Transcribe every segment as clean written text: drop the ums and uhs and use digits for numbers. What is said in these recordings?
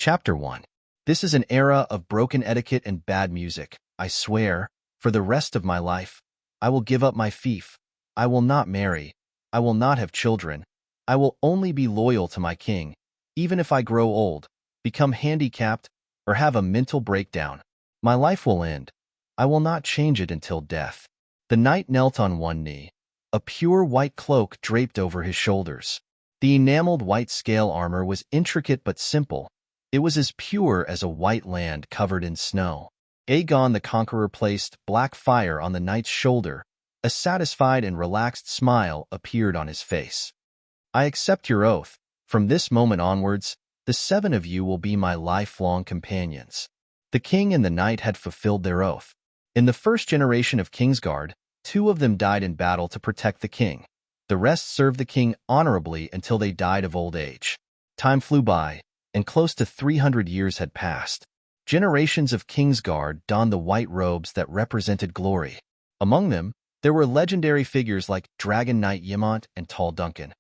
Chapter 1. This is an era of broken etiquette and bad music. I swear, for the rest of my life, I will give up my fief. I will not marry. I will not have children. I will only be loyal to my king, even if I grow old, become handicapped, or have a mental breakdown. My life will end. I will not change it until death. The knight knelt on one knee, a pure white cloak draped over his shoulders. The enameled white scale armor was intricate but simple. It was as pure as a white land covered in snow. Aegon the Conqueror placed black fire on the knight's shoulder. A satisfied and relaxed smile appeared on his face. I accept your oath. From this moment onwards, the 7 of you will be my lifelong companions. The king and the knight had fulfilled their oath. In the first generation of Kingsguard, 2 of them died in battle to protect the king. The rest served the king honorably until they died of old age. Time flew by, and close to 300 years had passed. Generations of Kingsguard donned the white robes that represented glory. Among them, there were legendary figures like Dragon Knight Ymont and Tall Duncan.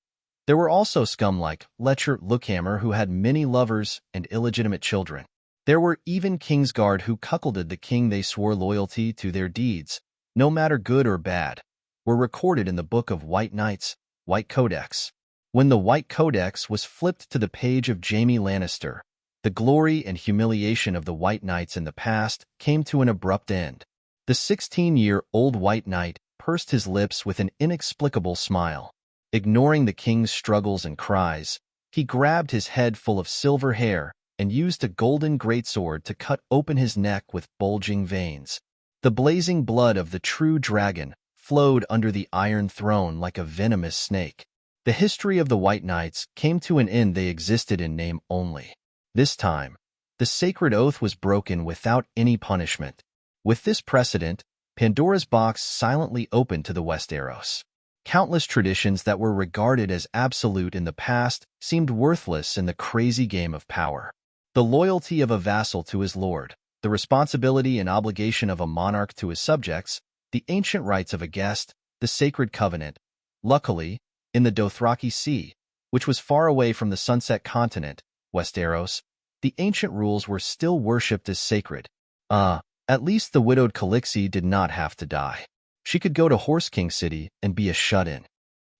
There were also scum like Letcher Lookhammer, who had many lovers and illegitimate children. There were even Kingsguard who cuckolded the king. They swore loyalty to their deeds, no matter good or bad, were recorded in the Book of White Knights, White Codex. When the White Codex was flipped to the page of Jaime Lannister, the glory and humiliation of the White Knights in the past came to an abrupt end. The 16-year-old White Knight pursed his lips with an inexplicable smile. Ignoring the king's struggles and cries, he grabbed his head full of silver hair and used a golden greatsword to cut open his neck with bulging veins. The blazing blood of the true dragon flowed under the Iron Throne like a venomous snake. The history of the White Knights came to an end. They existed in name only. This time, the sacred oath was broken without any punishment. With this precedent, Pandora's box silently opened to the Westeros. Countless traditions that were regarded as absolute in the past seemed worthless in the crazy game of power. The loyalty of a vassal to his lord, the responsibility and obligation of a monarch to his subjects, the ancient rights of a guest, the sacred covenant. Luckily, in the Dothraki Sea, which was far away from the Sunset Continent, Westeros, the ancient rules were still worshipped as sacred. At least the widowed Khaleesi did not have to die. She could go to Horse King City and be a shut-in.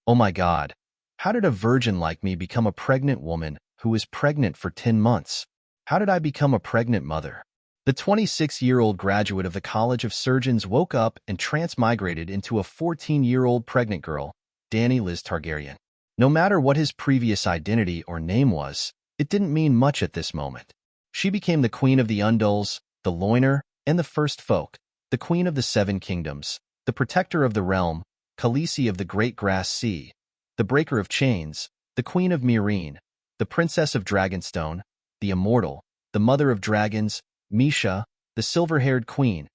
Oh my God, how did a virgin like me become a pregnant woman who was pregnant for 10 months? How did I become a pregnant mother? The 26-year-old graduate of the College of Surgeons woke up and transmigrated into a 14-year-old pregnant girl, Dany Liz Targaryen. No matter what his previous identity or name was, it didn't mean much at this moment. She became the queen of the Undulls, the Loiner, and the First Folk, the queen of the 7 kingdoms, the protector of the realm, Khaleesi of the Great Grass Sea, the breaker of chains, the queen of Meereen, the princess of Dragonstone, the immortal, the mother of dragons, Misha, the silver-haired queen.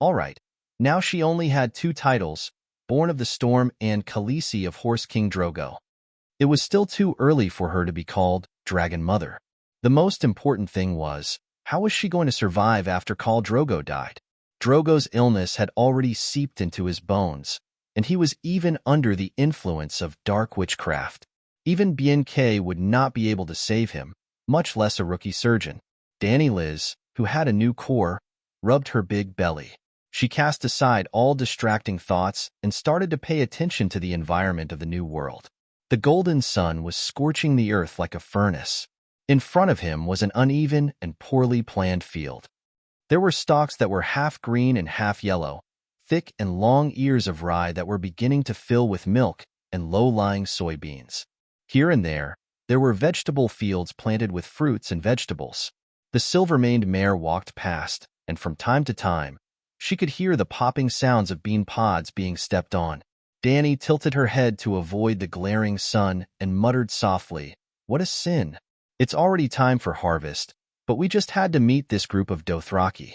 All right, now she only had 2 titles, Born of the Storm and Khaleesi of Horse King Drogo. It was still too early for her to be called Dragon Mother. The most important thing was, how was she going to survive after Khal Drogo died? Drogo's illness had already seeped into his bones, and he was even under the influence of dark witchcraft. Even BNK would not be able to save him, much less a rookie surgeon. Dany Liz, who had a new core, rubbed her big belly. She cast aside all distracting thoughts and started to pay attention to the environment of the new world. The golden sun was scorching the earth like a furnace. In front of him was an uneven and poorly planned field. There were stalks that were half green and half yellow, thick and long ears of rye that were beginning to fill with milk, and low-lying soybeans. Here and there were vegetable fields planted with fruits and vegetables. The silver-maned mare walked past, and from time to time, she could hear the popping sounds of bean pods being stepped on. Dany tilted her head to avoid the glaring sun and muttered softly, "What a sin. It's already time for harvest, but we just had to meet this group of Dothraki."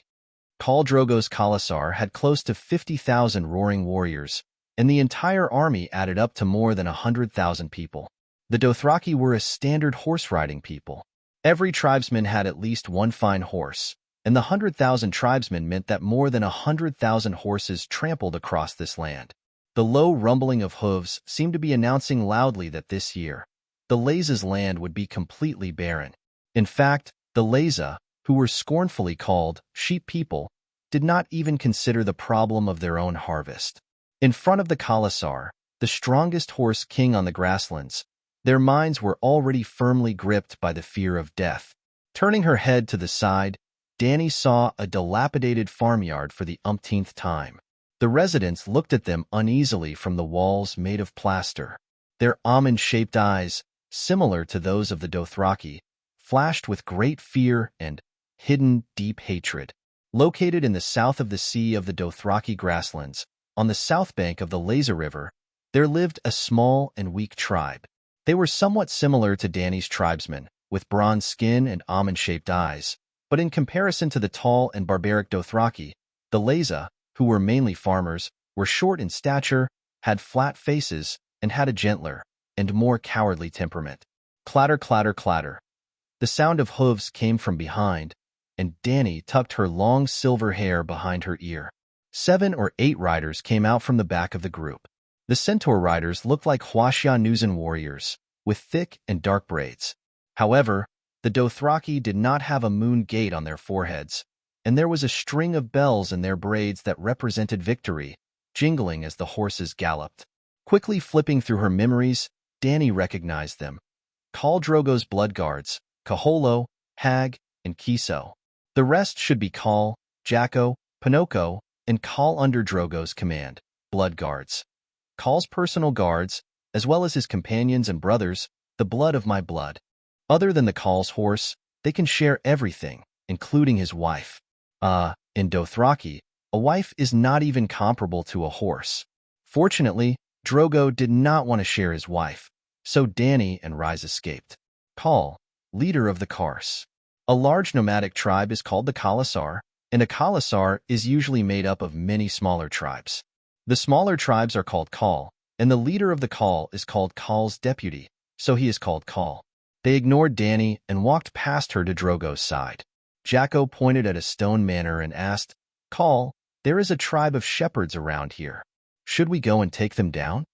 Khal Drogo's Khalasar had close to 50,000 roaring warriors, and the entire army added up to more than 100,000 people. The Dothraki were a standard horse-riding people. Every tribesman had at least one fine horse, and the 100,000 tribesmen meant that more than 100,000 horses trampled across this land. The low rumbling of hooves seemed to be announcing loudly that this year, the Laze's land would be completely barren. In fact, The Leza, who were scornfully called sheep people, did not even consider the problem of their own harvest. In front of the Kalasar, the strongest horse king on the grasslands, their minds were already firmly gripped by the fear of death. Turning her head to the side, Danny saw a dilapidated farmyard for the umpteenth time. The residents looked at them uneasily from the walls made of plaster. Their almond-shaped eyes, similar to those of the Dothraki, flashed with great fear and hidden deep hatred. Located in the south of the Sea of the Dothraki grasslands, on the south bank of the Leza River, there lived a small and weak tribe. They were somewhat similar to Danny's tribesmen, with bronze skin and almond-shaped eyes, but in comparison to the tall and barbaric Dothraki, the Leza, who were mainly farmers, were short in stature, had flat faces, and had a gentler and more cowardly temperament. Clatter, clatter, clatter. The sound of hooves came from behind, and Danny tucked her long silver hair behind her ear. 7 or 8 riders came out from the back of the group. The centaur riders looked like Huaxia Nuzan warriors, with thick and dark braids. However, the Dothraki did not have a moon gate on their foreheads, and there was a string of bells in their braids that represented victory, jingling as the horses galloped. Quickly flipping through her memories, Danny recognized them. Khal Drogo's blood guards, Kaholo, Hag, and Kiso. The rest should be Khal, Jacko, Pinocchio, and Khal under Drogo's command, blood guards. Khal's personal guards, as well as his companions and brothers, the blood of my blood. Other than the Khal's horse, they can share everything, including his wife. In Dothraki, a wife is not even comparable to a horse. Fortunately, Drogo did not want to share his wife, so Danny and Rise escaped. Khal, leader of the Kars. A large nomadic tribe is called the Kalasar, and a Kalasar is usually made up of many smaller tribes. The smaller tribes are called Khal, and the leader of the Khal is called Khal's deputy, so he is called Khal. They ignored Danny and walked past her to Drogo's side. Jacko pointed at a stone manor and asked, Khal, there is a tribe of shepherds around here. Should we go and take them down?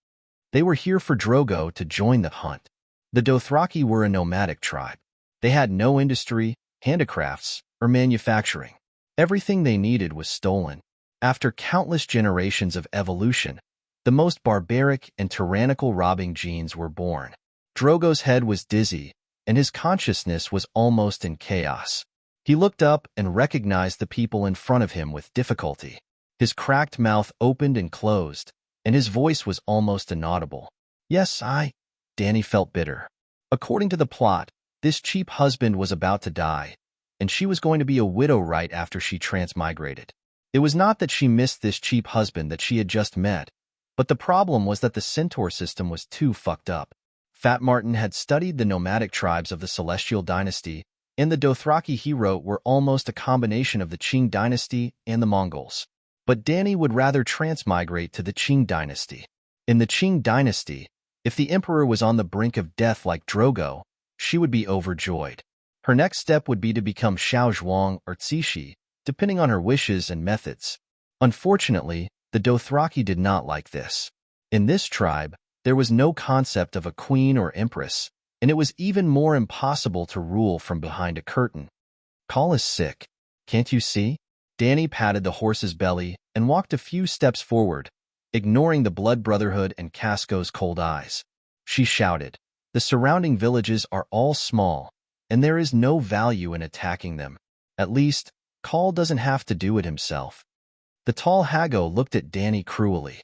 They were here for Drogo to join the hunt. The Dothraki were a nomadic tribe. They had no industry, handicrafts, or manufacturing. Everything they needed was stolen. After countless generations of evolution, the most barbaric and tyrannical robbing genes were born. Drogo's head was dizzy, and his consciousness was almost in chaos. He looked up and recognized the people in front of him with difficulty. His cracked mouth opened and closed, and his voice was almost inaudible. Yes, Danny felt bitter. According to the plot, this cheap husband was about to die, and she was going to be a widow right after she transmigrated. It was not that she missed this cheap husband that she had just met, but the problem was that the centaur system was too fucked up. Fat Martin had studied the nomadic tribes of the Celestial Dynasty, and the Dothraki he wrote were almost a combination of the Qing Dynasty and the Mongols. But Danny would rather transmigrate to the Qing Dynasty. In the Qing Dynasty, if the emperor was on the brink of death like Drogo, she would be overjoyed. Her next step would be to become Xiao Zhuang or Cixi, depending on her wishes and methods. Unfortunately, the Dothraki did not like this. In this tribe, there was no concept of a queen or empress, and it was even more impossible to rule from behind a curtain. Khal is sick. Can't you see? Danny patted the horse's belly and walked a few steps forward, ignoring the Blood Brotherhood and Casco's cold eyes. She shouted, The surrounding villages are all small, and there is no value in attacking them. At least, Khal doesn't have to do it himself. The tall Hago looked at Danny cruelly.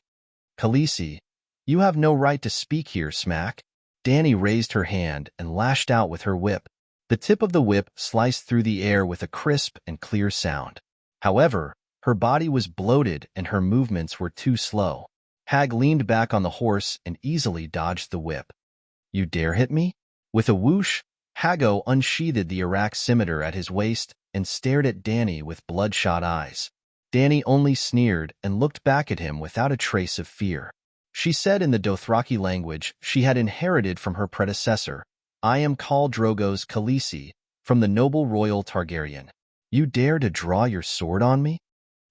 Khaleesi, you have no right to speak here, smack. Danny raised her hand and lashed out with her whip. The tip of the whip sliced through the air with a crisp and clear sound. However, her body was bloated and her movements were too slow. Hag leaned back on the horse and easily dodged the whip. You dare hit me? With a whoosh, Hago unsheathed the Iraq scimitar at his waist and stared at Danny with bloodshot eyes. Danny only sneered and looked back at him without a trace of fear. She said in the Dothraki language she had inherited from her predecessor, I am Khal Drogo's Khaleesi, from the noble royal Targaryen. You dare to draw your sword on me?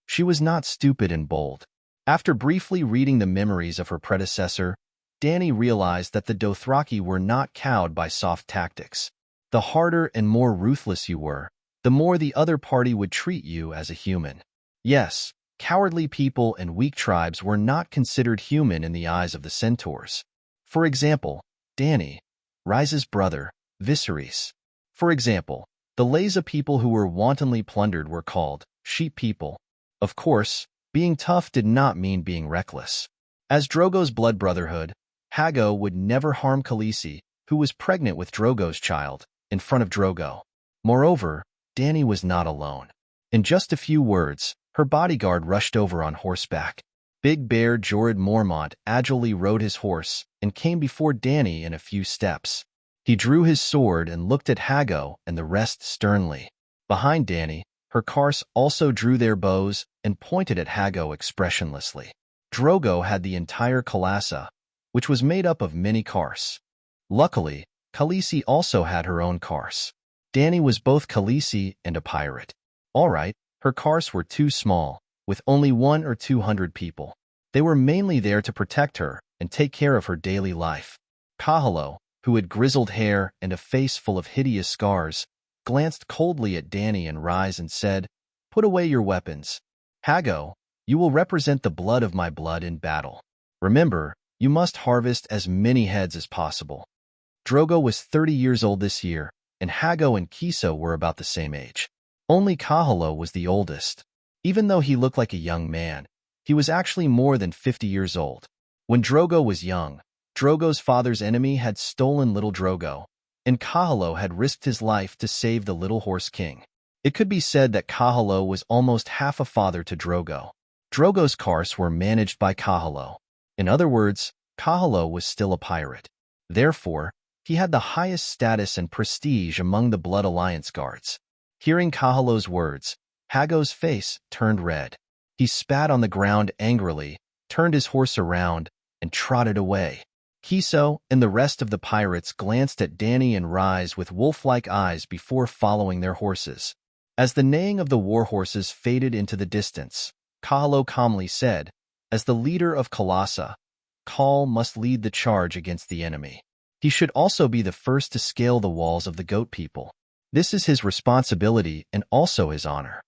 She was not stupid and bold. After briefly reading the memories of her predecessor, Danny realized that the Dothraki were not cowed by soft tactics. The harder and more ruthless you were, the more the other party would treat you as a human. Yes, cowardly people and weak tribes were not considered human in the eyes of the centaurs. For example, Dany, Rise's brother, Viserys. For example, the Leza people who were wantonly plundered were called sheep people. Of course, being tough did not mean being reckless. As Drogo's blood brotherhood, Hago would never harm Khaleesi, who was pregnant with Drogo's child, in front of Drogo. Moreover, Dany was not alone. In just a few words, her bodyguard rushed over on horseback. Big Bear Jorah Mormont agilely rode his horse and came before Dany in a few steps. He drew his sword and looked at Hago and the rest sternly. Behind Dany, her Karse also drew their bows and pointed at Hago expressionlessly. Drogo had the entire Khalassa, which was made up of many Karse. Luckily, Khaleesi also had her own Karse. Dany was both Khaleesi and a pirate. All right, her Karse were too small, with only 100 or 200 people. They were mainly there to protect her and take care of her daily life. Kahalo, who had grizzled hair and a face full of hideous scars, glanced coldly at Dany and Rise and said, "Put away your weapons. Hago, you will represent the blood of my blood in battle. Remember, you must harvest as many heads as possible." Drogo was 30 years old this year, and Hago and Kiso were about the same age. Only Kahalo was the oldest. Even though he looked like a young man, he was actually more than 50 years old. When Drogo was young, Drogo's father's enemy had stolen little Drogo, and Kahalo had risked his life to save the Little Horse King. It could be said that Kahalo was almost half a father to Drogo. Drogo's Karse were managed by Kahalo. In other words, Kahalo was still a pirate. Therefore, he had the highest status and prestige among the Blood Alliance guards. Hearing Kahalo's words, Hago's face turned red. He spat on the ground angrily, turned his horse around, and trotted away. Kiso and the rest of the pirates glanced at Dany and Rise with wolf-like eyes before following their horses. As the neighing of the war horses faded into the distance, Kahalo calmly said, "As the leader of Khalassa, Khal must lead the charge against the enemy. He should also be the first to scale the walls of the goat people. This is his responsibility and also his honor."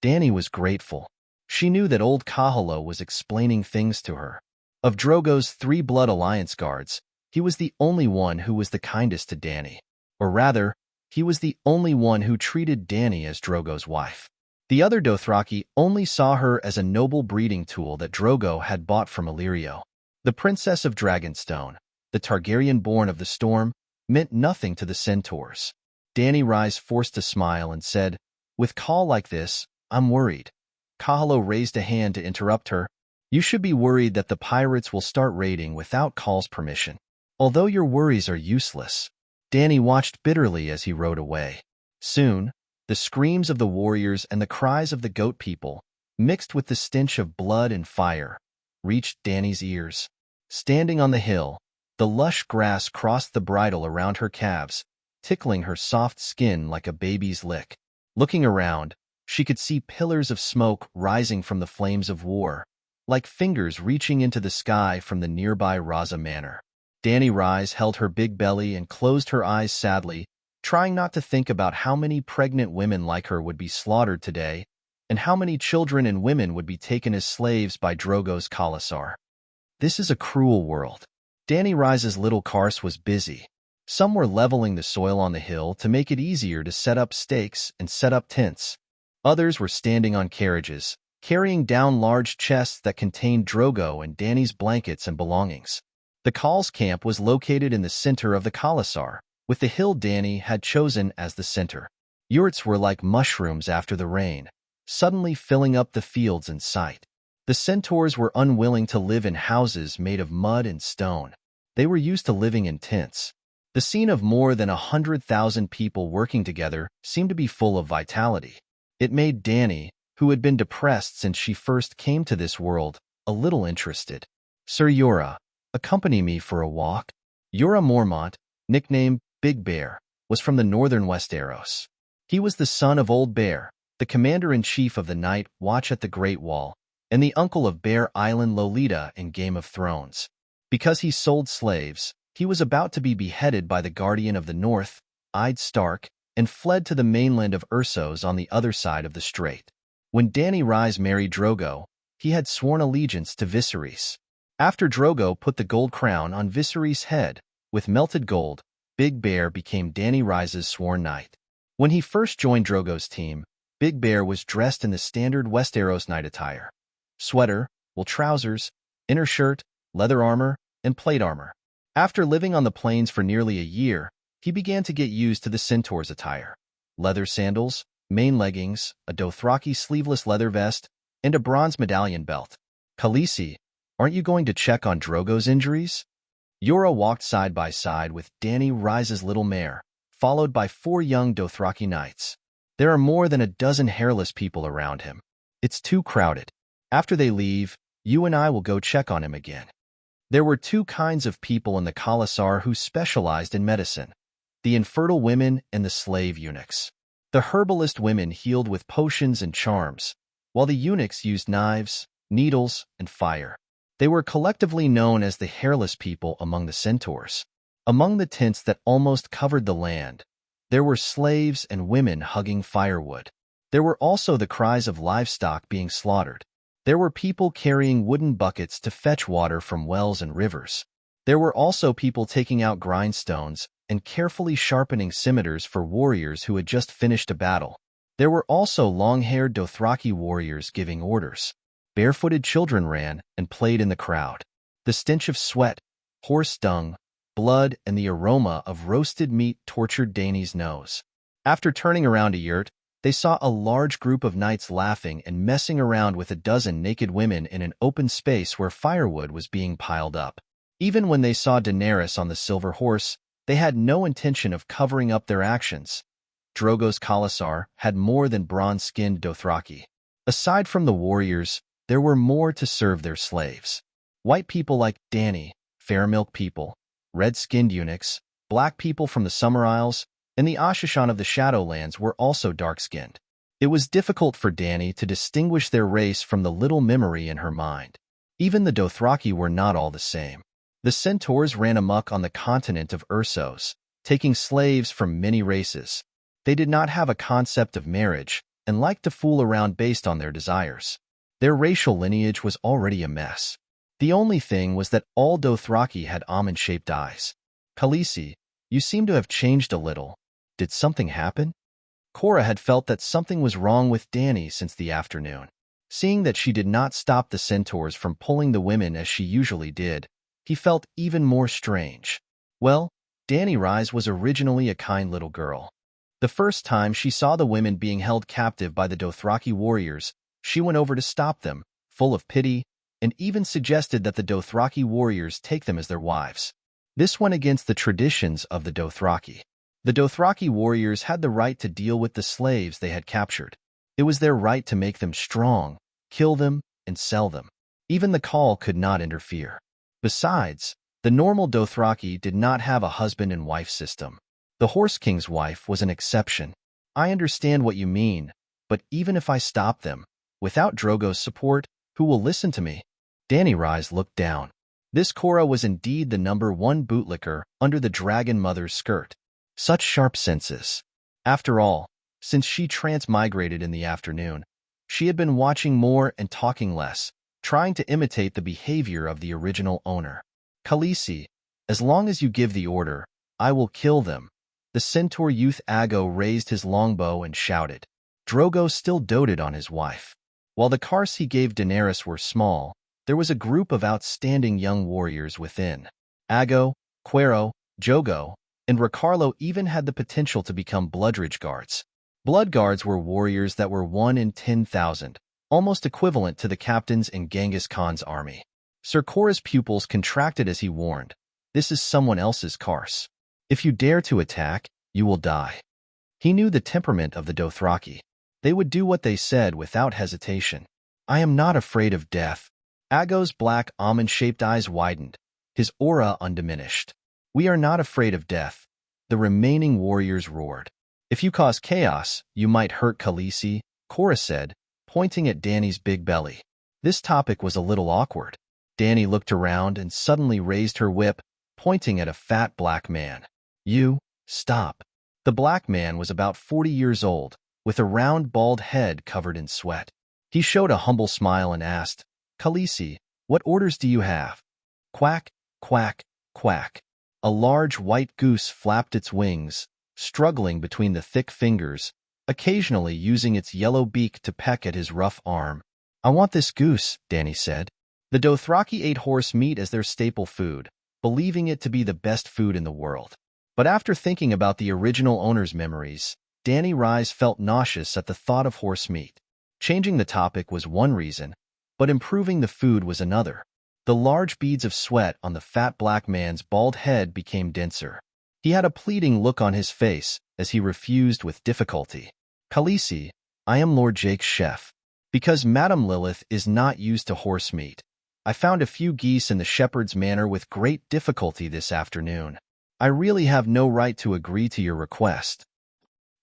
Dany was grateful. She knew that old Kahalo was explaining things to her. Of Drogo's 3 Blood Alliance guards, he was the only one who was the kindest to Dany. Or rather, he was the only one who treated Dany as Drogo's wife. The other Dothraki only saw her as a noble breeding tool that Drogo had bought from Illyrio. The Princess of Dragonstone, the Targaryen-born of the Storm, meant nothing to the centaurs. Dany Rise forced a smile and said, "With Khal like this, I'm worried." Kahalo raised a hand to interrupt her. "You should be worried that the pirates will start raiding without Khal's permission. Although your worries are useless." Dany watched bitterly as he rode away. Soon, the screams of the warriors and the cries of the goat people, mixed with the stench of blood and fire, reached Dany's ears. Standing on the hill, the lush grass crossed the bridle around her calves, tickling her soft skin like a baby's lick. Looking around, she could see pillars of smoke rising from the flames of war, like fingers reaching into the sky from the nearby Raza Manor. Dany Rise held her big belly and closed her eyes sadly, trying not to think about how many pregnant women like her would be slaughtered today, and how many children and women would be taken as slaves by Drogo's Khalasar. This is a cruel world. Dany Rise's little Karse was busy. Some were leveling the soil on the hill to make it easier to set up stakes and set up tents. Others were standing on carriages, carrying down large chests that contained Drogo and Dany's blankets and belongings. The Khal's camp was located in the center of the Khalasar, with the hill Dany had chosen as the center. Yurts were like mushrooms after the rain, suddenly filling up the fields in sight. The centaurs were unwilling to live in houses made of mud and stone. They were used to living in tents. The scene of more than 100,000 people working together seemed to be full of vitality. It made Dany, who had been depressed since she first came to this world, a little interested. "Sir Jorah, accompany me for a walk." Jorah Mormont, nicknamed Big Bear, was from the northern Westeros. He was the son of Old Bear, the commander-in-chief of the Night Watch at the Great Wall, and the uncle of Bear Island Lolita in Game of Thrones. Because he sold slaves, he was about to be beheaded by the Guardian of the North, eyed Stark, and fled to the mainland of Ursos on the other side of the strait. When Dany Rhys married Drogo, he had sworn allegiance to Viserys. After Drogo put the gold crown on Viserys' head, with melted gold, Big Bear became Dany Rhys' sworn knight. When he first joined Drogo's team, Big Bear was dressed in the standard Westeros knight attire: sweater, wool trousers, inner shirt, leather armor, and plate armor. After living on the plains for nearly a year, he began to get used to the centaur's attire: leather sandals, main leggings, a Dothraki sleeveless leather vest, and a bronze medallion belt. "Khaleesi, aren't you going to check on Drogo's injuries?" Yora walked side by side with Dany Rhys' little mare, followed by 4 young Dothraki knights. There are more than a dozen hairless people around him. It's too crowded. After they leave, you and I will go check on him again. There were 2 kinds of people in the Khalasar who specialized in medicine: the infertile women and the slave eunuchs. The herbalist women healed with potions and charms, while the eunuchs used knives, needles, and fire. They were collectively known as the hairless people among the centaurs. Among the tents that almost covered the land, there were slaves and women hugging firewood. There were also the cries of livestock being slaughtered. There were people carrying wooden buckets to fetch water from wells and rivers. There were also people taking out grindstones and carefully sharpening scimitars for warriors who had just finished a battle. There were also long-haired Dothraki warriors giving orders. Barefooted children ran and played in the crowd. The stench of sweat, horse dung, blood, and the aroma of roasted meat tortured Dany's nose. After turning around a yurt, they saw a large group of knights laughing and messing around with a dozen naked women in an open space where firewood was being piled up. Even when they saw Daenerys on the silver horse, they had no intention of covering up their actions. Drogo's Khalasar had more than bronze-skinned Dothraki. Aside from the warriors, there were more to serve their slaves. White people like Dany, fair milk people, red-skinned eunuchs, black people from the Summer Isles, and the Ashishan of the Shadowlands were also dark-skinned. It was difficult for Dany to distinguish their race from the little memory in her mind. Even the Dothraki were not all the same. The centaurs ran amok on the continent of Ursos, taking slaves from many races. They did not have a concept of marriage and liked to fool around based on their desires. Their racial lineage was already a mess. The only thing was that all Dothraki had almond-shaped eyes. "Khaleesi, you seem to have changed a little. Did something happen?" Cora had felt that something was wrong with Dany since the afternoon. Seeing that she did not stop the centaurs from pulling the women as she usually did, he felt even more strange. Well, Dany Rhys was originally a kind little girl. The first time she saw the women being held captive by the Dothraki warriors, she went over to stop them, full of pity, and even suggested that the Dothraki warriors take them as their wives. This went against the traditions of the Dothraki. The Dothraki warriors had the right to deal with the slaves they had captured. It was their right to make them strong, kill them, and sell them. Even the Khal could not interfere. Besides, the normal Dothraki did not have a husband and wife system. The Horse King's wife was an exception. "I understand what you mean, but even if I stop them, without Drogo's support, who will listen to me?" Dany Rhys looked down. This Cora was indeed the #1 bootlicker under the Dragon Mother's skirt. Such sharp senses. After all, since she transmigrated in the afternoon, she had been watching more and talking less, trying to imitate the behavior of the original owner. "Khaleesi, as long as you give the order, I will kill them." The centaur youth Aggo raised his longbow and shouted. Drogo still doted on his wife. While the cars he gave Daenerys were small, there was a group of outstanding young warriors within. Aggo, Quero, Jogo, and Ricarlo even had the potential to become Bloodridge Guards. Blood Guards were warriors that were 1 in 10,000, almost equivalent to the captains in Genghis Khan's army. Ser Cora's pupils contracted as he warned, "This is someone else's Kars. If you dare to attack, you will die." He knew the temperament of the Dothraki. They would do what they said without hesitation. "I am not afraid of death." Aggo's black almond-shaped eyes widened, his aura undiminished. "We are not afraid of death," the remaining warriors roared. "If you cause chaos, you might hurt Khaleesi," Cora said, pointing at Dany's big belly. This topic was a little awkward. Dany looked around and suddenly raised her whip, pointing at a fat black man. "You, stop." The black man was about 40 years old, with a round bald head covered in sweat. He showed a humble smile and asked, "Khaleesi, what orders do you have?" Quack, quack, quack. A large white goose flapped its wings, struggling between the thick fingers, occasionally using its yellow beak to peck at his rough arm. "I want this goose," Dany said. The Dothraki ate horse meat as their staple food, believing it to be the best food in the world. But after thinking about the original owner's memories, Dany Rise felt nauseous at the thought of horse meat. Changing the topic was one reason, but improving the food was another. The large beads of sweat on the fat black man's bald head became denser. He had a pleading look on his face as he refused with difficulty. "Khaleesi, I am Lord Jake's chef. Because Madame Lilith is not used to horse meat, I found a few geese in the shepherd's manor with great difficulty this afternoon. I really have no right to agree to your request."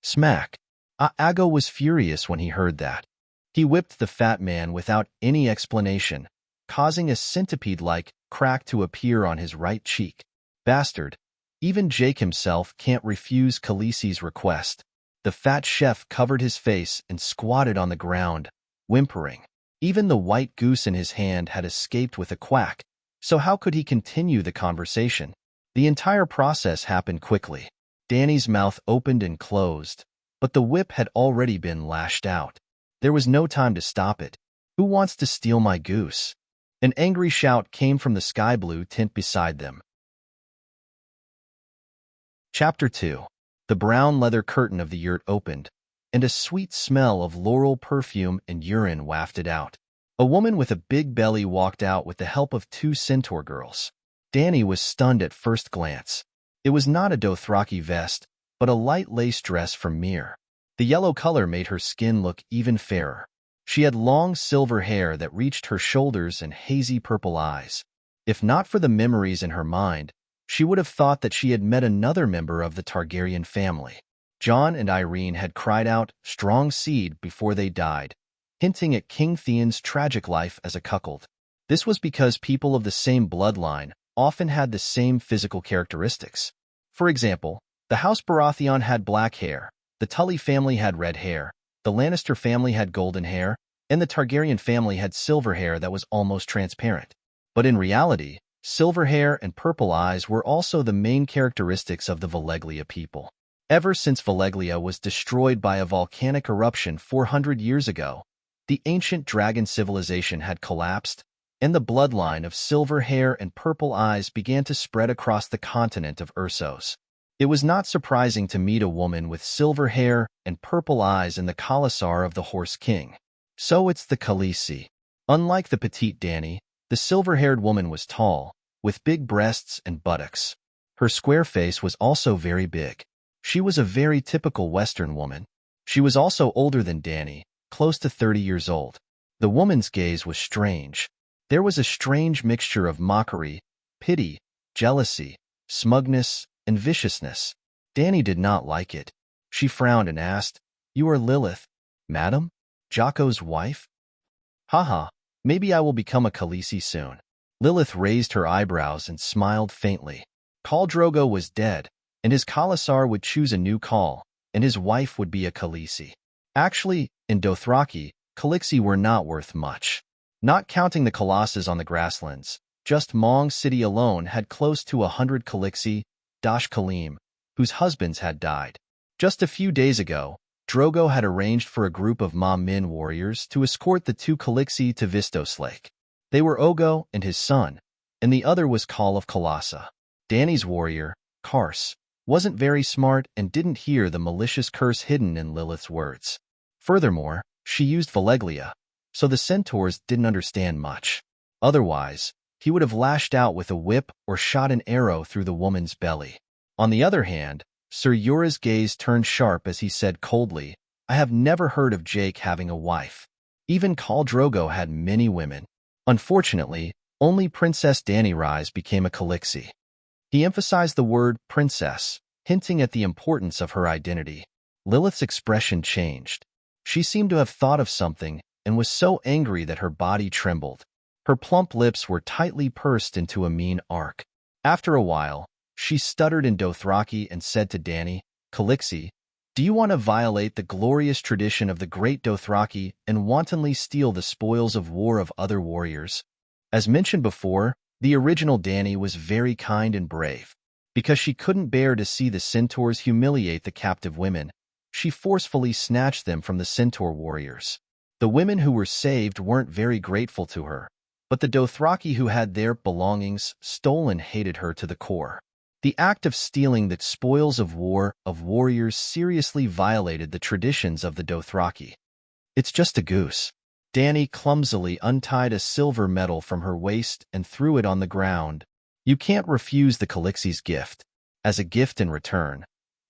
Smack. Aago was furious when he heard that. He whipped the fat man without any explanation, causing a centipede-like crack to appear on his right cheek. "Bastard. Even Jake himself can't refuse Khaleesi's request." The fat chef covered his face and squatted on the ground, whimpering. Even the white goose in his hand had escaped with a quack, so how could he continue the conversation? The entire process happened quickly. Dany's mouth opened and closed, but the whip had already been lashed out. There was no time to stop it. "Who wants to steal my goose?" An angry shout came from the sky blue tint beside them. Chapter 2. The brown leather curtain of the yurt opened, and a sweet smell of laurel perfume and urine wafted out. A woman with a big belly walked out with the help of two centaur girls. Dany was stunned at first glance. It was not a Dothraki vest, but a light lace dress from Myr. The yellow color made her skin look even fairer. She had long silver hair that reached her shoulders and hazy purple eyes. If not for the memories in her mind, she would have thought that she had met another member of the Targaryen family. Jon and Irene had cried out, "Strong seed," before they died, hinting at King Theon's tragic life as a cuckold. This was because people of the same bloodline often had the same physical characteristics. For example, the House Baratheon had black hair, the Tully family had red hair, the Lannister family had golden hair, and the Targaryen family had silver hair that was almost transparent. But in reality, silver hair and purple eyes were also the main characteristics of the Valeglia people. Ever since Valeglia was destroyed by a volcanic eruption 400 years ago, the ancient dragon civilization had collapsed, and the bloodline of silver hair and purple eyes began to spread across the continent of Ursos. It was not surprising to meet a woman with silver hair and purple eyes in the Khalasar of the Horse King. So it's the Khaleesi. Unlike the petite Dany, the silver-haired woman was tall, with big breasts and buttocks. Her square face was also very big. She was a very typical Western woman. She was also older than Dany, close to 30 years old. The woman's gaze was strange. There was a strange mixture of mockery, pity, jealousy, smugness, and viciousness. Dany did not like it. She frowned and asked, "You are Lilith, madam? Jocko's wife?" "Haha, maybe I will become a Khaleesi soon." Lilith raised her eyebrows and smiled faintly. Khal Drogo was dead, and his Khalasar would choose a new Khal, and his wife would be a Khaleesi. Actually, in Dothraki, Khaleesi were not worth much. Not counting the Colossus on the grasslands, just Mong City alone had close to 100 Khaleesi, Dash Kalim, whose husbands had died. Just a few days ago, Drogo had arranged for a group of Ma Min warriors to escort the two Khaleesi to Vistos Lake. They were Ogo and his son, and the other was Khal of Kalasa. Dany's warrior, Kars, wasn't very smart and didn't hear the malicious curse hidden in Lilith's words. Furthermore, she used Valeglia, so the centaurs didn't understand much. Otherwise, he would have lashed out with a whip or shot an arrow through the woman's belly. On the other hand, Sir Yora's gaze turned sharp as he said coldly, "I have never heard of Jake having a wife. Even Khal Drogo had many women. Unfortunately, only Princess Dany Rise became a Khaleesi." He emphasized the word princess, hinting at the importance of her identity. Lilith's expression changed. She seemed to have thought of something and was so angry that her body trembled. Her plump lips were tightly pursed into a mean arc. After a while, she stuttered in Dothraki and said to Dany, Calixi, do you want to violate the glorious tradition of the great Dothraki and wantonly steal the spoils of war of other warriors? As mentioned before, the original Dany was very kind and brave. Because she couldn't bear to see the centaurs humiliate the captive women, she forcefully snatched them from the centaur warriors. The women who were saved weren't very grateful to her, but the Dothraki who had their belongings stolen hated her to the core. The act of stealing the spoils of war of warriors seriously violated the traditions of the Dothraki. It's just a goose. Dany clumsily untied a silver medal from her waist and threw it on the ground. You can't refuse the Calixi's gift. As a gift in return,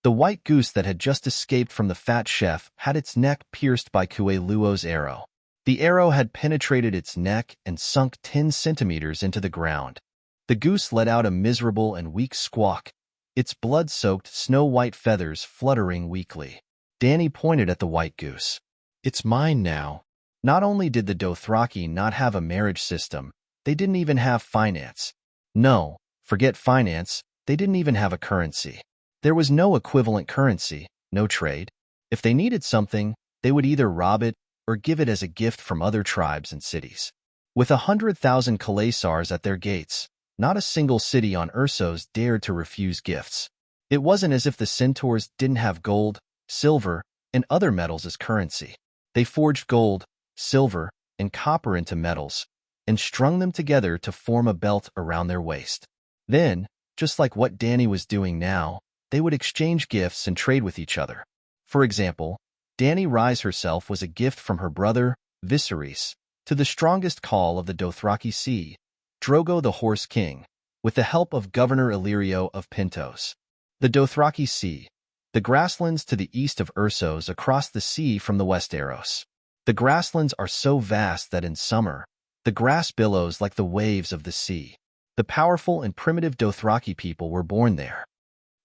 the white goose that had just escaped from the fat chef had its neck pierced by Kueluo's arrow. The arrow had penetrated its neck and sunk 10 centimeters into the ground. The goose let out a miserable and weak squawk, its blood-soaked snow-white feathers fluttering weakly. Dany pointed at the white goose. It's mine now. Not only did the Dothraki not have a marriage system, they didn't even have finance. No, forget finance, they didn't even have a currency. There was no equivalent currency, no trade. If they needed something, they would either rob it or give it as a gift from other tribes and cities. With 100,000 Khalasars at their gates, not a single city on Essos dared to refuse gifts. It wasn't as if the centaurs didn't have gold, silver, and other metals as currency. They forged gold, silver, and copper into metals, and strung them together to form a belt around their waist. Then, just like what Dany was doing now, they would exchange gifts and trade with each other. For example, Dany Rise herself was a gift from her brother, Viserys, to the strongest call of the Dothraki Sea, Drogo the Horse King, with the help of Governor Illyrio of Pentos. The Dothraki Sea, the grasslands to the east of Essos across the sea from the Westeros. The grasslands are so vast that in summer, the grass billows like the waves of the sea. The powerful and primitive Dothraki people were born there.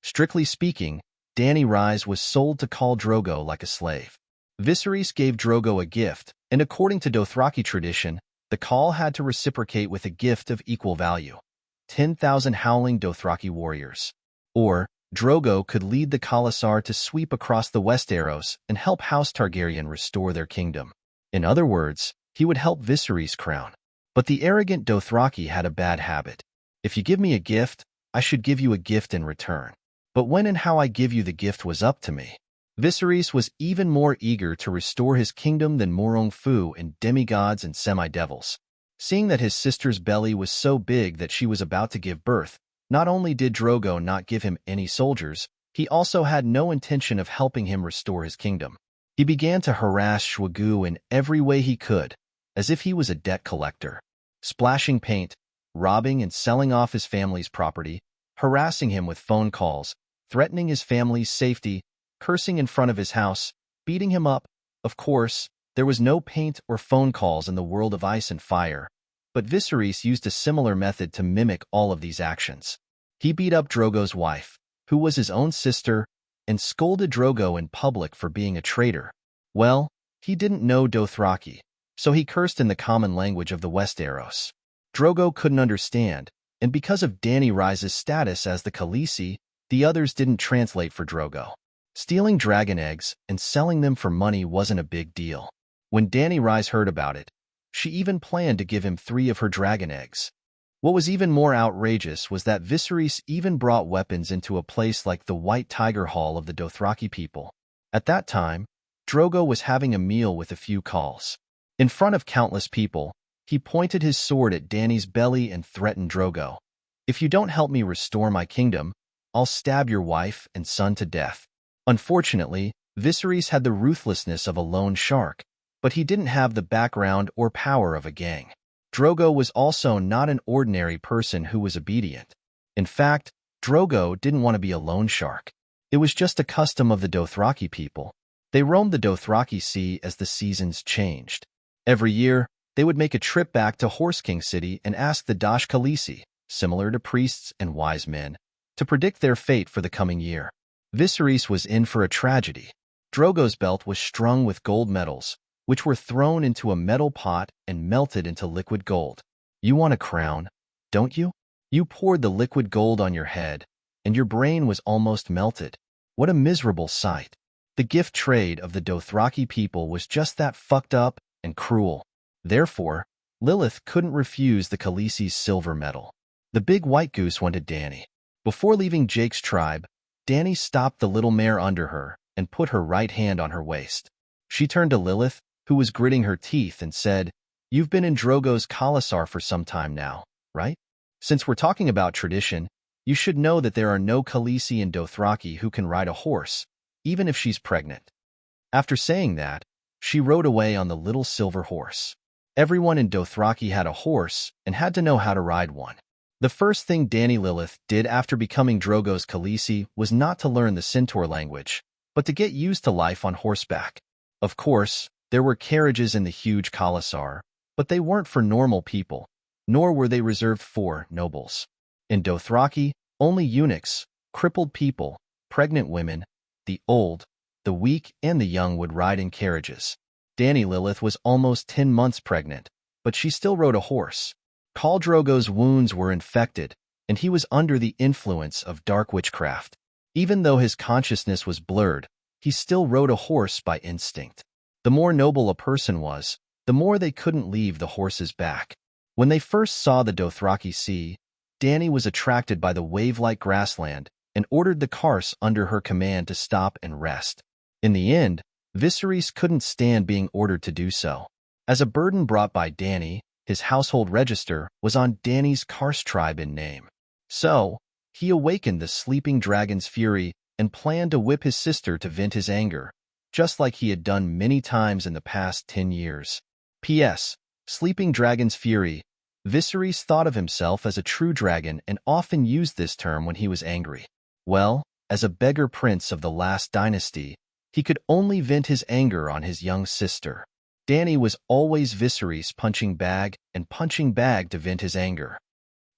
Strictly speaking, Dany Rise was sold to Khal Drogo like a slave. Viserys gave Drogo a gift, and according to Dothraki tradition, the Khal had to reciprocate with a gift of equal value. 10,000 howling Dothraki warriors. Or, Drogo could lead the Khalasar to sweep across the Westeros and help House Targaryen restore their kingdom. In other words, he would help Viserys' crown. But the arrogant Dothraki had a bad habit. If you give me a gift, I should give you a gift in return. But when and how I give you the gift was up to me. Viserys was even more eager to restore his kingdom than Morong Fu and demigods and semi-devils. Seeing that his sister's belly was so big that she was about to give birth, not only did Drogo not give him any soldiers, he also had no intention of helping him restore his kingdom. He began to harass Shwagoo in every way he could, as if he was a debt collector. Splashing paint, robbing and selling off his family's property, harassing him with phone calls, threatening his family's safety, cursing in front of his house, beating him up. Of course, there was no paint or phone calls in the world of ice and fire, but Viserys used a similar method to mimic all of these actions. He beat up Drogo's wife, who was his own sister, and scolded Drogo in public for being a traitor. Well, he didn't know Dothraki, so he cursed in the common language of the Westeros. Drogo couldn't understand, and because of Dany Rise's status as the Khaleesi, the others didn't translate for Drogo. Stealing dragon eggs and selling them for money wasn't a big deal. When Dany Rise heard about it, she even planned to give him 3 of her dragon eggs. What was even more outrageous was that Viserys even brought weapons into a place like the White Tiger Hall of the Dothraki people. At that time, Drogo was having a meal with a few khals. In front of countless people, he pointed his sword at Dany's belly and threatened Drogo. If you don't help me restore my kingdom, I'll stab your wife and son to death. Unfortunately, Viserys had the ruthlessness of a lone shark, but he didn't have the background or power of a gang. Drogo was also not an ordinary person who was obedient. In fact, Drogo didn't want to be a loan shark. It was just a custom of the Dothraki people. They roamed the Dothraki Sea as the seasons changed. Every year, they would make a trip back to Horse King City and ask the Dash Khaleesi, similar to priests and wise men, to predict their fate for the coming year. Viserys was in for a tragedy. Drogo's belt was strung with gold medals, which were thrown into a metal pot and melted into liquid gold. You want a crown, don't you? You poured the liquid gold on your head, and your brain was almost melted. What a miserable sight. The gift trade of the Dothraki people was just that fucked up and cruel. Therefore, Lilith couldn't refuse the Khaleesi's silver medal. The big white goose went to Dany. Before leaving Jake's tribe, Dany stopped the little mare under her and put her right hand on her waist. She turned to Lilith, who was gritting her teeth, and said, "You've been in Drogo's Khalasar for some time now, right? Since we're talking about tradition, you should know that there are no Khaleesi and Dothraki who can ride a horse, even if she's pregnant." After saying that, she rode away on the little silver horse. Everyone in Dothraki had a horse and had to know how to ride one. The first thing Dany Lilith did after becoming Drogo's Khaleesi was not to learn the Centaur language, but to get used to life on horseback. Of course, there were carriages in the huge Khalasar, but they weren't for normal people, nor were they reserved for nobles. In Dothraki, only eunuchs, crippled people, pregnant women, the old, the weak, and the young would ride in carriages. Dany Lilith was almost 10 months pregnant, but she still rode a horse. Khal Drogo's wounds were infected, and he was under the influence of dark witchcraft. Even though his consciousness was blurred, he still rode a horse by instinct. The more noble a person was, the more they couldn't leave the horse's back. When they first saw the Dothraki Sea, Dany was attracted by the wave-like grassland and ordered the Karse under her command to stop and rest. In the end, Viserys couldn't stand being ordered to do so. As a burden brought by Dany, his household register was on Dany's Karse tribe in name. So, he awakened the sleeping dragon's fury and planned to whip his sister to vent his anger, just like he had done many times in the past 10 years. P.S. Sleeping dragon's fury. Viserys thought of himself as a true dragon and often used this term when he was angry. Well, as a beggar prince of the last dynasty, he could only vent his anger on his young sister. Dany was always Viserys punching bag to vent his anger.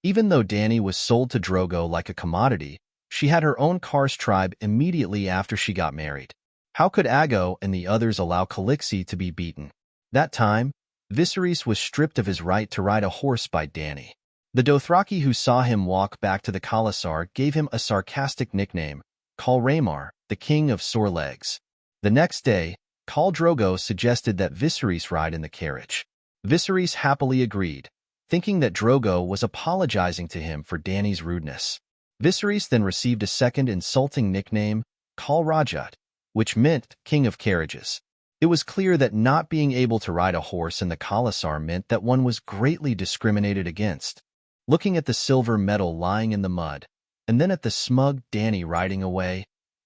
Even though Dany was sold to Drogo like a commodity, she had her own Karse tribe immediately after she got married. How could Ago and the others allow Khaleesi to be beaten? That time, Viserys was stripped of his right to ride a horse by Dany. The Dothraki who saw him walk back to the Khalasar gave him a sarcastic nickname, Khal Rhaemar, the King of Sore Legs. The next day, Khal Drogo suggested that Viserys ride in the carriage. Viserys happily agreed, thinking that Drogo was apologizing to him for Dany's rudeness. Viserys then received a second insulting nickname, Khal Rajat, which meant King of Carriages. It was clear that not being able to ride a horse in the Khalasar meant that one was greatly discriminated against. Looking at the silver medal lying in the mud, and then at the smug Dany riding away,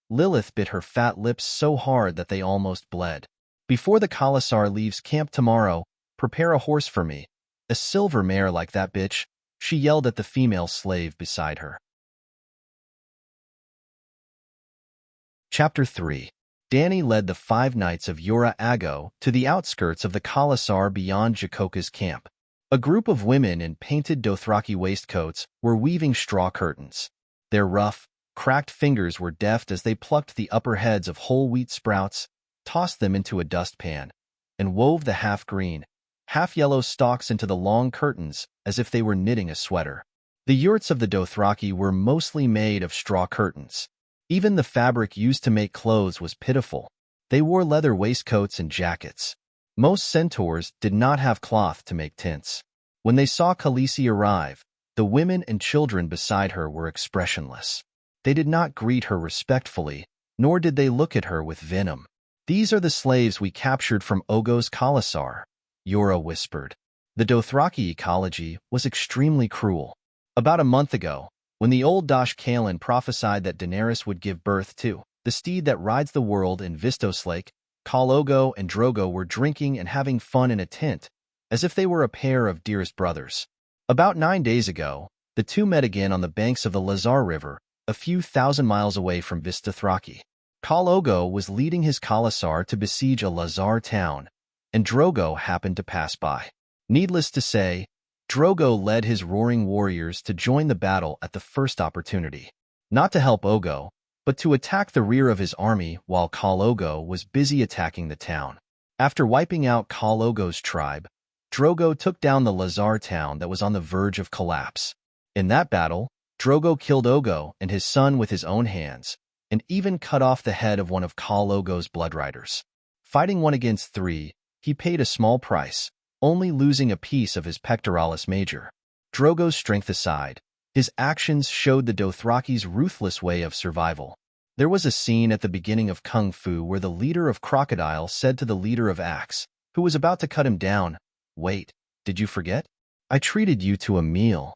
Lilith bit her fat lips so hard that they almost bled. "Before the Khalasar leaves camp tomorrow, prepare a horse for me. A silver mare like that bitch," she yelled at the female slave beside her. Chapter 3. Dany led the 5 knights of Yora Ago to the outskirts of the Khalasar beyond Jakoka's camp. A group of women in painted Dothraki waistcoats were weaving straw curtains. Their rough, cracked fingers were deft as they plucked the upper heads of whole wheat sprouts, tossed them into a dustpan, and wove the half-green, half-yellow stalks into the long curtains as if they were knitting a sweater. The yurts of the Dothraki were mostly made of straw curtains. Even the fabric used to make clothes was pitiful. They wore leather waistcoats and jackets. Most centaurs did not have cloth to make tents. When they saw Khaleesi arrive, the women and children beside her were expressionless. They did not greet her respectfully, nor did they look at her with venom. "These are the slaves we captured from Ogo's Khalasar," Yora whispered. The Dothraki ecology was extremely cruel. About a month ago, when the old Dosh Kalen prophesied that Daenerys would give birth to the steed that rides the world in Vistos Lake, Khal Ogo and Drogo were drinking and having fun in a tent, as if they were a pair of dearest brothers. About 9 days ago, the two met again on the banks of the Lazar River, a few thousand miles away from Vistothraki. Khal Ogo was leading his Khalasar to besiege a Lazar town, and Drogo happened to pass by. Needless to say, Drogo led his roaring warriors to join the battle at the first opportunity. Not to help Ogo, but to attack the rear of his army while Khal Ogo was busy attacking the town. After wiping out Khal Ogo's tribe, Drogo took down the Lazar town that was on the verge of collapse. In that battle, Drogo killed Ogo and his son with his own hands, and even cut off the head of one of Khal Ogo's bloodriders. Fighting 1 against 3, he paid a small price, only losing a piece of his pectoralis major. Drogo's strength aside, his actions showed the Dothraki's ruthless way of survival. There was a scene at the beginning of Kung Fu where the leader of Crocodile said to the leader of Axe, who was about to cut him down, "Wait, did you forget? I treated you to a meal."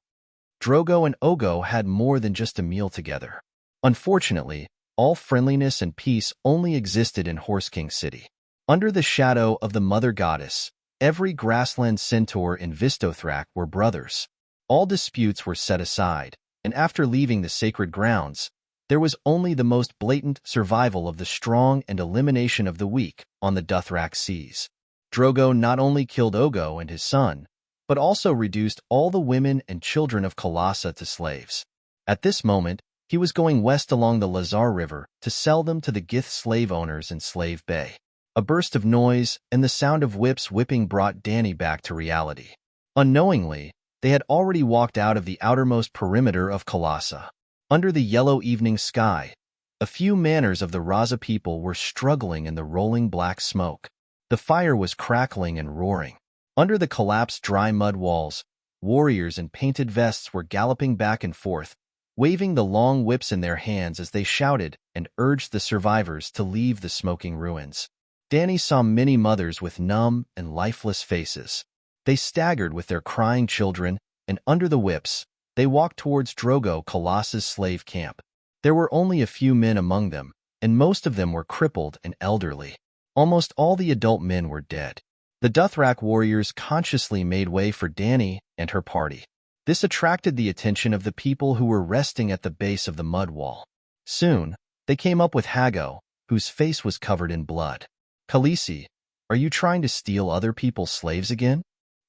Drogo and Ogo had more than just a meal together. Unfortunately, all friendliness and peace only existed in Horse King City. Under the shadow of the Mother Goddess, every grassland centaur in Vistothrak were brothers. All disputes were set aside, and after leaving the sacred grounds, there was only the most blatant survival of the strong and elimination of the weak on the Dothrak seas. Drogo not only killed Ogo and his son, but also reduced all the women and children of Kalasa to slaves. At this moment, he was going west along the Lazar River to sell them to the Gith slave owners in Slave Bay. A burst of noise and the sound of whips whipping brought Dany back to reality. Unknowingly, they had already walked out of the outermost perimeter of Kalasa. Under the yellow evening sky, a few manors of the Raza people were struggling in the rolling black smoke. The fire was crackling and roaring. Under the collapsed dry mud walls, warriors in painted vests were galloping back and forth, waving the long whips in their hands as they shouted and urged the survivors to leave the smoking ruins. Dany saw many mothers with numb and lifeless faces. They staggered with their crying children, and under the whips, they walked towards Drogo Kalasa's slave camp. There were only a few men among them, and most of them were crippled and elderly. Almost all the adult men were dead. The Dothrak warriors consciously made way for Dany and her party. This attracted the attention of the people who were resting at the base of the mud wall. Soon, they came up with Hago, whose face was covered in blood. "Khaleesi, are you trying to steal other people's slaves again?"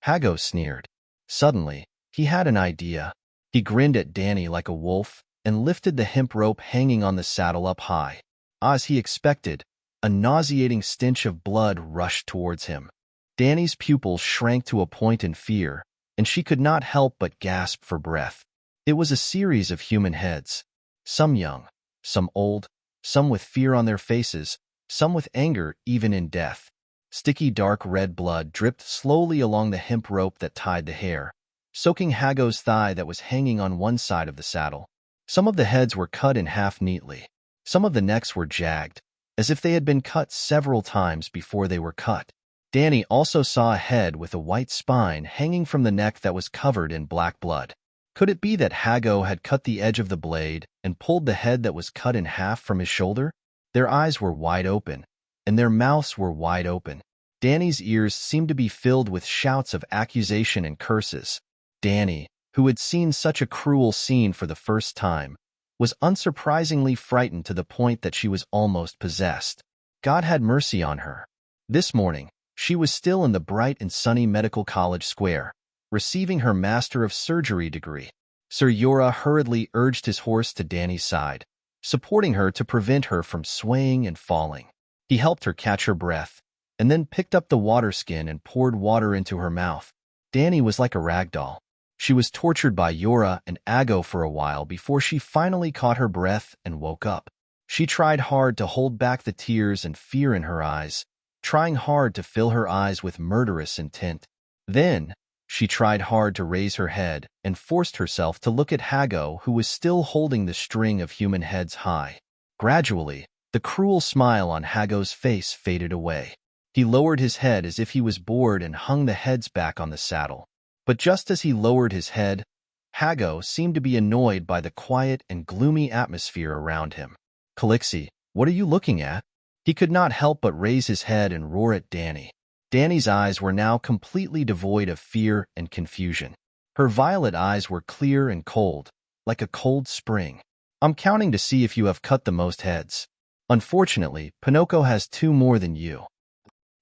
Hago sneered. Suddenly, he had an idea. He grinned at Dany like a wolf and lifted the hemp rope hanging on the saddle up high. As he expected, a nauseating stench of blood rushed towards him. Dany's pupils shrank to a point in fear, and she could not help but gasp for breath. It was a series of human heads, some young, some old, some with fear on their faces, some with anger even in death. Sticky dark red blood dripped slowly along the hemp rope that tied the hair, soaking Hago's thigh that was hanging on one side of the saddle. Some of the heads were cut in half neatly. Some of the necks were jagged, as if they had been cut several times before they were cut. Dany also saw a head with a white spine hanging from the neck that was covered in black blood. Could it be that Hago had cut the edge of the blade and pulled the head that was cut in half from his shoulder? Their eyes were wide open, and their mouths were wide open. Dany's ears seemed to be filled with shouts of accusation and curses. Dany, who had seen such a cruel scene for the first time, was unsurprisingly frightened to the point that she was almost possessed. God had mercy on her. This morning, she was still in the bright and sunny Medical College Square, receiving her Master of Surgery degree. Sir Jorah hurriedly urged his horse to Dany's side, supporting her to prevent her from swaying and falling. He helped her catch her breath, and then picked up the water skin and poured water into her mouth. Dany was like a rag doll. She was tortured by Jorah and Ago for a while before she finally caught her breath and woke up. She tried hard to hold back the tears and fear in her eyes, trying hard to fill her eyes with murderous intent. Then, she tried hard to raise her head and forced herself to look at Hago, who was still holding the string of human heads high. Gradually, the cruel smile on Hago's face faded away. He lowered his head as if he was bored and hung the heads back on the saddle. But just as he lowered his head, Hago seemed to be annoyed by the quiet and gloomy atmosphere around him. "Khaleesi, what are you looking at?" He could not help but raise his head and roar at Dany. Dany's eyes were now completely devoid of fear and confusion. Her violet eyes were clear and cold, like a cold spring. "I'm counting to see if you have cut the most heads. Unfortunately, Pinocchio has 2 more than you."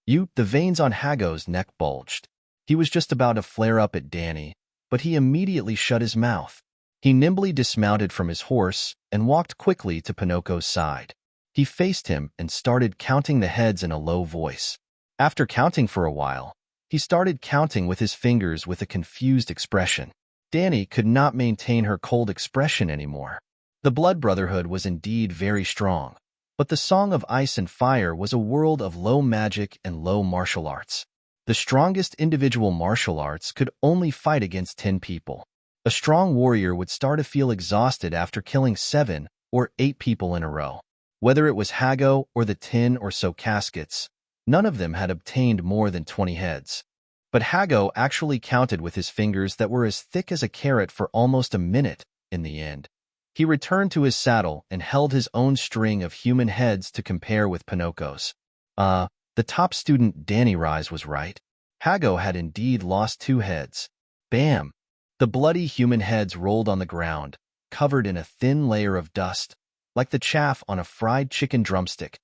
The veins on Hago's neck bulged. He was just about to flare up at Dany, but he immediately shut his mouth. He nimbly dismounted from his horse and walked quickly to Pinocchio's side. He faced him and started counting the heads in a low voice. After counting for a while, he started counting with his fingers with a confused expression. Dany could not maintain her cold expression anymore. The blood brotherhood was indeed very strong, but the Song of Ice and Fire was a world of low magic and low martial arts. The strongest individual martial arts could only fight against 10 people. A strong warrior would start to feel exhausted after killing 7 or 8 people in a row. Whether it was Hago or the 10 or so caskets, none of them had obtained more than 20 heads. But Hago actually counted with his fingers that were as thick as a carrot for almost a minute in the end. He returned to his saddle and held his own string of human heads to compare with Pinocchio's. The top student Danny Rise was right. Hago had indeed lost 2 heads. Bam! The bloody human heads rolled on the ground, covered in a thin layer of dust, like the chaff on a fried chicken drumstick.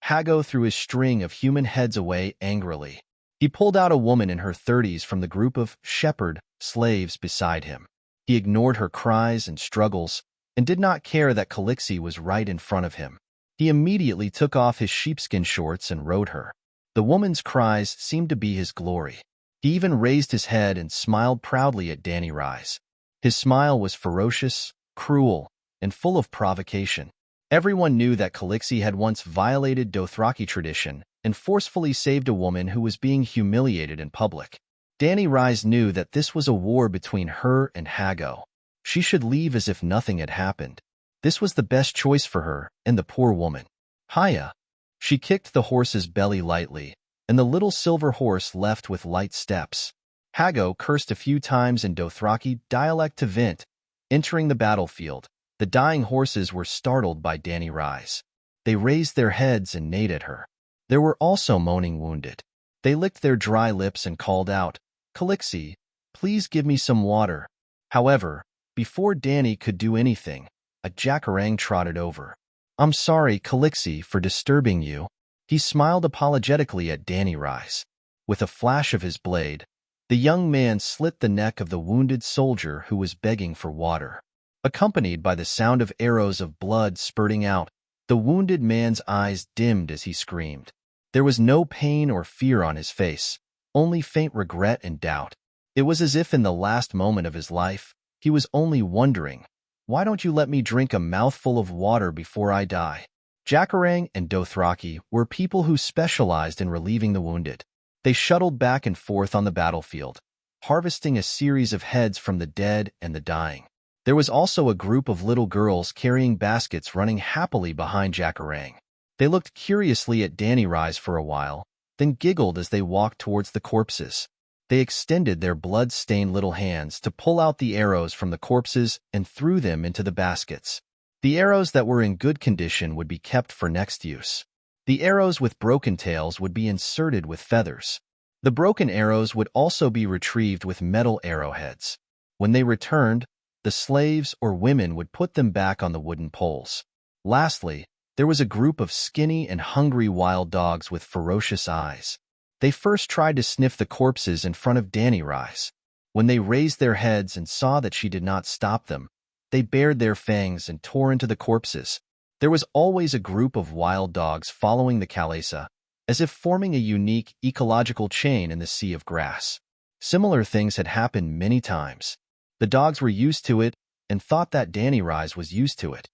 Hago threw his string of human heads away angrily. He pulled out a woman in her 30s from the group of shepherd slaves beside him. He ignored her cries and struggles, and did not care that Calixi was right in front of him. He immediately took off his sheepskin shorts and rode her. The woman's cries seemed to be his glory. He even raised his head and smiled proudly at Danny Rise. His smile was ferocious, cruel, and full of provocation. Everyone knew that Calixi had once violated Dothraki tradition and forcefully saved a woman who was being humiliated in public. Danny Rise knew that this was a war between her and Hago. She should leave as if nothing had happened. This was the best choice for her and the poor woman. Hiya! She kicked the horse's belly lightly, and the little silver horse left with light steps. Hago cursed a few times in Dothraki dialect to vent. Entering the battlefield, the dying horses were startled by Danny Rise. They raised their heads and neighed at her. There were also moaning wounded. They licked their dry lips and called out, "Calixi, please give me some water." However, before Danny could do anything, a jackarang trotted over. "I'm sorry, Calixi, for disturbing you." He smiled apologetically at Danny Rise. With a flash of his blade, the young man slit the neck of the wounded soldier who was begging for water. Accompanied by the sound of arrows of blood spurting out, the wounded man's eyes dimmed as he screamed. There was no pain or fear on his face, only faint regret and doubt. It was as if in the last moment of his life, he was only wondering, "Why don't you let me drink a mouthful of water before I die?" Jackarang and Dothraki were people who specialized in relieving the wounded. They shuttled back and forth on the battlefield, harvesting a series of heads from the dead and the dying. There was also a group of little girls carrying baskets running happily behind Jackarang. They looked curiously at Danny Rise for a while, then giggled as they walked towards the corpses. They extended their blood-stained little hands to pull out the arrows from the corpses and threw them into the baskets. The arrows that were in good condition would be kept for next use. The arrows with broken tails would be inserted with feathers. The broken arrows would also be retrieved with metal arrowheads. When they returned, the slaves or women would put them back on the wooden poles. Lastly, there was a group of skinny and hungry wild dogs with ferocious eyes. They first tried to sniff the corpses in front of Danny Rise. When they raised their heads and saw that she did not stop them, they bared their fangs and tore into the corpses. There was always a group of wild dogs following the Kalesa, as if forming a unique ecological chain in the sea of grass. Similar things had happened many times. The dogs were used to it and thought that Danny Rise was used to it.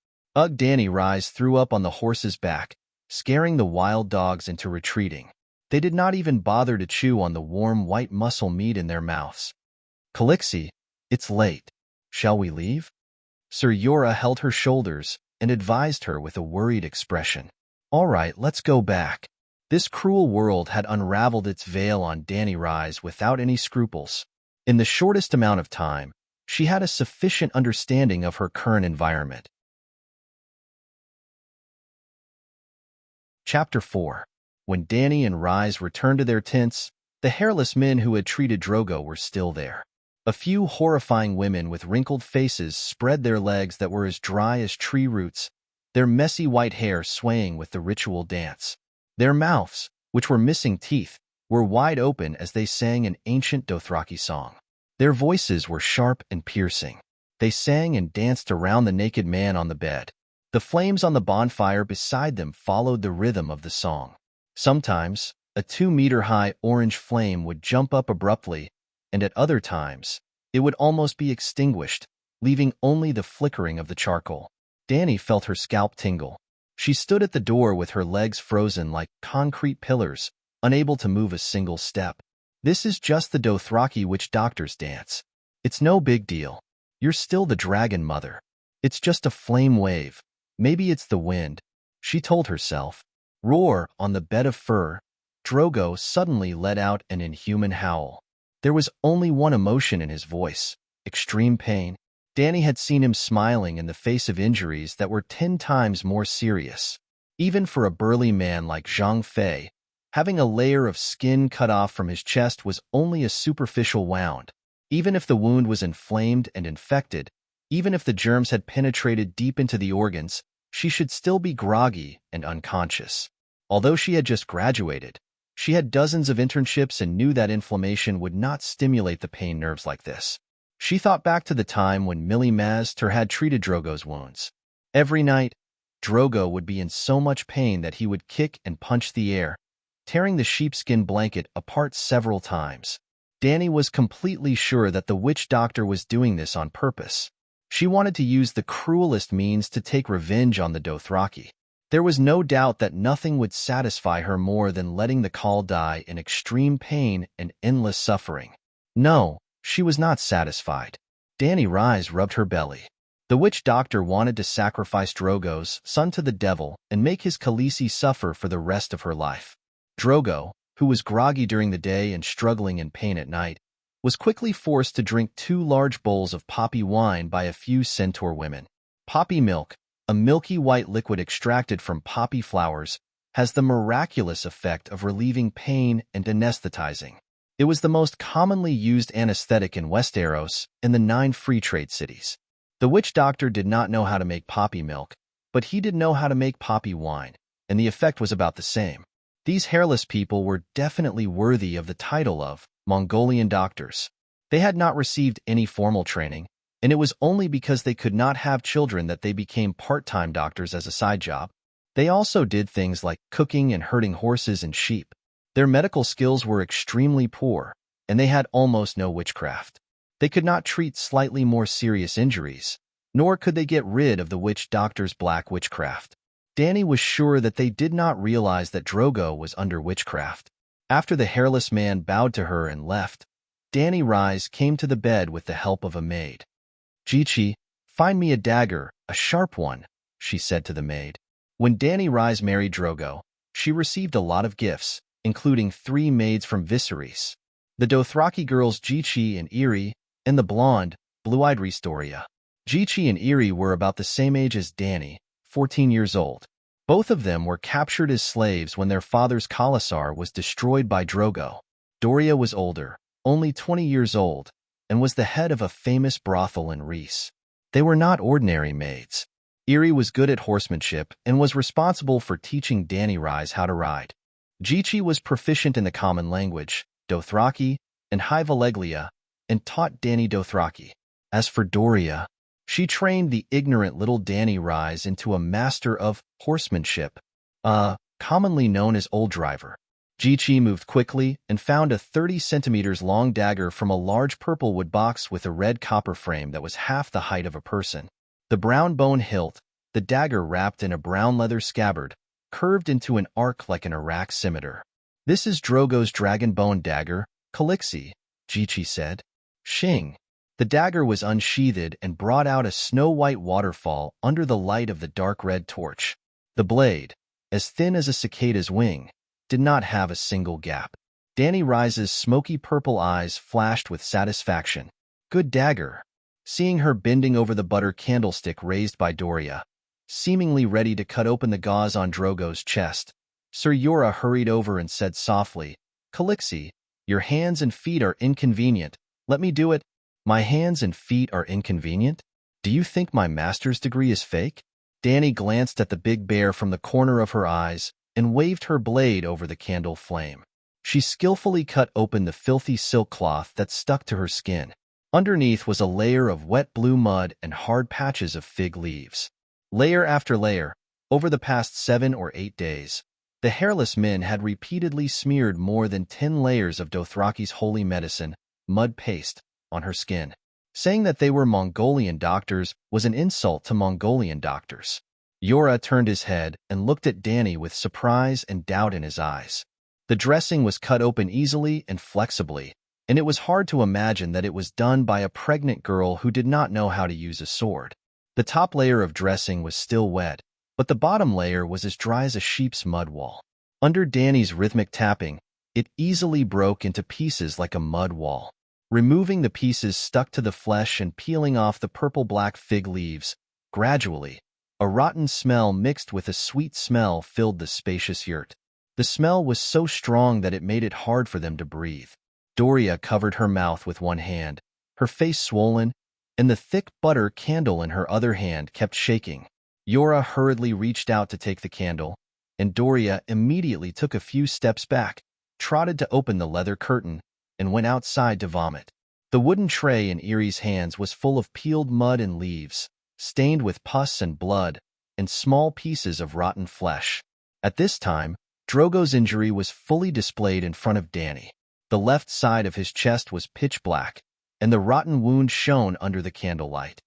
Danny Rise threw up on the horse's back, scaring the wild dogs into retreating. They did not even bother to chew on the warm white muscle meat in their mouths. "Calixi, it's late. Shall we leave?" Sir Yora held her shoulders and advised her with a worried expression. "All right, let's go back." This cruel world had unraveled its veil on Danny Rise without any scruples. In the shortest amount of time, she had a sufficient understanding of her current environment. Chapter 4. When Danny and Rise returned to their tents, the hairless men who had treated Drogo were still there. A few horrifying women with wrinkled faces spread their legs that were as dry as tree roots, their messy white hair swaying with the ritual dance. Their mouths, which were missing teeth, were wide open as they sang an ancient Dothraki song. Their voices were sharp and piercing. They sang and danced around the naked man on the bed. The flames on the bonfire beside them followed the rhythm of the song. Sometimes, a 2-meter-high orange flame would jump up abruptly, and at other times, it would almost be extinguished, leaving only the flickering of the charcoal. Danny felt her scalp tingle. She stood at the door with her legs frozen like concrete pillars, unable to move a single step. This is just the Dothraki witch doctor's dance. It's no big deal. You're still the dragon mother. It's just a flame wave. Maybe it's the wind, she told herself. Roar on the bed of fur. Drogo suddenly let out an inhuman howl. There was only one emotion in his voice: extreme pain. Danny had seen him smiling in the face of injuries that were 10 times more serious. Even for a burly man like Zhang Fei, having a layer of skin cut off from his chest was only a superficial wound. Even if the wound was inflamed and infected, even if the germs had penetrated deep into the organs, she should still be groggy and unconscious. Although she had just graduated, she had dozens of internships and knew that inflammation would not stimulate the pain nerves like this. She thought back to the time when Millie Master had treated Drogo's wounds. Every night, Drogo would be in so much pain that he would kick and punch the air, tearing the sheepskin blanket apart several times. Danny was completely sure that the witch doctor was doing this on purpose. She wanted to use the cruelest means to take revenge on the Dothraki. There was no doubt that nothing would satisfy her more than letting the Khal die in extreme pain and endless suffering. No, she was not satisfied. Danny Rise rubbed her belly. The witch doctor wanted to sacrifice Drogo's son to the devil and make his Khaleesi suffer for the rest of her life. Drogo, who was groggy during the day and struggling in pain at night, was quickly forced to drink 2 large bowls of poppy wine by a few centaur women. Poppy milk, a milky white liquid extracted from poppy flowers, has the miraculous effect of relieving pain and anesthetizing. It was the most commonly used anesthetic in Westeros and the 9 free trade cities. The witch doctor did not know how to make poppy milk, but he did know how to make poppy wine, and the effect was about the same. These hairless people were definitely worthy of the title of Mongolian doctors. They had not received any formal training, and it was only because they could not have children that they became part-time doctors as a side job. They also did things like cooking and herding horses and sheep. Their medical skills were extremely poor, and they had almost no witchcraft. They could not treat slightly more serious injuries, nor could they get rid of the witch doctor's black witchcraft. Danny was sure that they did not realize that Drogo was under witchcraft. After the hairless man bowed to her and left, Danny Rise came to the bed with the help of a maid. "Jichi, find me a dagger, a sharp one," she said to the maid. When Danny Rise married Drogo, she received a lot of gifts, including 3 maids from Viserys: the Dothraki girls Jichi and Iri, and the blonde, blue-eyed Ristoria. Jichi and Iri were about the same age as Danny, 14 years old. Both of them were captured as slaves when their father's Khalasar was destroyed by Drogo. Doria was older, only 20 years old, and was the head of a famous brothel in Rhys. They were not ordinary maids. Iri was good at horsemanship and was responsible for teaching Danny Rise how to ride. Jichi was proficient in the common language, Dothraki, and High Valeglia, and taught Danny Dothraki. As for Doria, she trained the ignorant little Danny Rise into a master of horsemanship, commonly known as Old Driver. Jichi moved quickly and found a 30 centimeters long dagger from a large purple wood box with a red copper frame that was half the height of a person. The brown bone hilt, the dagger wrapped in a brown leather scabbard, curved into an arc like an Iraq scimitar. "This is Drogo's dragon bone dagger, Calixi," Jichi said. Shing. The dagger was unsheathed and brought out a snow-white waterfall under the light of the dark red torch. The blade, as thin as a cicada's wing, did not have a single gap. Danny Rise's smoky purple eyes flashed with satisfaction. "Good dagger." Seeing her bending over the butter candlestick raised by Doria, seemingly ready to cut open the gauze on Drogo's chest, Sir Yora hurried over and said softly, "Calixi, your hands and feet are inconvenient. Let me do it." "My hands and feet are inconvenient? Do you think my master's degree is fake?" Danny glanced at the big bear from the corner of her eyes and waved her blade over the candle flame. She skillfully cut open the filthy silk cloth that stuck to her skin. Underneath was a layer of wet blue mud and hard patches of fig leaves. Layer after layer, over the past 7 or 8 days, the hairless men had repeatedly smeared more than 10 layers of Dothraki's holy medicine, mud paste, on her skin. Saying that they were Mongolian doctors was an insult to Mongolian doctors. Yora turned his head and looked at Danny with surprise and doubt in his eyes. The dressing was cut open easily and flexibly, and it was hard to imagine that it was done by a pregnant girl who did not know how to use a sword. The top layer of dressing was still wet, but the bottom layer was as dry as a sheep's mud wall. Under Danny's rhythmic tapping, it easily broke into pieces like a mud wall. Removing the pieces stuck to the flesh and peeling off the purple-black fig leaves, gradually, a rotten smell mixed with a sweet smell filled the spacious yurt. The smell was so strong that it made it hard for them to breathe. Doria covered her mouth with one hand, her face swollen, and the thick butter candle in her other hand kept shaking. Yora hurriedly reached out to take the candle, and Doria immediately took a few steps back, trotted to open the leather curtain, and went outside to vomit. The wooden tray in Erie's hands was full of peeled mud and leaves, stained with pus and blood, and small pieces of rotten flesh. At this time, Drogo's injury was fully displayed in front of Danny. The left side of his chest was pitch black, and the rotten wound shone under the candlelight.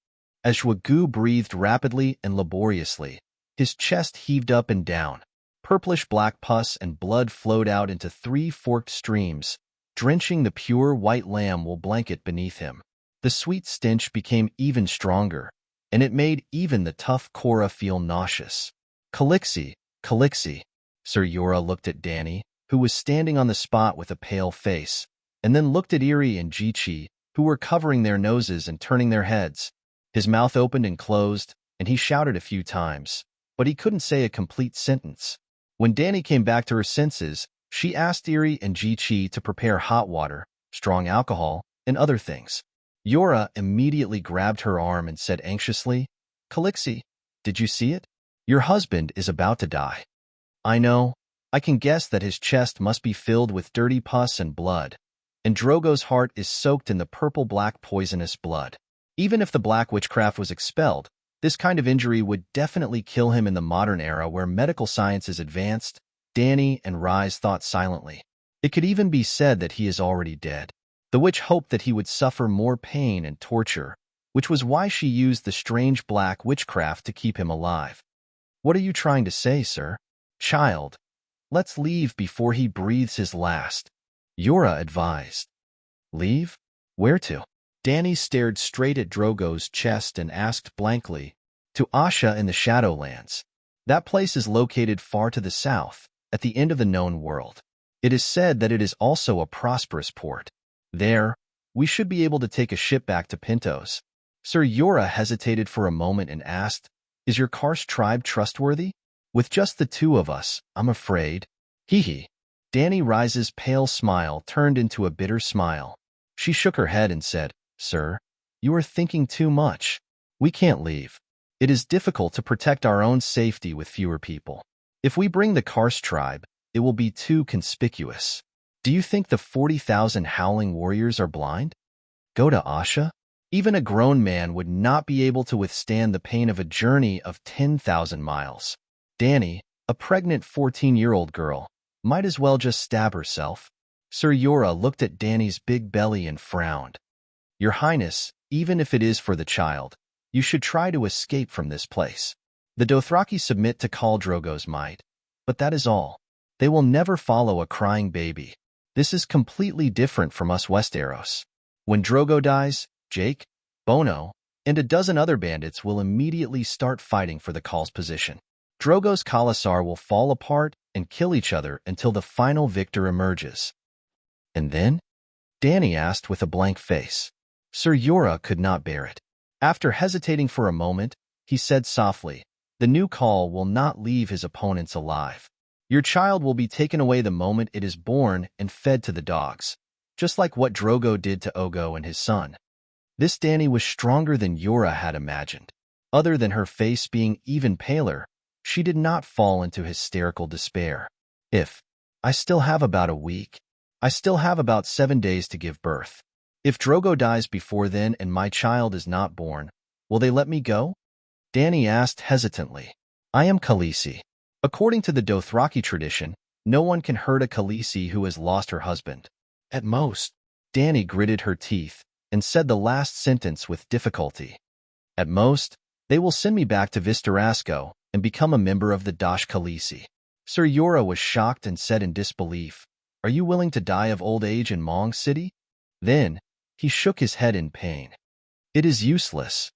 As Shwagu breathed rapidly and laboriously, his chest heaved up and down. Purplish-black pus and blood flowed out into 3 forked streams, drenching the pure white lamb wool blanket beneath him. The sweet stench became even stronger, and it made even the tough Cora feel nauseous. Calixi, Calixi. Sir Yora looked at Danny, who was standing on the spot with a pale face, and then looked at Irie and Jichi, who were covering their noses and turning their heads. His mouth opened and closed, and he shouted a few times, but he couldn't say a complete sentence. When Danny came back to her senses, she asked Irie and Jichi to prepare hot water, strong alcohol, and other things. Yora immediately grabbed her arm and said anxiously, "Calixi, did you see it? Your husband is about to die." "I know. I can guess that his chest must be filled with dirty pus and blood, and Drogo's heart is soaked in the purple-black poisonous blood. Even if the black witchcraft was expelled, this kind of injury would definitely kill him in the modern era where medical science is advanced." Danny and Rise thought silently. It could even be said that he is already dead. The witch hoped that he would suffer more pain and torture, which was why she used the strange black witchcraft to keep him alive. "What are you trying to say, sir?" "Child, let's leave before he breathes his last," Yora advised. "Leave? Where to?" Danny stared straight at Drogo's chest and asked blankly, "To Asha in the Shadowlands. That place is located far to the south, at the end of the known world. It is said that it is also a prosperous port. There, we should be able to take a ship back to Pintos." Sir Yora hesitated for a moment and asked, "Is your Karst tribe trustworthy? With just the two of us, I'm afraid." Hee. Danny Rise's pale smile turned into a bitter smile. She shook her head and said, "Sir, you are thinking too much. We can't leave. It is difficult to protect our own safety with fewer people. If we bring the Karst tribe, it will be too conspicuous. Do you think the 40,000 howling warriors are blind? Go to Asha? Even a grown man would not be able to withstand the pain of a journey of 10,000 miles. Danny, a pregnant 14-year-old girl, might as well just stab herself." Sir Yora looked at Danny's big belly and frowned. "Your Highness, even if it is for the child, you should try to escape from this place. The Dothraki submit to Khal Drogo's might, but that is all. They will never follow a crying baby. This is completely different from us Westeros. When Drogo dies, Jake, Bono, and a dozen other bandits will immediately start fighting for the Khal's position. Drogo's Khalasar will fall apart and kill each other until the final victor emerges." "And then?" Danny asked with a blank face. Sir Yora could not bear it. After hesitating for a moment, he said softly, "The new Khal will not leave his opponents alive. Your child will be taken away the moment it is born and fed to the dogs, just like what Drogo did to Ogo and his son." This Danny was stronger than Yora had imagined. Other than her face being even paler, she did not fall into hysterical despair. I still have about a week. I still have about 7 days to give birth. If Drogo dies before then and my child is not born, will they let me go?" Danny asked hesitantly. "I am Khaleesi. According to the Dothraki tradition, no one can hurt a Khaleesi who has lost her husband. At most." Danny gritted her teeth, and said the last sentence with difficulty. At most, they will send me back to Vistarasco and become a member of the Dash Khaleesi. Sir Yora was shocked and said in disbelief, "Are you willing to die of old age in Mong City?" Then, he shook his head in pain. "It is useless.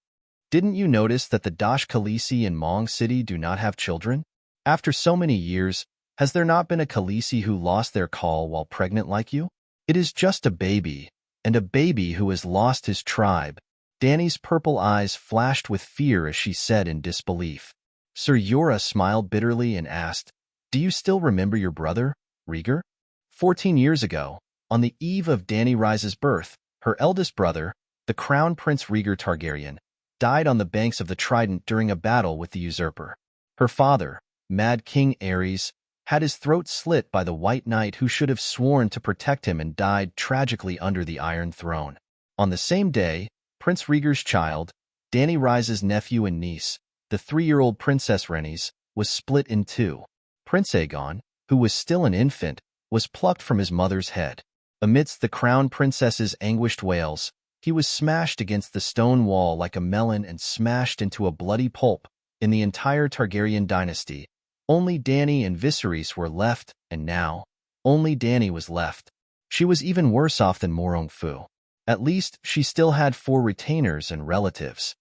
Didn't you notice that the Dash Khaleesi in Mong City do not have children? After so many years, has there not been a Khaleesi who lost their call while pregnant like you? It is just a baby, and a baby who has lost his tribe." Dany's purple eyes flashed with fear as she said in disbelief. Sir Yora smiled bitterly and asked, "Do you still remember your brother, Rhaegar? 14 years ago, on the eve of Dany Rise's birth, her eldest brother, the Crown Prince Rhaegar Targaryen, died on the banks of the Trident during a battle with the usurper. Her father, Mad King Aerys, had his throat slit by the White Knight who should have sworn to protect him and died tragically under the Iron Throne. On the same day, Prince Rhaegar's child, Dany Rise's nephew and niece, the 3-year-old Princess Rhaenys, was split in two. Prince Aegon, who was still an infant, was plucked from his mother's head. Amidst the crown princess's anguished wails, he was smashed against the stone wall like a melon and smashed into a bloody pulp. In the entire Targaryen dynasty, only Dany and Viserys were left, and now, only Dany was left. She was even worse off than Morong Fu. At least, she still had 4 retainers and relatives.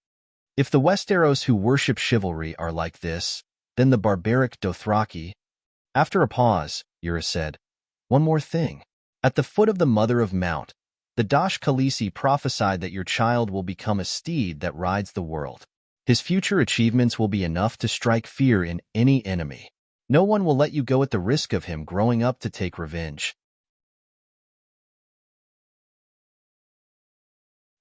If the Westeros who worship chivalry are like this, then the barbaric Dothraki— After a pause, Yura said, "One more thing. At the foot of the Mother of Mount, the Dash Khaleesi prophesied that your child will become a steed that rides the world. His future achievements will be enough to strike fear in any enemy. No one will let you go at the risk of him growing up to take revenge."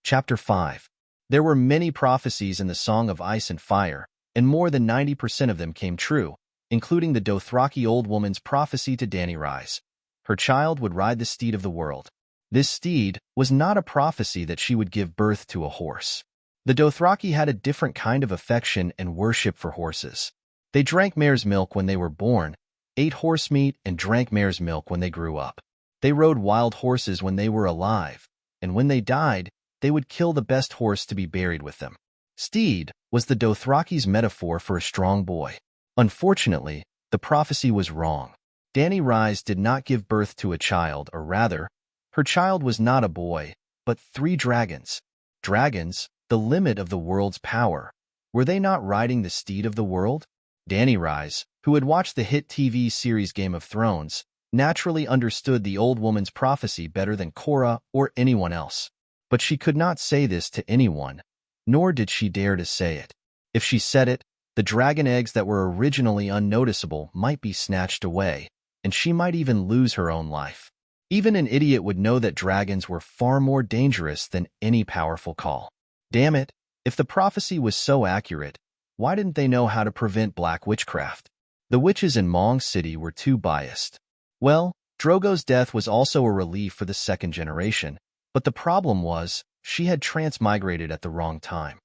Chapter 5. There were many prophecies in the Song of Ice and Fire, and more than 90% of them came true, including the Dothraki old woman's prophecy to Dany Rise. Her child would ride the steed of the world. This steed was not a prophecy that she would give birth to a horse. The Dothraki had a different kind of affection and worship for horses. They drank mare's milk when they were born, ate horse meat, and drank mare's milk when they grew up. They rode wild horses when they were alive, and when they died, they would kill the best horse to be buried with them. Steed was the Dothraki's metaphor for a strong boy. Unfortunately, the prophecy was wrong. Dany Rise did not give birth to a child, or rather, her child was not a boy, but 3 dragons. Dragons, the limit of the world's power. Were they not riding the steed of the world? Dany Rise, who had watched the hit TV series Game of Thrones, naturally understood the old woman's prophecy better than Korra or anyone else. But she could not say this to anyone, nor did she dare to say it. If she said it, the dragon eggs that were originally unnoticeable might be snatched away, and she might even lose her own life. Even an idiot would know that dragons were far more dangerous than any powerful call. Damn it, if the prophecy was so accurate, why didn't they know how to prevent black witchcraft? The witches in Mong City were too biased. Well, Drogo's death was also a relief for the second generation, but the problem was, she had transmigrated at the wrong time.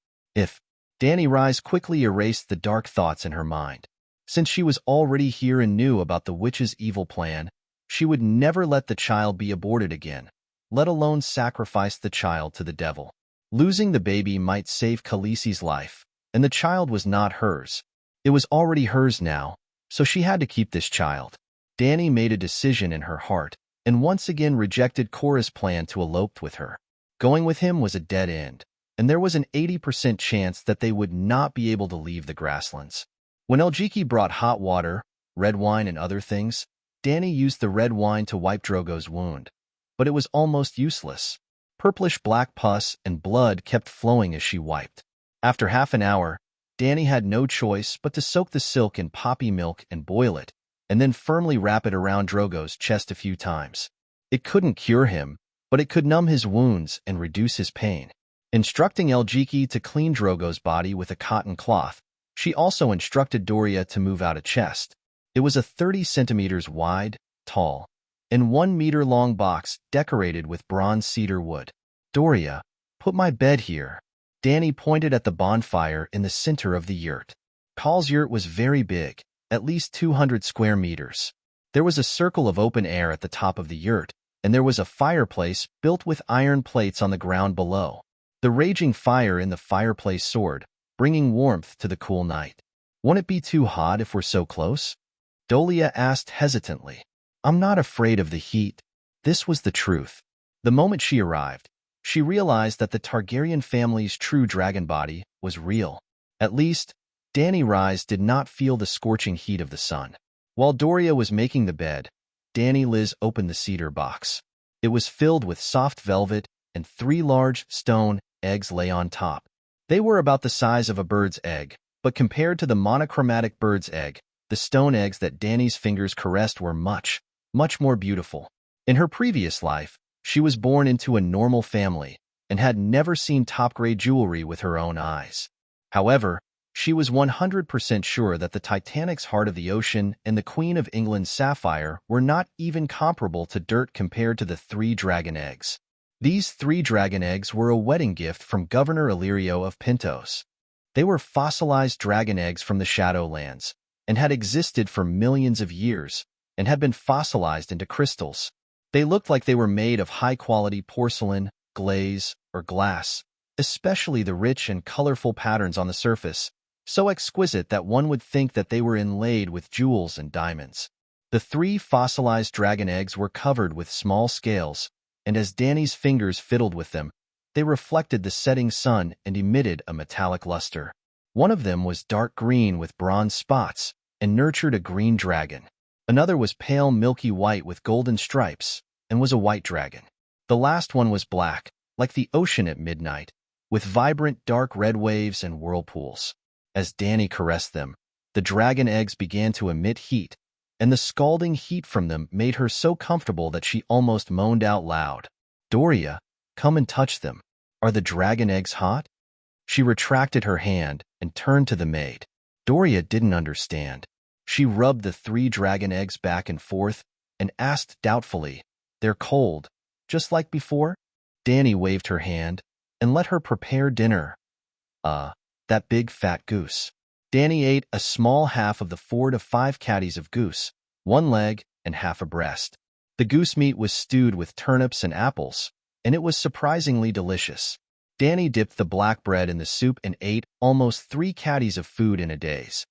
Dany Rise quickly erased the dark thoughts in her mind. Since she was already here and knew about the witch's evil plan, she would never let the child be aborted again, let alone sacrifice the child to the devil. Losing the baby might save Khaleesi's life, and the child was not hers. It was already hers now, so she had to keep this child. Dany made a decision in her heart, and once again rejected Korra's plan to elope with her. Going with him was a dead end, and there was an 80% chance that they would not be able to leave the grasslands. When Eljiki brought hot water, red wine, and other things, Dany used the red wine to wipe Drogo's wound, but it was almost useless. Purplish-black pus and blood kept flowing as she wiped. After half an hour, Dany had no choice but to soak the silk in poppy milk and boil it, and then firmly wrap it around Drogo's chest a few times. It couldn't cure him, but it could numb his wounds and reduce his pain. Instructing Eljiki to clean Drogo's body with a cotton cloth, she also instructed Doria to move out a chest. It was a 30 centimeters wide, tall, and 1 meter long box decorated with bronze cedar wood. "Doria, put my bed here." Dany pointed at the bonfire in the center of the yurt. Paul's yurt was very big, at least 200 square meters. There was a circle of open air at the top of the yurt, and there was a fireplace built with iron plates on the ground below. The raging fire in the fireplace soared, bringing warmth to the cool night. "Won't it be too hot if we're so close?" Dolia asked hesitantly. "I'm not afraid of the heat." This was the truth. The moment she arrived, she realized that the Targaryen family's true dragon body was real. At least, Dany Rise did not feel the scorching heat of the sun. While Doria was making the bed, Dany Liz opened the cedar box. It was filled with soft velvet, and 3 large, stone eggs lay on top. They were about the size of a bird's egg, but compared to the monochromatic bird's egg, the stone eggs that Dany's fingers caressed were much, much more beautiful. In her previous life, she was born into a normal family and had never seen top-grade jewelry with her own eyes. However, she was 100% sure that the Titanic's Heart of the Ocean and the Queen of England's Sapphire were not even comparable to dirt compared to the 3 dragon eggs. These 3 dragon eggs were a wedding gift from Governor Illyrio of Pintos. They were fossilized dragon eggs from the Shadowlands and had existed for millions of years and had been fossilized into crystals. They looked like they were made of high-quality porcelain, glaze, or glass, especially the rich and colorful patterns on the surface, so exquisite that one would think that they were inlaid with jewels and diamonds. The 3 fossilized dragon eggs were covered with small scales, and as Dany's fingers fiddled with them, they reflected the setting sun and emitted a metallic luster. One of them was dark green with bronze spots and nurtured a green dragon. Another was pale milky white with golden stripes and was a white dragon. The last one was black, like the ocean at midnight, with vibrant dark red waves and whirlpools. As Dany caressed them, the dragon eggs began to emit heat, and the scalding heat from them made her so comfortable that she almost moaned out loud. "Doria, come and touch them. Are the dragon eggs hot?" She retracted her hand and turned to the maid. Doria didn't understand. She rubbed the 3 dragon eggs back and forth and asked doubtfully, "They're cold, just like before?" Dany waved her hand and let her prepare dinner. That big fat goose." Dany ate a small half of the 4 to 5 caddies of goose, 1 leg and half a breast. The goose meat was stewed with turnips and apples, and it was surprisingly delicious. Dany dipped the black bread in the soup and ate almost 3 caddies of food in a days.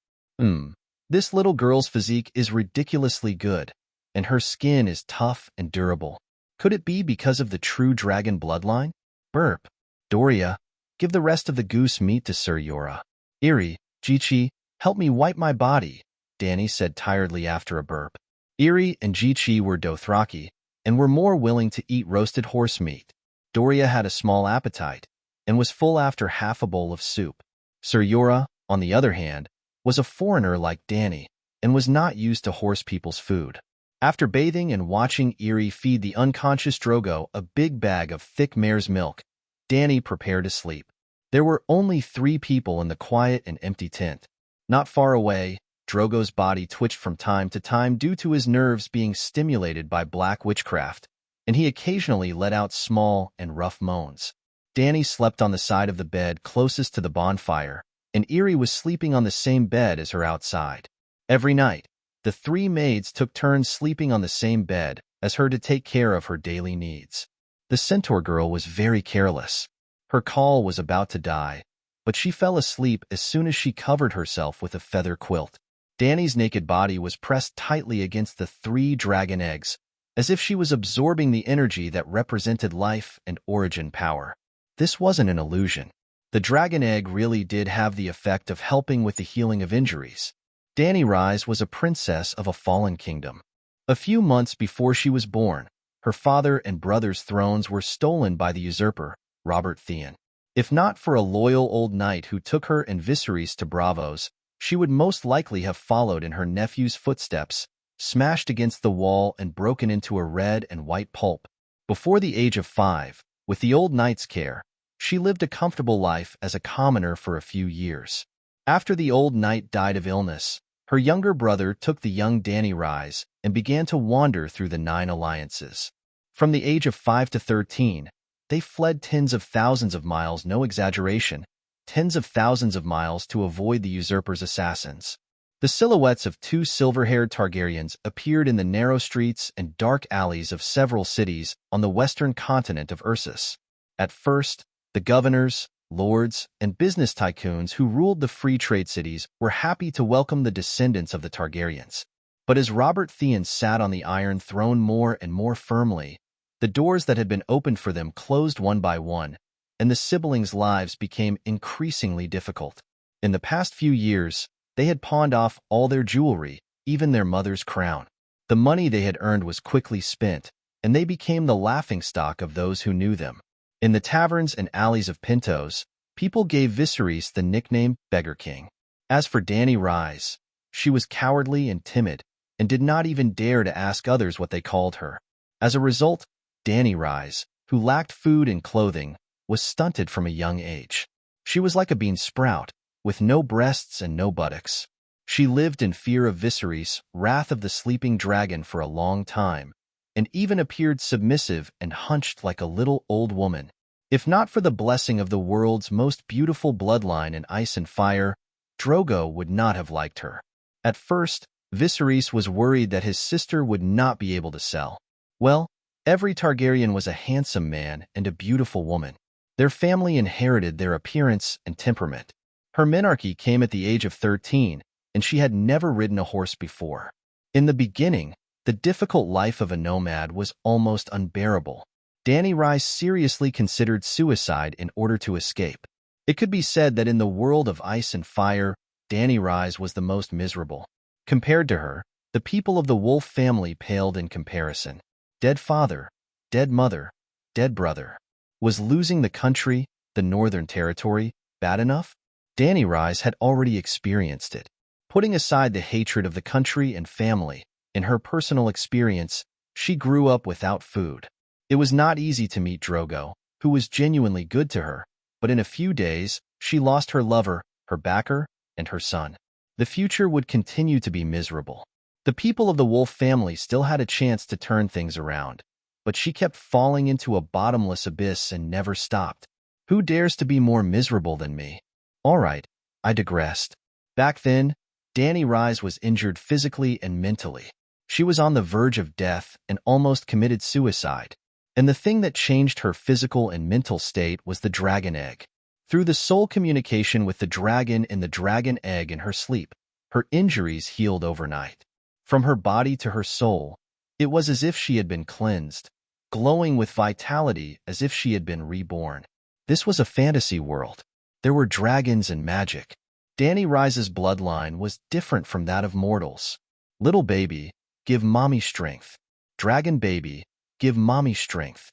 This little girl's physique is ridiculously good, and her skin is tough and durable. Could it be because of the true dragon bloodline? Burp. Doria, give the rest of the goose meat to Sir Jorah. Iri, Jichi, help me wipe my body, Dany said tiredly after a burp. Iri and Jichi were Dothraki and were more willing to eat roasted horse meat. Doria had a small appetite and was full after half a bowl of soup. Sir Jorah, on the other hand, was a foreigner like Dany and was not used to horse people's food. After bathing and watching Iri feed the unconscious Drogo a big bag of thick mare's milk, Dany prepared to sleep. There were only 3 people in the quiet and empty tent. Not far away, Drogo's body twitched from time to time due to his nerves being stimulated by black witchcraft, and he occasionally let out small and rough moans. Dany slept on the side of the bed closest to the bonfire, and Iri was sleeping on the same bed as her outside. Every night, the 3 maids took turns sleeping on the same bed as her to take care of her daily needs. The centaur girl was very careless. Her call was about to die, but she fell asleep as soon as she covered herself with a feather quilt. Dany's naked body was pressed tightly against the 3 dragon eggs, as if she was absorbing the energy that represented life and origin power. This wasn't an illusion. The dragon egg really did have the effect of helping with the healing of injuries. Dany Rise was a princess of a fallen kingdom. A few months before she was born, her father and brother's thrones were stolen by the usurper, Robert Theon. If not for a loyal old knight who took her and Viserys to Braavos, she would most likely have followed in her nephew's footsteps, smashed against the wall and broken into a red and white pulp. Before the age of 5, with the old knight's care, she lived a comfortable life as a commoner for a few years. After the old knight died of illness, her younger brother took the young Dany Rise and began to wander through the 9 alliances. From the age of 5 to 13, they fled tens of thousands of miles, no exaggeration, tens of thousands of miles to avoid the usurper's assassins. The silhouettes of two silver-haired Targaryens appeared in the narrow streets and dark alleys of several cities on the western continent of Ursus. At first, the governors, lords, and business tycoons who ruled the free trade cities were happy to welcome the descendants of the Targaryens. But as Robert Theon sat on the Iron Throne more and more firmly, the doors that had been opened for them closed one by one, and the siblings' lives became increasingly difficult. In the past few years, they had pawned off all their jewelry, even their mother's crown. The money they had earned was quickly spent, and they became the laughingstock of those who knew them. In the taverns and alleys of Pintos, people gave Viserys the nickname Beggar King. As for Dany Rise, she was cowardly and timid, and did not even dare to ask others what they called her. As a result, Dany Rise, who lacked food and clothing, was stunted from a young age. She was like a bean sprout, with no breasts and no buttocks. She lived in fear of Viserys, wrath of the sleeping dragon, for a long time, and even appeared submissive and hunched like a little old woman. If not for the blessing of the world's most beautiful bloodline in ice and fire, Drogo would not have liked her. At first, Viserys was worried that his sister would not be able to sell. Well, every Targaryen was a handsome man and a beautiful woman. Their family inherited their appearance and temperament. Her menarche came at the age of 13, and she had never ridden a horse before. In the beginning, the difficult life of a nomad was almost unbearable. Dany Rise seriously considered suicide in order to escape. It could be said that in the world of ice and fire, Dany Rise was the most miserable. Compared to her, the people of the Wolf family paled in comparison. Dead father, dead mother, dead brother. Was losing the country, the Northern Territory, bad enough? Dany Rise had already experienced it. Putting aside the hatred of the country and family, in her personal experience, she grew up without food. It was not easy to meet Drogo, who was genuinely good to her, but in a few days, she lost her lover, her backer, and her son. The future would continue to be miserable. The people of the Wolf family still had a chance to turn things around, but she kept falling into a bottomless abyss and never stopped. Who dares to be more miserable than me? All right, I digressed. Back then, Dany Rise was injured physically and mentally. She was on the verge of death and almost committed suicide. And the thing that changed her physical and mental state was the dragon egg. Through the soul communication with the dragon in the dragon egg in her sleep, her injuries healed overnight. From her body to her soul, it was as if she had been cleansed, glowing with vitality as if she had been reborn. This was a fantasy world. There were dragons and magic. Dany Rise's bloodline was different from that of mortals. Little baby, give mommy strength. Dragon baby, give mommy strength.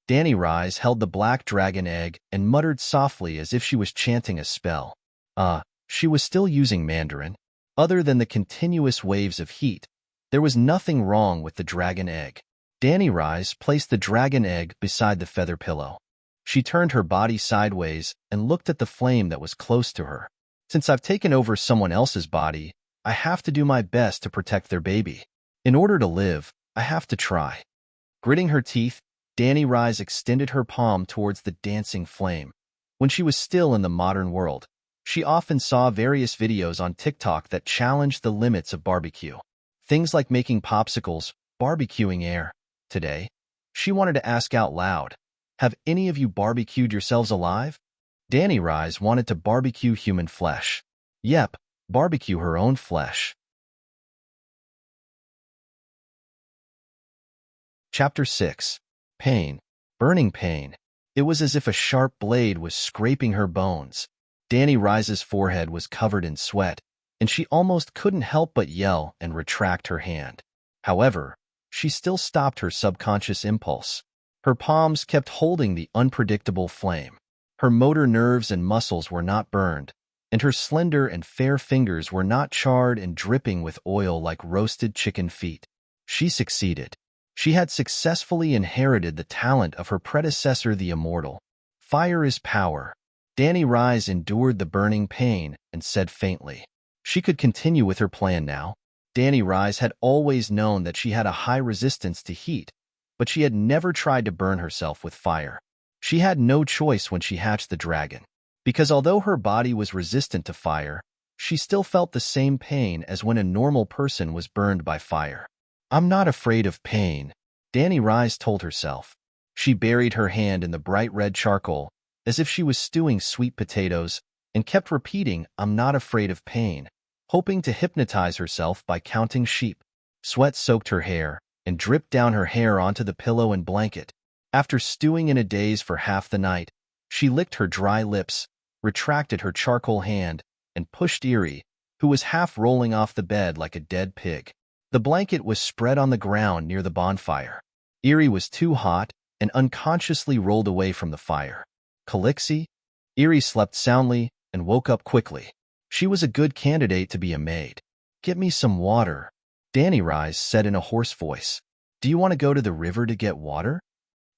Dany Rise held the black dragon egg and muttered softly as if she was chanting a spell. She was still using Mandarin. Other than the continuous waves of heat, there was nothing wrong with the dragon egg. Dany Rise placed the dragon egg beside the feather pillow. She turned her body sideways and looked at the flame that was close to her. Since I've taken over someone else's body, I have to do my best to protect their baby. In order to live, I have to try. Gritting her teeth, Dany Rise extended her palm towards the dancing flame. When she was still in the modern world, she often saw various videos on TikTok that challenged the limits of barbecue. Things like making popsicles, barbecuing air. Today, she wanted to ask out loud, have any of you barbecued yourselves alive? Dany Rise wanted to barbecue human flesh. Yep, barbecue her own flesh. Chapter 6. Pain. Burning pain. It was as if a sharp blade was scraping her bones. Dany Rise's forehead was covered in sweat, and she almost couldn't help but yell and retract her hand. However, she still stopped her subconscious impulse. Her palms kept holding the unpredictable flame. Her motor nerves and muscles were not burned, and her slender and fair fingers were not charred and dripping with oil like roasted chicken feet. She succeeded. She had successfully inherited the talent of her predecessor, the immortal. Fire is power. Dany Rise endured the burning pain and said faintly. She could continue with her plan now. Dany Rise had always known that she had a high resistance to heat, but she had never tried to burn herself with fire. She had no choice when she hatched the dragon, because although her body was resistant to fire, she still felt the same pain as when a normal person was burned by fire. I'm not afraid of pain, Danny Rise told herself. She buried her hand in the bright red charcoal, as if she was stewing sweet potatoes, and kept repeating, I'm not afraid of pain, hoping to hypnotize herself by counting sheep. Sweat soaked her hair and dripped down her hair onto the pillow and blanket. After stewing in a daze for half the night, she licked her dry lips, retracted her charcoal hand, and pushed Eerie, who was half rolling off the bed like a dead pig. The blanket was spread on the ground near the bonfire. Eerie was too hot and unconsciously rolled away from the fire. Calixie? Eerie slept soundly and woke up quickly. She was a good candidate to be a maid. Get me some water, Danny Rise said in a hoarse voice. Do you want to go to the river to get water?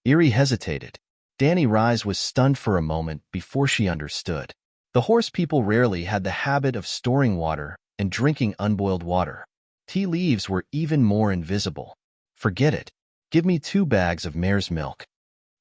Eerie hesitated. Danny Rise was stunned for a moment before she understood. The horse people rarely had the habit of storing water and drinking unboiled water. Tea leaves were even more invisible. Forget it. Give me 2 bags of mare's milk.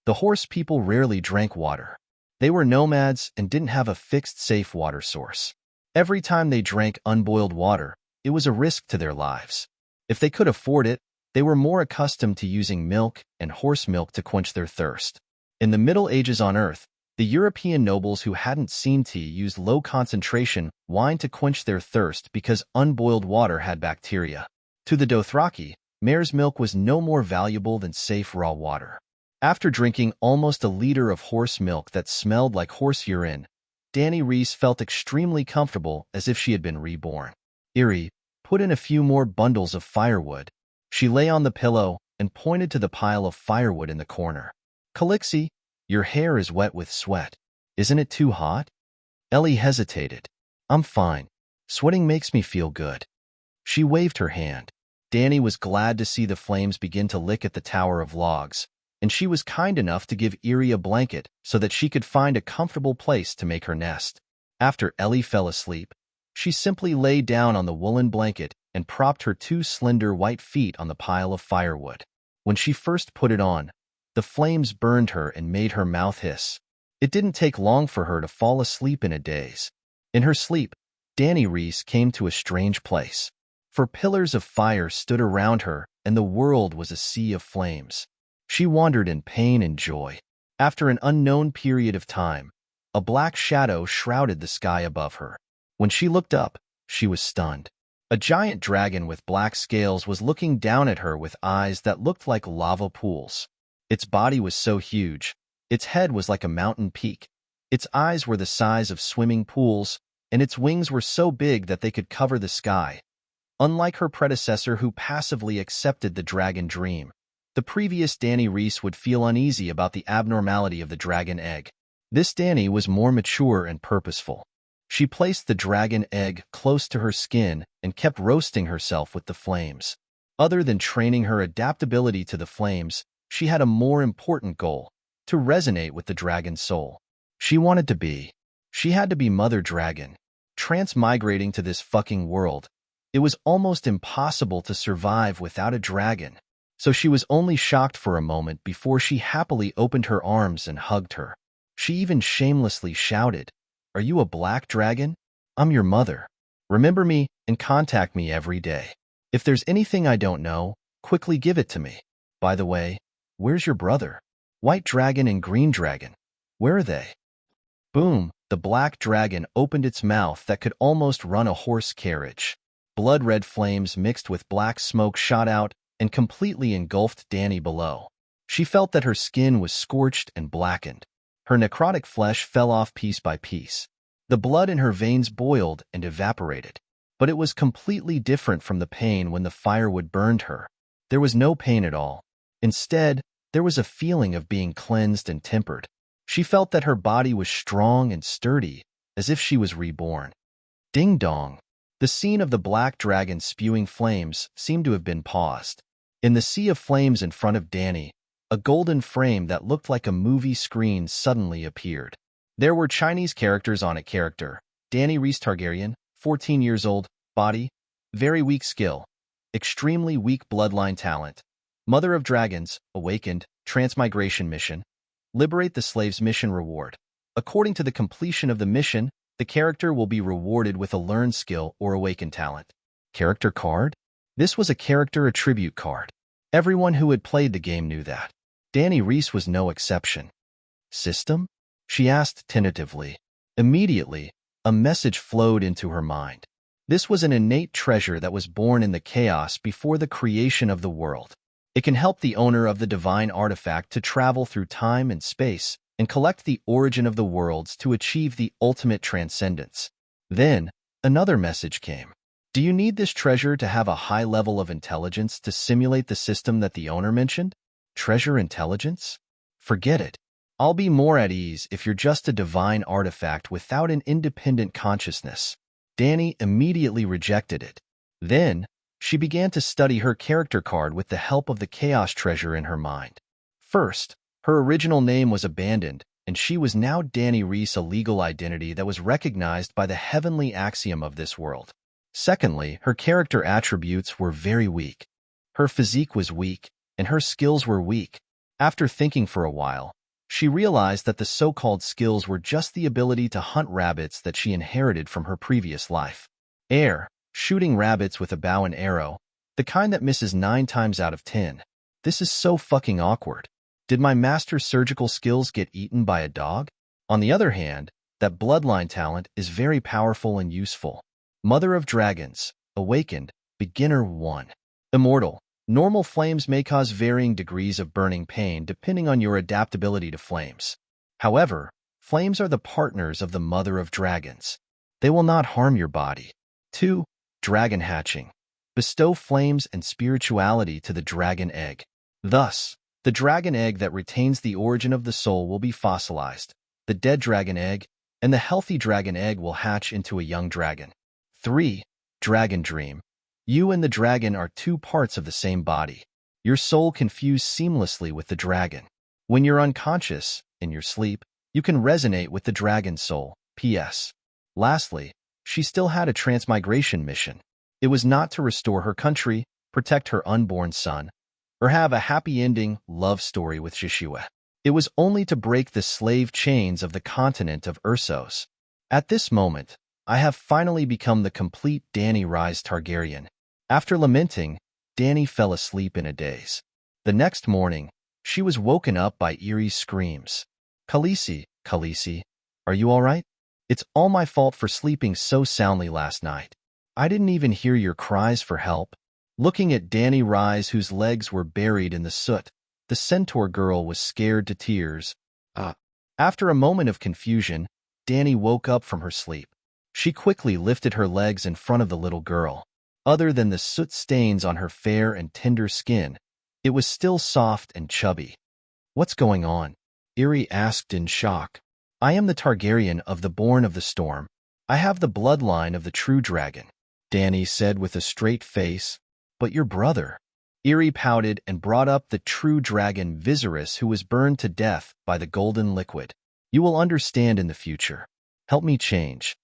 The horse people rarely drank water. They were nomads and didn't have a fixed safe water source. Every time they drank unboiled water, it was a risk to their lives. If they could afford it, they were more accustomed to using milk and horse milk to quench their thirst. In the Middle Ages on Earth, the European nobles who hadn't seen tea used low-concentration wine to quench their thirst because unboiled water had bacteria. To the Dothraki, mare's milk was no more valuable than safe raw water. After drinking almost a liter of horse milk that smelled like horse urine, Danny Rise felt extremely comfortable, as if she had been reborn. Eerie, put in a few more bundles of firewood. She lay on the pillow and pointed to the pile of firewood in the corner. Calixie, your hair is wet with sweat. Isn't it too hot? Ellie hesitated. I'm fine. Sweating makes me feel good. She waved her hand. Danny was glad to see the flames begin to lick at the tower of logs, and she was kind enough to give Eerie a blanket so that she could find a comfortable place to make her nest. After Ellie fell asleep, she simply lay down on the woolen blanket and propped her 2 slender white feet on the pile of firewood. When she first put it on, the flames burned her and made her mouth hiss. It didn't take long for her to fall asleep in a daze. In her sleep, Danny Rise came to a strange place. For pillars of fire stood around her, and the world was a sea of flames. She wandered in pain and joy. After an unknown period of time, a black shadow shrouded the sky above her. When she looked up, she was stunned. A giant dragon with black scales was looking down at her with eyes that looked like lava pools. Its body was so huge, its head was like a mountain peak, its eyes were the size of swimming pools, and its wings were so big that they could cover the sky. Unlike her predecessor who passively accepted the dragon dream, the previous Danny Rise would feel uneasy about the abnormality of the dragon egg. This Danny was more mature and purposeful. She placed the dragon egg close to her skin and kept roasting herself with the flames. Other than training her adaptability to the flames, she had a more important goal: to resonate with the dragon's soul. She had to be Mother Dragon. Transmigrating to this fucking world, it was almost impossible to survive without a dragon, so she was only shocked for a moment before she happily opened her arms and hugged her. She even shamelessly shouted, "Are you a black dragon? I'm your mother. Remember me and contact me every day. If there's anything I don't know, quickly give it to me. By the way, where's your brother? White dragon and green dragon. Where are they?" Boom! The black dragon opened its mouth that could almost run a horse carriage. Blood-red flames mixed with black smoke shot out and completely engulfed Danny below. She felt that her skin was scorched and blackened. Her necrotic flesh fell off piece by piece. The blood in her veins boiled and evaporated. But it was completely different from the pain when the firewood burned her. There was no pain at all. Instead, there was a feeling of being cleansed and tempered. She felt that her body was strong and sturdy, as if she was reborn. Ding dong! The scene of the black dragon spewing flames seemed to have been paused. In the sea of flames in front of Danny, a golden frame that looked like a movie screen suddenly appeared. There were Chinese characters on it. Character: Danny Rise Targaryen, 14 years old, body, very weak skill, extremely weak bloodline talent. Mother of Dragons, awakened, transmigration mission. Liberate the slaves mission reward. According to the completion of the mission, The character will be rewarded with a learned skill or awakened talent. Character card? This was a character attribute card. Everyone who had played the game knew that. Danny Reese was no exception. System? She asked tentatively. Immediately, a message flowed into her mind. This was an innate treasure that was born in the chaos before the creation of the world. It can help the owner of the divine artifact to travel through time and space and collect the origin of the worlds to achieve the ultimate transcendence. Then, another message came. Do you need this treasure to have a high level of intelligence to simulate the system that the owner mentioned? Treasure intelligence? Forget it. I'll be more at ease if you're just a divine artifact without an independent consciousness. Danny immediately rejected it. Then, she began to study her character card with the help of the chaos treasure in her mind. First, her original name was abandoned, and she was now Danny Reese, a legal identity that was recognized by the heavenly axiom of this world. Secondly, her character attributes were very weak. Her physique was weak, and her skills were weak. After thinking for a while, she realized that the so-called skills were just the ability to hunt rabbits that she inherited from her previous life. Shooting rabbits with a bow and arrow, the kind that misses 9 times out of 10. This is so fucking awkward. Did my master's surgical skills get eaten by a dog? On the other hand, that bloodline talent is very powerful and useful. Mother of Dragons, Awakened, Beginner 1. Immortal. Normal flames may cause varying degrees of burning pain depending on your adaptability to flames. However, flames are the partners of the Mother of Dragons. They will not harm your body. 2. Dragon hatching. Bestow flames and spirituality to the dragon egg. Thus, the dragon egg that retains the origin of the soul will be fossilized. The dead dragon egg and the healthy dragon egg will hatch into a young dragon. 3. Dragon dream. You and the dragon are 2 parts of the same body. Your soul can fuse seamlessly with the dragon. When you're unconscious, in your sleep, you can resonate with the dragon's soul. P.S. Lastly, she still had a transmigration mission. It was not to restore her country, protect her unborn son, or have a happy ending love story with Joshua. It was only to break the slave chains of the continent of Ursos. At this moment, I have finally become the complete Danny Reese Targaryen. After lamenting, Danny fell asleep in a daze. The next morning, she was woken up by eerie screams. Khaleesi, Khaleesi, are you all right? It's all my fault for sleeping so soundly last night. I didn't even hear your cries for help. Looking at Danny Reese, whose legs were buried in the soot, the centaur girl was scared to tears. After a moment of confusion, Danny woke up from her sleep. She quickly lifted her legs in front of the little girl. Other than the soot stains on her fair and tender skin, it was still soft and chubby. What's going on? Irri asked in shock. I am the Targaryen of the Born of the Storm. I have the bloodline of the true dragon, Danny said with a straight face. But your brother. Irri pouted and brought up the true dragon Viserys, who was burned to death by the golden liquid. You will understand in the future. Help me change.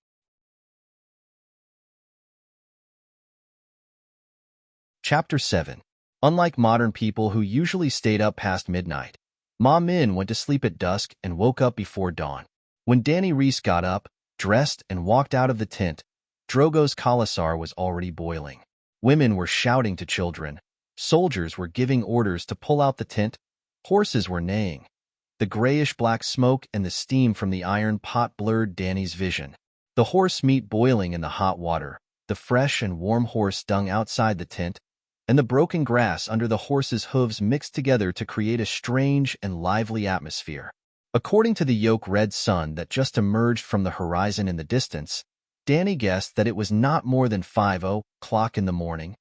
Chapter 7. Unlike modern people who usually stayed up past midnight, Ma Min went to sleep at dusk and woke up before dawn. When Danny Reese got up, dressed, and walked out of the tent, Drogo's khalasar was already boiling. Women were shouting to children. Soldiers were giving orders to pull out the tent. Horses were neighing. The grayish-black smoke and the steam from the iron pot blurred Danny's vision. The horse meat boiling in the hot water, the fresh and warm horse dung outside the tent, and the broken grass under the horse's hooves mixed together to create a strange and lively atmosphere. According to the yolk-red sun that just emerged from the horizon in the distance, Danny guessed that it was not more than 5:00 in the morning.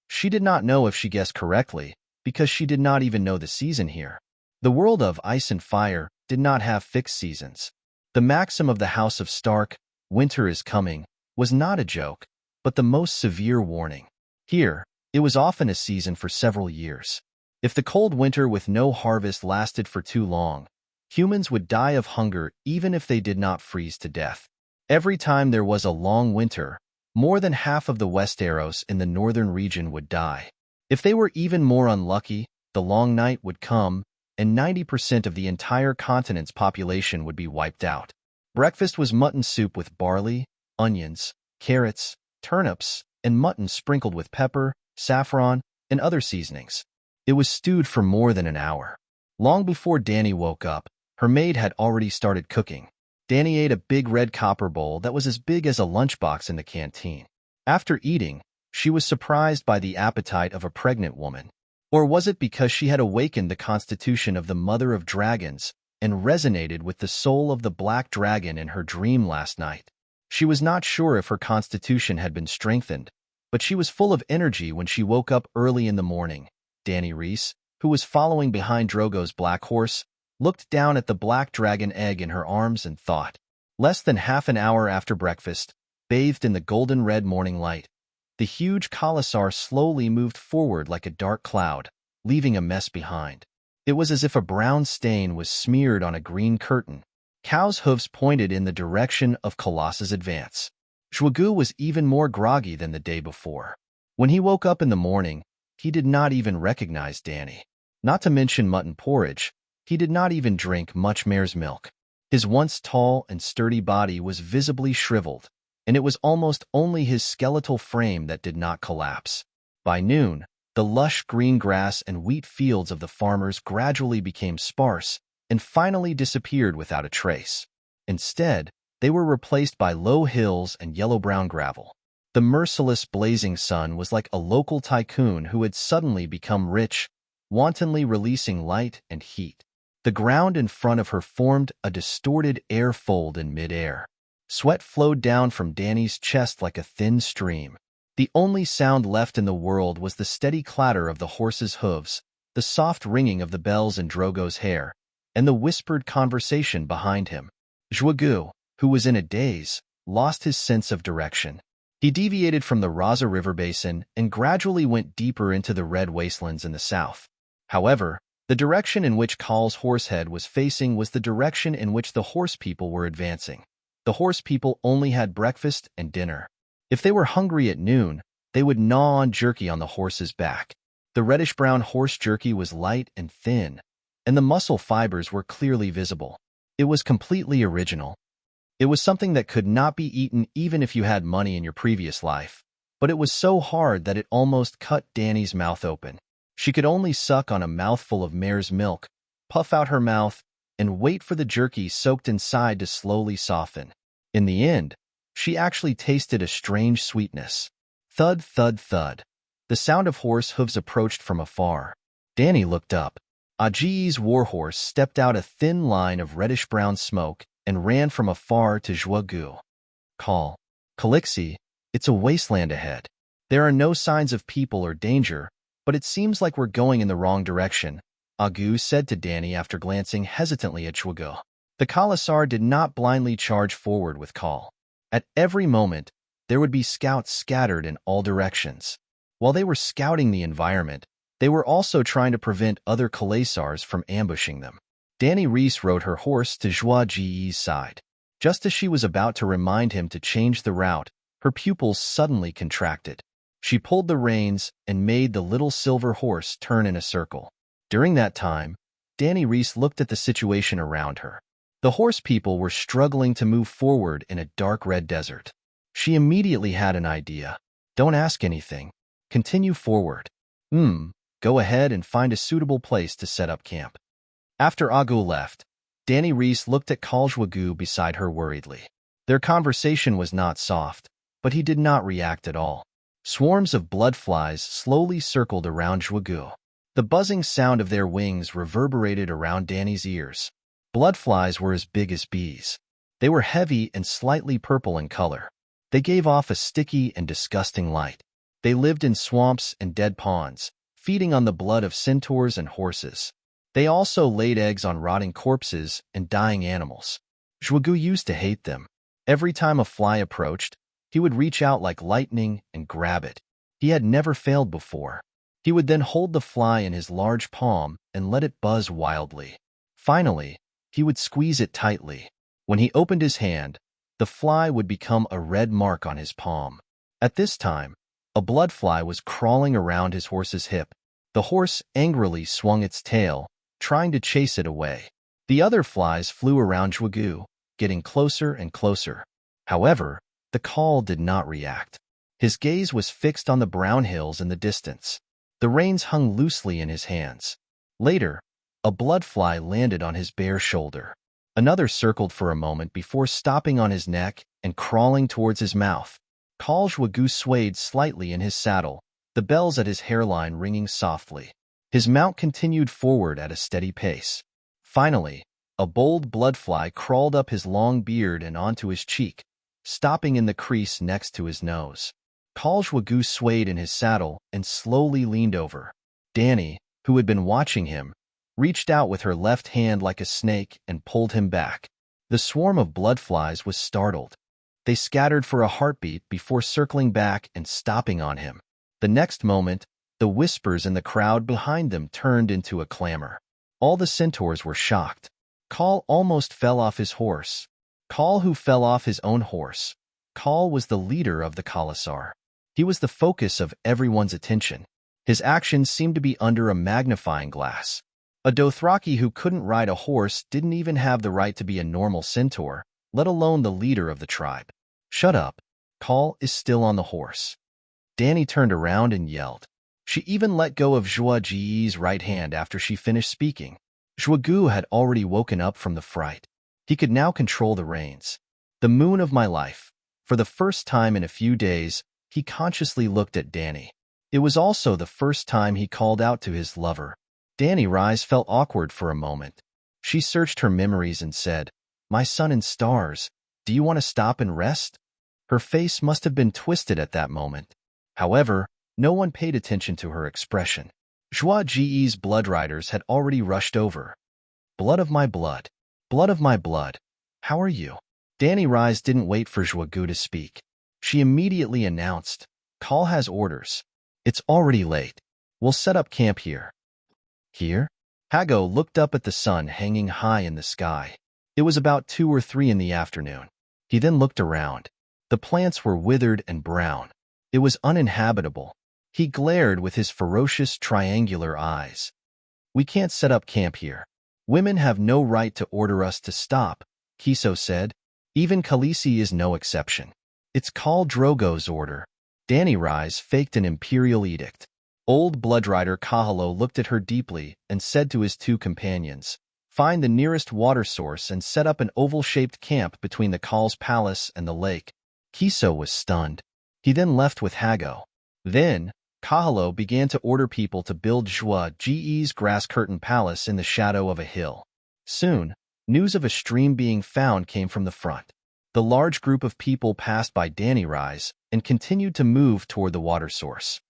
She did not know if she guessed correctly, because she did not even know the season here. The world of Ice and Fire did not have fixed seasons. The maxim of the House of Stark, winter is coming, was not a joke, but the most severe warning. Here, it was often a season for several years. If the cold winter with no harvest lasted for too long, humans would die of hunger even if they did not freeze to death. Every time there was a long winter, more than half of the Westeros in the northern region would die. If they were even more unlucky, the long night would come, and 90% of the entire continent's population would be wiped out. Breakfast was mutton soup with barley, onions, carrots, turnips, and mutton sprinkled with pepper, saffron, and other seasonings. It was stewed for more than an hour. Long before Danny woke up, her maid had already started cooking. Danny ate a big red copper bowl that was as big as a lunchbox in the canteen. After eating, she was surprised by the appetite of a pregnant woman. Or was it because she had awakened the constitution of the mother of dragons and resonated with the soul of the black dragon in her dream last night? She was not sure if her constitution had been strengthened, but she was full of energy when she woke up early in the morning. Danny Reese, who was following behind Drogo's black horse, looked down at the black dragon egg in her arms and thought. Less than half an hour after breakfast, bathed in the golden red morning light, the huge Khalasar slowly moved forward like a dark cloud, leaving a mess behind. It was as if a brown stain was smeared on a green curtain. Cow's hooves pointed in the direction of Colossus' advance. Zhugu was even more groggy than the day before. When he woke up in the morning, he did not even recognize Danny. Not to mention mutton porridge, he did not even drink much mare's milk. His once tall and sturdy body was visibly shriveled, and it was almost only his skeletal frame that did not collapse. By noon, the lush green grass and wheat fields of the farmers gradually became sparse and finally disappeared without a trace. Instead, they were replaced by low hills and yellow-brown gravel. The merciless blazing sun was like a local tycoon who had suddenly become rich, wantonly releasing light and heat. The ground in front of her formed a distorted air fold in midair. Sweat flowed down from Danny's chest like a thin stream. The only sound left in the world was the steady clatter of the horse's hooves, the soft ringing of the bells in Drogo's hair, and the whispered conversation behind him. Zhugu, who was in a daze, lost his sense of direction. He deviated from the Raza River basin and gradually went deeper into the red wastelands in the south. However, the direction in which Kal's horsehead was facing was the direction in which the horse people were advancing. The horse people only had breakfast and dinner. If they were hungry at noon, they would gnaw on jerky on the horse's back. The reddish-brown horse jerky was light and thin, and the muscle fibers were clearly visible. It was completely original. It was something that could not be eaten even if you had money in your previous life, but it was so hard that it almost cut Danny's mouth open. She could only suck on a mouthful of mare's milk, puff out her mouth, and wait for the jerky soaked inside to slowly soften. In the end, she actually tasted a strange sweetness. Thud, thud, thud. The sound of horse hooves approached from afar. Danny looked up. Aji's warhorse stepped out a thin line of reddish-brown smoke and ran from afar to Zhugu. Call. Calixi, it's a wasteland ahead. There are no signs of people or danger, but it seems like we're going in the wrong direction, Agu said to Danny after glancing hesitantly at Zhugu. The Khalasar did not blindly charge forward with Call. At every moment, there would be scouts scattered in all directions. While they were scouting the environment, they were also trying to prevent other Khalasars from ambushing them. Danny Reese rode her horse to Zhua Ji's side. Just as she was about to remind him to change the route, her pupils suddenly contracted. She pulled the reins and made the little silver horse turn in a circle. During that time, Danny Reese looked at the situation around her. The horse people were struggling to move forward in a dark red desert. She immediately had an idea. Don't ask anything. Continue forward. Go ahead and find a suitable place to set up camp. After Agu left, Danny Reese looked at Khal Zhugu beside her worriedly. Their conversation was not soft, but he did not react at all. Swarms of bloodflies slowly circled around Zhugu. The buzzing sound of their wings reverberated around Danny's ears. Bloodflies were as big as bees. They were heavy and slightly purple in color. They gave off a sticky and disgusting light. They lived in swamps and dead ponds, feeding on the blood of centaurs and horses. They also laid eggs on rotting corpses and dying animals. Zhugu used to hate them. Every time a fly approached, he would reach out like lightning and grab it. He had never failed before. He would then hold the fly in his large palm and let it buzz wildly. Finally, he would squeeze it tightly. When he opened his hand, the fly would become a red mark on his palm. At this time, a bloodfly was crawling around his horse's hip. The horse angrily swung its tail, trying to chase it away. The other flies flew around Zhugu, getting closer and closer. However, the call did not react. His gaze was fixed on the brown hills in the distance. The reins hung loosely in his hands. Later, a bloodfly landed on his bare shoulder. Another circled for a moment before stopping on his neck and crawling towards his mouth. Call Zhuagu swayed slightly in his saddle, the bells at his hairline ringing softly. His mount continued forward at a steady pace. Finally, a bold bloodfly crawled up his long beard and onto his cheek, stopping in the crease next to his nose. Call Zhuagu swayed in his saddle and slowly leaned over. Danny, who had been watching him, reached out with her left hand like a snake and pulled him back. The swarm of bloodflies was startled. They scattered for a heartbeat before circling back and stopping on him. The next moment, the whispers in the crowd behind them turned into a clamor. All the centaurs were shocked. Call almost fell off his horse. Call who fell off his own horse. Call was the leader of the Khalasar. He was the focus of everyone's attention. His actions seemed to be under a magnifying glass. A Dothraki who couldn't ride a horse didn't even have the right to be a normal centaur, let alone the leader of the tribe. Shut up. Call is still on the horse. Danny turned around and yelled. She even let go of Zhuagu's right hand after she finished speaking. Zhuagu had already woken up from the fright. He could now control the reins. The moon of my life. For the first time in a few days, he consciously looked at Danny. It was also the first time he called out to his lover. Danny Rise felt awkward for a moment. She searched her memories and said, "My sun and stars, do you want to stop and rest?" Her face must have been twisted at that moment. However, no one paid attention to her expression. Zhuagu's blood riders had already rushed over. "Blood of my blood. Blood of my blood. How are you?" Danny Rise didn't wait for Zhuagu to speak. She immediately announced, "Call has orders. It's already late. We'll set up camp here." Here? Hago looked up at the sun hanging high in the sky. It was about 2 or 3 in the afternoon. He then looked around. The plants were withered and brown. It was uninhabitable. He glared with his ferocious triangular eyes. "We can't set up camp here. Women have no right to order us to stop," Kiso said. "Even Khaleesi is no exception. It's Khal Drogo's order." Danny Rise faked an imperial edict. Old Bloodrider Kahalo looked at her deeply and said to his 2 companions, "Find the nearest water source and set up an oval-shaped camp between the Khal's palace and the lake." Kiso was stunned. He then left with Hago. Then, Kahalo began to order people to build Zhuagu's grass-curtained palace in the shadow of a hill. Soon, news of a stream being found came from the front. The large group of people passed by Danny Rise and continued to move toward the water source.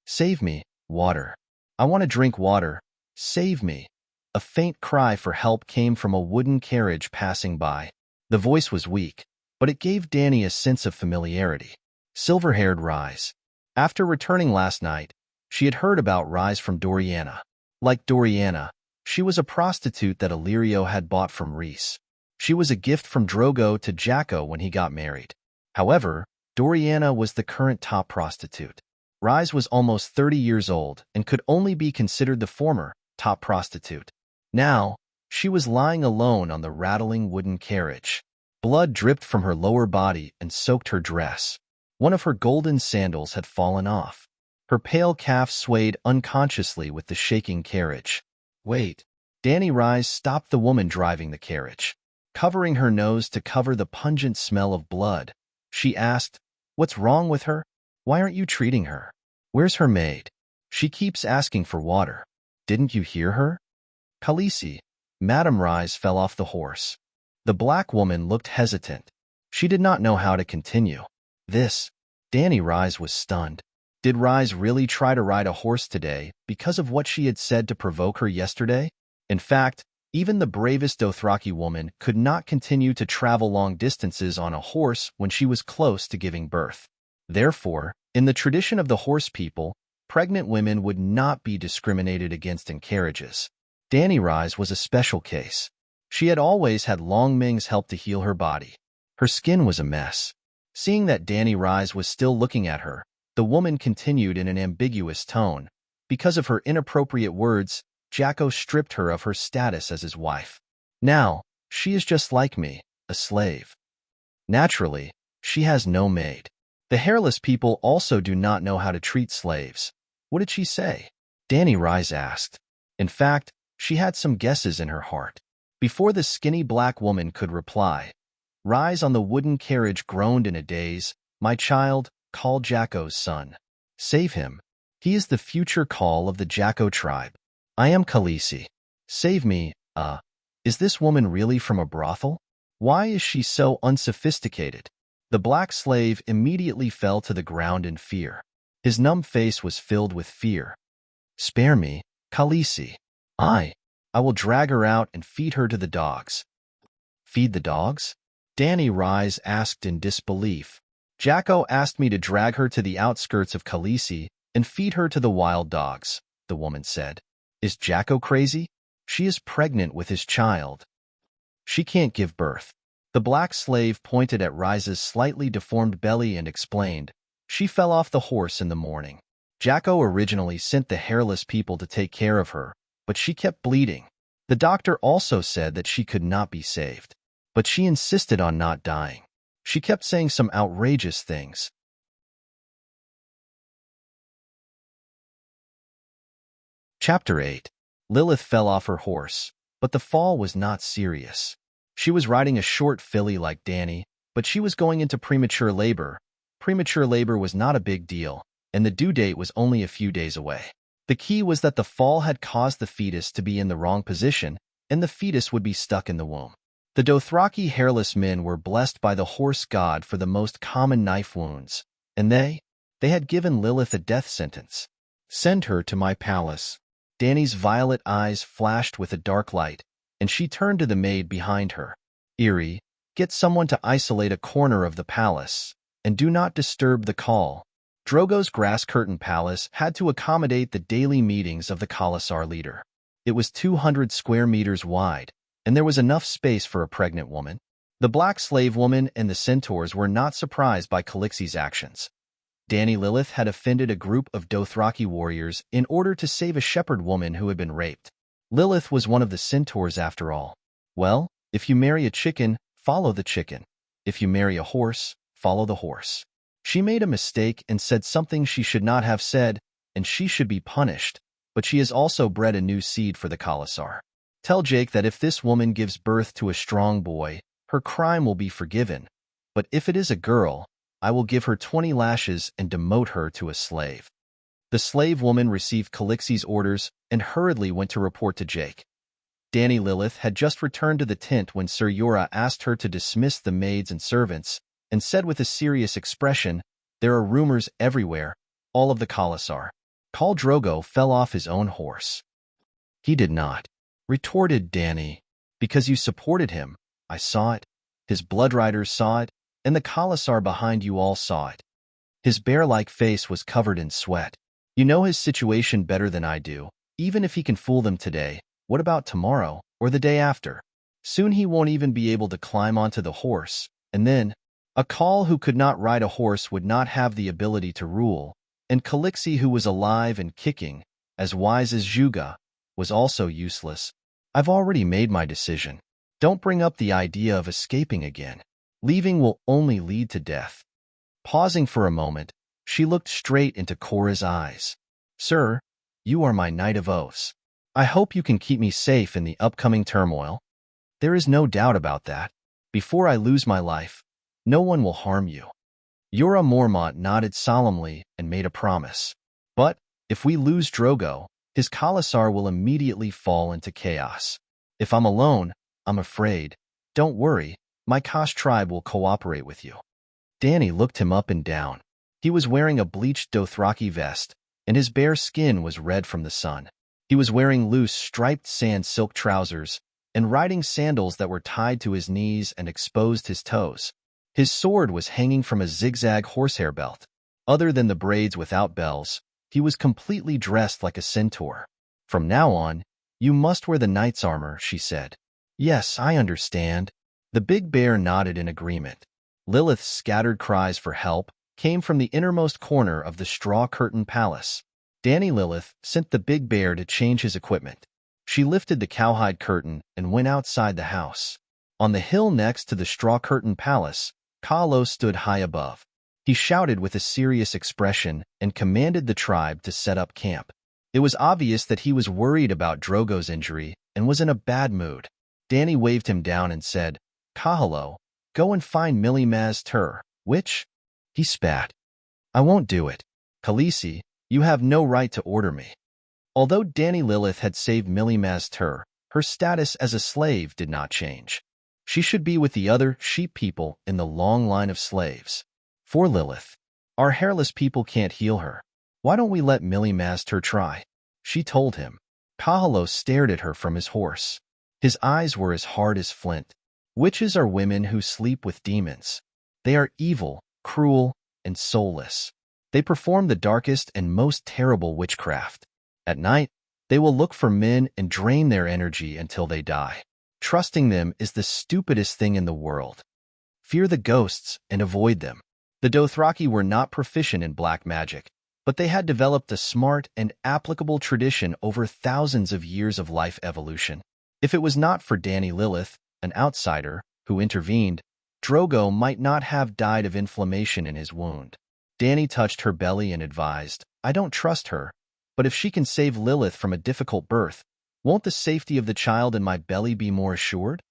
"Save me, water. I want to drink water. Save me." A faint cry for help came from a wooden carriage passing by. The voice was weak, but it gave Danny a sense of familiarity. Silver-haired Rise. After returning last night, she had heard about Rise from Doriana. Like Doriana, she was a prostitute that Illyrio had bought from Rhys. She was a gift from Drogo to Jacko when he got married. However, Doriana was the current top prostitute. Rise was almost 30 years old and could only be considered the former top prostitute. Now, she was lying alone on the rattling wooden carriage. Blood dripped from her lower body and soaked her dress. One of her golden sandals had fallen off. Her pale calf swayed unconsciously with the shaking carriage. "Wait." Danny Rise stopped the woman driving the carriage. Covering her nose to cover the pungent smell of blood, she asked, "What's wrong with her? Why aren't you treating her? Where's her maid? She keeps asking for water. Didn't you hear her?" "Khaleesi." Madame Rise fell off the horse. The black woman looked hesitant. She did not know how to continue. Danny Rise was stunned. Did Rise really try to ride a horse today because of what she had said to provoke her yesterday? In fact, even the bravest Dothraki woman could not continue to travel long distances on a horse when she was close to giving birth. Therefore, in the tradition of the horse people, pregnant women would not be discriminated against in carriages. Danny Rise was a special case. She had always had Long Ming's help to heal her body. Her skin was a mess. Seeing that Danny Rise was still looking at her, the woman continued in an ambiguous tone. Because of her inappropriate words, Jacko stripped her of her status as his wife. "Now, she is just like me, a slave. Naturally, she has no maid. The hairless people also do not know how to treat slaves. What did she say? Danny Rise asked. In fact, she had some guesses in her heart. Before the skinny black woman could reply, Rise on the wooden carriage groaned in a daze. My child, call Jacko's son. Save him. He is the future call of the Jacko tribe. I am Khaleesi. Save me, is this woman really from a brothel? Why is she so unsophisticated? The black slave immediately fell to the ground in fear. His numb face was filled with fear. Spare me, Khaleesi. I will drag her out and feed her to the dogs. Feed the dogs? Danny Rise asked in disbelief. Jacko asked me to drag her to the outskirts of Khaleesi and feed her to the wild dogs, the woman said. Is Jacko crazy? She is pregnant with his child. She can't give birth. The black slave pointed at Rise's slightly deformed belly and explained, she fell off the horse in the morning. Jacko originally sent the hairless people to take care of her, but she kept bleeding. The doctor also said that she could not be saved, but she insisted on not dying. She kept saying some outrageous things. Chapter 8. Lilith fell off her horse, but the fall was not serious. She was riding a short filly like Danny, but she was going into premature labor. Premature labor was not a big deal, and the due date was only a few days away. The key was that the fall had caused the fetus to be in the wrong position, and the fetus would be stuck in the womb. The Dothraki hairless men were blessed by the horse god for the most common knife wounds, and they had given Lilith a death sentence. Send her to my palace. Danny's violet eyes flashed with a dark light, and she turned to the maid behind her. Eerie, get someone to isolate a corner of the palace, and do not disturb the call. Drogo's grass curtain palace had to accommodate the daily meetings of the Khalasar leader. It was 200 square meters wide, and there was enough space for a pregnant woman. The black slave woman and the centaurs were not surprised by Khaleesi's actions. Danny Lilith had offended a group of Dothraki warriors in order to save a shepherd woman who had been raped. Lilith was one of the centaurs after all. Well, if you marry a chicken, follow the chicken. If you marry a horse, follow the horse. She made a mistake and said something she should not have said, and she should be punished, but she has also bred a new seed for the Khalasar. Tell Jake that if this woman gives birth to a strong boy, her crime will be forgiven, but if it is a girl, I will give her 20 lashes and demote her to a slave. The slave woman received Khaleesi's orders and hurriedly went to report to Jake. Danny Lilith had just returned to the tent when Ser Jorah asked her to dismiss the maids and servants, and said with a serious expression, there are rumors everywhere, all of the Khalasar. Khal Drogo fell off his own horse. He did not, retorted Danny, because you supported him. I saw it. His blood riders saw it, and the Khalasar behind you all saw it. His bear-like face was covered in sweat. You know his situation better than I do. Even if he can fool them today, what about tomorrow or the day after? Soon he won't even be able to climb onto the horse, and then a Khal who could not ride a horse would not have the ability to rule, and Khaleesi, who was alive and kicking, as wise as Juga, was also useless. I've already made my decision. Don't bring up the idea of escaping again. Leaving will only lead to death. Pausing for a moment, she looked straight into Korra's eyes. Sir, you are my knight of oaths. I hope you can keep me safe in the upcoming turmoil. There is no doubt about that. Before I lose my life, no one will harm you. Jorah Mormont nodded solemnly and made a promise. But, if we lose Drogo, his Khalasar will immediately fall into chaos. If I'm alone, I'm afraid. Don't worry, my Kosh tribe will cooperate with you. Danny looked him up and down. He was wearing a bleached Dothraki vest, and his bare skin was red from the sun. He was wearing loose, striped sand silk trousers, and riding sandals that were tied to his knees and exposed his toes. His sword was hanging from a zigzag horsehair belt. Other than the braids without bells, he was completely dressed like a centaur. From now on, you must wear the knight's armor, she said. Yes, I understand. The big bear nodded in agreement. Lilith's scattered cries for help came from the innermost corner of the straw curtain palace. Danny Lilith sent the big bear to change his equipment. She lifted the cowhide curtain and went outside the house. On the hill next to the straw-curtained palace, Kahlo stood high above. He shouted with a serious expression and commanded the tribe to set up camp. It was obvious that he was worried about Drogo's injury and was in a bad mood. Danny waved him down and said, "Kahlo, go and find Millie Maz Tur." Which? He spat. "I won't do it. Khaleesi, you have no right to order me." Although Danny Lilith had saved Millie Maz Tur, her status as a slave did not change. She should be with the other sheep people in the long line of slaves. For Lilith, "Our hairless people can't heal her. Why don't we let Millie Maz Tur try?" She told him. Kahlo stared at her from his horse. His eyes were as hard as flint. Witches are women who sleep with demons. They are evil, cruel, and soulless. They perform the darkest and most terrible witchcraft. At night, they will look for men and drain their energy until they die. Trusting them is the stupidest thing in the world. Fear the ghosts and avoid them. The Dothraki were not proficient in black magic, but they had developed a smart and applicable tradition over thousands of years of life evolution. If it was not for Danny Lilith, an outsider, who intervened, Drogo might not have died of inflammation in his wound. Danny touched her belly and advised, "I don't trust her, but if she can save Lilith from a difficult birth, won't the safety of the child in my belly be more assured?"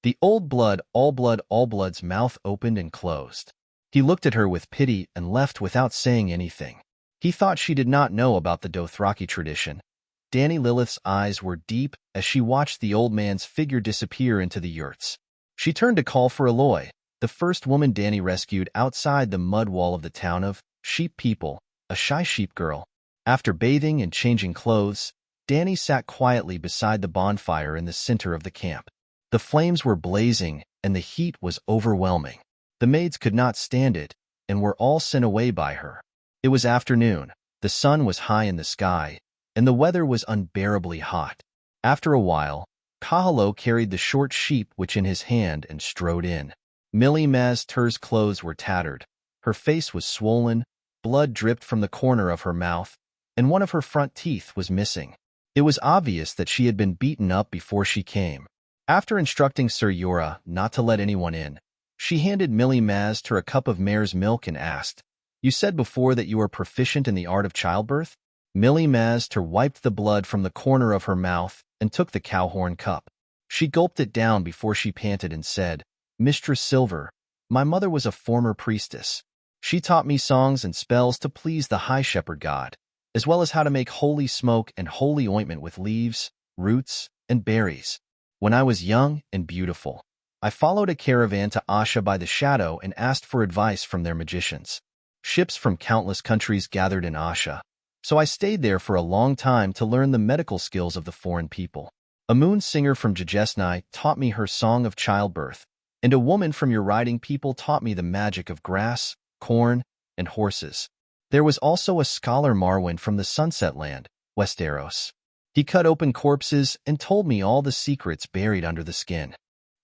The old blood, all blood's mouth opened and closed. He looked at her with pity and left without saying anything. He thought she did not know about the Dothraki tradition. Danny Lilith's eyes were deep as she watched the old man's figure disappear into the yurts. She turned to call for Aloy, the first woman Danny rescued outside the mud wall of the town of Sheep People, a shy sheep girl. After bathing and changing clothes, Danny sat quietly beside the bonfire in the center of the camp. The flames were blazing and the heat was overwhelming. The maids could not stand it and were all sent away by her. It was afternoon, the sun was high in the sky, and the weather was unbearably hot. After a while, Kahlo carried the short sheep which in his hand and strode in. Millie Maz Tur's clothes were tattered. Her face was swollen, blood dripped from the corner of her mouth, and one of her front teeth was missing. It was obvious that she had been beaten up before she came. After instructing Sir Jorah not to let anyone in, she handed Millie Maz Tur a cup of mare's milk and asked, "You said before that you are proficient in the art of childbirth?" Millie Maz Tur wiped the blood from the corner of her mouth and took the cowhorn cup. She gulped it down before she panted and said, "Mistress Silver, my mother was a former priestess. She taught me songs and spells to please the High Shepherd God, as well as how to make holy smoke and holy ointment with leaves, roots, and berries. When I was young and beautiful, I followed a caravan to Asha by the shadow and asked for advice from their magicians. Ships from countless countries gathered in Asha, so I stayed there for a long time to learn the medical skills of the foreign people. A moon singer from Jajesnai taught me her song of childbirth, and a woman from your riding people taught me the magic of grass, corn, and horses. There was also a scholar Marwyn from the Sunset Land, Westeros. He cut open corpses and told me all the secrets buried under the skin.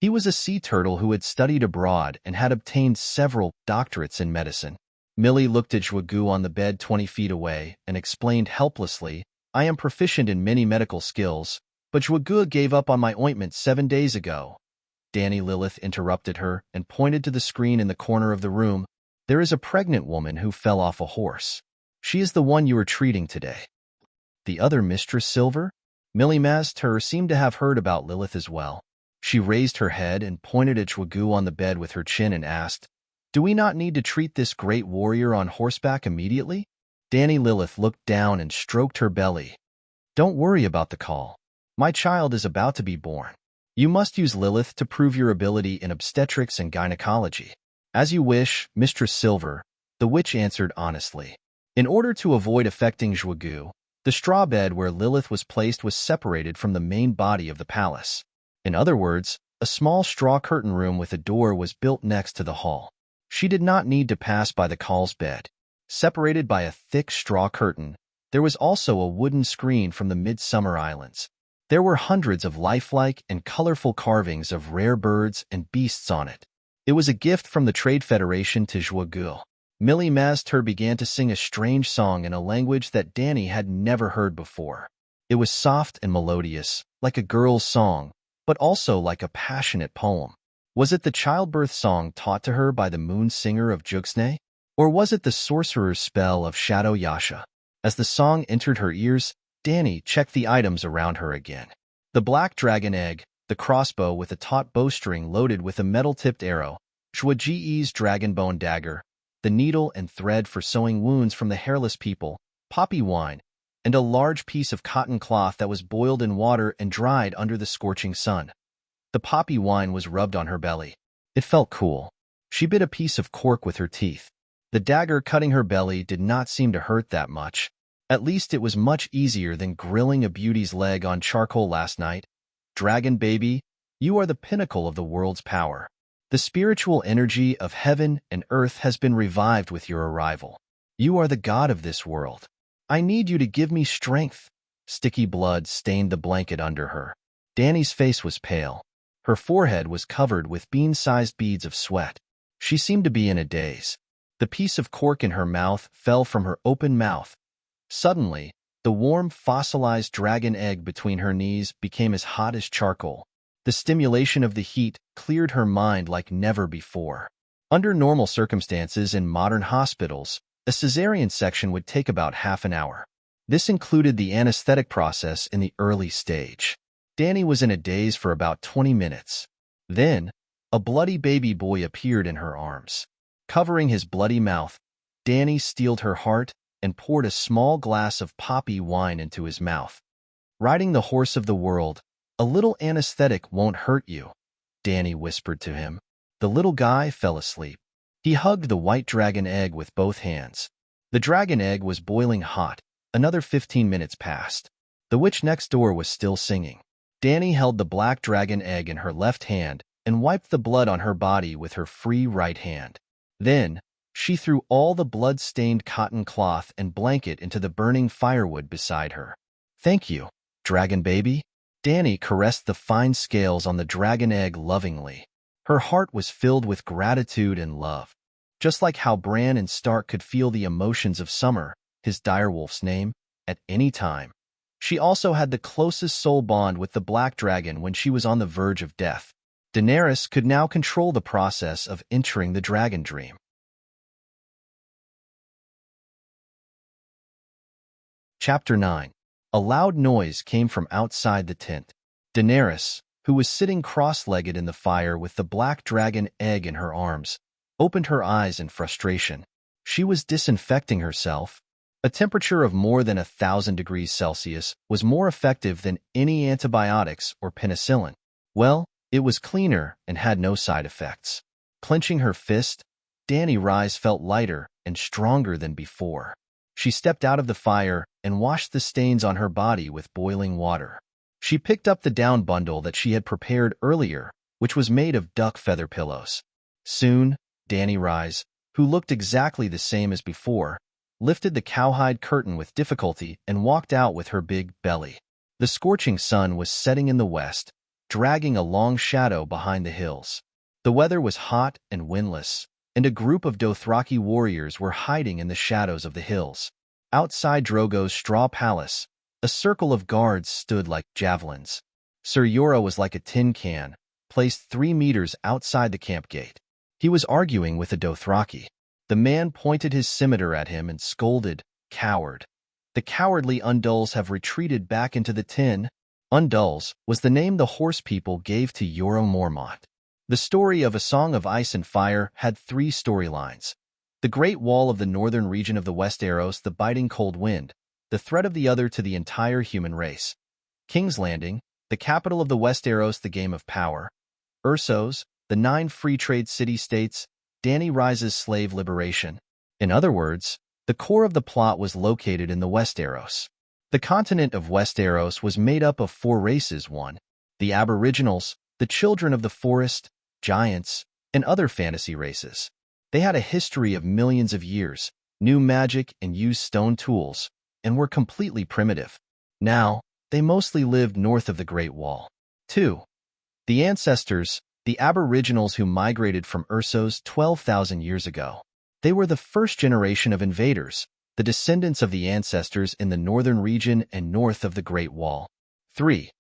He was a sea turtle who had studied abroad and had obtained several doctorates in medicine." Millie looked at Zhugu on the bed 20 feet away and explained helplessly, "I am proficient in many medical skills, but Zhugu gave up on my ointment 7 days ago." Danny Lilith interrupted her and pointed to the screen in the corner of the room. "There is a pregnant woman who fell off a horse. She is the one you are treating today." The other Mistress Silver? Millie Maz Tur seemed to have heard about Lilith as well. She raised her head and pointed at Zhugu on the bed with her chin and asked, "Do we not need to treat this great warrior on horseback immediately?" Danny Lilith looked down and stroked her belly. "Don't worry about the call. My child is about to be born. You must use Lilith to prove your ability in obstetrics and gynecology." "As you wish, Mistress Silver," the witch answered honestly. In order to avoid affecting Zhugu, the straw bed where Lilith was placed was separated from the main body of the palace. In other words, a small straw curtain room with a door was built next to the hall. She did not need to pass by the Khale's bed. Separated by a thick straw curtain, there was also a wooden screen from the Midsummer Islands. There were hundreds of lifelike and colorful carvings of rare birds and beasts on it. It was a gift from the Trade Federation to Zhugu. Millie Maz Tur began to sing a strange song in a language that Danny had never heard before. It was soft and melodious, like a girl's song, but also like a passionate poem. Was it the childbirth song taught to her by the moon singer of Juxne? Or was it the sorcerer's spell of Shadow Yasha? As the song entered her ears, Dani checked the items around her again. The black dragon egg, the crossbow with a taut bowstring loaded with a metal-tipped arrow, Shuaji's dragon bone dagger, the needle and thread for sewing wounds from the hairless people, poppy wine, and a large piece of cotton cloth that was boiled in water and dried under the scorching sun. The poppy wine was rubbed on her belly. It felt cool. She bit a piece of cork with her teeth. The dagger cutting her belly did not seem to hurt that much. At least it was much easier than grilling a beauty's leg on charcoal last night. Dragon baby, you are the pinnacle of the world's power. The spiritual energy of heaven and earth has been revived with your arrival. You are the god of this world. I need you to give me strength. Sticky blood stained the blanket under her. Dani's face was pale. Her forehead was covered with bean-sized beads of sweat. She seemed to be in a daze. The piece of cork in her mouth fell from her open mouth. Suddenly, the warm, fossilized dragon egg between her knees became as hot as charcoal. The stimulation of the heat cleared her mind like never before. Under normal circumstances in modern hospitals, a cesarean section would take about half an hour. This included the anesthetic process in the early stage. Dani was in a daze for about 20 minutes. Then, a bloody baby boy appeared in her arms. Covering his bloody mouth, Dani steeled her heart and poured a small glass of poppy wine into his mouth. Riding the horse of the world, a little anesthetic won't hurt you, Dani whispered to him. The little guy fell asleep. He hugged the white dragon egg with both hands. The dragon egg was boiling hot. Another 15 minutes passed. The witch next door was still singing. Dani held the black dragon egg in her left hand and wiped the blood on her body with her free right hand. Then, she threw all the blood-stained cotton cloth and blanket into the burning firewood beside her. Thank you, dragon baby. Dani caressed the fine scales on the dragon egg lovingly. Her heart was filled with gratitude and love. Just like how Bran and Stark could feel the emotions of Summer, his direwolf's name, at any time. She also had the closest soul bond with the Black Dragon when she was on the verge of death. Daenerys could now control the process of entering the dragon dream. Chapter 9. A loud noise came from outside the tent. Daenerys, who was sitting cross-legged in the fire with the black dragon egg in her arms, opened her eyes in frustration. She was disinfecting herself. A temperature of more than 1,000 degrees Celsius was more effective than any antibiotics or penicillin. Well, it was cleaner and had no side effects. Clenching her fist, Dani felt lighter and stronger than before. She stepped out of the fire and washed the stains on her body with boiling water. She picked up the down bundle that she had prepared earlier, which was made of duck feather pillows. Soon, Dani, who looked exactly the same as before, lifted the cowhide curtain with difficulty and walked out with her big belly. The scorching sun was setting in the west, dragging a long shadow behind the hills. The weather was hot and windless, and a group of Dothraki warriors were hiding in the shadows of the hills. Outside Drogo's straw palace, a circle of guards stood like javelins. Ser Jorah was like a tin can, placed 3 meters outside the camp gate. He was arguing with a Dothraki. The man pointed his scimitar at him and scolded, "Coward. The cowardly Undulls have retreated back into the tin." Undulls was the name the horse people gave to Jorah Mormont. The story of A Song of Ice and Fire had 3 storylines. The Great Wall of the northern region of the Westeros, the biting cold wind, the threat of the other to the entire human race. King's Landing, the capital of the Westeros, the game of power. Ursos, the 9 free trade city-states, Dany's slave liberation. In other words, the core of the plot was located in the Westeros. The continent of Westeros was made up of 4 races: 1. The Aboriginals, the children of the forest, giants, and other fantasy races. They had a history of millions of years, knew magic and used stone tools, and were completely primitive. Now, they mostly lived north of the Great Wall. 2. The ancestors, the Aboriginals who migrated from Ursos 12,000 years ago. They were the first generation of invaders, the descendants of the ancestors in the northern region and north of the Great Wall. 3.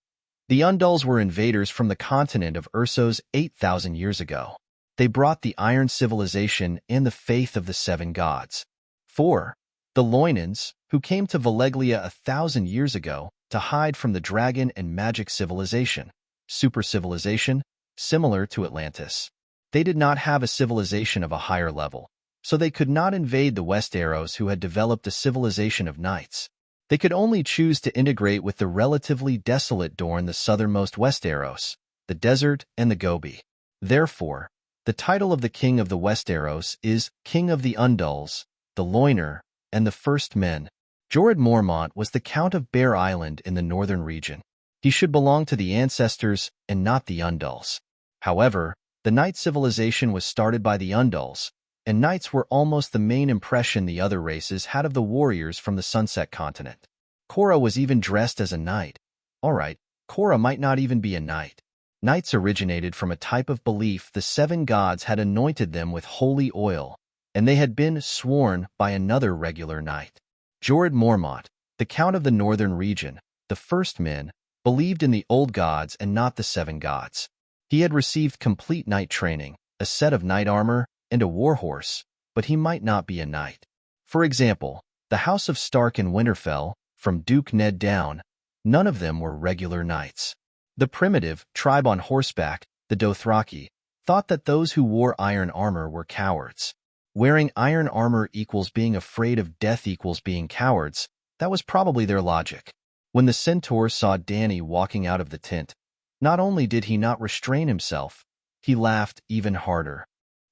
The Undulls were invaders from the continent of Ursos 8,000 years ago. They brought the Iron Civilization and the faith of the seven gods. 4. The Loinans, who came to Valeglia 1,000 years ago to hide from the dragon and magic civilization. Super civilization, similar to Atlantis. They did not have a civilization of a higher level, so they could not invade the Westeros, who had developed a civilization of knights. They could only choose to integrate with the relatively desolate Dorne, the southernmost Westeros, the desert, and the Gobi. Therefore, the title of the king of the Westeros is King of the Undulls, the Loiner, and the First Men. Jorah Mormont was the Count of Bear Island in the northern region. He should belong to the ancestors and not the Undulls. However, the Knight civilization was started by the Undulls, and Knights were almost the main impression the other races had of the warriors from the Sunset Continent. Korra was even dressed as a knight. Alright, Korra might not even be a knight. Knights originated from a type of belief the seven gods had anointed them with holy oil, and they had been sworn by another regular knight. Jorah Mormont, the Count of the northern region, the First Men, believed in the old gods and not the seven gods. He had received complete knight training, a set of knight armor, and a warhorse, but he might not be a knight. For example, the House of Stark and Winterfell, from Duke Ned down, none of them were regular knights. The primitive tribe on horseback, the Dothraki, thought that those who wore iron armor were cowards. Wearing iron armor equals being afraid of death equals being cowards. That was probably their logic. When the centaur saw Dany walking out of the tent, not only did he not restrain himself, he laughed even harder.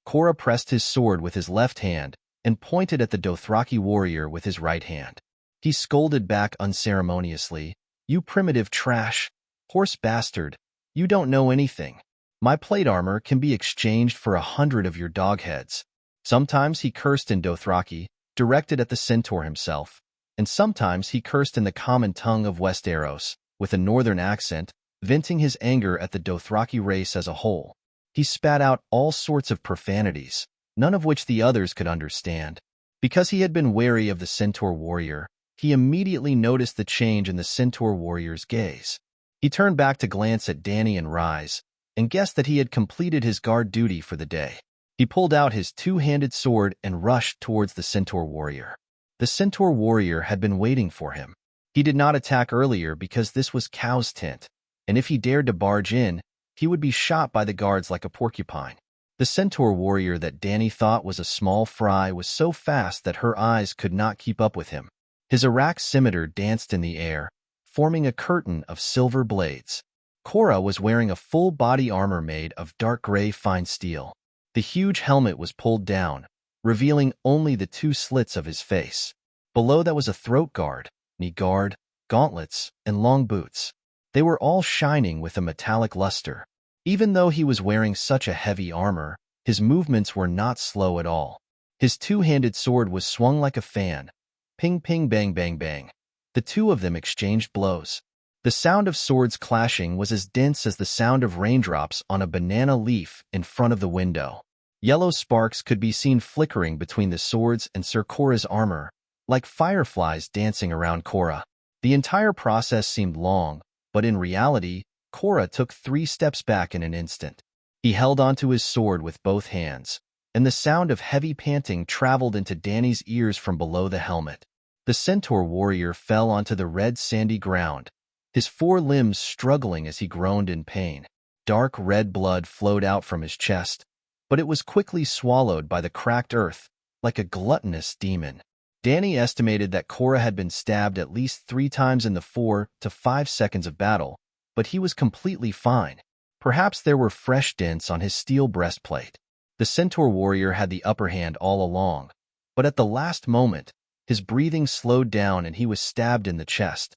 Korra pressed his sword with his left hand and pointed at the Dothraki warrior with his right hand. He scolded back unceremoniously, "You primitive trash, horse bastard, you don't know anything. My plate armor can be exchanged for 100 of your dog heads." Sometimes he cursed in Dothraki, directed at the centaur himself, and sometimes he cursed in the common tongue of Westeros, with a northern accent, venting his anger at the Dothraki race as a whole. He spat out all sorts of profanities, none of which the others could understand. Because he had been wary of the centaur warrior, he immediately noticed the change in the centaur warrior's gaze. He turned back to glance at Dany and Rise, and guessed that he had completed his guard duty for the day. He pulled out his two-handed sword and rushed towards the centaur warrior. The centaur warrior had been waiting for him. He did not attack earlier because this was Cow's tent, and if he dared to barge in, he would be shot by the guards like a porcupine. The centaur warrior that Dany thought was a small fry was so fast that her eyes could not keep up with him. His Arak scimitar danced in the air, forming a curtain of silver blades. Korra was wearing a full body armor made of dark gray fine steel. The huge helmet was pulled down, revealing only the two slits of his face. Below that was a throat guard, knee guard, gauntlets, and long boots. They were all shining with a metallic luster. Even though he was wearing such a heavy armor, his movements were not slow at all. His two-handed sword was swung like a fan. Ping, ping, bang, bang, bang. The two of them exchanged blows. The sound of swords clashing was as dense as the sound of raindrops on a banana leaf in front of the window. Yellow sparks could be seen flickering between the swords and Ser Korra's armor, like fireflies dancing around Korra. The entire process seemed long, but in reality, Korra took 3 steps back in an instant. He held onto his sword with both hands, and the sound of heavy panting traveled into Dany's ears from below the helmet. The centaur warrior fell onto the red sandy ground, his 4 limbs struggling as he groaned in pain. Dark red blood flowed out from his chest, but it was quickly swallowed by the cracked earth, like a gluttonous demon. Dany estimated that Korra had been stabbed at least 3 times in the 4 to 5 seconds of battle, but he was completely fine. Perhaps there were fresh dents on his steel breastplate. The centaur warrior had the upper hand all along, but at the last moment, his breathing slowed down and he was stabbed in the chest.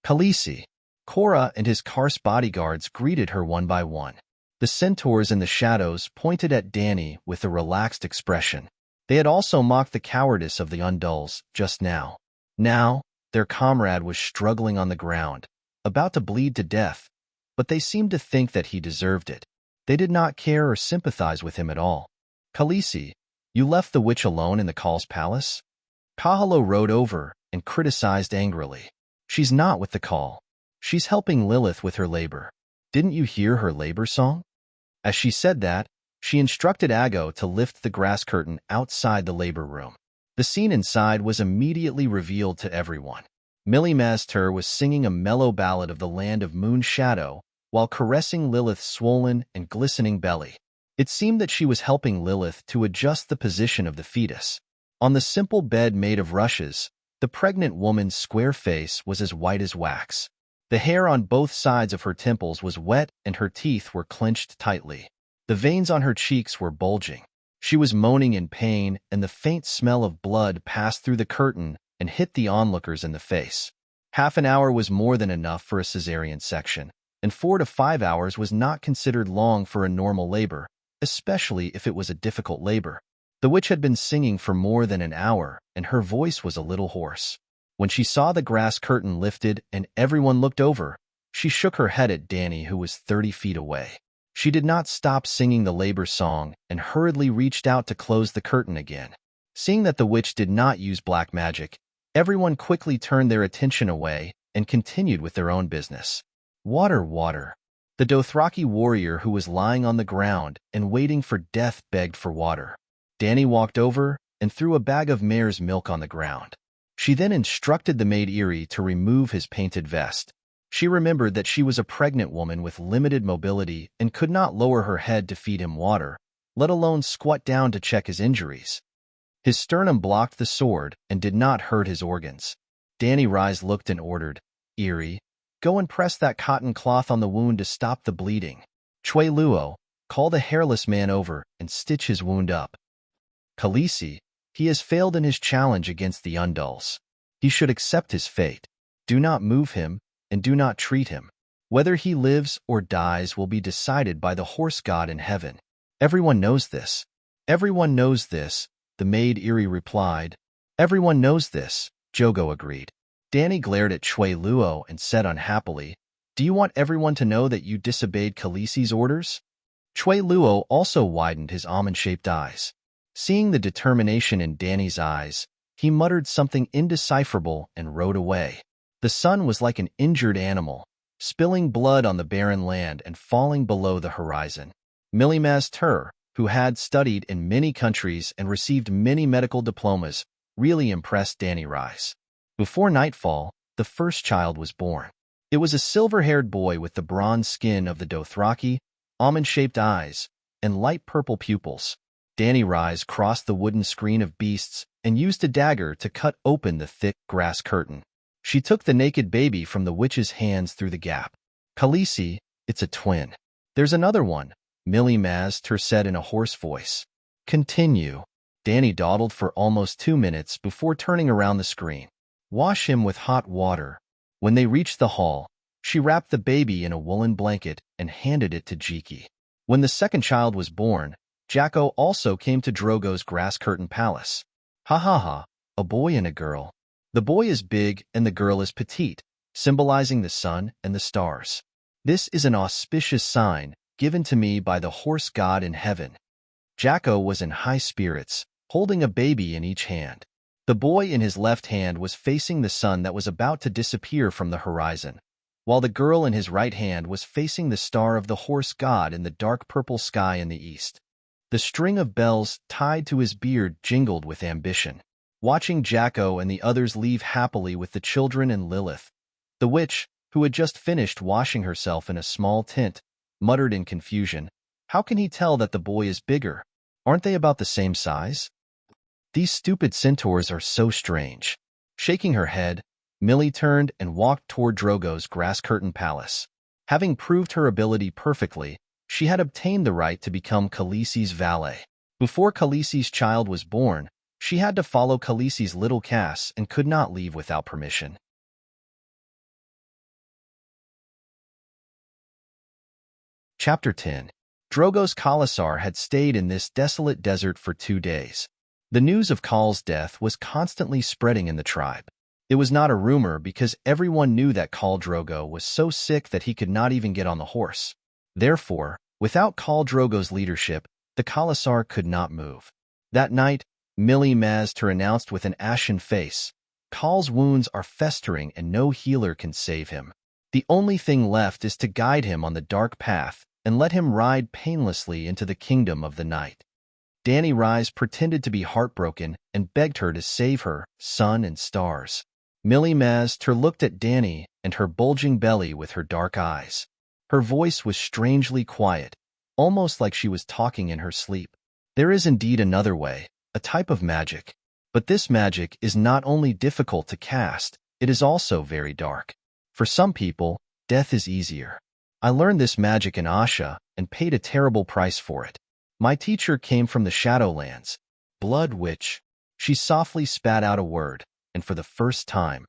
Khaleesi. Korra and his Karst bodyguards greeted her one by one. The centaurs in the shadows pointed at Dany with a relaxed expression. They had also mocked the cowardice of the Undulls just now. Now, their comrade was struggling on the ground, about to bleed to death, but they seemed to think that he deserved it. They did not care or sympathize with him at all. Khaleesi, you left the witch alone in the Khale's palace? Kahalo rode over and criticized angrily. She's not with the Khal. She's helping Lilith with her labor. Didn't you hear her labor song? As she said that, she instructed Ago to lift the grass curtain outside the labor room. The scene inside was immediately revealed to everyone. Millie Maztur was singing a mellow ballad of the land of moon shadow while caressing Lilith's swollen and glistening belly. It seemed that she was helping Lilith to adjust the position of the fetus. On the simple bed made of rushes, the pregnant woman's square face was as white as wax. The hair on both sides of her temples was wet and her teeth were clenched tightly. The veins on her cheeks were bulging. She was moaning in pain, and the faint smell of blood passed through the curtain and hit the onlookers in the face. Half an hour was more than enough for a cesarean section, and 4 to 5 hours was not considered long for a normal labor, especially if it was a difficult labor. The witch had been singing for more than an hour, and her voice was a little hoarse. When she saw the grass curtain lifted and everyone looked over, she shook her head at Danny, who was 30 feet away. She did not stop singing the labor song and hurriedly reached out to close the curtain again. Seeing that the witch did not use black magic, everyone quickly turned their attention away and continued with their own business. Water, water. The Dothraki warrior who was lying on the ground and waiting for death begged for water. Danny walked over and threw a bag of mare's milk on the ground. She then instructed the maid Eerie to remove his painted vest. She remembered that she was a pregnant woman with limited mobility and could not lower her head to feed him water, let alone squat down to check his injuries. His sternum blocked the sword and did not hurt his organs. Danny Rise looked and ordered, "Eerie, go and press that cotton cloth on the wound to stop the bleeding. Chui Luo, call the hairless man over and stitch his wound up. Khaleesi, he has failed in his challenge against the Undulls. He should accept his fate. Do not move him, and do not treat him. Whether he lives or dies will be decided by the horse god in heaven. Everyone knows this." "Everyone knows this," the maid Eerie replied. "Everyone knows this," Jogo agreed. Danny glared at Chui Luo and said unhappily, "Do you want everyone to know that you disobeyed Khaleesi's orders?" Chui Luo also widened his almond-shaped eyes. Seeing the determination in Danny's eyes, he muttered something indecipherable and rode away. The sun was like an injured animal, spilling blood on the barren land and falling below the horizon. Millie Maztur, who had studied in many countries and received many medical diplomas, really impressed Danny Rise. Before nightfall, the first child was born. It was a silver-haired boy with the bronze skin of the Dothraki, almond-shaped eyes, and light purple pupils. Danny Rise crossed the wooden screen of beasts and used a dagger to cut open the thick grass curtain. She took the naked baby from the witch's hands through the gap. "Khaleesi, it's a twin." "There's another one," Millie Maztur said in a hoarse voice. "Continue." Danny dawdled for almost 2 minutes before turning around the screen. "Wash him with hot water." When they reached the hall, she wrapped the baby in a woolen blanket and handed it to Jiki. When the second child was born, Jacko also came to Drogo's grass curtain palace. "Ha ha ha, a boy and a girl. The boy is big and the girl is petite, symbolizing the sun and the stars. This is an auspicious sign given to me by the horse god in heaven." Jacko was in high spirits, holding a baby in each hand. The boy in his left hand was facing the sun that was about to disappear from the horizon, while the girl in his right hand was facing the star of the horse god in the dark purple sky in the east. The string of bells tied to his beard jingled with ambition. Watching Jacko and the others leave happily with the children and Lilith, the witch, who had just finished washing herself in a small tent, muttered in confusion, "How can he tell that the boy is bigger? Aren't they about the same size? These stupid centaurs are so strange." Shaking her head, Millie turned and walked toward Drogo's grass curtain palace. Having proved her ability perfectly, she had obtained the right to become Khaleesi's valet. Before Khaleesi's child was born, she had to follow Khaleesi's little Cass and could not leave without permission. Chapter 10. Drogo's Khalasar had stayed in this desolate desert for 2 days. The news of Khal's death was constantly spreading in the tribe. It was not a rumor because everyone knew that Khal Drogo was so sick that he could not even get on the horse. Therefore, without Khal Drogo's leadership, the Khalasar could not move. That night, Millie Maztur announced with an ashen face, "Khal's wounds are festering and no healer can save him." The only thing left is to guide him on the dark path and let him ride painlessly into the kingdom of the night. Danny Rise pretended to be heartbroken and begged her to save her, sun and stars. Millie Mazter looked at Danny and her bulging belly with her dark eyes. Her voice was strangely quiet, almost like she was talking in her sleep. There is indeed another way, a type of magic. But this magic is not only difficult to cast, it is also very dark. For some people, death is easier. I learned this magic in Asha and paid a terrible price for it. My teacher came from the Shadowlands. Blood Witch. She softly spat out a word, and for the first time,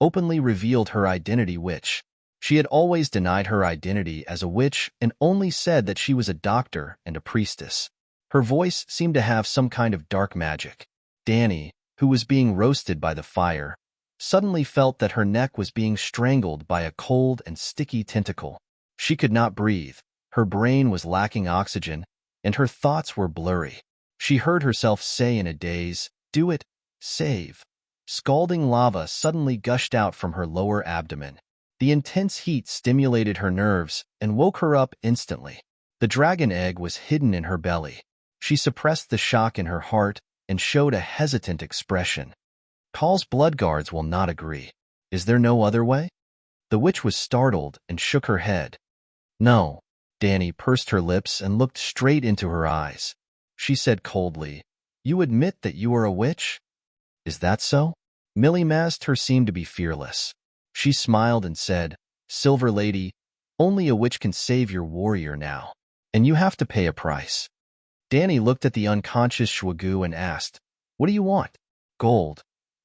openly revealed her identity witch. She had always denied her identity as a witch and only said that she was a doctor and a priestess. Her voice seemed to have some kind of dark magic. Danny, who was being roasted by the fire, suddenly felt that her neck was being strangled by a cold and sticky tentacle. She could not breathe, her brain was lacking oxygen, and her thoughts were blurry. She heard herself say in a daze, "Do it, save." Scalding lava suddenly gushed out from her lower abdomen. The intense heat stimulated her nerves and woke her up instantly. The dragon egg was hidden in her belly. She suppressed the shock in her heart and showed a hesitant expression. Call's blood guards will not agree. Is there no other way? The witch was startled and shook her head. No. Danny pursed her lips and looked straight into her eyes. She said coldly, "You admit that you are a witch? Is that so?" Millie Mazter seemed to be fearless. She smiled and said, "Silver Lady, only a witch can save your warrior now, and you have to pay a price." Danny looked at the unconscious Shwagu and asked, "What do you want?" "Gold.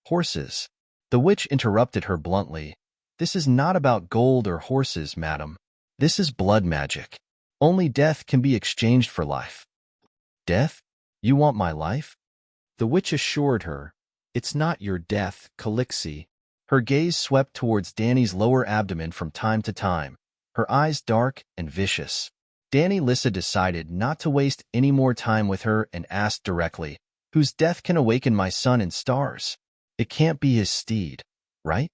Horses." The witch interrupted her bluntly, "This is not about gold or horses, madam. This is blood magic. Only death can be exchanged for life." "Death? You want my life?" The witch assured her, "It's not your death, Calixi." Her gaze swept towards Danny's lower abdomen from time to time, her eyes dark and vicious. Danny Lissa decided not to waste any more time with her and asked directly, "Whose death can awaken my sun and stars? It can't be his steed, right?"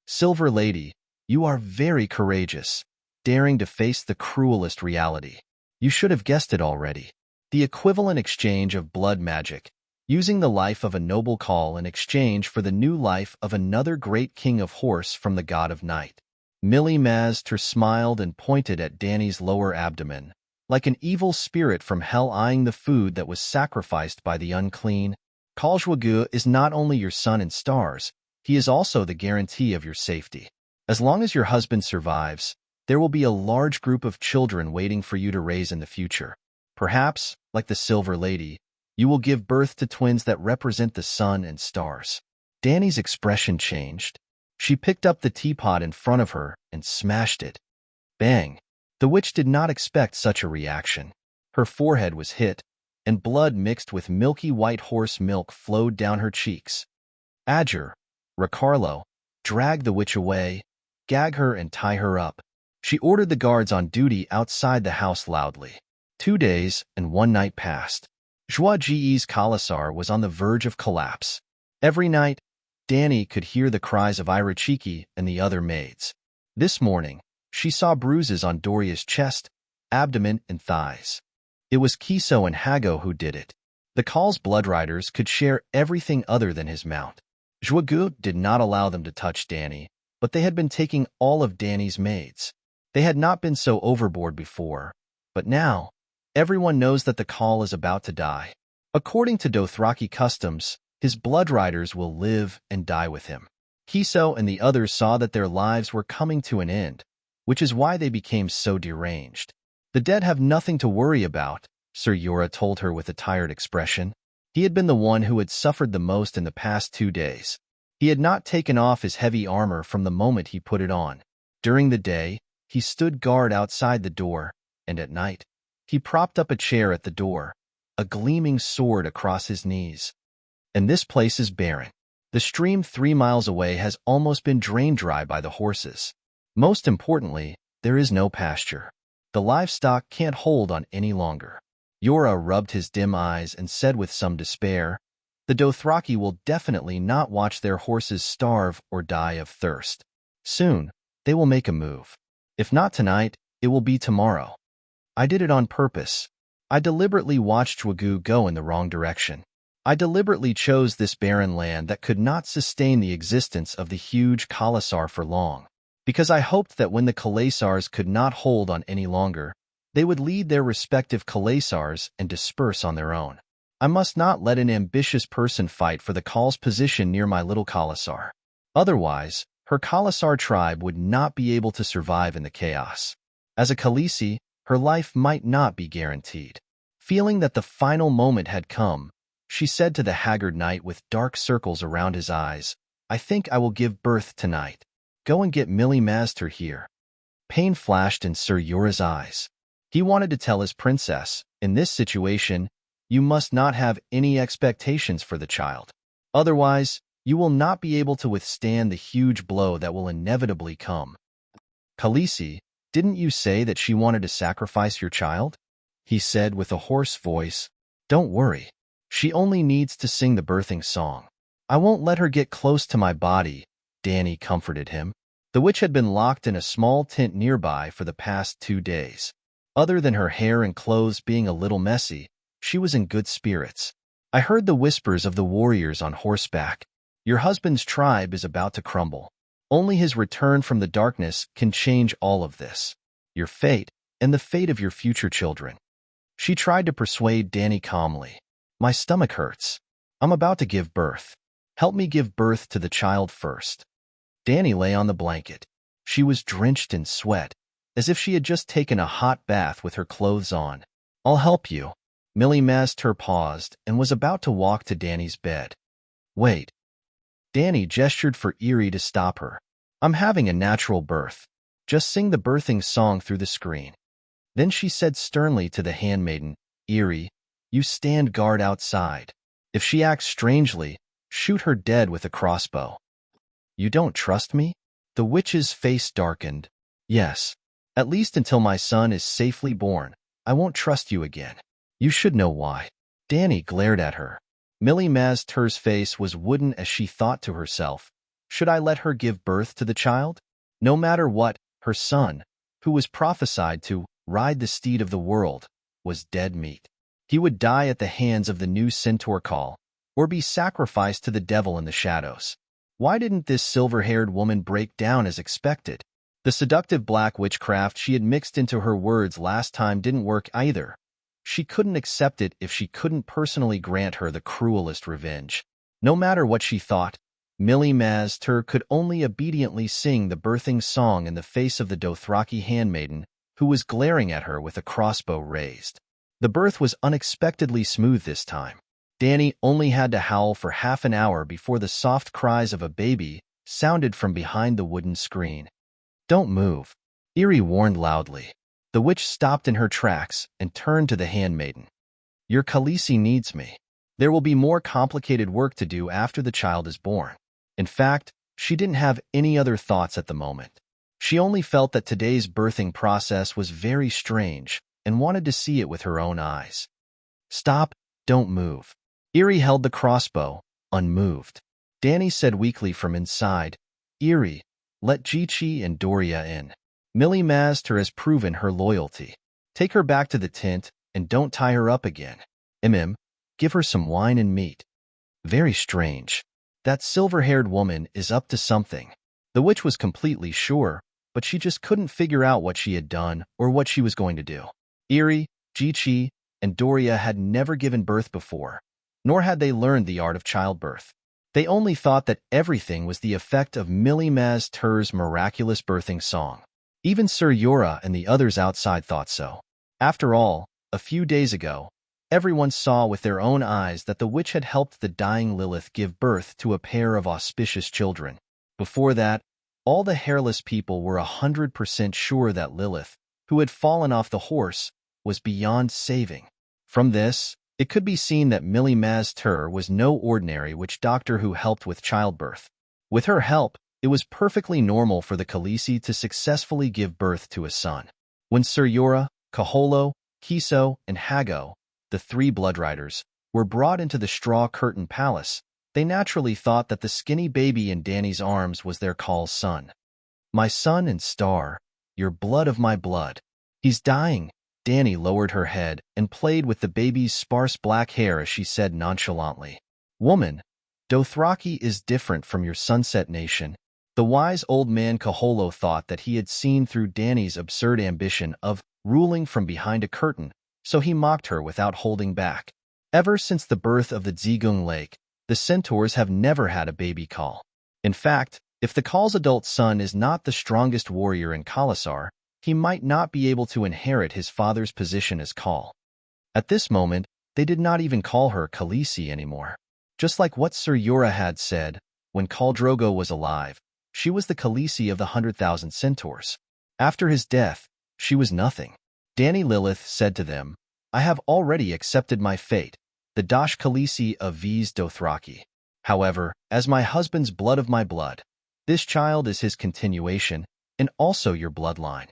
"Silver Lady, you are very courageous, daring to face the cruelest reality. You should have guessed it already. The equivalent exchange of blood magic, using the life of a noble call in exchange for the new life of another great king of horse from the god of night." Millie Mazter smiled and pointed at Danny's lower abdomen, like an evil spirit from hell eyeing the food that was sacrificed by the unclean. Kalshwagu is not only your sun and stars, he is also the guarantee of your safety. As long as your husband survives, there will be a large group of children waiting for you to raise in the future. Perhaps, like the Silver Lady, you will give birth to twins that represent the sun and stars. Danny's expression changed. She picked up the teapot in front of her and smashed it. Bang! The witch did not expect such a reaction. Her forehead was hit, and blood mixed with milky white horse milk flowed down her cheeks. Adger, Ricardo, drag the witch away, gag her and tie her up. She ordered the guards on duty outside the house loudly. 2 days and 1 night passed. Joie Ge's Kalasar was on the verge of collapse. Every night, Danny could hear the cries of Irachiki and the other maids. This morning, she saw bruises on Doria's chest, abdomen, and thighs. It was Kiso and Hago who did it. The Call's blood riders could share everything other than his mount. Joagu did not allow them to touch Danny, but they had been taking all of Danny's maids. They had not been so overboard before, but now, everyone knows that the Call is about to die. According to Dothraki customs, his blood riders will live and die with him. Kiso and the others saw that their lives were coming to an end, which is why they became so deranged. "The dead have nothing to worry about," Sir Yura told her with a tired expression. He had been the one who had suffered the most in the past 2 days. He had not taken off his heavy armor from the moment he put it on. During the day, he stood guard outside the door, and at night, he propped up a chair at the door, a gleaming sword across his knees. And this place is barren. The stream 3 miles away has almost been drained dry by the horses. Most importantly, there is no pasture. The livestock can't hold on any longer. Yura rubbed his dim eyes and said with some despair, "The Dothraki will definitely not watch their horses starve or die of thirst. Soon, They will make a move. If not tonight, it will be tomorrow. I did it on purpose. I deliberately watched Chwagu go in the wrong direction. I deliberately chose this barren land that could not sustain the existence of the huge Kalasar for long, because I hoped that when the Kalasars could not hold on any longer, they would lead their respective Kalasars and disperse on their own. I must not let an ambitious person fight for the Kal's position near my little Kalasar. Otherwise, her Kalasar tribe would not be able to survive in the chaos. As a Khaleesi, her life might not be guaranteed. Feeling that the final moment had come, she said to the haggard knight with dark circles around his eyes, I think I will give birth tonight. Go and get Millie Master here. Pain flashed in Sir Yora's eyes. He wanted to tell his princess, in this situation, you must not have any expectations for the child. Otherwise, you will not be able to withstand the huge blow that will inevitably come. Khaleesi, didn't you say that she wanted to sacrifice your child? He said with a hoarse voice. Don't worry. She only needs to sing the birthing song. I won't let her get close to my body, Dany comforted him. The witch had been locked in a small tent nearby for the past 2 days. Other than her hair and clothes being a little messy, she was in good spirits. I heard the whispers of the warriors on horseback. Your husband's tribe is about to crumble. Only his return from the darkness can change all of this. Your fate, and the fate of your future children. She tried to persuade Dany calmly. My stomach hurts. I'm about to give birth. Help me give birth to the child first. Dany lay on the blanket. She was drenched in sweat, as if she had just taken a hot bath with her clothes on. I'll help you. Millie Master paused and was about to walk to Dany's bed. Wait. Dany gestured for Eerie to stop her. I'm having a natural birth. Just sing the birthing song through the screen. Then she said sternly to the handmaiden, Eerie, you stand guard outside. If she acts strangely, shoot her dead with a crossbow. You don't trust me? The witch's face darkened. Yes. At least until my son is safely born, I won't trust you again. You should know why. Dany glared at her. Millie Master's face was wooden as she thought to herself, should I let her give birth to the child? No matter what, her son, who was prophesied to ride the steed of the world, was dead meat. He would die at the hands of the new centaur Khal, or be sacrificed to the devil in the shadows. Why didn't this silver-haired woman break down as expected? The seductive black witchcraft she had mixed into her words last time didn't work either. She couldn't accept it if she couldn't personally grant her the cruelest revenge. No matter what she thought, Millie Master could only obediently sing the birthing song in the face of the Dothraki handmaiden, who was glaring at her with a crossbow raised. The birth was unexpectedly smooth this time. Dany only had to howl for half an hour before the soft cries of a baby sounded from behind the wooden screen. Don't move, Eerie warned loudly. The witch stopped in her tracks and turned to the handmaiden. Your Khaleesi needs me. There will be more complicated work to do after the child is born. In fact, she didn't have any other thoughts at the moment. She only felt that today's birthing process was very strange and wanted to see it with her own eyes. Stop, don't move. Eerie held the crossbow, unmoved. Dany said weakly from inside, Eerie, let Jichi and Doria in. Millie Master has proven her loyalty. Take her back to the tent and don't tie her up again. Give her some wine and meat. Very strange. That silver-haired woman is up to something. The witch was completely sure, but she just couldn't figure out what she had done or what she was going to do. Eerie, Jichi, and Doria had never given birth before, nor had they learned the art of childbirth. They only thought that everything was the effect of Millie Master's miraculous birthing song. Even Sir Yora and the others outside thought so. After all, a few days ago, everyone saw with their own eyes that the witch had helped the dying Lilith give birth to a pair of auspicious children. Before that, all the hairless people were 100% sure that Lilith, who had fallen off the horse, was beyond saving. From this, it could be seen that Millie Master was no ordinary witch doctor who helped with childbirth. With her help, it was perfectly normal for the Khaleesi to successfully give birth to a son. When Sir Yora, Kaholo, Kiso, and Hago, the 3 bloodriders, were brought into the straw curtain palace, they naturally thought that the skinny baby in Dany's arms was their Khal's son. My sun and star, your blood of my blood. He's dying. Dany lowered her head and played with the baby's sparse black hair as she said nonchalantly, Woman, Dothraki is different from your Sunset Nation. The wise old man Kaholo thought that he had seen through Dany's absurd ambition of ruling from behind a curtain, so he mocked her without holding back. Ever since the birth of the Zigung Lake, the centaurs have never had a baby call. In fact, if the Call's adult son is not the strongest warrior in Khalasar, he might not be able to inherit his father's position as Call. At this moment, they did not even call her Khaleesi anymore. Just like what Ser Jorah had said, when Khal Drogo was alive, she was the Khaleesi of the 100,000 centaurs. After his death, she was nothing. Dany Lilith said to them, I have already accepted my fate, the Dosh Khaleesi of Viz Dothraki. However, as my husband's blood of my blood, this child is his continuation, and also your bloodline.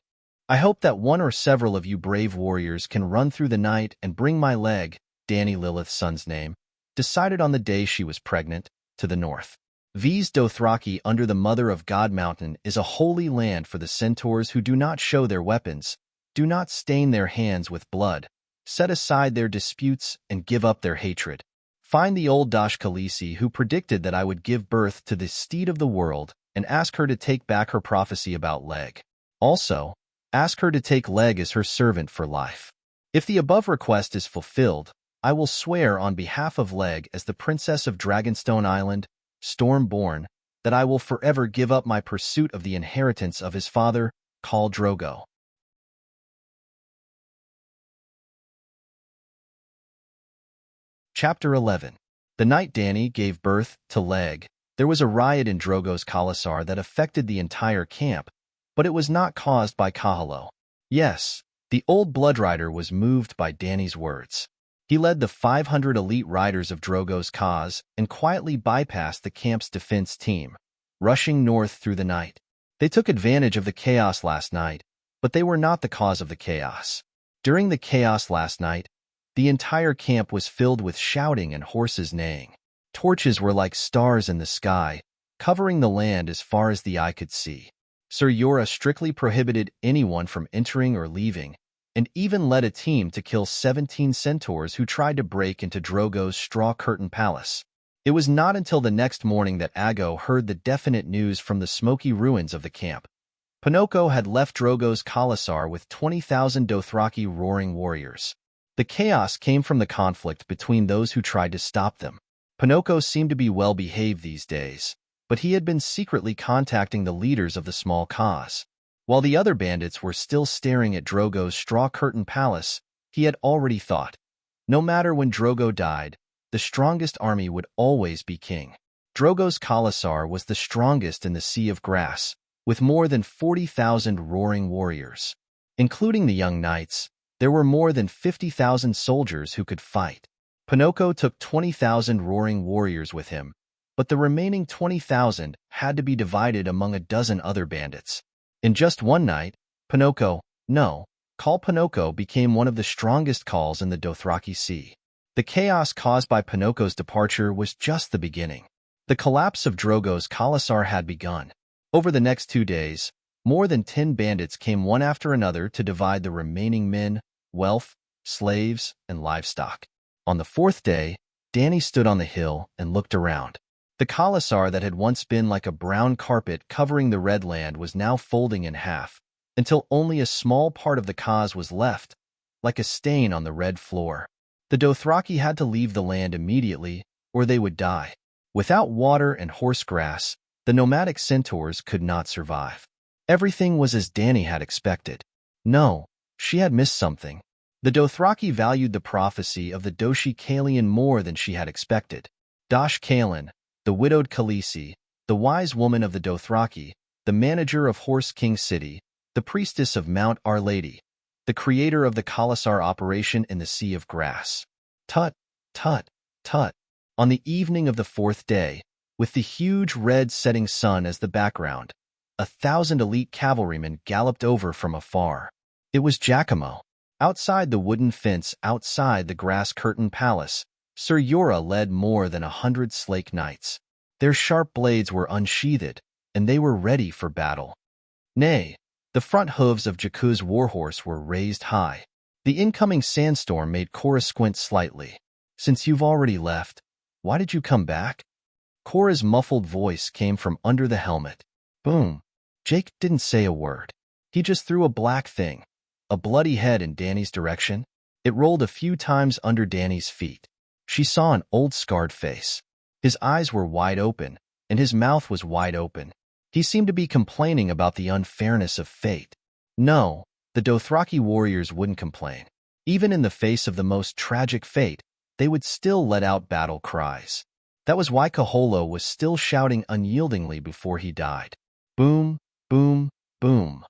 I hope that one or several of you brave warriors can run through the night and bring my leg, Dany Lilith's son's name, decided on the day she was pregnant, to the north. Viz Dothraki under the Mother of God Mountain is a holy land for the centaurs who do not show their weapons, do not stain their hands with blood, set aside their disputes, and give up their hatred. Find the old Dosh Khaleesi who predicted that I would give birth to the steed of the world and ask her to take back her prophecy about Leg. Also, ask her to take Leg as her servant for life. If the above request is fulfilled, I will swear on behalf of Leg as the Princess of Dragonstone Island, Stormborn, that I will forever give up my pursuit of the inheritance of his father, Khal Drogo. Chapter 11. The night Dany gave birth to Leg, there was a riot in Drogo's Khalasar that affected the entire camp, but it was not caused by Kahalo. Yes, the old Bloodrider was moved by Dany's words. He led the 500 elite riders of Drogo's cause and quietly bypassed the camp's defense team, rushing north through the night. They took advantage of the chaos last night, but they were not the cause of the chaos. During the chaos last night, the entire camp was filled with shouting and horses neighing. Torches were like stars in the sky, covering the land as far as the eye could see. Ser Jorah strictly prohibited anyone from entering or leaving, and even led a team to kill 17 centaurs who tried to break into Drogo's straw curtain palace. It was not until the next morning that Aggo heard the definite news from the smoky ruins of the camp. Pinocchio had left Drogo's Khalasar with 20,000 Dothraki roaring warriors. The chaos came from the conflict between those who tried to stop them. Pinocchio seemed to be well-behaved these days, but he had been secretly contacting the leaders of the small cause. While the other bandits were still staring at Drogo's straw curtain palace, he had already thought, no matter when Drogo died, the strongest army would always be king. Drogo's Khalasar was the strongest in the Sea of Grass, with more than 40,000 roaring warriors. Including the young knights, there were more than 50,000 soldiers who could fight. Pinocchio took 20,000 roaring warriors with him, but the remaining 20,000 had to be divided among a dozen other bandits. In just one night, Khal Pinocchio became one of the strongest Khals in the Dothraki Sea. The chaos caused by Pinocchio's departure was just the beginning. The collapse of Drogo's Khalasar had begun. Over the next 2 days, more than 10 bandits came one after another to divide the remaining men, wealth, slaves, and livestock. On the 4th day, Dany stood on the hill and looked around. The Khalasar that had once been like a brown carpet covering the red land was now folding in half, until only a small part of the cause was left, like a stain on the red floor. The Dothraki had to leave the land immediately, or they would die. Without water and horse grass, the nomadic centaurs could not survive. Everything was as Dany had expected. No, she had missed something. The Dothraki valued the prophecy of the Doshi Kalian more than she had expected. Dosh Kalian, the widowed Khaleesi, the wise woman of the Dothraki, the manager of Horse King City, the priestess of Mount Our Lady, the creator of the Khalasar operation in the Sea of Grass. Tut, tut, tut. On the evening of the 4th day, with the huge red setting sun as the background, 1,000 elite cavalrymen galloped over from afar. It was Giacomo. Outside the wooden fence outside the grass curtain palace, Ser Jorah led more than 100 Slake knights. Their sharp blades were unsheathed, and they were ready for battle. Nay, the front hooves of Jakku's warhorse were raised high. The incoming sandstorm made Cora squint slightly. Since you've already left, why did you come back? Cora's muffled voice came from under the helmet. Boom. Jake didn't say a word. He just threw a black thing, a bloody head in Danny's direction. It rolled a few times under Danny's feet. She saw an old scarred face. His eyes were wide open, and his mouth was wide open. He seemed to be complaining about the unfairness of fate. No, the Dothraki warriors wouldn't complain. Even in the face of the most tragic fate, they would still let out battle cries. That was why Kaholo was still shouting unyieldingly before he died. Boom, boom, boom.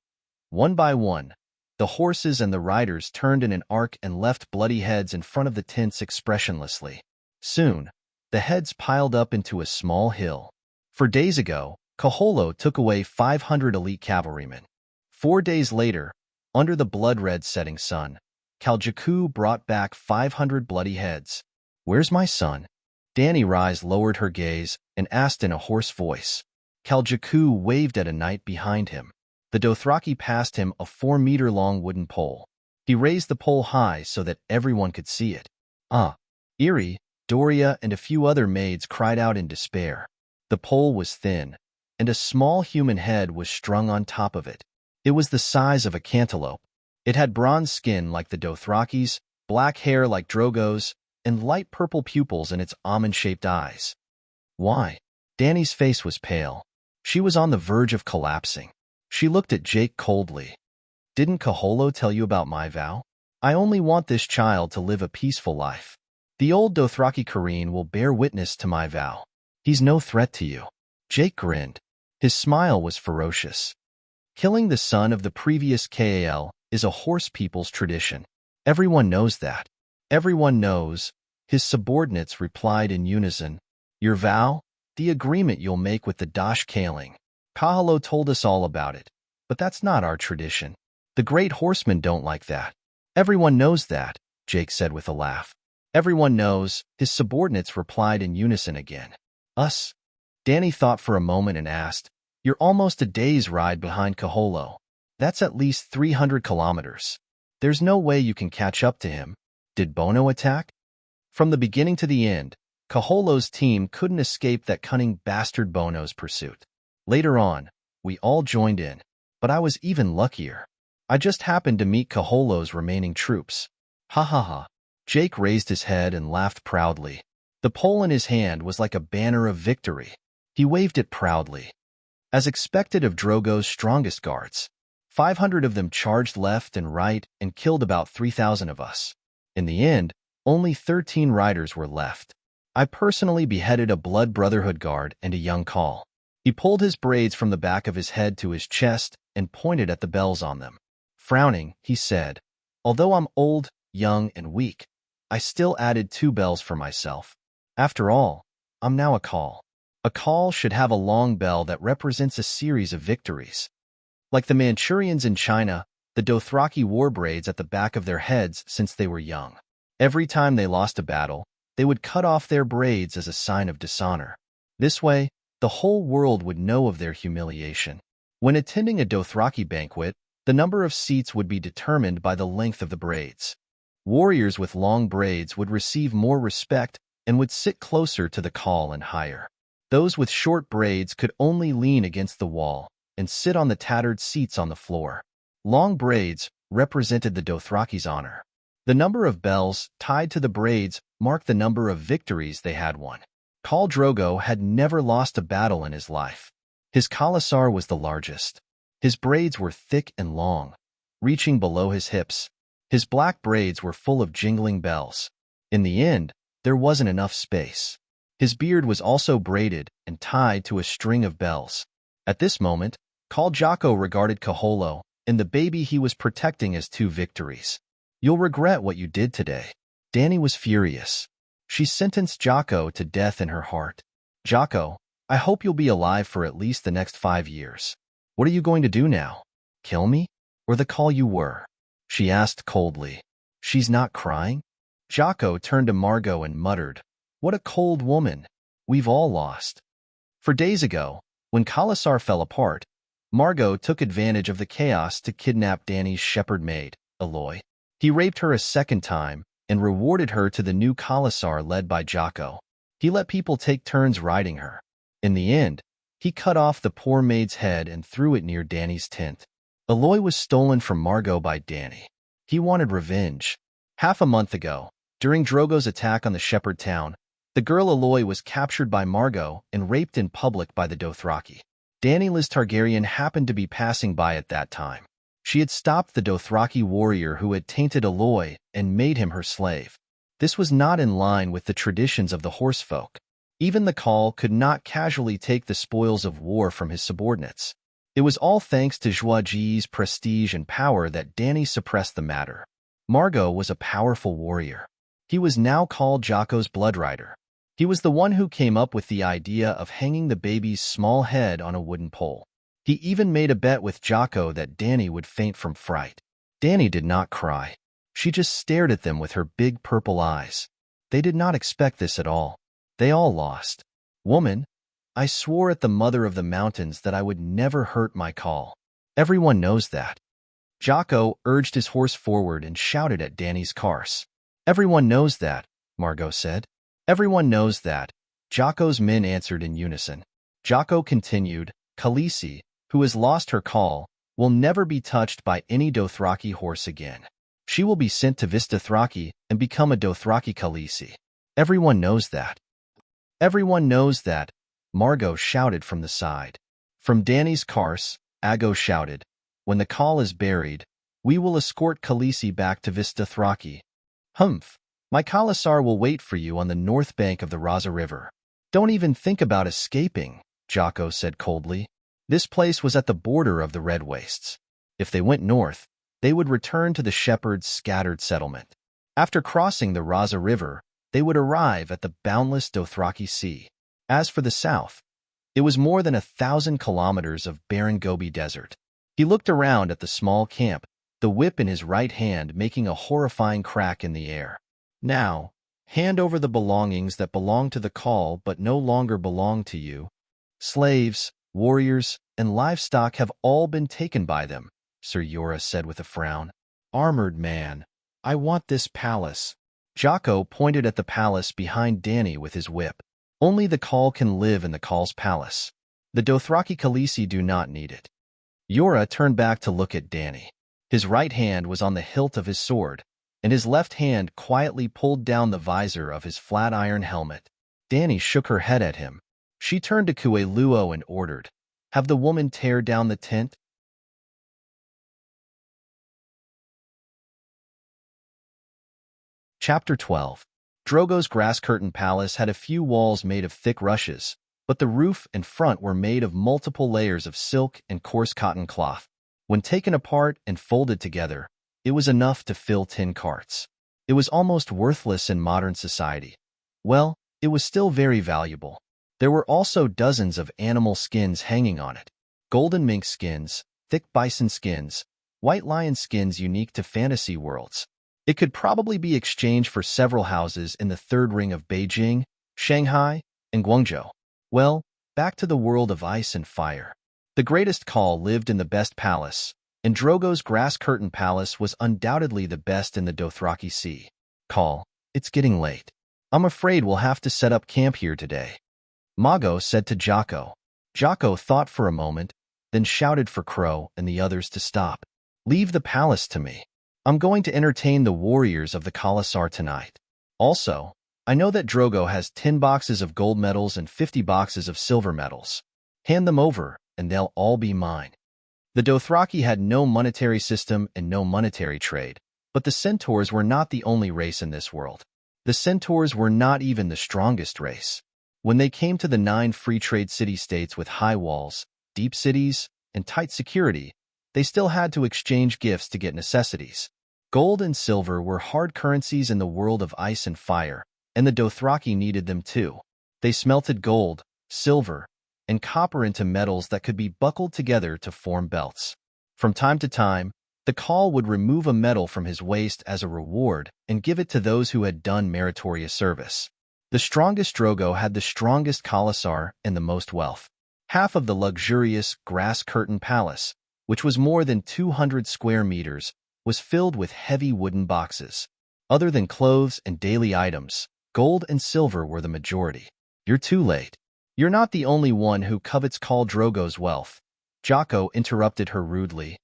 One by one, the horses and the riders turned in an arc and left bloody heads in front of the tents expressionlessly. Soon, the heads piled up into a small hill. 4 days ago, Kaholo took away 500 elite cavalrymen. 4 days later, under the blood-red setting sun, Jakku brought back 500 bloody heads. Where's my son? Danny Rise lowered her gaze and asked in a hoarse voice. Jakku waved at a knight behind him. The Dothraki passed him a 4-meter-long wooden pole. He raised the pole high so that everyone could see it. Eerie, Doria and a few other maids cried out in despair. The pole was thin, and a small human head was strung on top of it. It was the size of a cantaloupe. It had bronze skin like the Dothrakis, black hair like Drogo's, and light purple pupils in its almond-shaped eyes. Why? Danny's face was pale. She was on the verge of collapsing. She looked at Jake coldly. Didn't Kaholo tell you about my vow? I only want this child to live a peaceful life. The old Dothraki Kareen will bear witness to my vow. He's no threat to you. Jake grinned. His smile was ferocious. Killing the son of the previous Kal is a horse people's tradition. Everyone knows that. Everyone knows, his subordinates replied in unison. Your vow? The agreement you'll make with the Dash Kaling. Kahalo told us all about it, but that's not our tradition. The great horsemen don't like that. Everyone knows that, Jake said with a laugh. Everyone knows, his subordinates replied in unison again. Us? Danny thought for a moment and asked, You're almost a day's ride behind Kaholo. That's at least 300 kilometers. There's no way you can catch up to him. Did Bono attack? From the beginning to the end, Kaholo's team couldn't escape that cunning bastard Bono's pursuit. Later on, we all joined in, but I was even luckier. I just happened to meet Kaholo's remaining troops. Ha ha ha. Jake raised his head and laughed proudly. The pole in his hand was like a banner of victory. He waved it proudly. As expected of Drogo's strongest guards, 500 of them charged left and right and killed about 3,000 of us. In the end, only 13 riders were left. I personally beheaded a Blood Brotherhood guard and a young Khal. He pulled his braids from the back of his head to his chest and pointed at the bells on them. Frowning, he said, Although I'm old, young, and weak, I still added 2 bells for myself. After all, I'm now a Khal. A Khal should have a long bell that represents a series of victories. Like the Manchurians in China, the Dothraki wore braids at the back of their heads since they were young. Every time they lost a battle, they would cut off their braids as a sign of dishonor. This way, the whole world would know of their humiliation. When attending a Dothraki banquet, the number of seats would be determined by the length of the braids. Warriors with long braids would receive more respect and would sit closer to the Khal and higher. Those with short braids could only lean against the wall and sit on the tattered seats on the floor. Long braids represented the Dothraki's honor. The number of bells tied to the braids marked the number of victories they had won. Khal Drogo had never lost a battle in his life. His Khalasar was the largest. His braids were thick and long, reaching below his hips. His black braids were full of jingling bells. In the end, there wasn't enough space. His beard was also braided and tied to a string of bells. At this moment, Khal Jocko regarded Kaholo and the baby he was protecting as 2 victories. You'll regret what you did today. Danny was furious. She sentenced Jocko to death in her heart. Jocko, I hope you'll be alive for at least the next 5 years. What are you going to do now? Kill me? Or the Khal you were? She asked coldly. She's not crying? Jocko turned to Margot and muttered, What a cold woman. We've all lost. 4 days ago, when Khalasar fell apart, Margot took advantage of the chaos to kidnap Danny's shepherd maid, Aloy. He raped her a second time and rewarded her to the new Khalasar led by Jocko. He let people take turns riding her. In the end, he cut off the poor maid's head and threw it near Danny's tent. Aloy was stolen from Margot by Danny. He wanted revenge. Half a month ago, during Drogo's attack on the shepherd town, the girl Aloy was captured by Margot and raped in public by the Dothraki. Dany Liz Targaryen happened to be passing by at that time. She had stopped the Dothraki warrior who had tainted Aloy and made him her slave. This was not in line with the traditions of the horsefolk. Even the Khal could not casually take the spoils of war from his subordinates. It was all thanks to Zhuge's prestige and power that Dany suppressed the matter. Margot was a powerful warrior. He was now called Jocko's bloodrider. He was the one who came up with the idea of hanging the baby's small head on a wooden pole. He even made a bet with Jocko that Dany would faint from fright. Dany did not cry. She just stared at them with her big purple eyes. They did not expect this at all. They all lost. Woman, I swore at the mother of the mountains that I would never hurt my call. Everyone knows that. Jocko urged his horse forward and shouted at Dany's curse. Everyone knows that, Margot said. Everyone knows that, Jocko's men answered in unison. Jocko continued, Khaleesi, who has lost her call, will never be touched by any Dothraki horse again. She will be sent to Vistothraki and become a Dothraki Khaleesi. Everyone knows that. Everyone knows that, Margot shouted from the side. From Dany's curse, Aggo shouted, when the call is buried, we will escort Khaleesi back to Vistothraki. Humph. My Khalasar will wait for you on the north bank of the Raza River. Don't even think about escaping, Jocko said coldly. This place was at the border of the Red Wastes. If they went north, they would return to the shepherd's scattered settlement. After crossing the Raza River, they would arrive at the boundless Dothraki Sea. As for the south, it was more than 1,000 kilometers of barren Gobi Desert. He looked around at the small camp, the whip in his right hand making a horrifying crack in the air. Now, hand over the belongings that belong to the call but no longer belong to you. Slaves, warriors, and livestock have all been taken by them, Ser Jorah said with a frown. Armored man, I want this palace. Jocko pointed at the palace behind Dany with his whip. Only the call can live in the call's palace. The Dothraki Khaleesi do not need it. Jorah turned back to look at Dany. His right hand was on the hilt of his sword, and his left hand quietly pulled down the visor of his flat iron helmet. Dany shook her head at him. She turned to Kueluo and ordered, have the woman tear down the tent. Chapter 12. Drogo's grass-curtained palace had a few walls made of thick rushes, but the roof and front were made of multiple layers of silk and coarse cotton cloth. When taken apart and folded together, it was enough to fill 10 carts. It was almost worthless in modern society. Well, it was still very valuable. There were also dozens of animal skins hanging on it. Golden mink skins, thick bison skins, white lion skins unique to fantasy worlds. It could probably be exchanged for several houses in the third ring of Beijing, Shanghai, and Guangzhou. Well, back to the world of ice and fire. The greatest Khal lived in the best palace, and Drogo's grass-curtained palace was undoubtedly the best in the Dothraki Sea. Khal, it's getting late. I'm afraid we'll have to set up camp here today, Mago said to Jocko. Jocko thought for a moment, then shouted for Crow and the others to stop. Leave the palace to me. I'm going to entertain the warriors of the Khalasar tonight. Also, I know that Drogo has 10 boxes of gold medals and 50 boxes of silver medals. Hand them over, and they'll all be mine. The Dothraki had no monetary system and no monetary trade, but the centaurs were not the only race in this world. The centaurs were not even the strongest race. When they came to the 9 free trade city-states with high walls, deep cities, and tight security, they still had to exchange gifts to get necessities. Gold and silver were hard currencies in the world of ice and fire, and the Dothraki needed them too. They smelted gold, silver, and copper into metals that could be buckled together to form belts. From time to time, the Khal would remove a medal from his waist as a reward and give it to those who had done meritorious service. The strongest Drogo had the strongest Khalasar and the most wealth. Half of the luxurious grass-curtained palace, which was more than 200 square meters, was filled with heavy wooden boxes. Other than clothes and daily items, gold and silver were the majority. You're too late. You're not the only one who covets Khal Drogo's wealth. Jocko interrupted her rudely.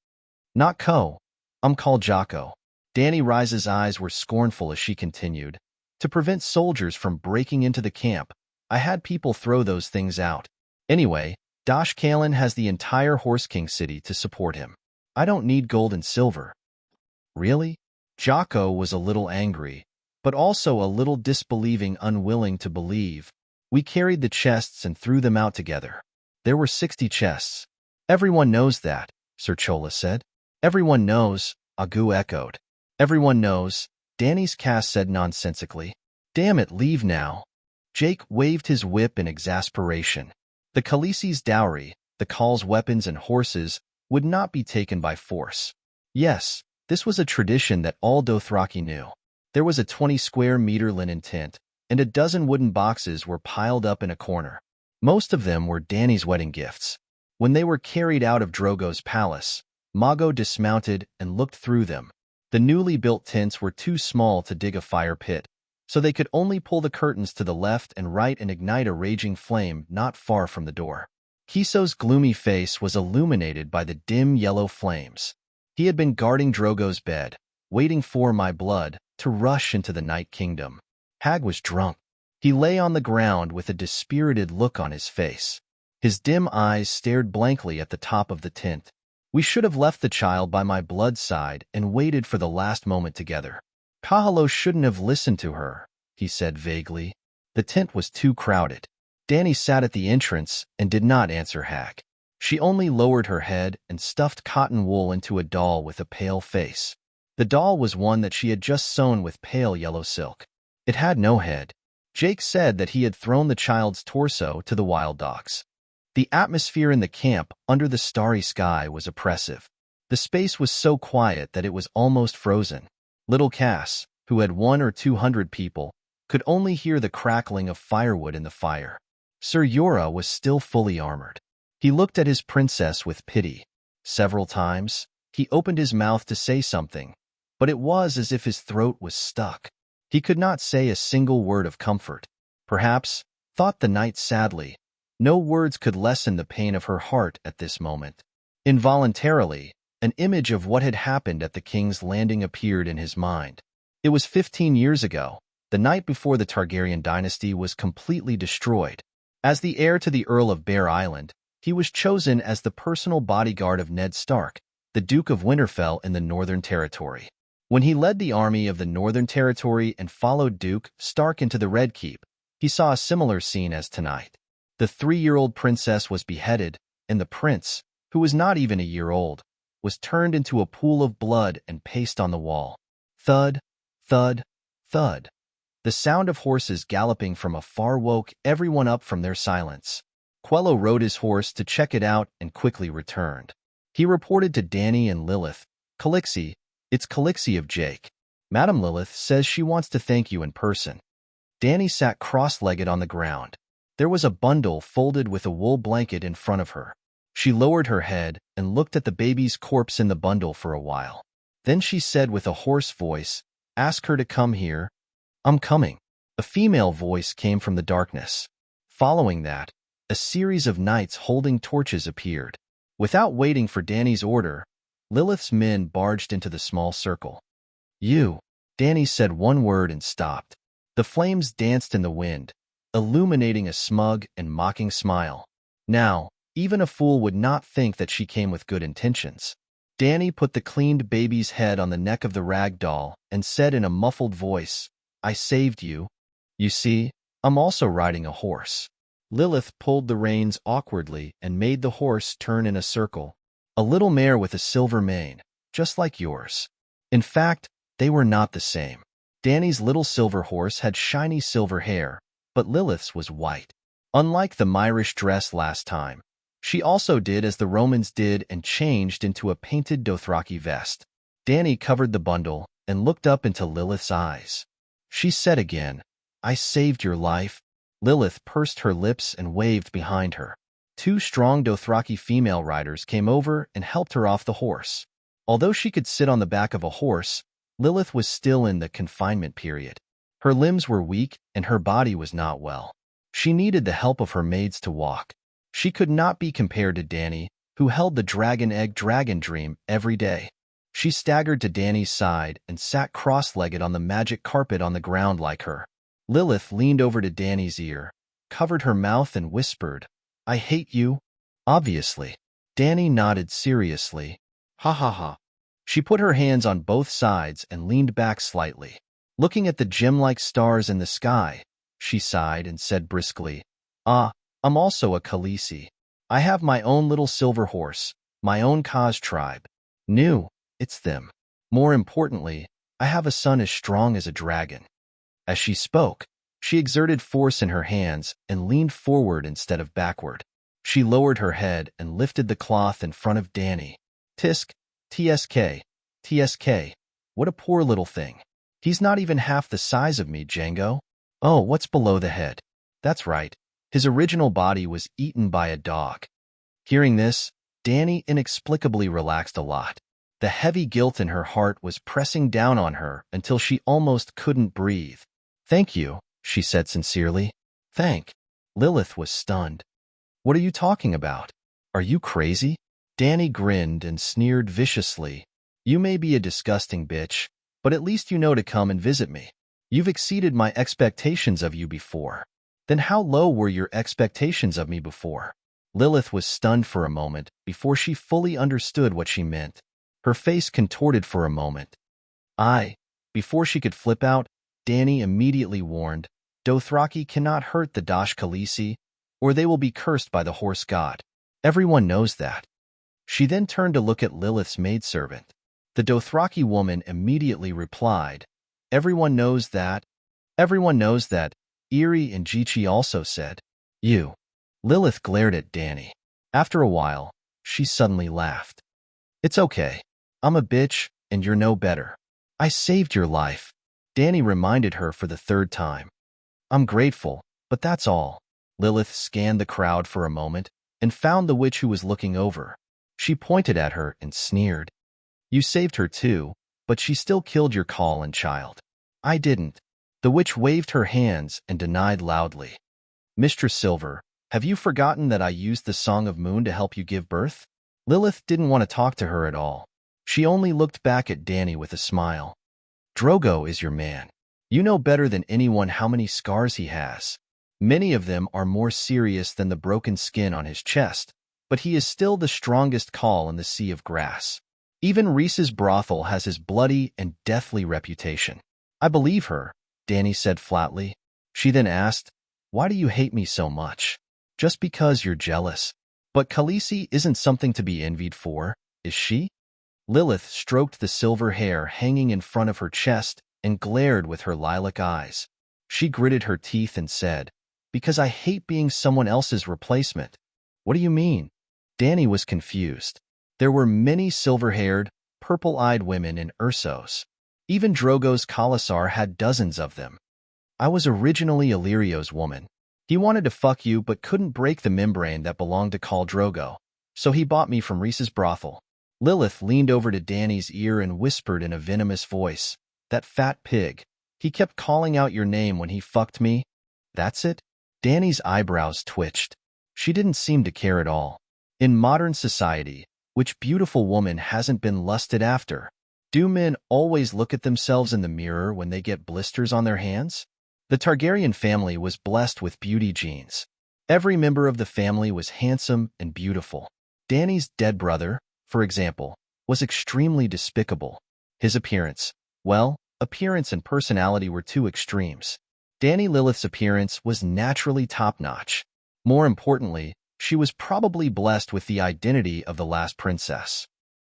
Not Ko. I'm Khal Jocko. Dany Rise's eyes were scornful as she continued. To prevent soldiers from breaking into the camp, I had people throw those things out. Anyway, Dosh Kalen has the entire Horse King city to support him. I don't need gold and silver. Really? Jocko was a little angry, but also a little disbelieving, unwilling to believe. We carried the chests and threw them out together. There were 60 chests. Everyone knows that, Sir Chola said. Everyone knows, Agu echoed. Everyone knows, Dany's Cass said nonsensically. Damn it, leave now. Jake waved his whip in exasperation. The Khaleesi's dowry, the Khal's weapons and horses, would not be taken by force. Yes, this was a tradition that all Dothraki knew. There was a 20-square-meter linen tent, and a dozen wooden boxes were piled up in a corner. Most of them were Dany's wedding gifts. When they were carried out of Drogo's palace, Mago dismounted and looked through them. The newly built tents were too small to dig a fire pit, so they could only pull the curtains to the left and right and ignite a raging flame not far from the door. Kiso's gloomy face was illuminated by the dim yellow flames. He had been guarding Drogo's bed, waiting for my blood to rush into the Night Kingdom. Hag was drunk. He lay on the ground with a dispirited look on his face. His dim eyes stared blankly at the top of the tent. We should have left the child by my blood's side and waited for the last moment together. Kahalo shouldn't have listened to her, he said vaguely. The tent was too crowded. Dany sat at the entrance and did not answer Hag. She only lowered her head and stuffed cotton wool into a doll with a pale face. The doll was one that she had just sewn with pale yellow silk. It had no head. Jake said that he had thrown the child's torso to the wild dogs. The atmosphere in the camp under the starry sky was oppressive. The space was so quiet that it was almost frozen. Little Cass, who had 100 or 200 people, could only hear the crackling of firewood in the fire. Sir Jorah was still fully armored. He looked at his princess with pity. Several times, he opened his mouth to say something, but it was as if his throat was stuck. He could not say a single word of comfort. Perhaps, thought the knight sadly, no words could lessen the pain of her heart at this moment. Involuntarily, an image of what had happened at the King's Landing appeared in his mind. It was 15 years ago, the night before the Targaryen dynasty was completely destroyed. As the heir to the Earl of Bear Island, he was chosen as the personal bodyguard of Ned Stark, the Duke of Winterfell in the Northern Territory. When he led the army of the Northern Territory and followed Duke Stark into the Red Keep, he saw a similar scene as tonight. The 3-year-old princess was beheaded, and the prince, who was not even a year old, was turned into a pool of blood and paced on the wall. Thud, thud, thud. The sound of horses galloping from afar woke everyone up from their silence. Quello rode his horse to check it out and quickly returned. He reported to Dany and Lilith, Calixie, it's Calixie of Jake. Madam Lilith says she wants to thank you in person. Dany sat cross-legged on the ground. There was a bundle folded with a wool blanket in front of her. She lowered her head and looked at the baby's corpse in the bundle for a while. Then she said with a hoarse voice, "Ask her to come here." "I'm coming." A female voice came from the darkness. Following that, a series of knights holding torches appeared. Without waiting for Dany's order, Lilith's men barged into the small circle. "You." Dany said one word and stopped. The flames danced in the wind, illuminating a smug and mocking smile. Now, even a fool would not think that she came with good intentions. Dany put the cleaned baby's head on the neck of the rag doll and said in a muffled voice, "I saved you. You see, I'm also riding a horse." Lilith pulled the reins awkwardly and made the horse turn in a circle. A little mare with a silver mane, just like yours. In fact, they were not the same. Dany's little silver horse had shiny silver hair, but Lilith's was white. Unlike the Myrish dress last time, she also did as the Romans did and changed into a painted Dothraki vest. Dany covered the bundle and looked up into Lilith's eyes. She said again, "I saved your life." Lilith pursed her lips and waved behind her. Two strong Dothraki female riders came over and helped her off the horse. Although she could sit on the back of a horse, Lilith was still in the confinement period. Her limbs were weak and her body was not well. She needed the help of her maids to walk. She could not be compared to Dany, who held the dragon egg dragon dream every day. She staggered to Dany's side and sat cross-legged on the magic carpet on the ground like her. Lilith leaned over to Dany's ear, covered her mouth and whispered, "I hate you." Obviously. Dany nodded seriously. Ha ha ha. She put her hands on both sides and leaned back slightly. Looking at the gem-like stars in the sky, she sighed and said briskly, I'm also a Khaleesi. I have my own little silver horse, my own Khaz tribe. New, it's them. More importantly, I have a son as strong as a dragon." As she spoke, she exerted force in her hands and leaned forward instead of backward. She lowered her head and lifted the cloth in front of Dany. Tisk, TSK, TSK, what a poor little thing. He's not even half the size of me, Django. Oh, what's below the head? That's right. His original body was eaten by a dog. Hearing this, Dany inexplicably relaxed a lot. The heavy guilt in her heart was pressing down on her until she almost couldn't breathe. "Thank you," she said sincerely. "Thank." Lilith was stunned. "What are you talking about? Are you crazy?" Dany grinned and sneered viciously. "You may be a disgusting bitch, but at least you know to come and visit me. You've exceeded my expectations of you before. Then how low were your expectations of me before?" Lilith was stunned for a moment before she fully understood what she meant. Her face contorted for a moment. Before she could flip out, Dany immediately warned, "Dothraki cannot hurt the Dash Khaleesi, or they will be cursed by the horse god. Everyone knows that." She then turned to look at Lilith's maidservant. The Dothraki woman immediately replied, "Everyone knows that. Everyone knows that." Iri and Jichi also said, "You." Lilith glared at Dany. After a while, she suddenly laughed. "It's okay. I'm a bitch, and you're no better. I saved your life." Dany reminded her for the third time. "I'm grateful, but that's all." Lilith scanned the crowd for a moment and found the witch who was looking over. She pointed at her and sneered. "You saved her too, but she still killed your call and child." "I didn't." The witch waved her hands and denied loudly. "Mistress Silver, have you forgotten that I used the Song of Moon to help you give birth?" Lilith didn't want to talk to her at all. She only looked back at Dany with a smile. "Drogo is your man. You know better than anyone how many scars he has. Many of them are more serious than the broken skin on his chest, but he is still the strongest call in the Sea of Grass. Even Rhys's brothel has his bloody and deathly reputation." "I believe her," Dany said flatly. She then asked, "Why do you hate me so much?" "Just because you're jealous. But Khaleesi isn't something to be envied for, is she?" Lilith stroked the silver hair hanging in front of her chest and glared with her lilac eyes. She gritted her teeth and said, "Because I hate being someone else's replacement." "What do you mean?" Dany was confused. There were many silver-haired, purple-eyed women in Ursos. Even Drogo's Khalasar had dozens of them. "I was originally Illyrio's woman. He wanted to fuck you but couldn't break the membrane that belonged to Khal Drogo, so he bought me from Rhys's brothel." Lilith leaned over to Dany's ear and whispered in a venomous voice, "That fat pig. He kept calling out your name when he fucked me." "That's it?" Dany's eyebrows twitched. She didn't seem to care at all. In modern society, which beautiful woman hasn't been lusted after? Do men always look at themselves in the mirror when they get blisters on their hands? The Targaryen family was blessed with beauty genes. Every member of the family was handsome and beautiful. Dany's dead brother, for example, was extremely despicable. His appearance and personality were two extremes. Dany Lilith's appearance was naturally top-notch. More importantly, she was probably blessed with the identity of the last princess.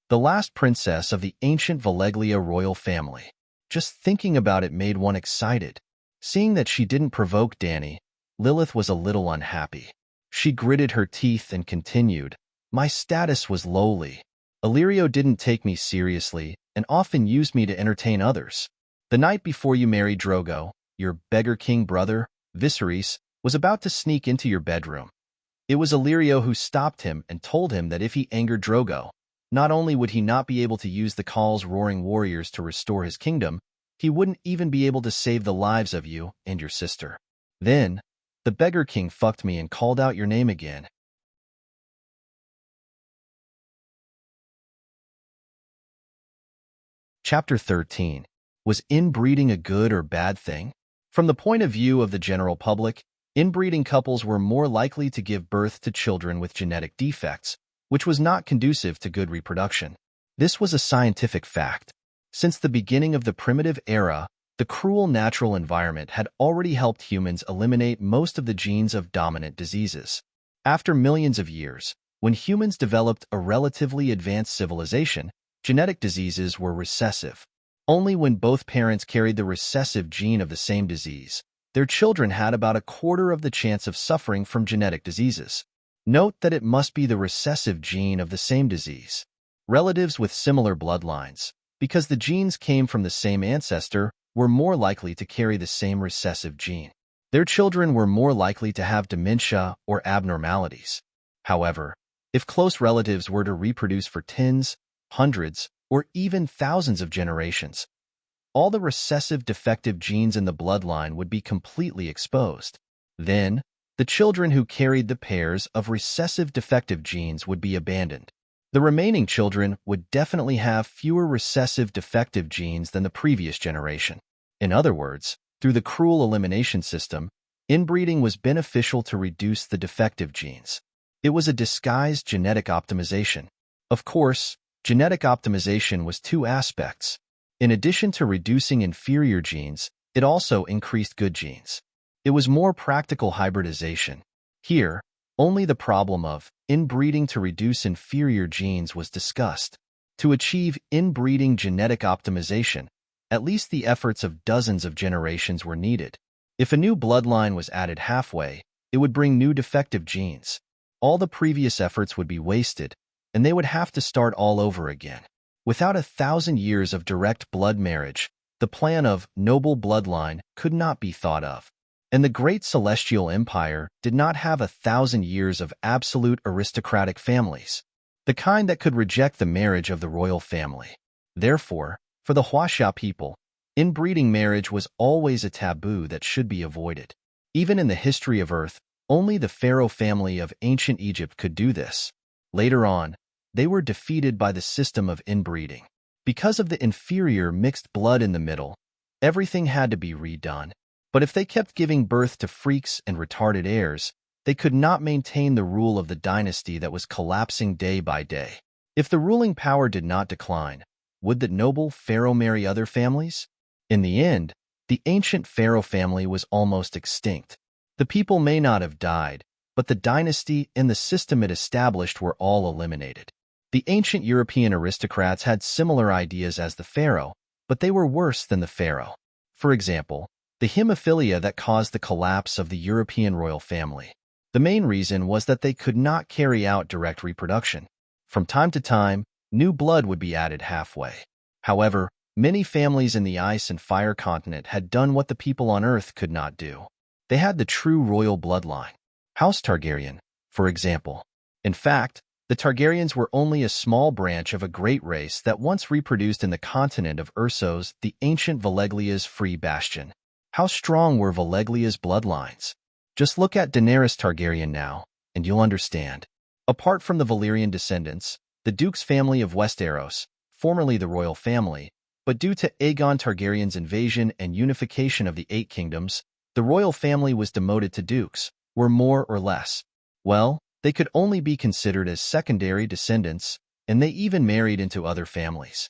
The last princess of the ancient Valeglia royal family. Just thinking about it made one excited. Seeing that she didn't provoke Dany, Lilith was a little unhappy. She gritted her teeth and continued, "My status was lowly. Illyrio didn't take me seriously and often used me to entertain others. The night before you married Drogo, your beggar king brother, Viserys, was about to sneak into your bedroom. It was Illyrio who stopped him and told him that if he angered Drogo, not only would he not be able to use the Khaal's roaring warriors to restore his kingdom, he wouldn't even be able to save the lives of you and your sister. Then, the Beggar King fucked me and called out your name again. Chapter 13. Was inbreeding a good or bad thing? From the point of view of the general public, inbreeding couples were more likely to give birth to children with genetic defects, which was not conducive to good reproduction. This was a scientific fact. Since the beginning of the primitive era, the cruel natural environment had already helped humans eliminate most of the genes of dominant diseases. After millions of years, when humans developed a relatively advanced civilization, genetic diseases were recessive. Only when both parents carried the recessive gene of the same disease, their children had about a quarter of the chance of suffering from genetic diseases. Note that it must be the recessive gene of the same disease. Relatives with similar bloodlines, because the genes came from the same ancestor, were more likely to carry the same recessive gene. Their children were more likely to have dementia or abnormalities. However, if close relatives were to reproduce for tens, hundreds, or even thousands of generations, all the recessive defective genes in the bloodline would be completely exposed. Then, the children who carried the pairs of recessive defective genes would be abandoned. The remaining children would definitely have fewer recessive defective genes than the previous generation. In other words, through the cruel elimination system, inbreeding was beneficial to reduce the defective genes. It was a disguised genetic optimization. Of course, genetic optimization was two aspects. In addition to reducing inferior genes, it also increased good genes. It was more practical hybridization. Here, only the problem of inbreeding to reduce inferior genes was discussed. To achieve inbreeding genetic optimization, at least the efforts of dozens of generations were needed. If a new bloodline was added halfway, it would bring new defective genes. All the previous efforts would be wasted, and they would have to start all over again. Without 1,000 years of direct blood marriage, the plan of noble bloodline could not be thought of. And the great celestial empire did not have 1,000 years of absolute aristocratic families, the kind that could reject the marriage of the royal family. Therefore, for the Huaxia people, inbreeding marriage was always a taboo that should be avoided. Even in the history of Earth, only the pharaoh family of ancient Egypt could do this. Later on, they were defeated by the system of inbreeding. Because of the inferior mixed blood in the middle, everything had to be redone. But if they kept giving birth to freaks and retarded heirs, they could not maintain the rule of the dynasty that was collapsing day by day. If the ruling power did not decline, would the noble pharaoh marry other families? In the end, the ancient pharaoh family was almost extinct. The people may not have died, but the dynasty and the system it established were all eliminated. The ancient European aristocrats had similar ideas as the pharaoh, but they were worse than the pharaoh. For example, the hemophilia that caused the collapse of the European royal family. The main reason was that they could not carry out direct reproduction. From time to time, new blood would be added halfway. However, many families in the ice and fire continent had done what the people on Earth could not do. They had the true royal bloodline. House Targaryen, for example. In fact, the Targaryens were only a small branch of a great race that once reproduced in the continent of Ursos, the ancient Valeglia's free bastion. How strong were Valeglia's bloodlines? Just look at Daenerys Targaryen now, and you'll understand. Apart from the Valyrian descendants, the Duke's family of Westeros, formerly the royal family, but due to Aegon Targaryen's invasion and unification of the Eight Kingdoms, the royal family was demoted to dukes, were more or less. Well, they could only be considered as secondary descendants, and they even married into other families.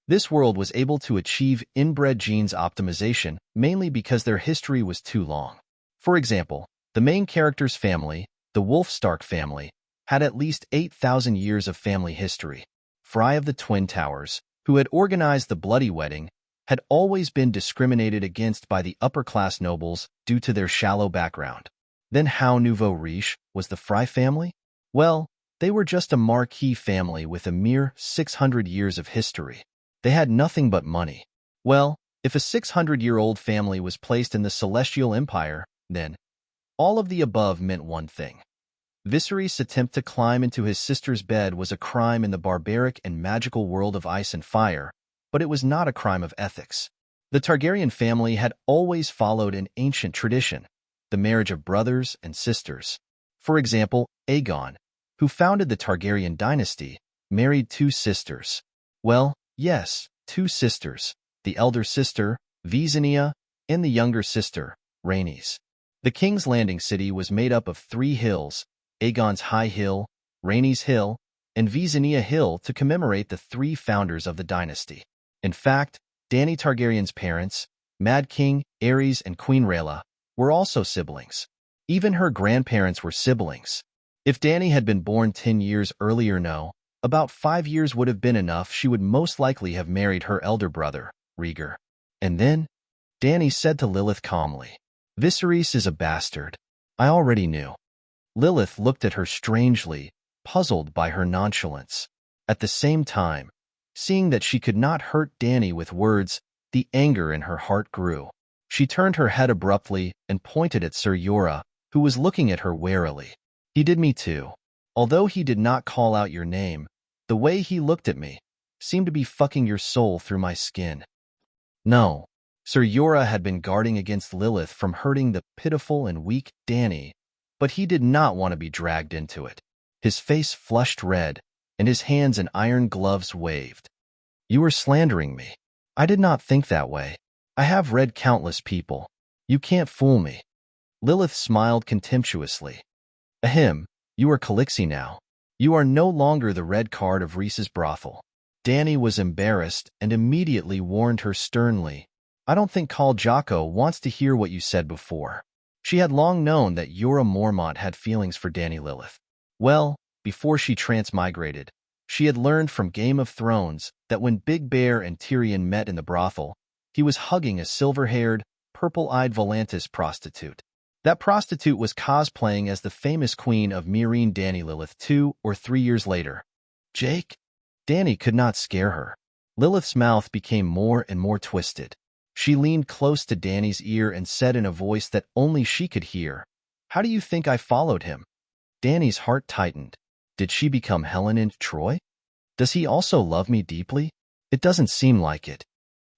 This world was able to achieve inbred genes optimization mainly because their history was too long. For example, the main character's family, the Wolf Stark family, had at least 8,000 years of family history. Fry of the Twin Towers, who had organized the bloody wedding, had always been discriminated against by the upper-class nobles due to their shallow background. Then how nouveau riche was the Fry family? Well, they were just a marquis family with a mere 600 years of history. They had nothing but money. Well, if a 600-year-old family was placed in the Celestial Empire, then all of the above meant one thing. Viserys' attempt to climb into his sister's bed was a crime in the barbaric and magical world of ice and fire, but it was not a crime of ethics. The Targaryen family had always followed an ancient tradition, the marriage of brothers and sisters. For example, Aegon, who founded the Targaryen dynasty, married two sisters. Well, yes, two sisters, the elder sister, Visenya, and the younger sister, Rhaenys. The King's Landing city was made up of 3 hills, Aegon's High Hill, Rhaenys Hill, and Visenya Hill, to commemorate the 3 founders of the dynasty. In fact, Dany Targaryen's parents, Mad King Aerys and Queen Rhaella, were also siblings. Even her grandparents were siblings. If Dany had been born 10 years earlier, about 5 years would have been enough. She would most likely have married her elder brother, Rhaegar. And then, Dany said to Lilith calmly, "Viserys is a bastard." I already knew. Lilith looked at her strangely, puzzled by her nonchalance. At the same time, seeing that she could not hurt Dany with words, the anger in her heart grew. She turned her head abruptly and pointed at Ser Jorah, who was looking at her warily. "He did me too. Although he did not call out your name, the way he looked at me seemed to be fucking your soul through my skin." No, Ser Jorah had been guarding against Lilith from hurting the pitiful and weak Dany, but he did not want to be dragged into it. His face flushed red, and his hands in iron gloves waved. "You are slandering me. I did not think that way. I have read countless people. You can't fool me." Lilith smiled contemptuously. "Ahem, you are Khaleesi now. You are no longer the red card of Rhys's brothel." Dany was embarrassed and immediately warned her sternly, "I don't think Khal Jocko wants to hear what you said before." She had long known that Jorah Mormont had feelings for Dany Lilith. Well, before she transmigrated, she had learned from Game of Thrones that when Big Bear and Tyrion met in the brothel, he was hugging a silver-haired, purple-eyed Volantis prostitute. That prostitute was cosplaying as the famous queen of Meereen Dany Lilith 2 or 3 years later. Jake? Dany could not scare her. Lilith's mouth became more and more twisted. She leaned close to Dany's ear and said in a voice that only she could hear, "How do you think I followed him?" Dany's heart tightened. Did she become Helen in Troy? Does he also love me deeply? It doesn't seem like it.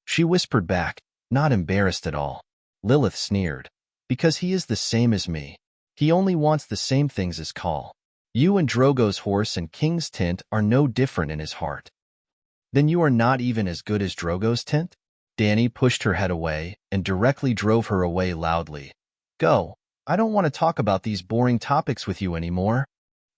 She whispered back, not embarrassed at all. Lilith sneered. "Because he is the same as me. He only wants the same things as Khal. You and Drogo's horse and King's tent are no different in his heart." "Then you are not even as good as Drogo's tent?" Dany pushed her head away and directly drove her away loudly. "Go. I don't want to talk about these boring topics with you anymore."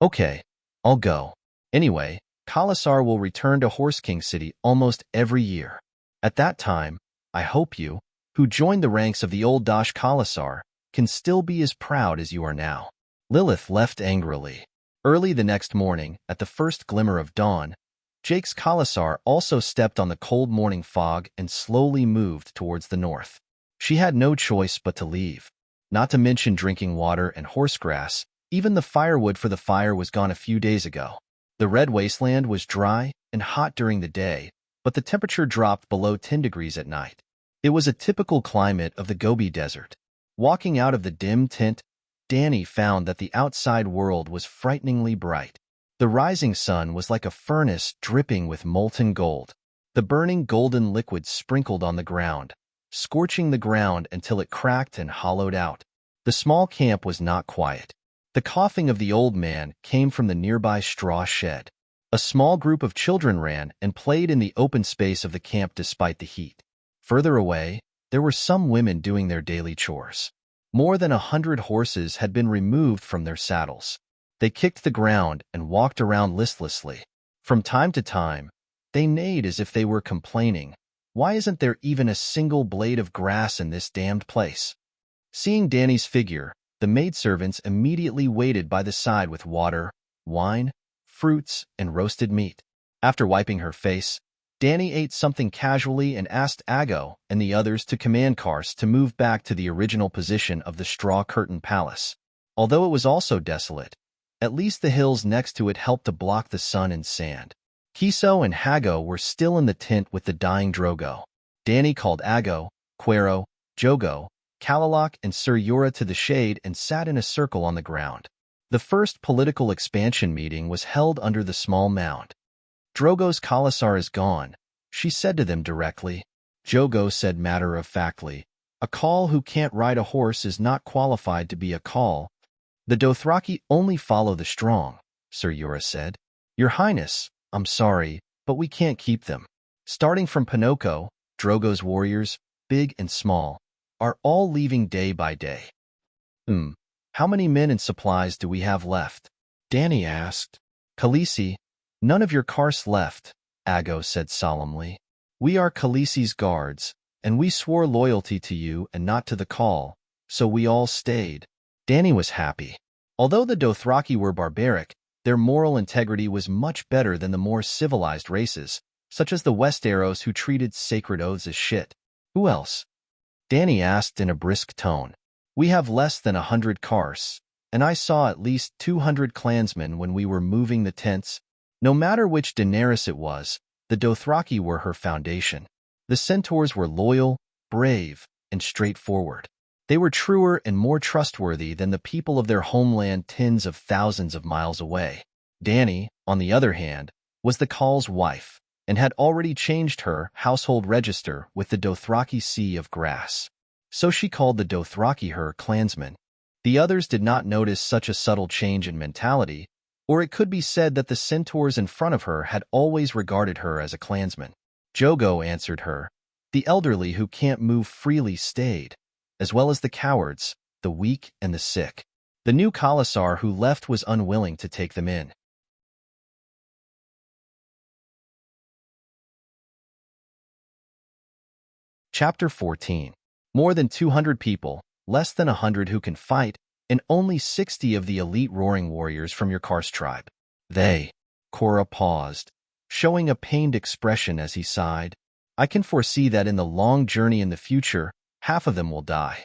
"Okay, I'll go. Anyway, Khalasar will return to Horse King City almost every year. At that time, I hope you, who joined the ranks of the old Dosh Khalasar, can still be as proud as you are now." Lilith left angrily. Early the next morning, at the first glimmer of dawn, Jake's Khalasar also stepped on the cold morning fog and slowly moved towards the north. She had no choice but to leave. Not to mention drinking water and horse grass, even the firewood for the fire was gone a few days ago. The red wasteland was dry and hot during the day, but the temperature dropped below 10 degrees at night. It was a typical climate of the Gobi Desert. Walking out of the dim tent, Dany found that the outside world was frighteningly bright. The rising sun was like a furnace dripping with molten gold. The burning golden liquid sprinkled on the ground, scorching the ground until it cracked and hollowed out. The small camp was not quiet. The coughing of the old man came from the nearby straw shed. A small group of children ran and played in the open space of the camp despite the heat. Further away, there were some women doing their daily chores. More than 100 horses had been removed from their saddles. They kicked the ground and walked around listlessly. From time to time, they neighed as if they were complaining, "Why isn't there even a single blade of grass in this damned place?" Seeing Dany's figure, the maidservants immediately waited by the side with water, wine, fruits, and roasted meat. After wiping her face, Dany ate something casually and asked Aggo and the others to command Karst to move back to the original position of the straw-curtained palace. Although it was also desolate, at least the hills next to it helped to block the sun and sand. Kiso and Haggo were still in the tent with the dying Drogo. Dany called Aggo, Quero, Jogo, Kalalak, and Ser Jorah to the shade and sat in a circle on the ground. The first political expansion meeting was held under the small mound. Drogo's Khalasar is gone, she said to them directly. Drogo said matter-of-factly, a Khal who can't ride a horse is not qualified to be a Khal. The Dothraki only follow the strong, Sir Yura said. Your Highness, I'm sorry, but we can't keep them. Starting from Pinocchio, Drogo's warriors, big and small, are all leaving day by day. How many men and supplies do we have left? Dany asked. Khaleesi, none of your Kars left, Aggo said solemnly. We are Khaleesi's guards, and we swore loyalty to you and not to the Khal, so we all stayed. Dany was happy. Although the Dothraki were barbaric, their moral integrity was much better than the more civilized races, such as the Westeros who treated sacred oaths as shit. Who else? Dany asked in a brisk tone. We have less than 100 Kars, and I saw at least 200 clansmen when we were moving the tents. No matter which Daenerys it was, the Dothraki were her foundation. The Centaurs were loyal, brave, and straightforward. They were truer and more trustworthy than the people of their homeland tens of thousands of miles away. Dany, on the other hand, was the Khal's wife, and had already changed her household register with the Dothraki Sea of Grass. So she called the Dothraki her clansmen. The others did not notice such a subtle change in mentality, or it could be said that the centaurs in front of her had always regarded her as a clansman. Drogo answered her. The elderly who can't move freely stayed, as well as the cowards, the weak and the sick. The new Khalasar who left was unwilling to take them in. Chapter 14. More than 200 people, less than 100 who can fight, and only 60 of the elite roaring warriors from your Kars tribe. Korra paused, showing a pained expression as he sighed. I can foresee that in the long journey in the future, half of them will die.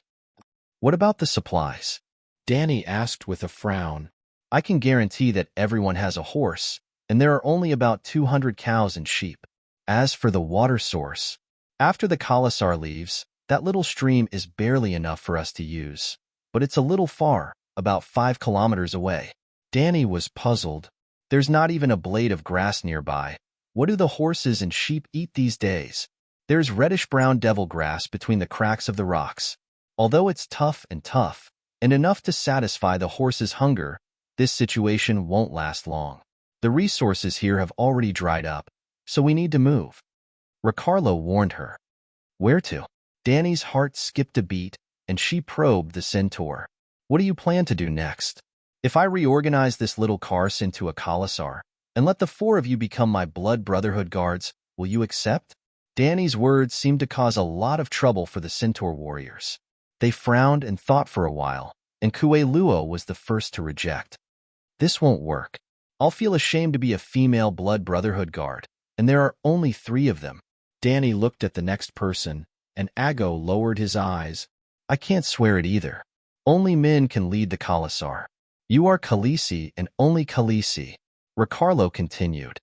What about the supplies? Dany asked with a frown. I can guarantee that everyone has a horse, and there are only about 200 cows and sheep. As for the water source, after the Khalasar leaves, that little stream is barely enough for us to use, but it's a little far, about 5 kilometers away. Dany was puzzled. There's not even a blade of grass nearby. What do the horses and sheep eat these days? There's reddish-brown devil grass between the cracks of the rocks. Although it's tough, and enough to satisfy the horse's hunger, this situation won't last long. The resources here have already dried up, so we need to move. Ricardo warned her. Where to? Dany's heart skipped a beat, and she probed the centaur. What do you plan to do next? If I reorganize this little Kars into a Khalasar, and let the 4 of you become my blood brotherhood guards, will you accept? Dany's words seemed to cause a lot of trouble for the centaur warriors. They frowned and thought for a while, and Kueluo was the first to reject. This won't work. I'll feel ashamed to be a female blood brotherhood guard, and there are only 3 of them. Dany looked at the next person, and Aggo lowered his eyes. I can't swear it either. Only men can lead the Khalasar. You are Khaleesi and only Khaleesi. Ricardo continued.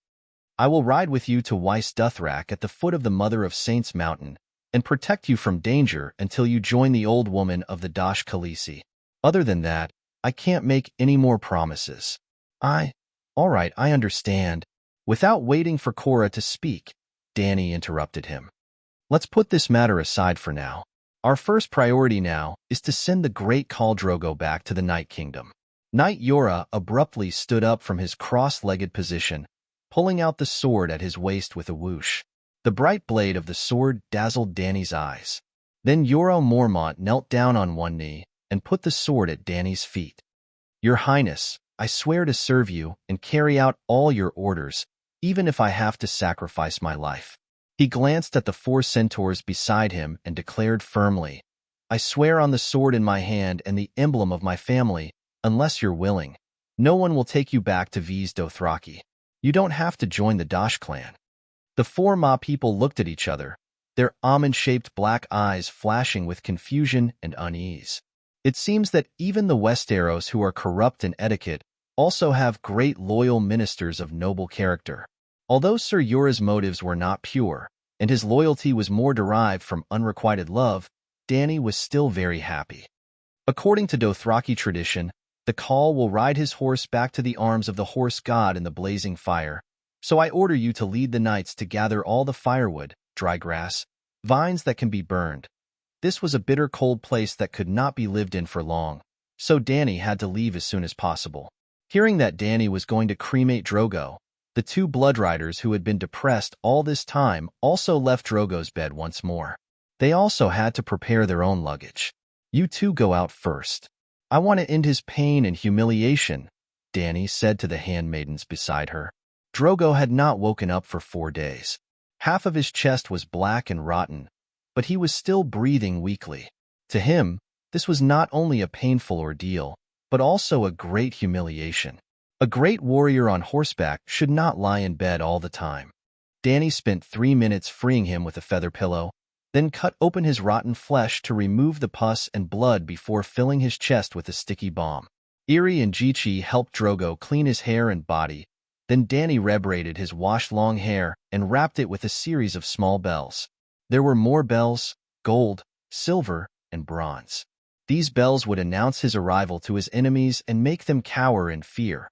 I will ride with you to Weiss Dothrak at the foot of the Mother of Saints mountain and protect you from danger until you join the old woman of the Dosh Khaleesi. Other than that, I can't make any more promises. All right, I understand. Without waiting for Korra to speak, Dany interrupted him. Let's put this matter aside for now. Our first priority now is to send the great Khal Drogo back to the Night Kingdom. Knight Yora abruptly stood up from his cross-legged position, pulling out the sword at his waist with a whoosh. The bright blade of the sword dazzled Dany's eyes. Then Yora Mormont knelt down on one knee and put the sword at Dany's feet. Your Highness, I swear to serve you and carry out all your orders, even if I have to sacrifice my life. He glanced at the 4 centaurs beside him and declared firmly, I swear on the sword in my hand and the emblem of my family, unless you're willing, no one will take you back to Viz Dothraki. You don't have to join the Dosh clan. The 4 Ma people looked at each other, their almond-shaped black eyes flashing with confusion and unease. It seems that even the Westeros who are corrupt in etiquette also have great loyal ministers of noble character. Although Sir Yura's motives were not pure, and his loyalty was more derived from unrequited love, Dany was still very happy. According to Dothraki tradition, The call will ride his horse back to the arms of the horse god in the blazing fire. So I order you to lead the knights to gather all the firewood, dry grass, vines that can be burned. This was a bitter cold place that could not be lived in for long, so Dany had to leave as soon as possible. Hearing that Dany was going to cremate Drogo, the two blood riders who had been depressed all this time also left Drogo's bed once more. They also had to prepare their own luggage. You two go out first. I want to end his pain and humiliation, Dany said to the handmaidens beside her. Drogo had not woken up for 4 days. Half of his chest was black and rotten, but he was still breathing weakly. To him, this was not only a painful ordeal, but also a great humiliation. A great warrior on horseback should not lie in bed all the time. Dany spent 3 minutes freeing him with a feather pillow, then cut open his rotten flesh to remove the pus and blood before filling his chest with a sticky balm. Irri and Jichi helped Drogo clean his hair and body, then Dany rebraided his washed long hair and wrapped it with a series of small bells. There were more bells, gold, silver, and bronze. These bells would announce his arrival to his enemies and make them cower in fear,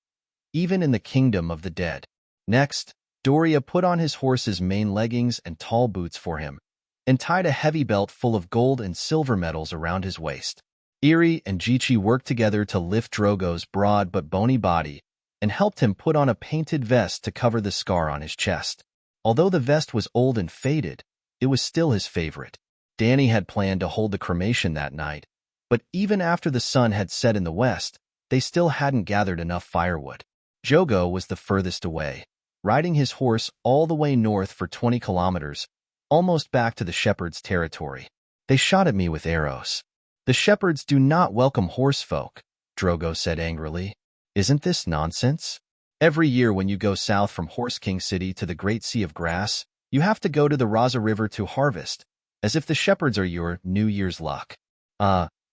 even in the kingdom of the dead. Next, Doria put on his horse's main leggings and tall boots for him, and tied a heavy belt full of gold and silver medals around his waist. Irri and Jichi worked together to lift Drogo's broad but bony body, and helped him put on a painted vest to cover the scar on his chest. Although the vest was old and faded, it was still his favorite. Dany had planned to hold the cremation that night, but even after the sun had set in the west, they still hadn't gathered enough firewood. Drogo was the furthest away, riding his horse all the way north for 20 kilometers, almost back to the shepherds' territory. They shot at me with arrows. The shepherds do not welcome horsefolk, Drogo said angrily. Isn't this nonsense? Every year when you go south from Horse King City to the Great Sea of Grass, you have to go to the Raza River to harvest, as if the shepherds are your New Year's luck.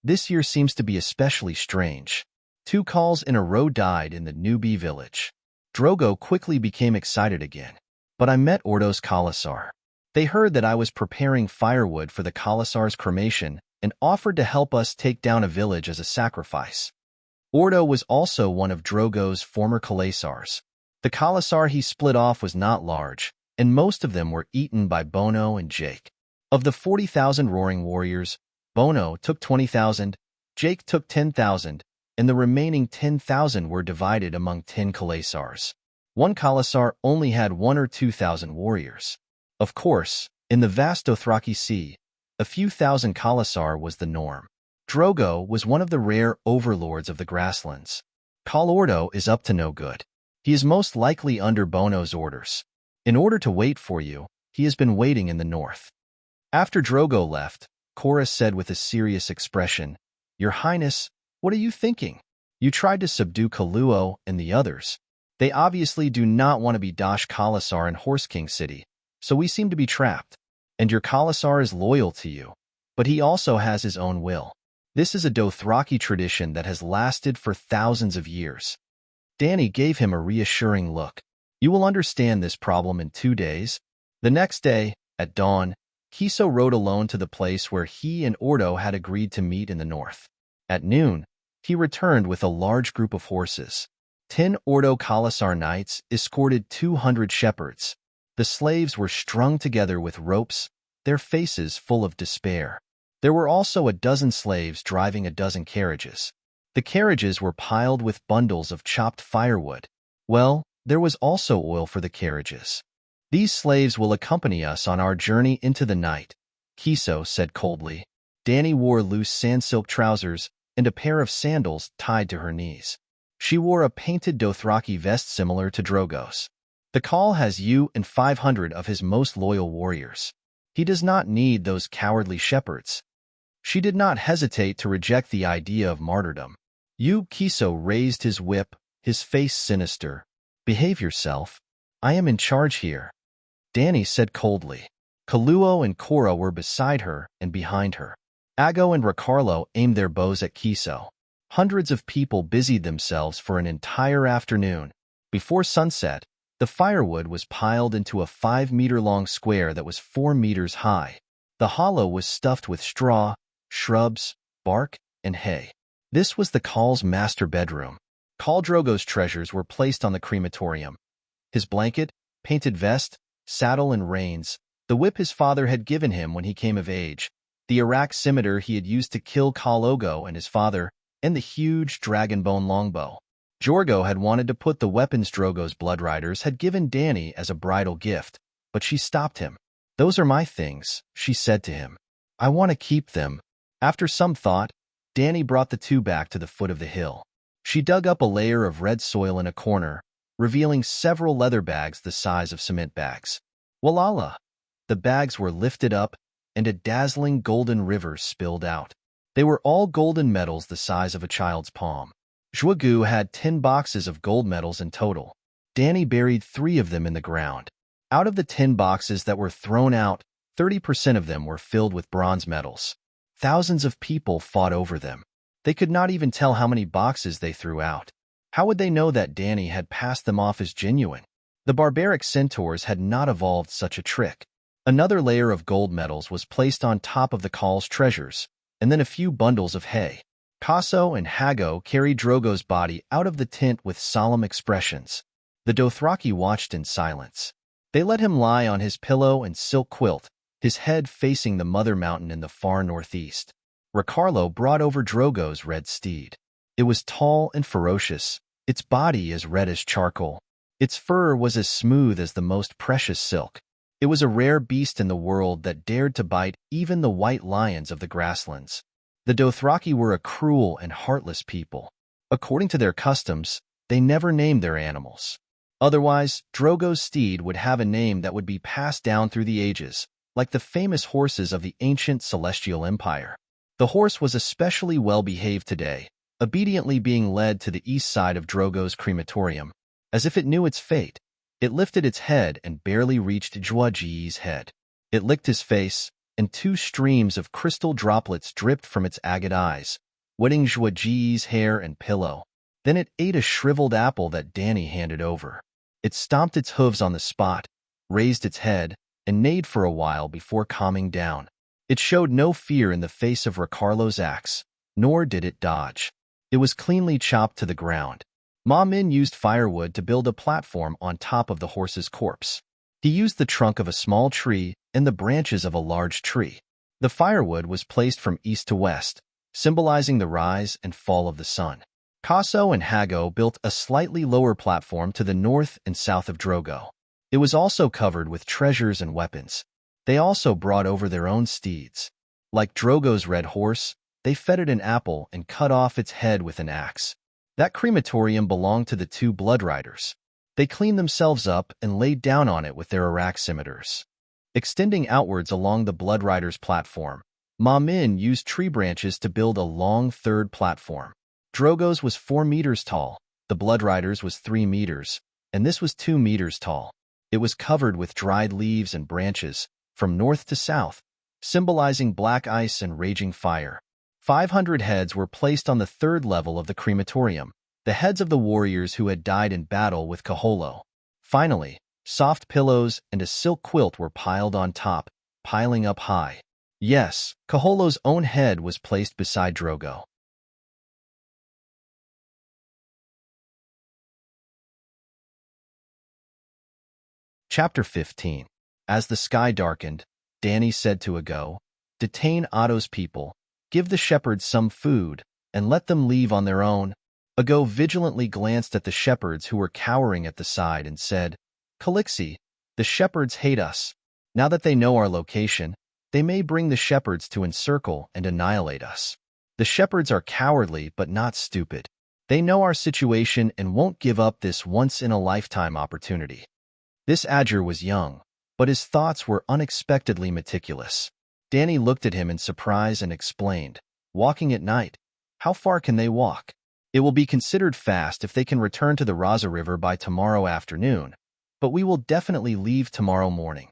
This year seems to be especially strange. 2 calls in a row died in the newbie village. Drogo quickly became excited again. But I met Ordo's Khalasar. They heard that I was preparing firewood for the Khalasar's cremation and offered to help us take down a village as a sacrifice. Ordo was also one of Drogo's former Khalasars. The Khalasar he split off was not large, and most of them were eaten by Bono and Jake. Of the 40,000 roaring warriors, Bono took 20,000, Jake took 10,000, and the remaining 10,000 were divided among 10 Khalasars. One Khalasar only had 1 or 2,000 warriors. Of course, in the vast Dothraki Sea, a few thousand Khalasar was the norm. Drogo was one of the rare overlords of the grasslands. Khal Ordo is up to no good. He is most likely under Bono's orders. In order to wait for you, he has been waiting in the north. After Drogo left, Cora said with a serious expression, Your Highness, what are you thinking? You tried to subdue Kaluo and the others. They obviously do not want to be Dash Khalasar in Horse King City, so we seem to be trapped. And your Khalasar is loyal to you, but he also has his own will. This is a Dothraki tradition that has lasted for thousands of years. Dany gave him a reassuring look. You will understand this problem in 2 days. The next day, at dawn, Kiso rode alone to the place where he and Ordo had agreed to meet in the north. At noon, he returned with a large group of horses. 10 Ordo Khalasar knights escorted 200 shepherds. The slaves were strung together with ropes, their faces full of despair. There were also a dozen slaves driving a dozen carriages. The carriages were piled with bundles of chopped firewood. Well, there was also oil for the carriages. These slaves will accompany us on our journey into the night, Kiso said coldly. Dany wore loose sandsilk trousers and a pair of sandals tied to her knees. She wore a painted Dothraki vest similar to Drogo's. The Khal has you and 500 of his most loyal warriors. He does not need those cowardly shepherds. She did not hesitate to reject the idea of martyrdom. Kiso raised his whip, his face sinister. Behave yourself. I am in charge here, Dany said coldly. Kaluo and Cora were beside her and behind her. Aggo and Rakarlo aimed their bows at Kiso. Hundreds of people busied themselves for an entire afternoon. Before sunset, the firewood was piled into a 5-meter-long square that was 4 meters high. The hollow was stuffed with straw, shrubs, bark, and hay. This was the Khaal's master bedroom. Khal Drogo's treasures were placed on the crematorium. His blanket, painted vest, saddle and reins, the whip his father had given him when he came of age, the Iraq scimitar he had used to kill Khal Ogo and his father, and the huge dragonbone longbow. Jorgo had wanted to put the weapons Drogo's bloodriders had given Dany as a bridal gift, but she stopped him. "Those are my things," she said to him. "I want to keep them." After some thought, Dany brought the two back to the foot of the hill. She dug up a layer of red soil in a corner, revealing several leather bags the size of cement bags. Walala! The bags were lifted up, and a dazzling golden river spilled out. They were all golden medals the size of a child's palm. Zhuge had 10 boxes of gold medals in total. Dany buried 3 of them in the ground. Out of the 10 boxes that were thrown out, 30% of them were filled with bronze medals. Thousands of people fought over them. They could not even tell how many boxes they threw out. How would they know that Dany had passed them off as genuine? The barbaric centaurs had not evolved such a trick. Another layer of gold medals was placed on top of the Khaal's treasures, and then a few bundles of hay. Kaso and Hago carried Drogo's body out of the tent with solemn expressions. The Dothraki watched in silence. They let him lie on his pillow and silk quilt, his head facing the Mother Mountain in the far northeast. Ricarlo brought over Drogo's red steed. It was tall and ferocious, its body as red as charcoal. Its fur was as smooth as the most precious silk. It was a rare beast in the world that dared to bite even the white lions of the grasslands. The Dothraki were a cruel and heartless people. According to their customs, they never named their animals. Otherwise, Drogo's steed would have a name that would be passed down through the ages, like the famous horses of the ancient Celestial Empire. The horse was especially well-behaved today, obediently being led to the east side of Drogo's crematorium. As if it knew its fate, it lifted its head and barely reached Zhuge's head. It licked his face, and 2 streams of crystal droplets dripped from its agate eyes, wetting Zhuge's hair and pillow. Then it ate a shriveled apple that Dany handed over. It stomped its hooves on the spot, raised its head, and neighed for a while before calming down. It showed no fear in the face of Ricarlo's axe, nor did it dodge. It was cleanly chopped to the ground. Ma Min used firewood to build a platform on top of the horse's corpse. He used the trunk of a small tree and the branches of a large tree. The firewood was placed from east to west, symbolizing the rise and fall of the sun. Kaso and Hago built a slightly lower platform to the north and south of Drogo. It was also covered with treasures and weapons. They also brought over their own steeds. Like Drogo's red horse, they fed it an apple and cut off its head with an axe. That crematorium belonged to the 2 bloodriders. They cleaned themselves up and laid down on it with their Iraq scimitars. Extending outwards along the bloodriders' platform, Ma Min used tree branches to build a long third platform. Drogo's was 4 meters tall, the bloodriders was 3 meters, and this was 2 meters tall. It was covered with dried leaves and branches, from north to south, symbolizing black ice and raging fire. 500 heads were placed on the 3rd level of the crematorium, the heads of the warriors who had died in battle with Kaholo. Finally, soft pillows and a silk quilt were piled on top, piling up high. Yes, Kaholo's own head was placed beside Drogo. Chapter 15. As the sky darkened, Dany said to Ago, "Detain Otto's people, give the shepherds some food, and let them leave on their own." Ago vigilantly glanced at the shepherds who were cowering at the side and said, "Calixi, the shepherds hate us. Now that they know our location, they may bring the shepherds to encircle and annihilate us. The shepherds are cowardly but not stupid. They know our situation and won't give up this once-in-a-lifetime opportunity." This Adger was young, but his thoughts were unexpectedly meticulous. Dany looked at him in surprise and explained, "Walking at night? How far can they walk? It will be considered fast if they can return to the Raza River by tomorrow afternoon, but we will definitely leave tomorrow morning."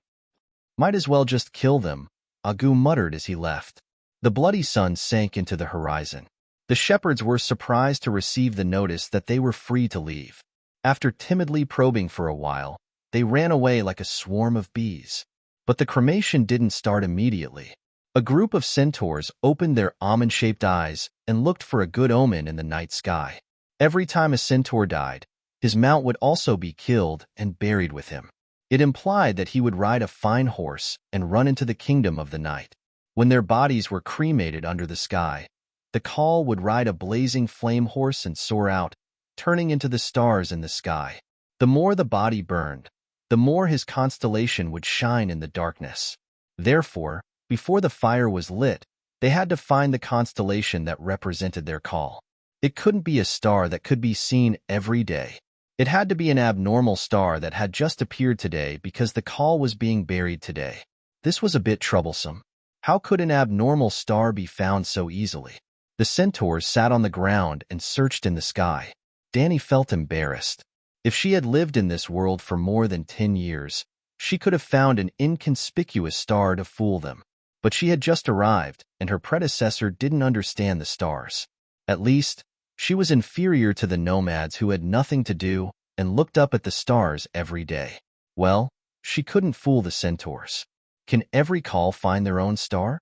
"Might as well just kill them," Agu muttered as he left. The bloody sun sank into the horizon. The shepherds were surprised to receive the notice that they were free to leave. After timidly probing for a while, they ran away like a swarm of bees. But the cremation didn't start immediately. A group of centaurs opened their almond-shaped eyes and looked for a good omen in the night sky. Every time a centaur died, his mount would also be killed and buried with him. It implied that he would ride a fine horse and run into the kingdom of the night. When their bodies were cremated under the sky, the call would ride a blazing flame horse and soar out, turning into the stars in the sky. The more the body burned, the more his constellation would shine in the darkness. Therefore, before the fire was lit, they had to find the constellation that represented their call. It couldn't be a star that could be seen every day. It had to be an abnormal star that had just appeared today because the call was being buried today. This was a bit troublesome. How could an abnormal star be found so easily? The centaurs sat on the ground and searched in the sky. Danny felt embarrassed. If she had lived in this world for more than 10 years, she could have found an inconspicuous star to fool them. But she had just arrived, and her predecessor didn't understand the stars. At least, she was inferior to the nomads who had nothing to do and looked up at the stars every day. Well, she couldn't fool the centaurs. Can every call find their own star?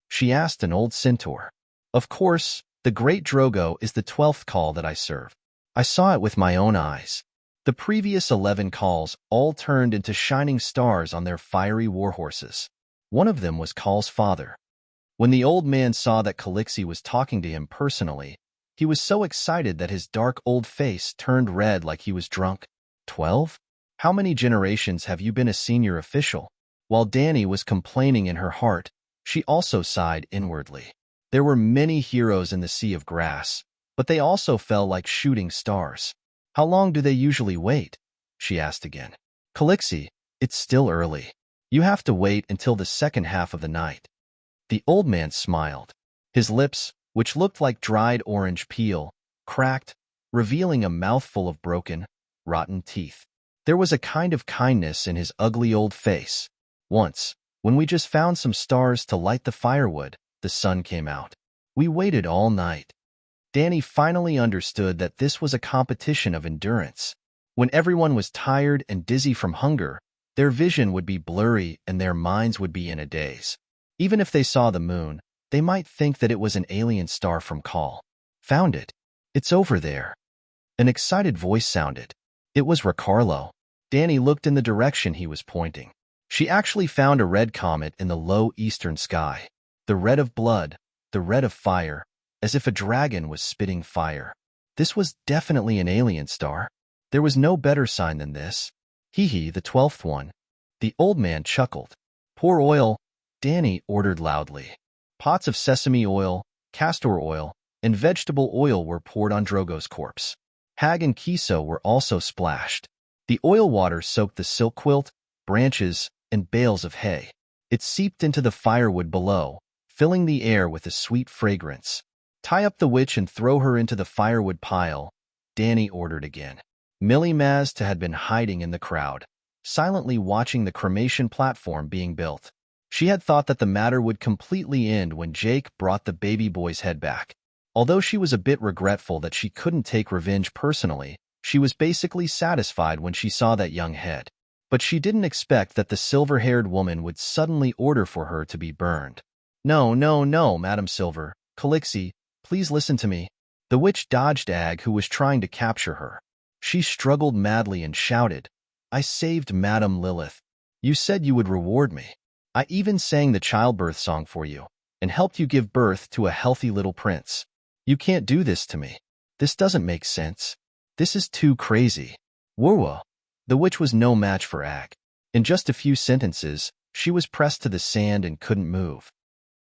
She asked an old centaur. Of course, the great Drogo is the 12th call that I serve. I saw it with my own eyes. The previous 11 calls all turned into shining stars on their fiery warhorses. One of them was Call's father. When the old man saw that Calixi was talking to him personally, he was so excited that his dark old face turned red like he was drunk. 12? How many generations have you been a senior official? While Danny was complaining in her heart, she also sighed inwardly. There were many heroes in the sea of grass, but they also fell like shooting stars. How long do they usually wait? She asked again. Calixi, it's still early. You have to wait until the second half of the night. The old man smiled. His lips, which looked like dried orange peel, cracked, revealing a mouthful of broken, rotten teeth. There was a kind of kindness in his ugly old face. Once, when we just found some stars to light the firewood, the sun came out. We waited all night. Danny finally understood that this was a competition of endurance. When everyone was tired and dizzy from hunger, their vision would be blurry and their minds would be in a daze. Even if they saw the moon, they might think that it was an alien star from Call. Found it. It's over there. An excited voice sounded. It was Ricardo. Danny looked in the direction he was pointing. She actually found a red comet in the low eastern sky. The red of blood, the red of fire, as if a dragon was spitting fire. This was definitely an alien star. There was no better sign than this. Hee, the 12th one. The old man chuckled. Pour oil, Danny ordered loudly. Pots of sesame oil, castor oil, and vegetable oil were poured on Drogo's corpse. Hag and Kiso were also splashed. The oil water soaked the silk quilt, branches, and bales of hay. It seeped into the firewood below, filling the air with a sweet fragrance. Tie up the witch and throw her into the firewood pile, Danny ordered again. Millie Mazda had been hiding in the crowd, silently watching the cremation platform being built. She had thought that the matter would completely end when Jake brought the baby boy's head back. Although she was a bit regretful that she couldn't take revenge personally, she was basically satisfied when she saw that young head. But she didn't expect that the silver-haired woman would suddenly order for her to be burned. No, no, no, Madam Silver. Calixi, please listen to me. The witch dodged Ag, who was trying to capture her. She struggled madly and shouted, I saved Madam Lilith. You said you would reward me. I even sang the childbirth song for you, and helped you give birth to a healthy little prince. You can't do this to me. This doesn't make sense. This is too crazy. Whoa. The witch was no match for Ag. In just a few sentences, she was pressed to the sand and couldn't move.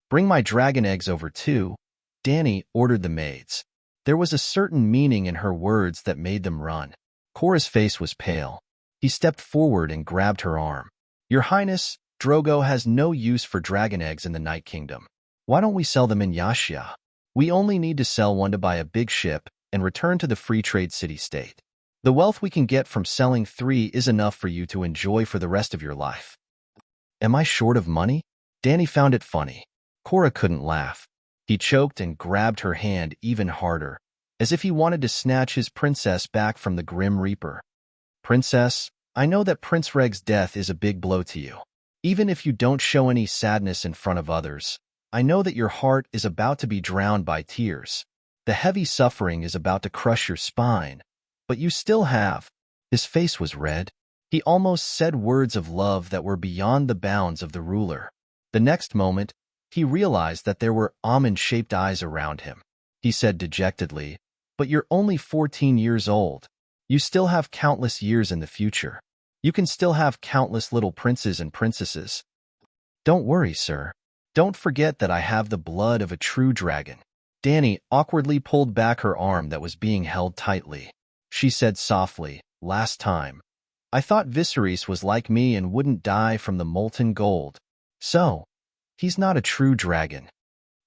Bring my dragon eggs over too, Danny ordered the maids. There was a certain meaning in her words that made them run. Cora's face was pale. He stepped forward and grabbed her arm. Your Highness, Drogo has no use for dragon eggs in the Night Kingdom. Why don't we sell them in Yashia? We only need to sell one to buy a big ship and return to the free trade city-state. The wealth we can get from selling 3 is enough for you to enjoy for the rest of your life. Am I short of money? Danny found it funny. Cora couldn't laugh. He choked and grabbed her hand even harder, as if he wanted to snatch his princess back from the Grim Reaper. Princess, I know that Prince Reg's death is a big blow to you. Even if you don't show any sadness in front of others, I know that your heart is about to be drowned by tears. The heavy suffering is about to crush your spine. But you still have. His face was red. He almost said words of love that were beyond the bounds of the ruler. The next moment, he realized that there were almond-shaped eyes around him. He said dejectedly, "But you're only 14 years old. You still have countless years in the future. You can still have countless little princes and princesses. Don't worry, sir. Don't forget that I have the blood of a true dragon." Danny awkwardly pulled back her arm that was being held tightly. She said softly, "Last time, I thought Viserys was like me and wouldn't die from the molten gold. So, he's not a true dragon."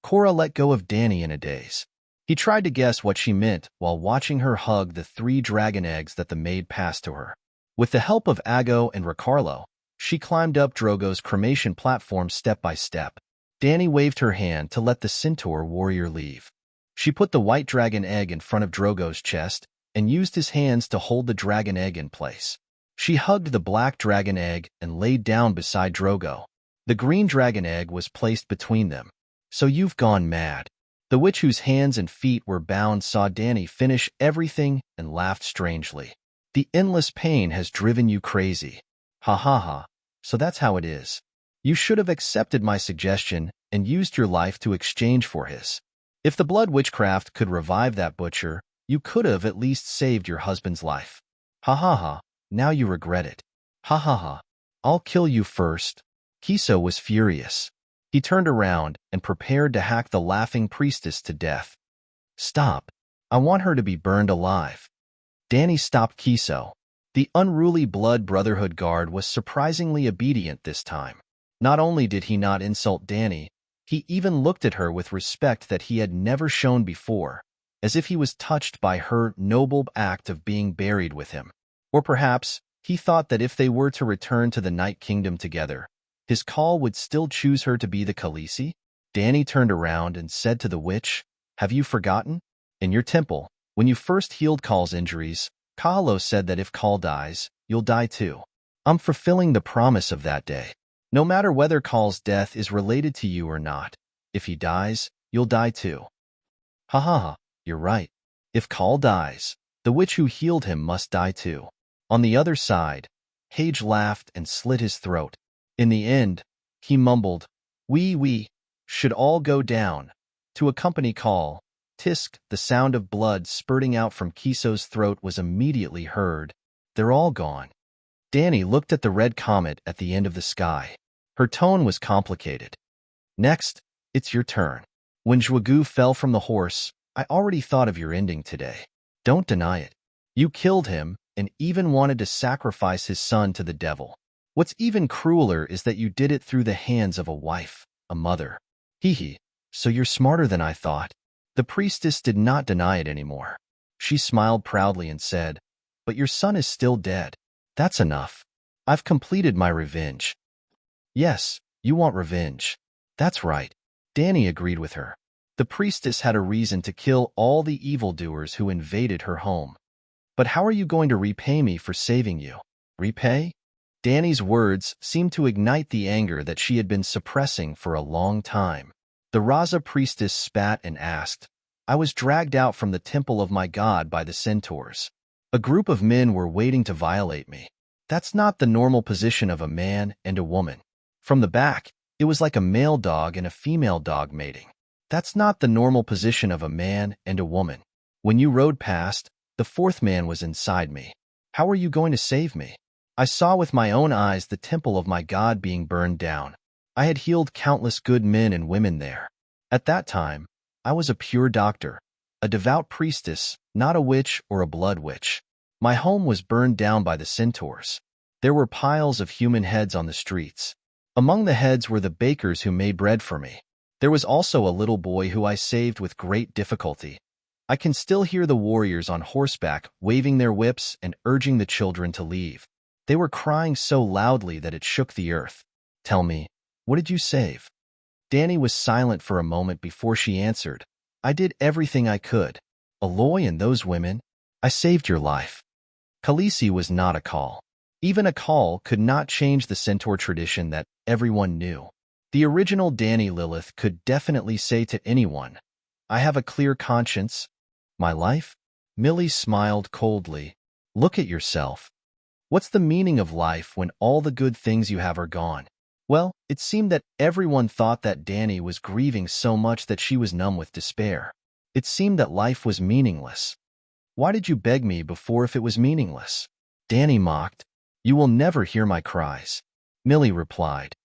Cora let go of Danny in a daze. He tried to guess what she meant while watching her hug the 3 dragon eggs that the maid passed to her. With the help of Ago and Ricardo, she climbed up Drogo's cremation platform step by step. Danny waved her hand to let the centaur warrior leave. She put the white dragon egg in front of Drogo's chest and used his hands to hold the dragon egg in place. She hugged the black dragon egg and laid down beside Drogo. The green dragon egg was placed between them. "So you've gone mad." The witch whose hands and feet were bound saw Danny finish everything and laughed strangely. "The endless pain has driven you crazy. Ha ha ha, so that's how it is. You should have accepted my suggestion and used your life to exchange for his. If the blood witchcraft could revive that butcher, you could have at least saved your husband's life. Ha ha ha, now you regret it. Ha ha ha, I'll kill you first." Kiso was furious. He turned around and prepared to hack the laughing priestess to death. "Stop. I want her to be burned alive." Danny stopped Kiso. The unruly Blood Brotherhood guard was surprisingly obedient this time. Not only did he not insult Danny, he even looked at her with respect that he had never shown before, as if he was touched by her noble act of being buried with him. Or perhaps he thought that if they were to return to the Night Kingdom together, his call would still choose her to be the Khaleesi. Danny turned around and said to the witch, "Have you forgotten? In your temple, when you first healed Khal's injuries, Khalo said that if Khal dies, you'll die too. I'm fulfilling the promise of that day. No matter whether Khal's death is related to you or not, if he dies, you'll die too." "Ha ha ha, you're right. If Khal dies, the witch who healed him must die too." On the other side, Hage laughed and slit his throat. In the end, he mumbled, We should all go down." To accompany Khal, Tisk, the sound of blood spurting out from Kiso's throat was immediately heard. "They're all gone." Danny looked at the red comet at the end of the sky. Her tone was complicated. "Next, it's your turn. When Zhugu fell from the horse, I already thought of your ending today. Don't deny it. You killed him and even wanted to sacrifice his son to the devil. What's even crueler is that you did it through the hands of a wife, a mother. Hee, so you're smarter than I thought." The priestess did not deny it anymore. She smiled proudly and said, "But your son is still dead. That's enough. I've completed my revenge." "Yes, you want revenge. That's right." Danny agreed with her. The priestess had a reason to kill all the evildoers who invaded her home. "But how are you going to repay me for saving you?" "Repay?" Danny's words seemed to ignite the anger that she had been suppressing for a long time. The Raza priestess spat and asked, "I was dragged out from the temple of my god by the centaurs. A group of men were waiting to violate me. That's not the normal position of a man and a woman. From the back, it was like a male dog and a female dog mating. That's not the normal position of a man and a woman. When you rode past, the 4th man was inside me. How are you going to save me? I saw with my own eyes the temple of my god being burned down. I had healed countless good men and women there. At that time, I was a pure doctor, a devout priestess, not a witch or a blood witch. My home was burned down by the centaurs. There were piles of human heads on the streets. Among the heads were the bakers who made bread for me. There was also a little boy who I saved with great difficulty. I can still hear the warriors on horseback waving their whips and urging the children to leave. They were crying so loudly that it shook the earth. Tell me, what did you save?" Danny was silent for a moment before she answered, "I did everything I could. Aloy and those women, I saved your life." Khaleesi was not a Khal. Even a Khal could not change the centaur tradition that everyone knew. The original Danny Lilith could definitely say to anyone, "I have a clear conscience." My life? Millie smiled coldly. Look at yourself. What's the meaning of life when all the good things you have are gone? Well, it seemed that everyone thought that Danny was grieving so much that she was numb with despair. It seemed that life was meaningless. Why did you beg me before if it was meaningless? Danny mocked. You will never hear my cries. Millie replied.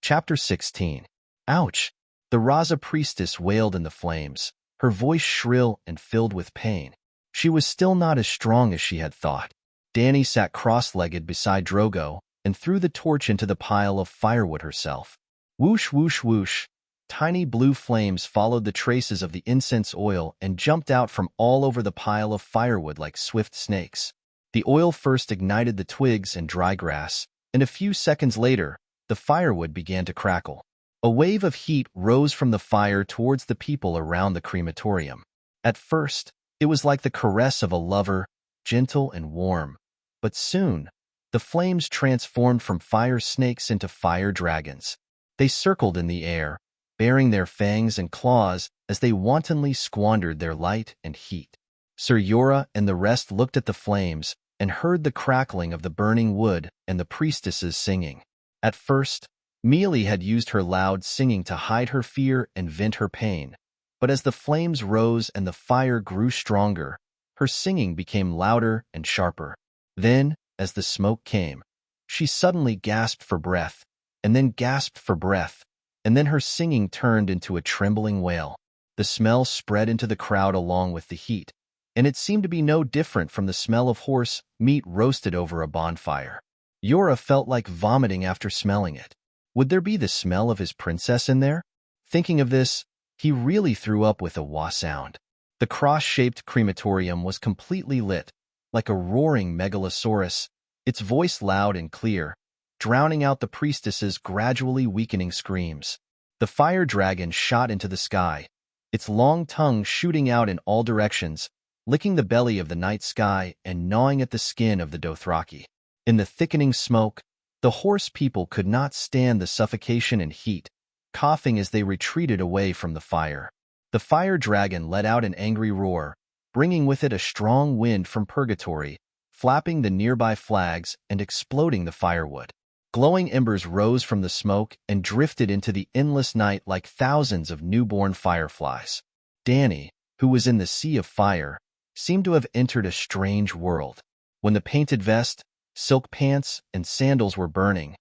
Chapter 16. Ouch! The Raza priestess wailed in the flames, her voice shrill and filled with pain. She was still not as strong as she had thought. Danny sat cross-legged beside Drogo and threw the torch into the pile of firewood herself. Whoosh, whoosh, whoosh. Tiny blue flames followed the traces of the incense oil and jumped out from all over the pile of firewood like swift snakes. The oil first ignited the twigs and dry grass, and a few seconds later, the firewood began to crackle. A wave of heat rose from the fire towards the people around the crematorium. At first, it was like the caress of a lover, gentle and warm. But soon, the flames transformed from fire snakes into fire dragons. They circled in the air, baring their fangs and claws as they wantonly squandered their light and heat. Sir Yora and the rest looked at the flames and heard the crackling of the burning wood and the priestesses singing. At first, Mealy had used her loud singing to hide her fear and vent her pain, but as the flames rose and the fire grew stronger, her singing became louder and sharper. Then, as the smoke came, she suddenly gasped for breath, and then gasped for breath, and then her singing turned into a trembling wail. The smell spread into the crowd along with the heat, and it seemed to be no different from the smell of horse meat roasted over a bonfire. Yora felt like vomiting after smelling it. Would there be the smell of his princess in there? Thinking of this, he really threw up with a wah sound. The cross-shaped crematorium was completely lit, like a roaring megalosaurus, its voice loud and clear, drowning out the priestess's gradually weakening screams. The fire dragon shot into the sky, its long tongue shooting out in all directions, licking the belly of the night sky and gnawing at the skin of the Dothraki. In the thickening smoke, the horse people could not stand the suffocation and heat, coughing as they retreated away from the fire. The fire dragon let out an angry roar, bringing with it a strong wind from purgatory, flapping the nearby flags and exploding the firewood. Glowing embers rose from the smoke and drifted into the endless night like thousands of newborn fireflies. Danny, who was in the sea of fire, seemed to have entered a strange world. When the painted vest, silk pants, and sandals were burning,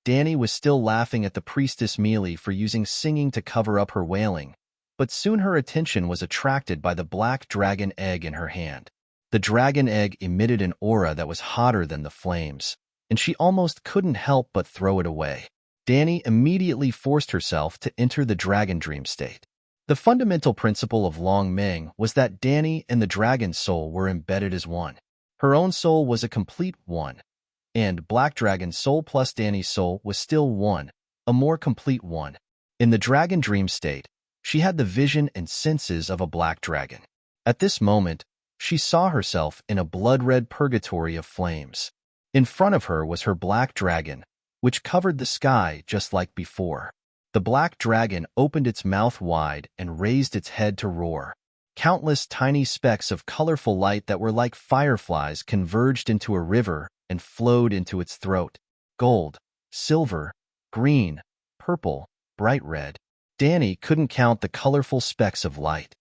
Danny was still laughing at the priestess Mealy for using singing to cover up her wailing, but soon her attention was attracted by the black dragon egg in her hand. The dragon egg emitted an aura that was hotter than the flames, and she almost couldn't help but throw it away. Danny immediately forced herself to enter the dragon dream state. The fundamental principle of Long Meng was that Danny and the dragon's soul were embedded as one. Her own soul was a complete one, and Black Dragon's soul plus Danny's soul was still one, a more complete one. In the dragon dream state, she had the vision and senses of a black dragon. At this moment, she saw herself in a blood-red purgatory of flames. In front of her was her black dragon, which covered the sky just like before. The black dragon opened its mouth wide and raised its head to roar. Countless tiny specks of colorful light that were like fireflies converged into a river and flowed into its throat. Gold, silver, green, purple, bright red. Danny couldn't count the colorful specks of light.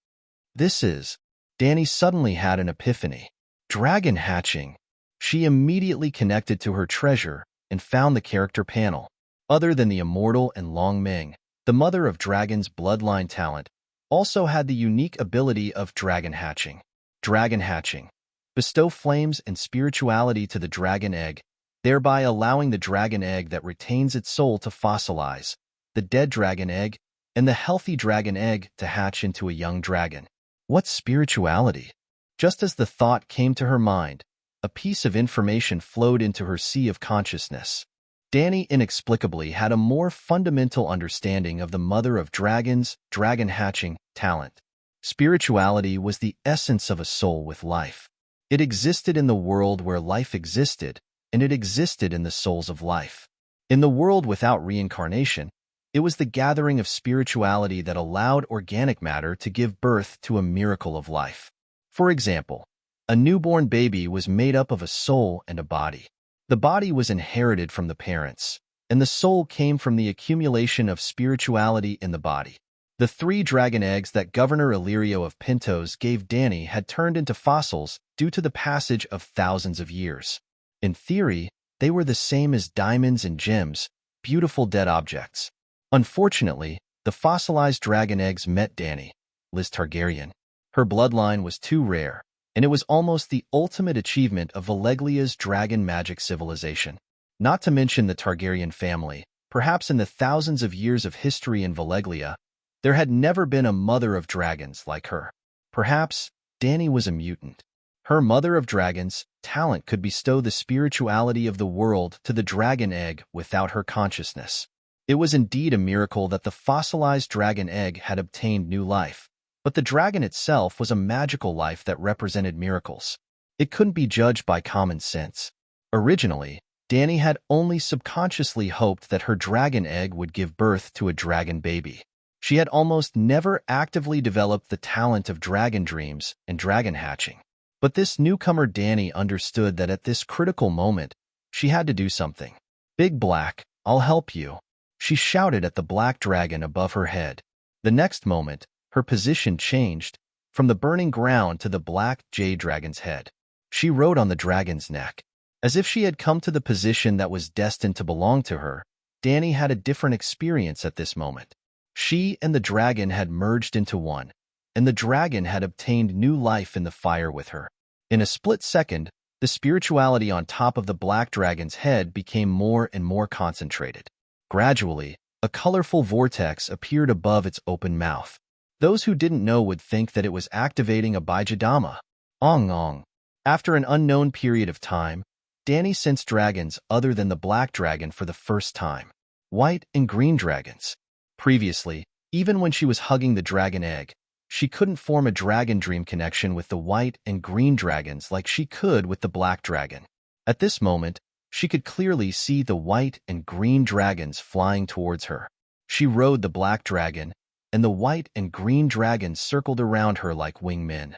Danny suddenly had an epiphany. Dragon hatching. She immediately connected to her treasure and found the character panel. Other than the immortal and Long Meng, the mother of dragon's bloodline talent, also had the unique ability of dragon hatching. Dragon hatching. Bestow flames and spirituality to the dragon egg, thereby allowing the dragon egg that retains its soul to fossilize, the dead dragon egg, and the healthy dragon egg to hatch into a young dragon. What spirituality? Just as the thought came to her mind, a piece of information flowed into her sea of consciousness. Danny inexplicably had a more fundamental understanding of the mother of dragons' dragon hatching talent. Spirituality was the essence of a soul with life. It existed in the world where life existed, and it existed in the souls of life. In the world without reincarnation, it was the gathering of spirituality that allowed organic matter to give birth to a miracle of life. For example, a newborn baby was made up of a soul and a body. The body was inherited from the parents, and the soul came from the accumulation of spirituality in the body. The 3 dragon eggs that Governor Illyrio of Pintos gave Danny had turned into fossils due to the passage of thousands of years. In theory, they were the same as diamonds and gems, beautiful dead objects. Unfortunately, the fossilized dragon eggs met Danny, Liz Targaryen. Her bloodline was too rare, and it was almost the ultimate achievement of Valeglia's dragon magic civilization. Not to mention the Targaryen family, perhaps in the thousands of years of history in Valeglia, there had never been a mother of dragons like her. Perhaps Danny was a mutant. Her mother of dragons' talent could bestow the spirituality of the world to the dragon egg without her consciousness. It was indeed a miracle that the fossilized dragon egg had obtained new life, but the dragon itself was a magical life that represented miracles. It couldn't be judged by common sense. Originally, Danny had only subconsciously hoped that her dragon egg would give birth to a dragon baby. She had almost never actively developed the talent of dragon dreams and dragon hatching. But this newcomer Danny understood that at this critical moment, she had to do something. "Big Black, I'll help you," she shouted at the black dragon above her head. The next moment, her position changed, from the burning ground to the black jade dragon's head. She rode on the dragon's neck. As if she had come to the position that was destined to belong to her, Danny had a different experience at this moment. She and the dragon had merged into one, and the dragon had obtained new life in the fire with her. In a split second, the spirituality on top of the black dragon's head became more and more concentrated. Gradually, a colorful vortex appeared above its open mouth. Those who didn't know would think that it was activating a Bijadama. Ong ong. After an unknown period of time, Danny sensed dragons other than the black dragon for the first time. White and green dragons. Previously, even when she was hugging the dragon egg, she couldn't form a dragon dream connection with the white and green dragons like she could with the black dragon. At this moment, she could clearly see the white and green dragons flying towards her. She rode the black dragon, and the white and green dragons circled around her like wingmen.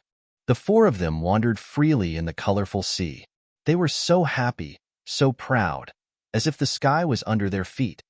The 4 of them wandered freely in the colorful sea. They were so happy, so proud, as if the sky was under their feet.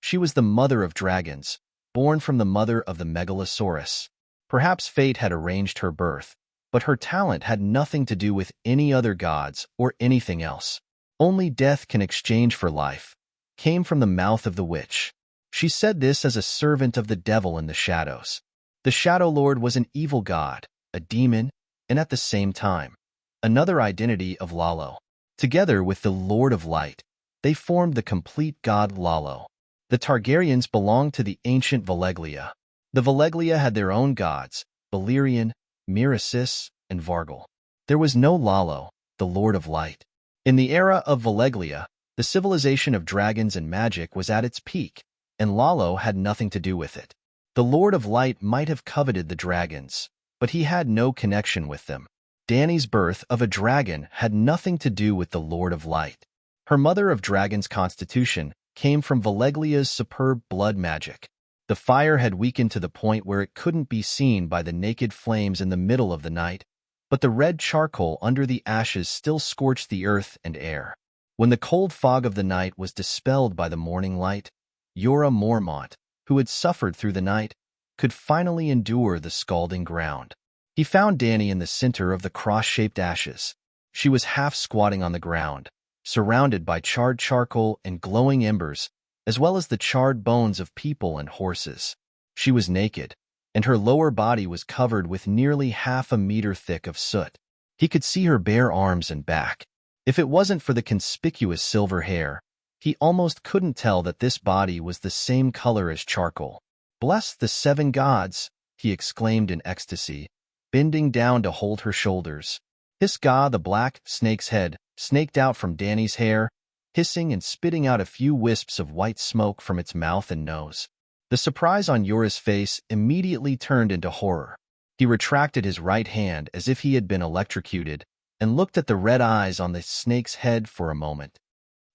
She was the mother of dragons, born from the mother of the Megalosaurus. Perhaps fate had arranged her birth, but her talent had nothing to do with any other gods or anything else. "Only death can exchange for life," came from the mouth of the witch. She said this as a servant of the devil in the shadows. The Shadow Lord was an evil god, a demon, and at the same time, another identity of Lalo. Together with the Lord of Light, they formed the complete god Lalo. The Targaryens belonged to the ancient Valeglia. The Valeglia had their own gods, Balerion, Miracis, and Vargal. There was no Lalo, the Lord of Light. In the era of Valeglia, the civilization of dragons and magic was at its peak, and Lalo had nothing to do with it. The Lord of Light might have coveted the dragons, but he had no connection with them. Danny's birth of a dragon had nothing to do with the Lord of Light. Her mother of dragons' constitution came from Valeglia's superb blood magic. The fire had weakened to the point where it couldn't be seen by the naked flames in the middle of the night, but the red charcoal under the ashes still scorched the earth and air. When the cold fog of the night was dispelled by the morning light, Jorah Mormont, who had suffered through the night, could finally endure the scalding ground. He found Danny in the center of the cross-shaped ashes. She was half squatting on the ground, surrounded by charred charcoal and glowing embers, as well as the charred bones of people and horses. She was naked, and her lower body was covered with nearly half a meter thick of soot. He could see her bare arms and back. If it wasn't for the conspicuous silver hair, he almost couldn't tell that this body was the same color as charcoal. "Bless the 7 gods," he exclaimed in ecstasy, bending down to hold her shoulders. Hiska, the black snake's head, snaked out from Danny's hair, hissing and spitting out a few wisps of white smoke from its mouth and nose. The surprise on Jorah's face immediately turned into horror. He retracted his right hand as if he had been electrocuted, and looked at the red eyes on the snake's head for a moment.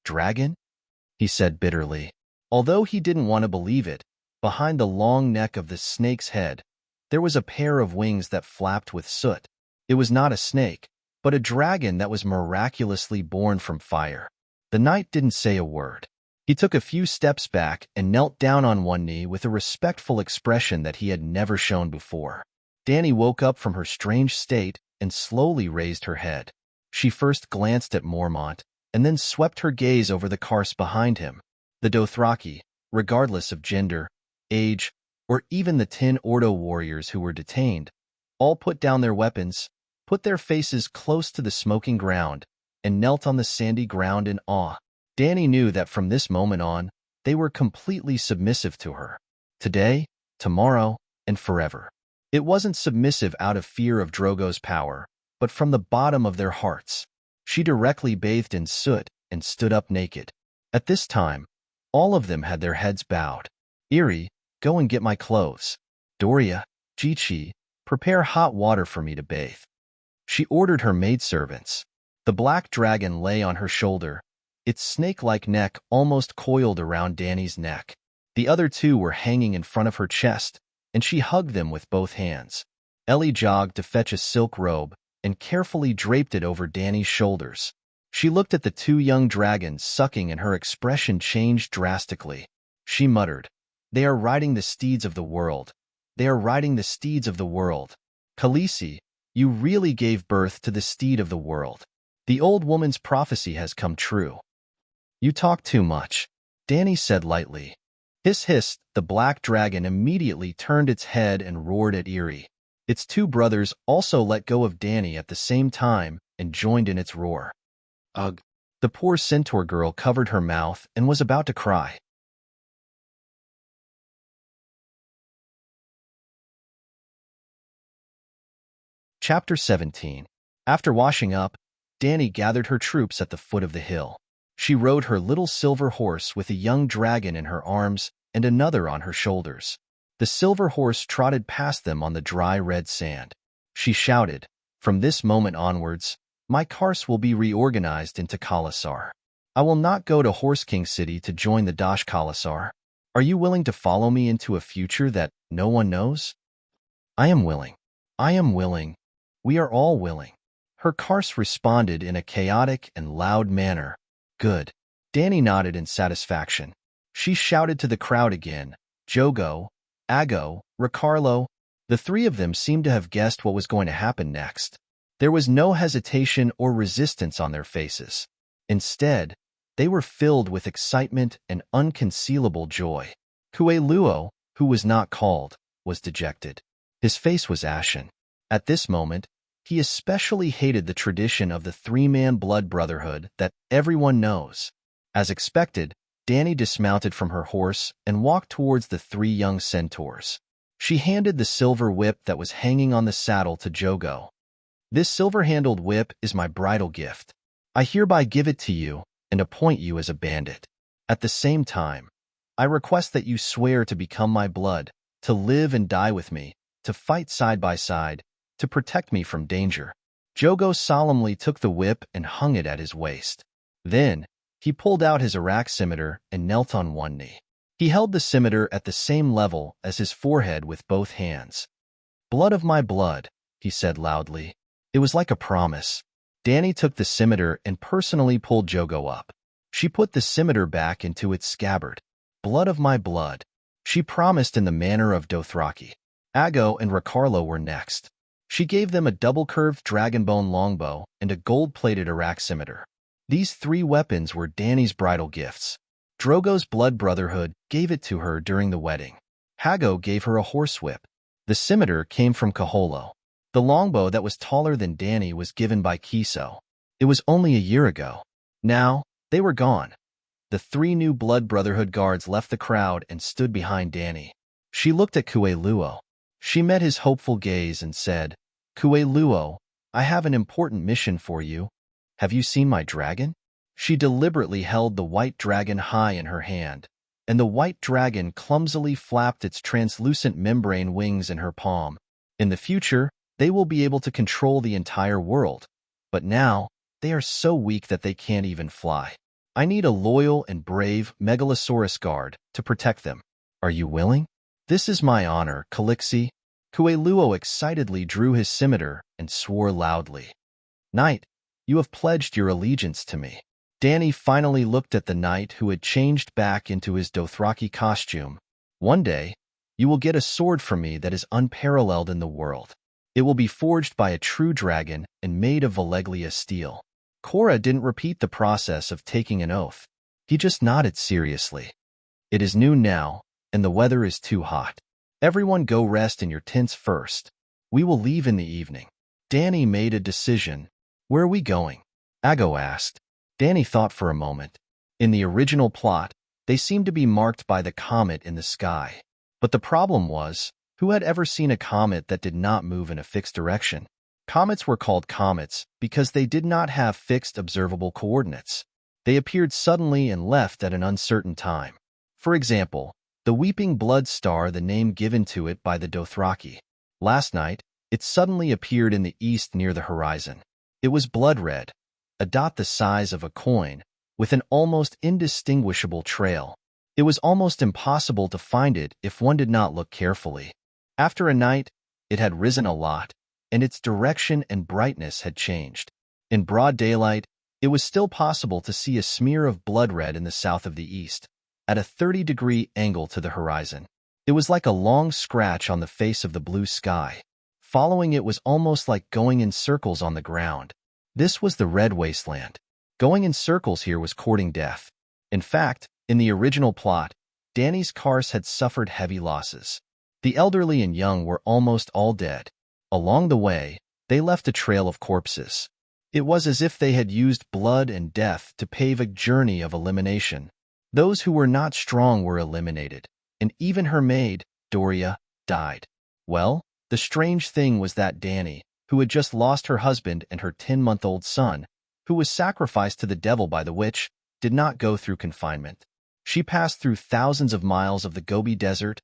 "Dragon?" he said bitterly. Although he didn't want to believe it, behind the long neck of the snake's head, there was a pair of wings that flapped with soot. It was not a snake, but a dragon that was miraculously born from fire. The knight didn't say a word. He took a few steps back and knelt down on one knee with a respectful expression that he had never shown before. Dani woke up from her strange state and slowly raised her head. She first glanced at Mormont, and then swept her gaze over the Karst behind him. The Dothraki, regardless of gender, age, or even the 10 Ordo warriors who were detained, all put down their weapons, put their faces close to the smoking ground, and knelt on the sandy ground in awe. Dani knew that from this moment on, they were completely submissive to her. Today, tomorrow, and forever. It wasn't submissive out of fear of Drogo's power, but from the bottom of their hearts. She directly bathed in soot and stood up naked. At this time, all of them had their heads bowed. "Iri, go and get my clothes. Doria, Jichi, prepare hot water for me to bathe." She ordered her maidservants. The black dragon lay on her shoulder, its snake-like neck almost coiled around Dani's neck. The other two were hanging in front of her chest, and she hugged them with both hands. Ellie jogged to fetch a silk robe and carefully draped it over Dani's shoulders. She looked at the two young dragons sucking and her expression changed drastically. She muttered, "They are riding the steeds of the world. They are riding the steeds of the world. Khaleesi, you really gave birth to the steed of the world. The old woman's prophecy has come true." "You talk too much," Dani said lightly. Hiss hiss, the black dragon immediately turned its head and roared at Iri. Its two brothers also let go of Dani at the same time and joined in its roar. Ugh! The poor centaur girl covered her mouth and was about to cry. Chapter 17. After washing up, Dani gathered her troops at the foot of the hill. She rode her little silver horse with a young dragon in her arms and another on her shoulders. The silver horse trotted past them on the dry red sand. She shouted, "From this moment onwards, my Karst will be reorganized into Khalasar. I will not go to Horse King City to join the Dosh Khalasar. Are you willing to follow me into a future that no one knows?" "I am willing. I am willing. We are all willing." Her Karst responded in a chaotic and loud manner. "Good." Dani nodded in satisfaction. She shouted to the crowd again, "Jogo, Ago, Ricarlo." The three of them seemed to have guessed what was going to happen next. There was no hesitation or resistance on their faces. Instead, they were filled with excitement and unconcealable joy. Kueluo, who was not called, was dejected. His face was ashen. At this moment, he especially hated the tradition of the three-man blood brotherhood that everyone knows. As expected, Dani dismounted from her horse and walked towards the three young centaurs. She handed the silver whip that was hanging on the saddle to Jogo. "This silver-handled whip is my bridal gift. I hereby give it to you and appoint you as a bandit. At the same time, I request that you swear to become my blood, to live and die with me, to fight side by side, to protect me from danger." Jogo solemnly took the whip and hung it at his waist. Then, he pulled out his Arak scimitar and knelt on one knee. He held the scimitar at the same level as his forehead with both hands. "Blood of my blood," he said loudly. It was like a promise. Dani took the scimitar and personally pulled Jogo up. She put the scimitar back into its scabbard. "Blood of my blood," she promised in the manner of Dothraki. Ago and Ricarlo were next. She gave them a double-curved dragonbone longbow and a gold-plated Arak scimitar. These three weapons were Dani's bridal gifts. Drogo's blood brotherhood gave it to her during the wedding. Hago gave her a horsewhip. The scimitar came from Kaholo. The longbow that was taller than Dani was given by Kiso. It was only a year ago. Now, they were gone. The three new blood brotherhood guards left the crowd and stood behind Dani. She looked at Kueluo. She met his hopeful gaze and said, "Kueluo, I have an important mission for you. Have you seen my dragon?" She deliberately held the white dragon high in her hand, and the white dragon clumsily flapped its translucent membrane wings in her palm. In the future, they will be able to control the entire world, but now they are so weak that they can't even fly. I need a loyal and brave Megalosaurus guard to protect them. Are you willing? This is my honor, Calixi. Kueluo excitedly drew his scimitar and swore loudly. Knight, you have pledged your allegiance to me. Danny finally looked at the knight who had changed back into his Dothraki costume. One day, you will get a sword from me that is unparalleled in the world. It will be forged by a true dragon and made of Valeglia steel. Korra didn't repeat the process of taking an oath. He just nodded seriously. It is noon now, and the weather is too hot. Everyone go rest in your tents first. We will leave in the evening. Danny made a decision. Where are we going? Ago asked. Danny thought for a moment. In the original plot, they seemed to be marked by the comet in the sky. But the problem was, who had ever seen a comet that did not move in a fixed direction? Comets were called comets because they did not have fixed observable coordinates. They appeared suddenly and left at an uncertain time. For example, the Weeping Blood Star, the name given to it by the Dothraki. Last night, it suddenly appeared in the east near the horizon. It was blood red, a dot the size of a coin, with an almost indistinguishable trail. It was almost impossible to find it if one did not look carefully. After a night, it had risen a lot, and its direction and brightness had changed. In broad daylight, it was still possible to see a smear of blood red in the south of the east, at a 30-degree angle to the horizon. It was like a long scratch on the face of the blue sky. Following it was almost like going in circles on the ground. This was the Red Wasteland. Going in circles here was courting death. In fact, in the original plot, Danny's cars had suffered heavy losses. The elderly and young were almost all dead. Along the way, they left a trail of corpses. It was as if they had used blood and death to pave a journey of elimination. Those who were not strong were eliminated, and even her maid, Doria, died. Well, the strange thing was that Danny, who had just lost her husband and her 10-month-old son, who was sacrificed to the devil by the witch, did not go through confinement. She passed through thousands of miles of the Gobi Desert,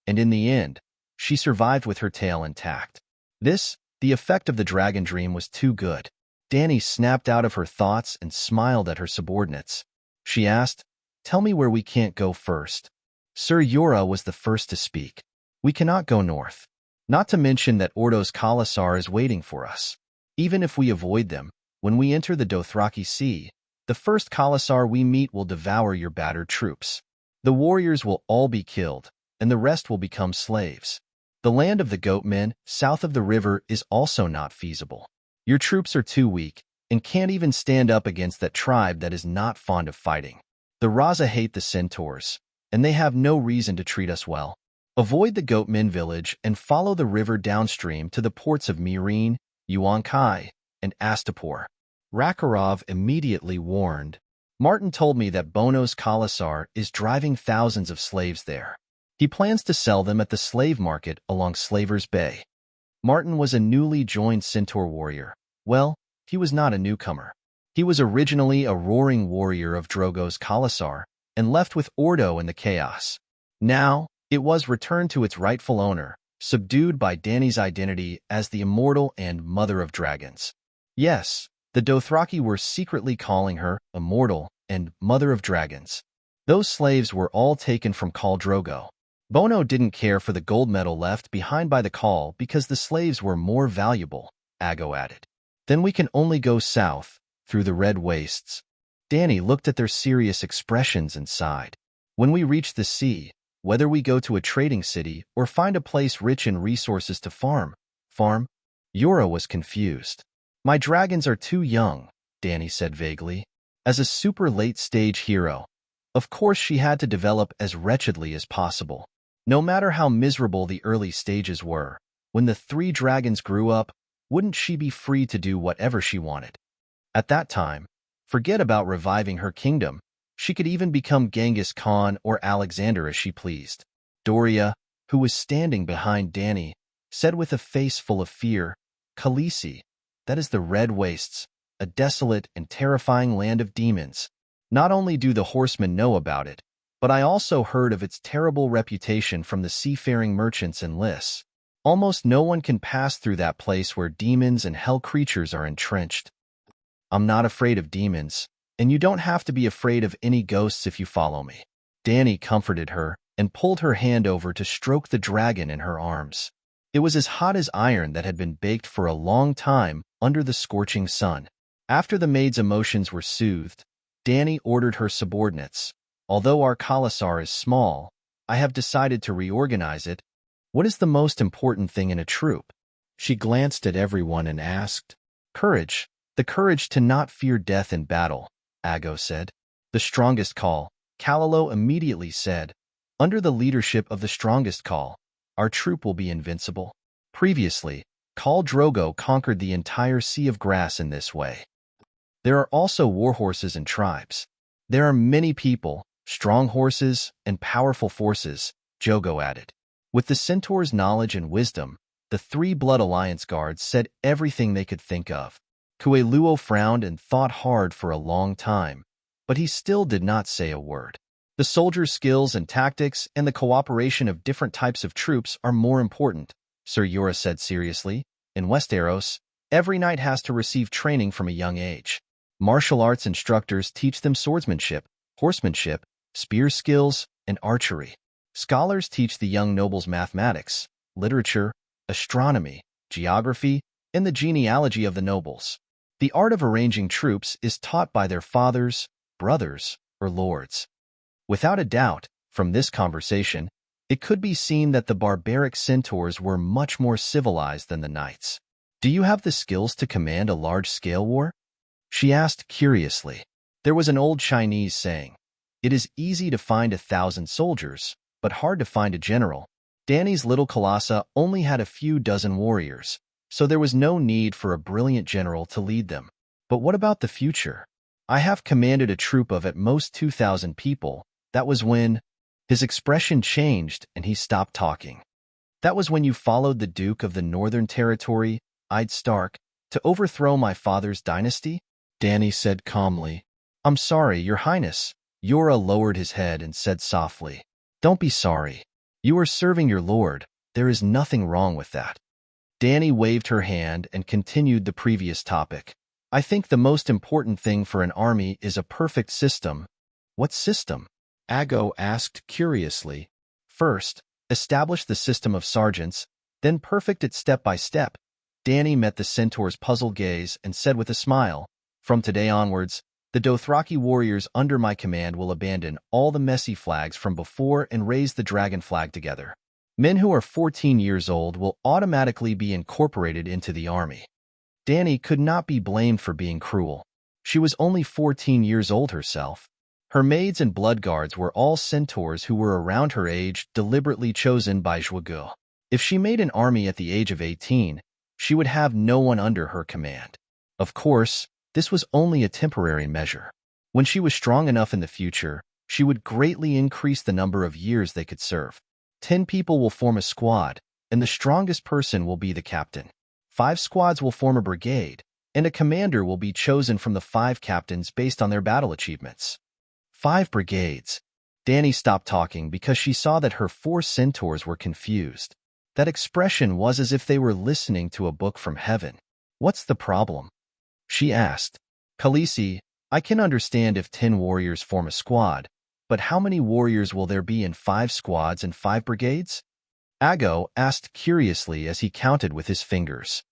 and in the end, she survived with her tail intact. This, the effect of the dragon dream, was too good. Danny snapped out of her thoughts and smiled at her subordinates. She asked, "Tell me where we can't go first." Sir Yura was the first to speak. "We cannot go north. Not to mention that Ordo's Khalasar is waiting for us. Even if we avoid them, when we enter the Dothraki Sea, the first Khalasar we meet will devour your battered troops. The warriors will all be killed, and the rest will become slaves. The land of the goatmen, south of the river, is also not feasible. Your troops are too weak, and can't even stand up against that tribe that is not fond of fighting. The Raza hate the centaurs, and they have no reason to treat us well. Avoid the goatmen village and follow the river downstream to the ports of Mirin, Yuan-Kai, and Astapor." Rakarov immediately warned. "Martin told me that Bono's Khalasar is driving thousands of slaves there. He plans to sell them at the slave market along Slaver's Bay." Martin was a newly joined centaur warrior. Well, he was not a newcomer. He was originally a roaring warrior of Drogo's Khalasar and left with Ordo in the chaos. Now, it was returned to its rightful owner, subdued by Danny's identity as the immortal and mother of dragons. Yes, the Dothraki were secretly calling her immortal and mother of dragons. Those slaves were all taken from Khal Drogo. Bono didn't care for the gold medal left behind by the Khal because the slaves were more valuable, Ago added. "Then we can only go south, through the red wastes." Danny looked at their serious expressions and sighed. "When we reach the sea, whether we go to a trading city or find a place rich in resources to farm? Yura was confused. "My dragons are too young," Danny said vaguely. As a super late-stage hero, of course she had to develop as wretchedly as possible. No matter how miserable the early stages were, when the 3 dragons grew up, wouldn't she be free to do whatever she wanted? At that time, forget about reviving her kingdom. She could even become Genghis Khan or Alexander as she pleased. Doria, who was standing behind Danny, said with a face full of fear, "Khaleesi, that is the Red Wastes, a desolate and terrifying land of demons. Not only do the horsemen know about it, but I also heard of its terrible reputation from the seafaring merchants and lists. Almost no one can pass through that place where demons and hell creatures are entrenched. I'm not afraid of demons, and you don't have to be afraid of any ghosts if you follow me." Danny comforted her and pulled her hand over to stroke the dragon in her arms. It was as hot as iron that had been baked for a long time under the scorching sun. After the maid's emotions were soothed, Danny ordered her subordinates, "Although our Khalasar is small, I have decided to reorganize it. What is the most important thing in a troop?" She glanced at everyone and asked. "Courage. The courage to not fear death in battle," Ago said. "The strongest call," Kalalo immediately said. "Under the leadership of the strongest call, our troop will be invincible." Previously, Khal Drogo conquered the entire Sea of Grass in this way. There are also warhorses and tribes. There are many people, strong horses, and powerful forces, Jogo added. With the Centaur's knowledge and wisdom, the three Blood Alliance guards said everything they could think of. Kueluo frowned and thought hard for a long time, but he still did not say a word. The soldiers' skills and tactics and the cooperation of different types of troops are more important, Sir Yura said seriously. In Westeros, every knight has to receive training from a young age. Martial arts instructors teach them swordsmanship, horsemanship, spear skills, and archery. Scholars teach the young nobles mathematics, literature, astronomy, geography, and the genealogy of the nobles. The art of arranging troops is taught by their fathers, brothers, or lords. Without a doubt, from this conversation, it could be seen that the barbaric centaurs were much more civilized than the knights. "Do you have the skills to command a large-scale war?" she asked curiously. There was an old Chinese saying, "It is easy to find 1,000 soldiers, but hard to find a general." Danny's little Kalasa only had a few dozen warriors, so there was no need for a brilliant general to lead them. "But what about the future? I have commanded a troop of at most 2,000 people." That was when his expression changed and he stopped talking. "That was when you followed the Duke of the Northern Territory, Id Stark, to overthrow my father's dynasty?" Danny said calmly. "I'm sorry, Your Highness." Yura lowered his head and said softly, "Don't be sorry. You are serving your lord. There is nothing wrong with that." Danny waved her hand and continued the previous topic. "I think the most important thing for an army is a perfect system." "What system?" Ago asked curiously. "First, establish the system of sergeants, then perfect it step by step." Danny met the centaur's puzzled gaze and said with a smile, "From today onwards, the Dothraki warriors under my command will abandon all the messy flags from before and raise the dragon flag together. Men who are 14 years old will automatically be incorporated into the army." Danny could not be blamed for being cruel. She was only 14 years old herself. Her maids and blood guards were all centaurs who were around her age, deliberately chosen by Zhuge. If she made an army at the age of 18, she would have no one under her command. Of course, this was only a temporary measure. When she was strong enough in the future, she would greatly increase the number of years they could serve. 10 people will form a squad, and the strongest person will be the captain. 5 squads will form a brigade, and a commander will be chosen from the 5 captains based on their battle achievements. 5 brigades. Danny stopped talking because she saw that her 4 centaurs were confused. That expression was as if they were listening to a book from heaven. "What's the problem?" she asked. "Khaleesi, I can understand if 10 warriors form a squad, but how many warriors will there be in 5 squads and 5 brigades?" Ago asked curiously as he counted with his fingers.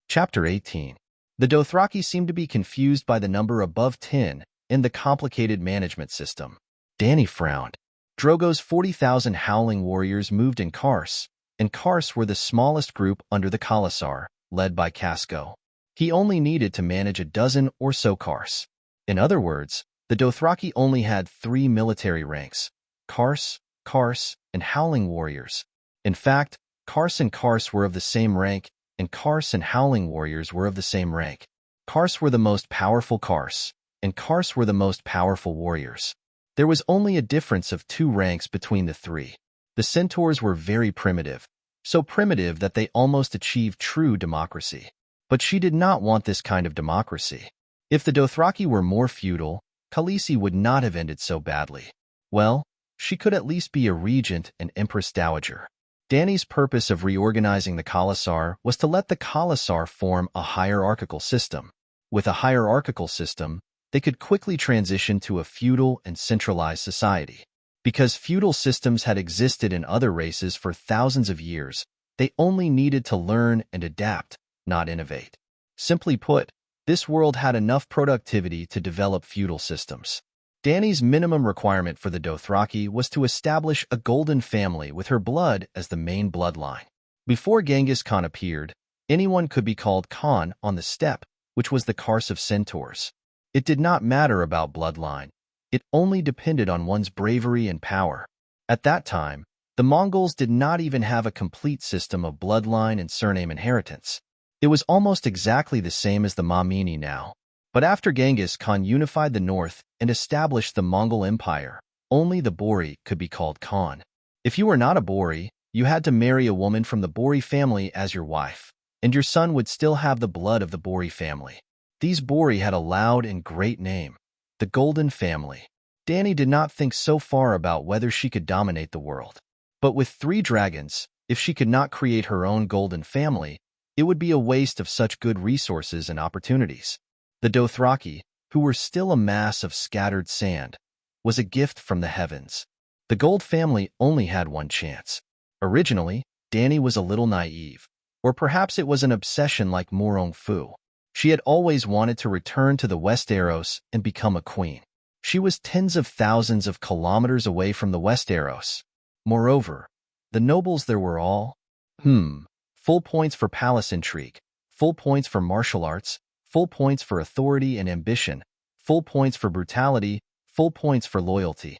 Chapter 18. The Dothraki seemed to be confused by the number above 10 and the complicated management system. Danny frowned. Drogo's 40,000 howling warriors moved in Kars, and Kars were the smallest group under the Khalasar, led by Casco. He only needed to manage a dozen or so Kars. In other words, the Dothraki only had 3 military ranks: Kars, Kars, and howling warriors. In fact, Kars and Kars were of the same rank, and Kars and howling warriors were of the same rank. Kars were the most powerful Kars, and Kars were the most powerful warriors. There was only a difference of 2 ranks between the 3. The centaurs were very primitive, so primitive that they almost achieved true democracy. But she did not want this kind of democracy. If the Dothraki were more feudal, Khaleesi would not have ended so badly. Well, she could at least be a regent and empress dowager. Dany's purpose of reorganizing the Khalasar was to let the Khalasar form a hierarchical system. With a hierarchical system, they could quickly transition to a feudal and centralized society. Because feudal systems had existed in other races for thousands of years, they only needed to learn and adapt, not innovate. Simply put, this world had enough productivity to develop feudal systems. Dany's minimum requirement for the Dothraki was to establish a golden family with her blood as the main bloodline. Before Genghis Khan appeared, anyone could be called Khan on the steppe, which was the Kars of Centaurs. It did not matter about bloodline. It only depended on one's bravery and power. At that time, the Mongols did not even have a complete system of bloodline and surname inheritance. It was almost exactly the same as the Mamini now. But after Genghis Khan unified the north and established the Mongol Empire, only the Bori could be called Khan. If you were not a Bori, you had to marry a woman from the Bori family as your wife, and your son would still have the blood of the Bori family. These Bori had a loud and great name, the Golden Family. Dany did not think so far about whether she could dominate the world. But with 3 dragons, if she could not create her own Golden Family, it would be a waste of such good resources and opportunities. The Dothraki, who were still a mass of scattered sand, was a gift from the heavens. The Gold family only had one chance. Originally, Dany was a little naive, or perhaps it was an obsession like Morong Fu. She had always wanted to return to the Westeros and become a queen. She was tens of thousands of kilometers away from the Westeros. Moreover, the nobles there were all, full points for palace intrigue, full points for martial arts, full points for authority and ambition, full points for brutality, full points for loyalty.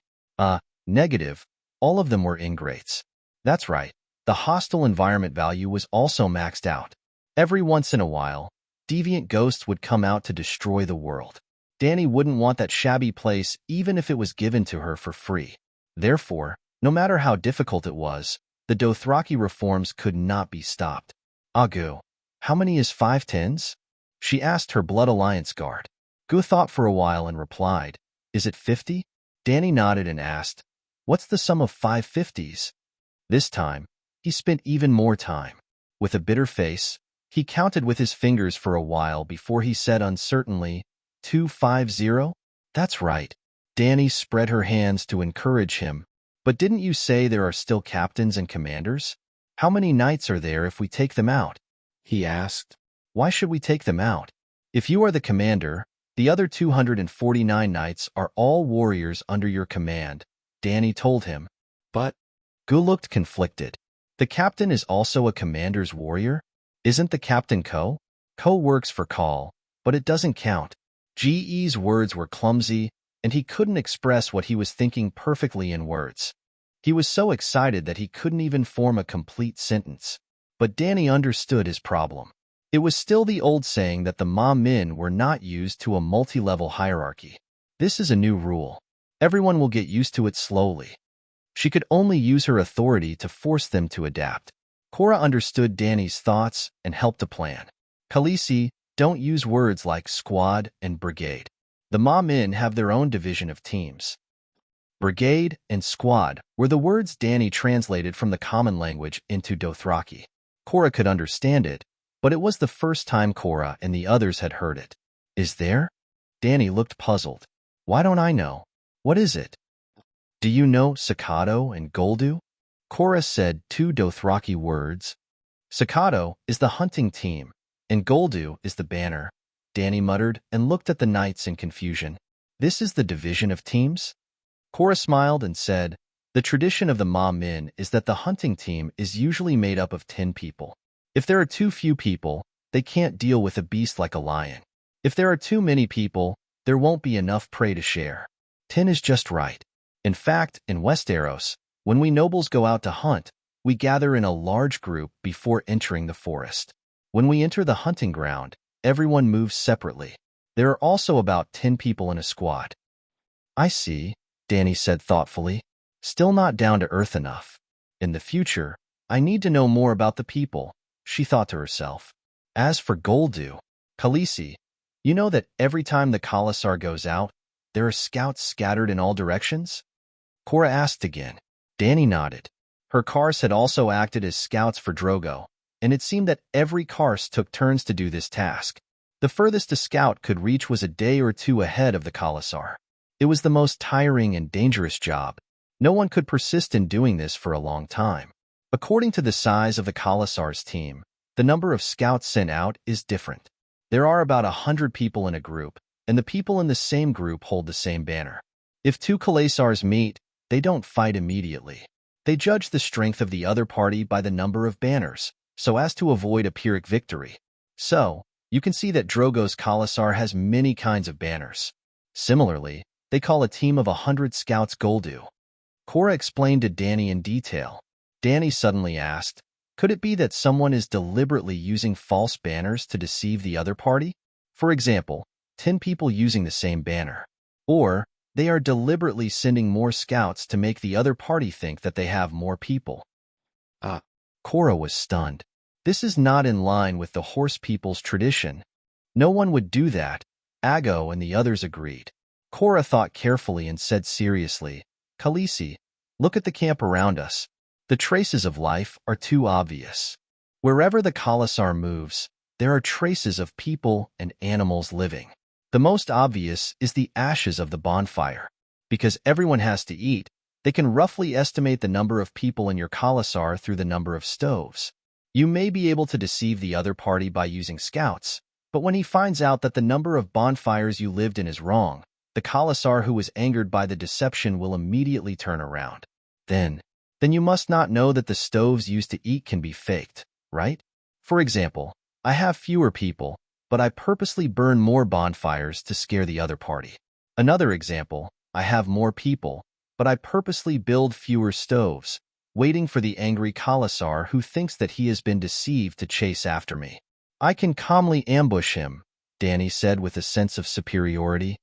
Negative, all of them were ingrates. That's right, the hostile environment value was also maxed out. Every once in a while, deviant ghosts would come out to destroy the world. Dany wouldn't want that shabby place even if it was given to her for free. Therefore, no matter how difficult it was, the Dothraki reforms could not be stopped. Agu, how many is 5 tens? She asked her Blood Alliance guard. Gu thought for a while and replied, Is it 50? Dany nodded and asked, What's the sum of 5 50s? This time, he spent even more time. With a bitter face, he counted with his fingers for a while before he said uncertainly, 250? That's right. Dany spread her hands to encourage him. But didn't you say there are still captains and commanders? How many knights are there if we take them out? He asked. Why should we take them out? If you are the commander, the other 249 knights are all warriors under your command, Dany told him. But Gu looked conflicted. The captain is also a commander's warrior? Isn't the captain Ko? Ko works for Call, but it doesn't count. Ge's words were clumsy, and he couldn't express what he was thinking perfectly in words. He was so excited that he couldn't even form a complete sentence. But Dany understood his problem. It was still the old saying that the Ma Min were not used to a multi-level hierarchy. This is a new rule. Everyone will get used to it slowly. She could only use her authority to force them to adapt. Cora understood Dany's thoughts and helped a plan. Khaleesi, don't use words like squad and brigade. The Ma Min have their own division of teams. Brigade and squad were the words Dany translated from the common language into Dothraki. Cora could understand it, but it was the first time Cora and the others had heard it. Is there? Dany looked puzzled. Why don't I know? What is it? Do you know Sakado and Goldu? Cora said 2 Dothraki words. Sakado is the hunting team, and Goldu is the banner. Dany muttered and looked at the knights in confusion. This is the division of teams? Cora smiled and said, The tradition of the Ma Min is that the hunting team is usually made up of 10 people. If there are too few people, they can't deal with a beast like a lion. If there are too many people, there won't be enough prey to share. 10 is just right. In fact, in Westeros, when we nobles go out to hunt, we gather in a large group before entering the forest. When we enter the hunting ground, everyone moves separately. There are also about 10 people in a squad. I see, Dany said thoughtfully. Still not down to earth enough. In the future, I need to know more about the people, she thought to herself. As for Goldu, Khaleesi, you know that every time the Khalasar goes out, there are scouts scattered in all directions? Cora asked again. Danny nodded. Her Kars had also acted as scouts for Drogo, and it seemed that every Kars took turns to do this task. The furthest a scout could reach was a day or two ahead of the Khalasar. It was the most tiring and dangerous job. No one could persist in doing this for a long time. According to the size of the Khalasar's team, the number of scouts sent out is different. There are about 100 people in a group, and the people in the same group hold the same banner. If two Khalasars meet, they don't fight immediately. They judge the strength of the other party by the number of banners, so as to avoid a Pyrrhic victory. So, you can see that Drogo's Khalasar has many kinds of banners. Similarly, they call a team of 100 scouts Goldu. Cora explained to Danny in detail. Danny suddenly asked, could it be that someone is deliberately using false banners to deceive the other party? For example, 10 people using the same banner. Or, they are deliberately sending more scouts to make the other party think that they have more people. Cora was stunned. This is not in line with the horse people's tradition. No one would do that. Ago and the others agreed. Cora thought carefully and said seriously, Khaleesi, look at the camp around us. The traces of life are too obvious. Wherever the Khalasar moves, there are traces of people and animals living. The most obvious is the ashes of the bonfire. Because everyone has to eat, they can roughly estimate the number of people in your Khalasar through the number of stoves. You may be able to deceive the other party by using scouts, but when he finds out that the number of bonfires you lived in is wrong, the Khalasar who is angered by the deception will immediately turn around. Then you must not know that the stoves used to eat can be faked, right? For example, I have fewer people, but I purposely burn more bonfires to scare the other party. Another example, I have more people, but I purposely build fewer stoves, waiting for the angry Khalasar who thinks that he has been deceived to chase after me. I can calmly ambush him, Danny said with a sense of superiority.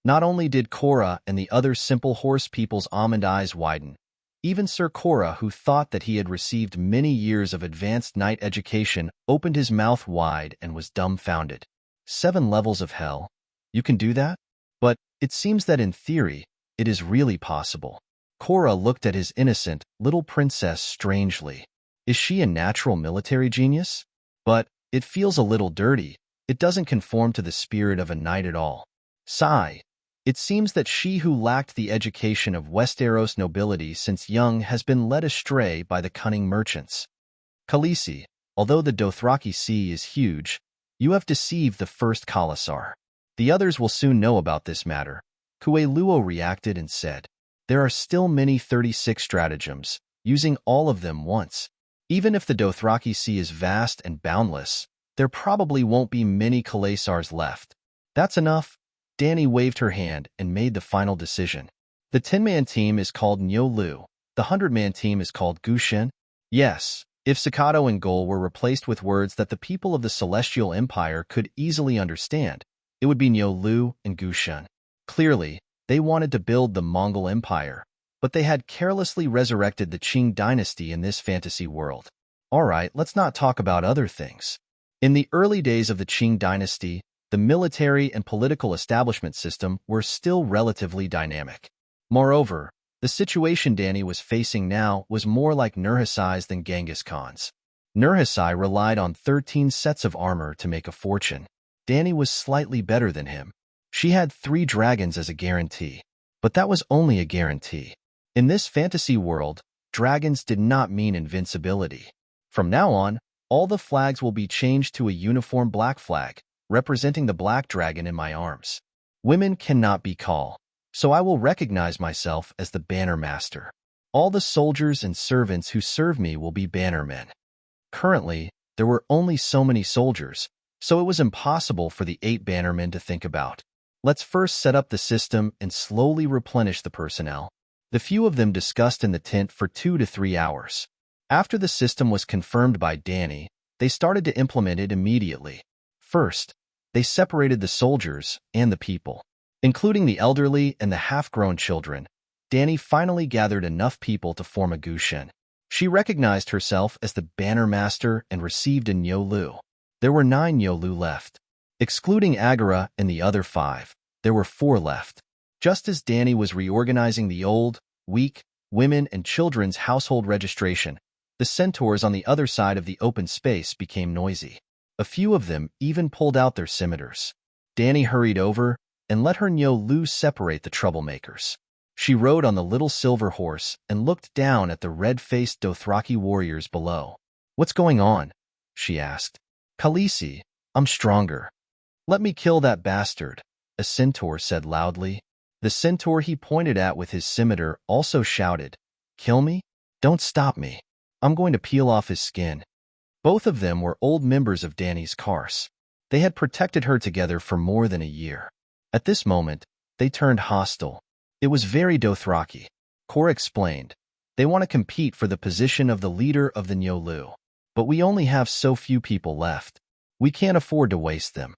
Not only did Cora and the other simple horse people's almond eyes widen, even Sir Cora, who thought that he had received many years of advanced knight education, opened his mouth wide and was dumbfounded. 7 levels of hell? You can do that? But it seems that in theory, it is really possible. Cora looked at his innocent little princess strangely. Is she a natural military genius? But it feels a little dirty. It doesn't conform to the spirit of a knight at all. Sigh. It seems that she who lacked the education of Westeros nobility since young has been led astray by the cunning merchants. Khaleesi, although the Dothraki Sea is huge, you have deceived the first Khalasar. The others will soon know about this matter. Kueluo reacted and said, there are still many 36 stratagems, using all of them once. Even if the Dothraki Sea is vast and boundless, there probably won't be many Khalasars left. That's enough. Danny waved her hand and made the final decision. The 10-man team is called Nyolu. The 100-man team is called Gushen. Yes, if staccato and goal were replaced with words that the people of the Celestial Empire could easily understand, it would be Nyolu and Gushen. Clearly, they wanted to build the Mongol Empire, but they had carelessly resurrected the Qing dynasty in this fantasy world. Alright, let's not talk about other things. In the early days of the Qing dynasty, the military and political establishment system were still relatively dynamic. Moreover, the situation Danny was facing now was more like Nurhasai's than Genghis Khan's. Nurhasai relied on 13 sets of armor to make a fortune. Danny was slightly better than him. She had 3 dragons as a guarantee, but that was only a guarantee. In this fantasy world, dragons did not mean invincibility. From now on, all the flags will be changed to a uniform black flag, representing the black dragon in my arms. Women cannot be call, so I will recognize myself as the banner master. All the soldiers and servants who serve me will be bannermen. Currently, there were only so many soldiers, so it was impossible for the 8 bannermen to think about. Let's first set up the system and slowly replenish the personnel. The few of them discussed in the tent for 2 to 3 hours. After the system was confirmed by Danny, they started to implement it immediately. First, they separated the soldiers and the people. Including the elderly and the half-grown children, Danny finally gathered enough people to form a Gushen. She recognized herself as the banner master and received a Nyolu. There were 9 Nyolu left. Excluding Agara and the other 5, there were 4 left. Just as Danny was reorganizing the old, weak, women and children's household registration, the centaurs on the other side of the open space became noisy. A few of them even pulled out their scimitars. Danny hurried over and let her Nyo-Lu separate the troublemakers. She rode on the little silver horse and looked down at the red-faced Dothraki warriors below. "What's going on?" she asked. "Khaleesi, I'm stronger. Let me kill that bastard," a centaur said loudly. The centaur he pointed at with his scimitar also shouted, "Kill me? Don't stop me. I'm going to peel off his skin." Both of them were old members of Danny's Kars. They had protected her together for more than a year. At this moment, they turned hostile. It was very Dothraki. Korra explained. "They want to compete for the position of the leader of the Nyo-Lu. But we only have so few people left. We can't afford to waste them."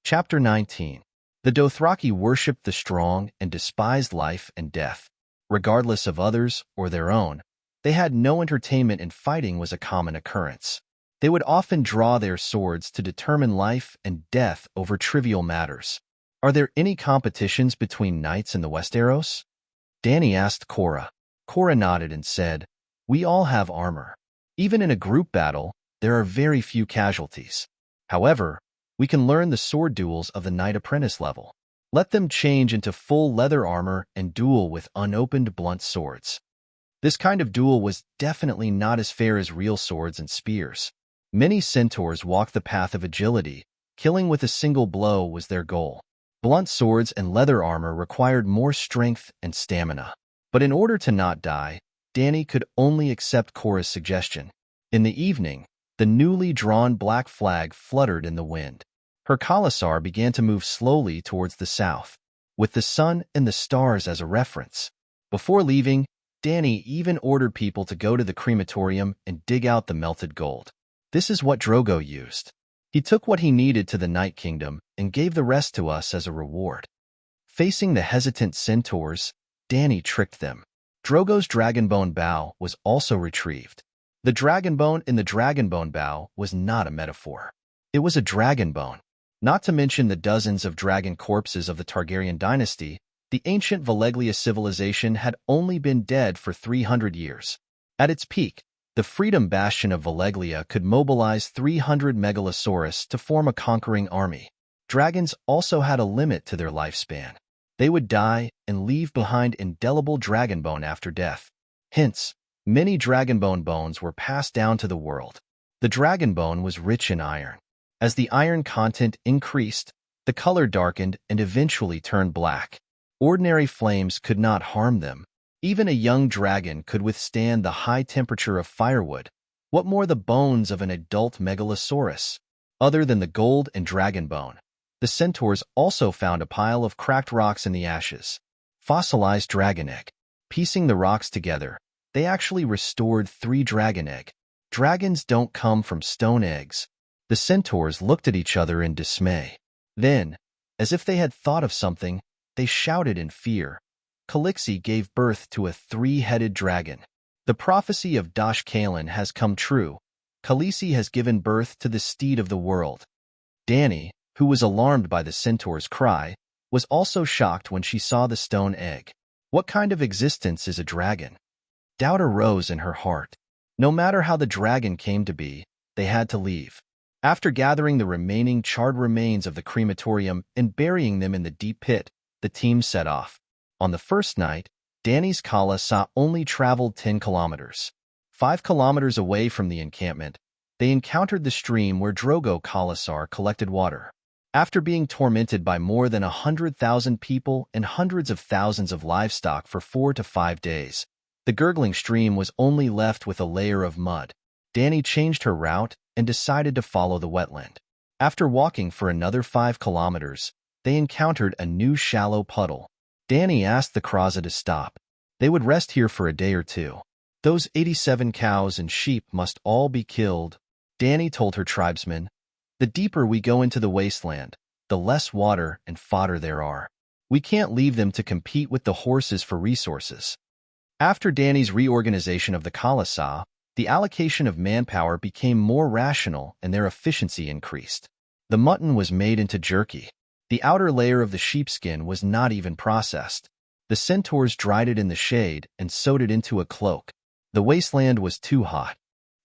Chapter 19. The Dothraki worshipped the strong and despised life and death. Regardless of others or their own, they had no entertainment in fighting was a common occurrence. They would often draw their swords to determine life and death over trivial matters. "Are there any competitions between knights in the Westeros?" Danny asked Korra. Korra nodded and said, "We all have armor. Even in a group battle, there are very few casualties. However, we can learn the sword duels of the knight apprentice level. Let them change into full leather armor and duel with unopened blunt swords." This kind of duel was definitely not as fair as real swords and spears. Many centaurs walked the path of agility. Killing with a single blow was their goal. Blunt swords and leather armor required more strength and stamina. But in order to not die, Danny could only accept Korra's suggestion. In the evening, the newly drawn black flag fluttered in the wind. Her khalasar began to move slowly towards the south, with the sun and the stars as a reference. Before leaving, Danny even ordered people to go to the crematorium and dig out the melted gold. This is what Drogo used. He took what he needed to the Night Kingdom and gave the rest to us as a reward. Facing the hesitant centaurs, Danny tricked them. Drogo's dragonbone bow was also retrieved. The dragonbone in the dragonbone bow was not a metaphor. It was a dragonbone. Not to mention the dozens of dragon corpses of the Targaryen dynasty, the ancient Valeglia civilization had only been dead for 300 years. At its peak, the Freedom Bastion of Valeglia could mobilize 300 megalosaurus to form a conquering army. Dragons also had a limit to their lifespan. They would die and leave behind indelible dragonbone after death. Hence, many dragonbone bones were passed down to the world. The dragonbone was rich in iron. As the iron content increased, the color darkened and eventually turned black. Ordinary flames could not harm them. Even a young dragon could withstand the high temperature of firewood. What more the bones of an adult megalosaurus? Other than the gold and dragon bone, the centaurs also found a pile of cracked rocks in the ashes. Fossilized dragon egg. Piecing the rocks together, they actually restored 3 dragon egg. Dragons don't come from stone eggs. The centaurs looked at each other in dismay. Then, as if they had thought of something, they shouted in fear. Khaleesi gave birth to a 3-headed dragon. The prophecy of Dosh Kalen has come true. Khaleesi has given birth to the steed of the world. Danny, who was alarmed by the centaur's cry, was also shocked when she saw the stone egg. What kind of existence is a dragon? Doubt arose in her heart. No matter how the dragon came to be, they had to leave. After gathering the remaining charred remains of the crematorium and burying them in the deep pit, the team set off. On the first night, Danny's khala only traveled 10 kilometers. 5 kilometers away from the encampment, they encountered the stream where Drogo Khalasar collected water. After being tormented by more than 100,000 people and hundreds of thousands of livestock for 4 to 5 days, the gurgling stream was only left with a layer of mud. Danny changed her route and decided to follow the wetland. After walking for another 5 kilometers, they encountered a new shallow puddle. Danny asked the Kraza to stop. They would rest here for a day or two. Those 87 cows and sheep must all be killed, Danny told her tribesmen. The deeper we go into the wasteland, the less water and fodder there are. We can't leave them to compete with the horses for resources. After Danny's reorganization of the Khalasa, The allocation of manpower became more rational and their efficiency increased. The mutton was made into jerky. The outer layer of the sheepskin was not even processed. The centaurs dried it in the shade and sewed it into a cloak. The wasteland was too hot.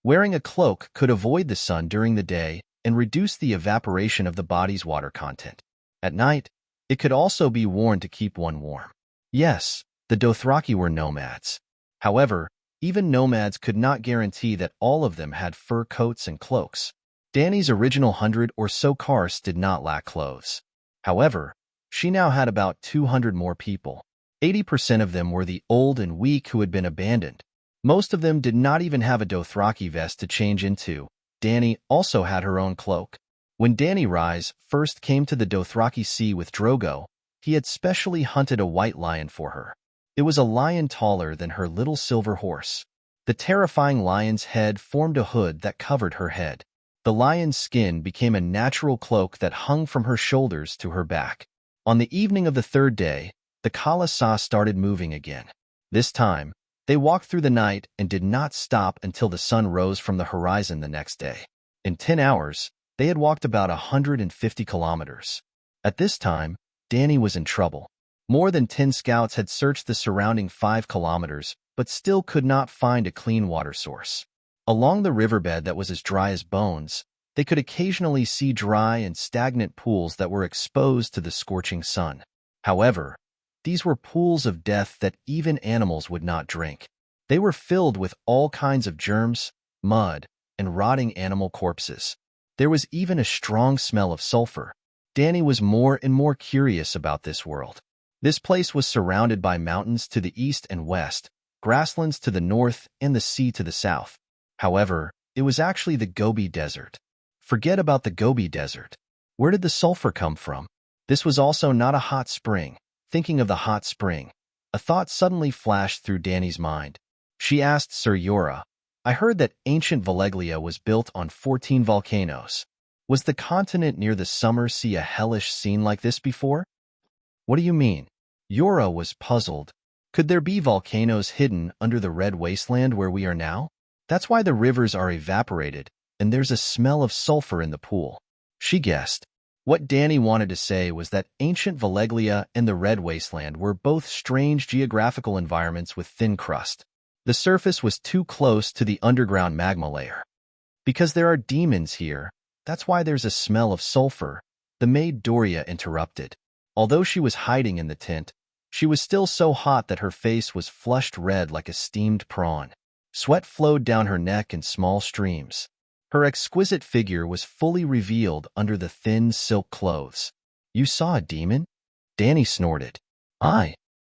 Wearing a cloak could avoid the sun during the day and reduce the evaporation of the body's water content. At night, it could also be worn to keep one warm. Yes, the Dothraki were nomads. However, even nomads could not guarantee that all of them had fur coats and cloaks. Dany's original 100 or so Karsts did not lack clothes. However, she now had about 200 more people. 80% of them were the old and weak who had been abandoned. Most of them did not even have a Dothraki vest to change into. Dany also had her own cloak. When Dany Rise first came to the Dothraki Sea with Drogo, he had specially hunted a white lion for her. It was a lion taller than her little silver horse. The terrifying lion's head formed a hood that covered her head. The lion's skin became a natural cloak that hung from her shoulders to her back. On the evening of the third day, the Khala started moving again. This time, they walked through the night and did not stop until the sun rose from the horizon the next day. In 10 hours, they had walked about 150 kilometers. At this time, Dany was in trouble. More than 10 scouts had searched the surrounding 5 kilometers, but still could not find a clean water source. Along the riverbed that was as dry as bones, they could occasionally see dry and stagnant pools that were exposed to the scorching sun. However, these were pools of death that even animals would not drink. They were filled with all kinds of germs, mud, and rotting animal corpses. There was even a strong smell of sulfur. Dany was more and more curious about this world. This place was surrounded by mountains to the east and west, grasslands to the north, and the sea to the south. However, it was actually the Gobi Desert. Forget about the Gobi Desert. Where did the sulfur come from? This was also not a hot spring. Thinking of the hot spring, a thought suddenly flashed through Dany's mind. She asked Ser Jorah, I heard that ancient Valeglia was built on 14 volcanoes. Was the continent near the summer sea a hellish scene like this before? What do you mean? Jorah was puzzled. Could there be volcanoes hidden under the red wasteland where we are now? That's why the rivers are evaporated, and there's a smell of sulfur in the pool. She guessed. What Dany wanted to say was that ancient Valeglia and the red wasteland were both strange geographical environments with thin crust. The surface was too close to the underground magma layer. Because there are demons here, that's why there's a smell of sulfur, the maid Doria interrupted. Although she was hiding in the tent, she was still so hot that her face was flushed red like a steamed prawn. Sweat flowed down her neck in small streams. Her exquisite figure was fully revealed under the thin silk clothes. You saw a demon? Dany snorted.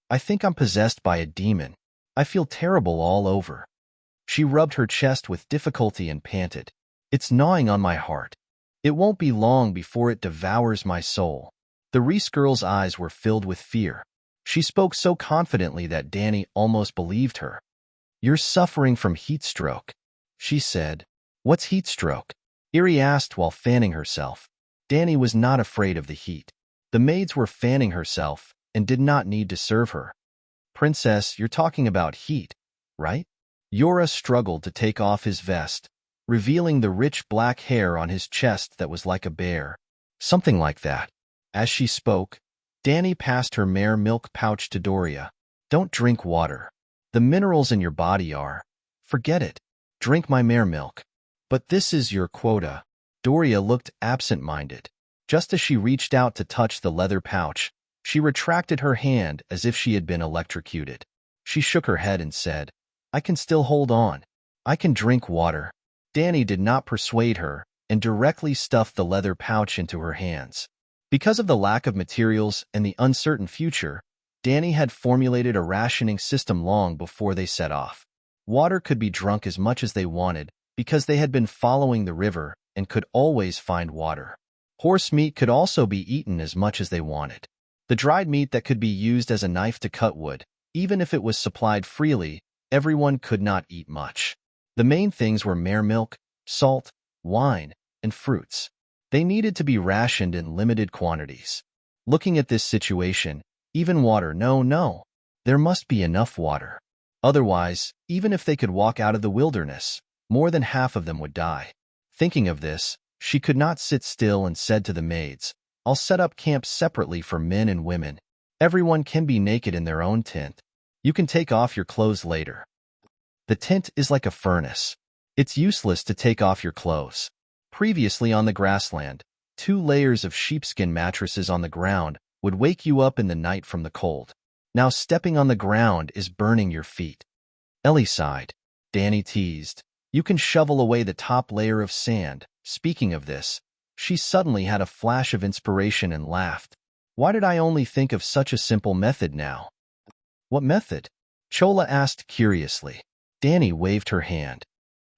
I think I'm possessed by a demon. I feel terrible all over. She rubbed her chest with difficulty and panted. It's gnawing on my heart. It won't be long before it devours my soul. The Rhys girl's eyes were filled with fear. She spoke so confidently that Dany almost believed her. You're suffering from heat stroke, she said. What's heat stroke? Irri asked while fanning herself. Dany was not afraid of the heat. The maids were fanning herself and did not need to serve her. Princess, you're talking about heat, right? Jorah struggled to take off his vest, revealing the rich black hair on his chest that was like a bear. Something like that. As she spoke, Dany passed her mare milk pouch to Doria. Don't drink water. The minerals in your body are. Forget it. Drink my mare milk. But this is your quota. Doria looked absent-minded. Just as she reached out to touch the leather pouch, she retracted her hand as if she had been electrocuted. She shook her head and said, I can still hold on. I can drink water. Dany did not persuade her and directly stuffed the leather pouch into her hands. Because of the lack of materials and the uncertain future, Dany had formulated a rationing system long before they set off. Water could be drunk as much as they wanted because they had been following the river and could always find water. Horse meat could also be eaten as much as they wanted. The dried meat that could be used as a knife to cut wood, even if it was supplied freely, everyone could not eat much. The main things were mare milk, salt, wine, and fruits. They needed to be rationed in limited quantities. Looking at this situation, even water, no, there must be enough water. Otherwise, even if they could walk out of the wilderness, more than half of them would die. Thinking of this, she could not sit still and said to the maids, "I'll set up camp separately for men and women. Everyone can be naked in their own tent. You can take off your clothes later." The tent is like a furnace. It's useless to take off your clothes. Previously on the grassland, 2 layers of sheepskin mattresses on the ground would wake you up in the night from the cold. Now stepping on the ground is burning your feet. Ellie sighed. Danny teased, "You can shovel away the top layer of sand." Speaking of this, she suddenly had a flash of inspiration and laughed. Why did I only think of such a simple method now? What method? Chola asked curiously. Danny waved her hand.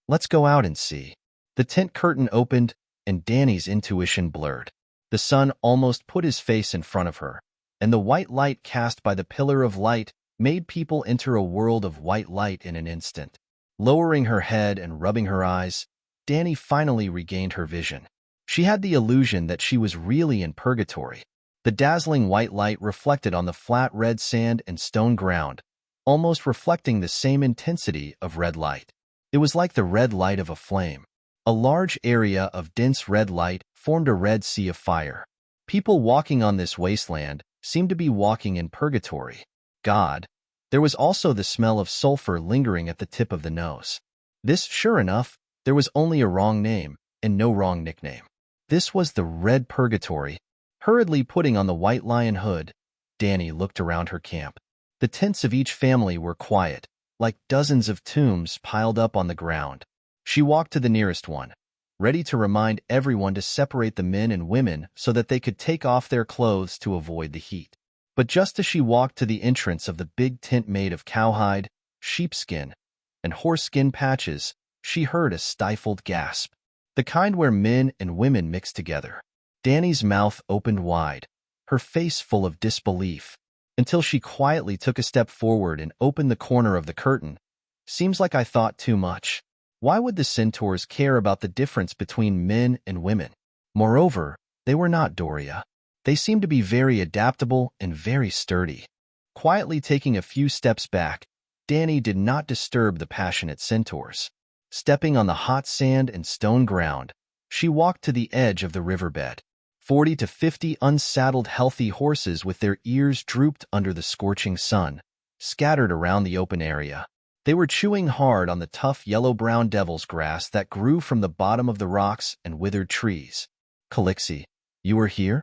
Let's go out and see. The tent curtain opened, and Danny's intuition blurred. The sun almost put his face in front of her, and the white light cast by the pillar of light made people enter a world of white light in an instant. Lowering her head and rubbing her eyes, Danny finally regained her vision. She had the illusion that she was really in purgatory. The dazzling white light reflected on the flat red sand and stone ground, almost reflecting the same intensity of red light. It was like the red light of a flame. A large area of dense red light formed a red sea of fire. People walking on this wasteland seemed to be walking in purgatory. God, there was also the smell of sulfur lingering at the tip of the nose. This, sure enough, there was only a wrong name and no wrong nickname. This was the Red Purgatory. Hurriedly putting on the white lion hood, Danny looked around her camp. The tents of each family were quiet, like dozens of tombs piled up on the ground. She walked to the nearest one, ready to remind everyone to separate the men and women so that they could take off their clothes to avoid the heat. But just as she walked to the entrance of the big tent made of cowhide, sheepskin, and horse-skin patches, she heard a stifled gasp, the kind where men and women mix together. Danny's mouth opened wide, her face full of disbelief, until she quietly took a step forward and opened the corner of the curtain. Seems like I thought too much. Why would the centaurs care about the difference between men and women? Moreover, they were not Doria. They seemed to be very adaptable and very sturdy. Quietly taking a few steps back, Danny did not disturb the passionate centaurs. Stepping on the hot sand and stone ground, she walked to the edge of the riverbed. 40 to 50 unsaddled healthy horses with their ears drooped under the scorching sun, scattered around the open area. They were chewing hard on the tough yellow-brown devil's grass that grew from the bottom of the rocks and withered trees. Calixi, you were here?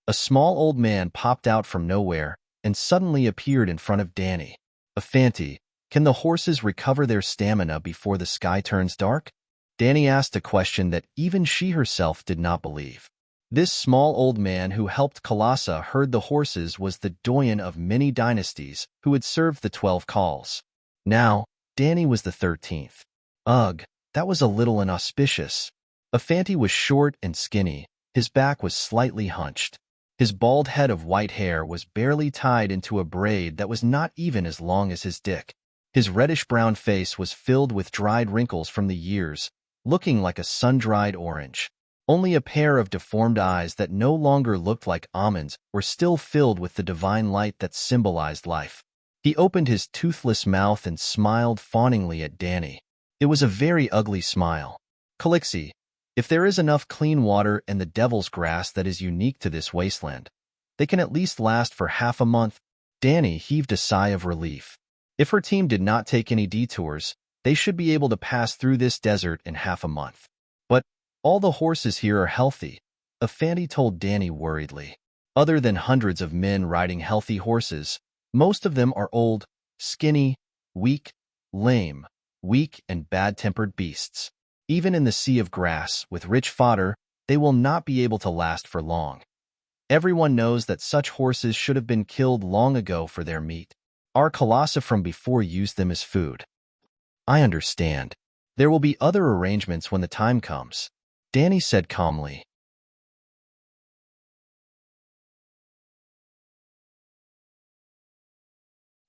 A small old man popped out from nowhere and suddenly appeared in front of Danny. Afanti, can the horses recover their stamina before the sky turns dark? Danny asked a question that even she herself did not believe. This small old man who helped Kalasa herd the horses was the doyen of many dynasties who had served the 12 calls. Now, Danny was the 13th. Ugh, that was a little inauspicious. Afanti was short and skinny. His back was slightly hunched. His bald head of white hair was barely tied into a braid that was not even as long as his dick. His reddish-brown face was filled with dried wrinkles from the years, looking like a sun-dried orange. Only a pair of deformed eyes that no longer looked like almonds were still filled with the divine light that symbolized life. He opened his toothless mouth and smiled fawningly at Danny. It was a very ugly smile. Calixi, if there is enough clean water and the devil's grass that is unique to this wasteland, they can at least last for half a month. Danny heaved a sigh of relief. If her team did not take any detours, they should be able to pass through this desert in half a month. But all the horses here are healthy, Afanti told Danny worriedly. Other than hundreds of men riding healthy horses, most of them are old, skinny, weak, lame, weak and bad-tempered beasts. Even in the sea of grass, with rich fodder, they will not be able to last for long. Everyone knows that such horses should have been killed long ago for their meat. Our Kalasa from before used them as food. I understand. There will be other arrangements when the time comes, Danny said calmly.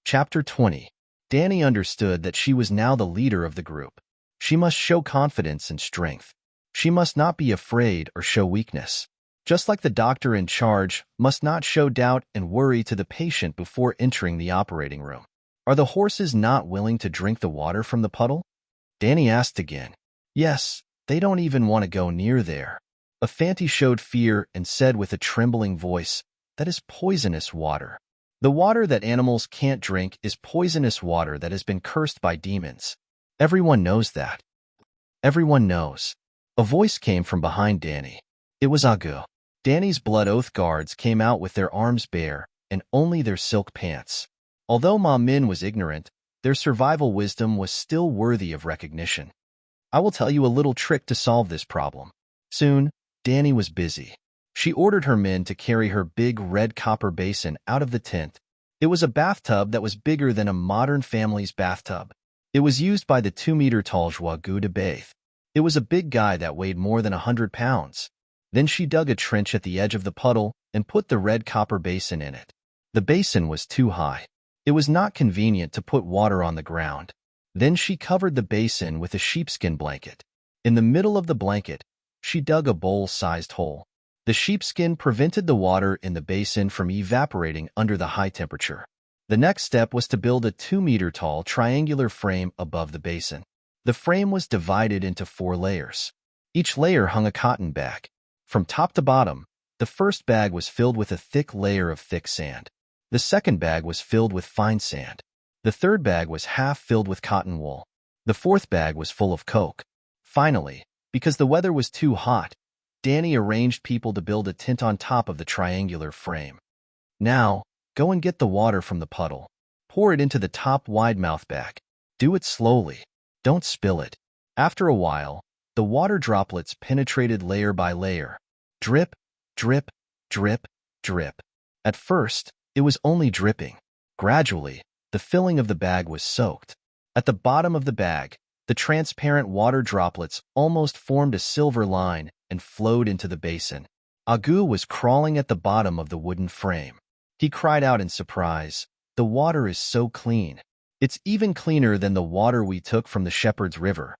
Chapter 20. Danny understood that she was now the leader of the group. She must show confidence and strength. She must not be afraid or show weakness. Just like the doctor in charge must not show doubt and worry to the patient before entering the operating room. Are the horses not willing to drink the water from the puddle? Danny asked again. Yes, they don't even want to go near there. Afanti showed fear and said with a trembling voice, "That is poisonous water. The water that animals can't drink is poisonous water that has been cursed by demons. Everyone knows that." Everyone knows. A voice came from behind Danny. It was Agu. Danny's blood oath guards came out with their arms bare and only their silk pants. Although Ma Min was ignorant, their survival wisdom was still worthy of recognition. "I will tell you a little trick to solve this problem." Soon, Danny was busy. She ordered her men to carry her big red copper basin out of the tent. It was a bathtub that was bigger than a modern family's bathtub. It was used by the 2-meter-tall Zhuagu to bathe. It was a big guy that weighed more than 100 pounds. Then she dug a trench at the edge of the puddle and put the red copper basin in it. The basin was too high. It was not convenient to put water on the ground. Then she covered the basin with a sheepskin blanket. In the middle of the blanket, she dug a bowl-sized hole. The sheepskin prevented the water in the basin from evaporating under the high temperature. The next step was to build a 2-meter-tall triangular frame above the basin. The frame was divided into 4 layers. Each layer hung a cotton bag. From top to bottom, the first bag was filled with a thick layer of thick sand. The second bag was filled with fine sand. The third bag was half filled with cotton wool. The fourth bag was full of coke. Finally, because the weather was too hot, Danny arranged people to build a tent on top of the triangular frame. "Now, go and get the water from the puddle. Pour it into the top wide-mouth bag. Do it slowly. Don't spill it." After a while, the water droplets penetrated layer by layer. Drip, drip, drip, drip. At first, it was only dripping. Gradually, the filling of the bag was soaked. At the bottom of the bag, the transparent water droplets almost formed a silver line and flowed into the basin. Agu was crawling at the bottom of the wooden frame. He cried out in surprise, "The water is so clean. It's even cleaner than the water we took from the Shepherd's River."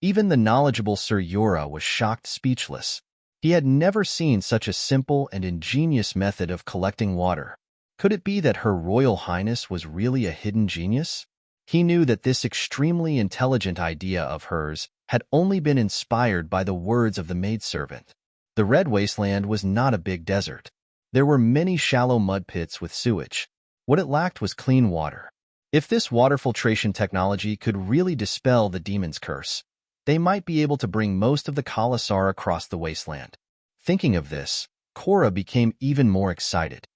Even the knowledgeable Sir Yura was shocked speechless. He had never seen such a simple and ingenious method of collecting water. Could it be that Her Royal Highness was really a hidden genius? He knew that this extremely intelligent idea of hers had only been inspired by the words of the maidservant. The Red Wasteland was not a big desert. There were many shallow mud pits with sewage. What it lacked was clean water. If this water filtration technology could really dispel the demon's curse, they might be able to bring most of the Kalasar across the wasteland. Thinking of this, Cora became even more excited.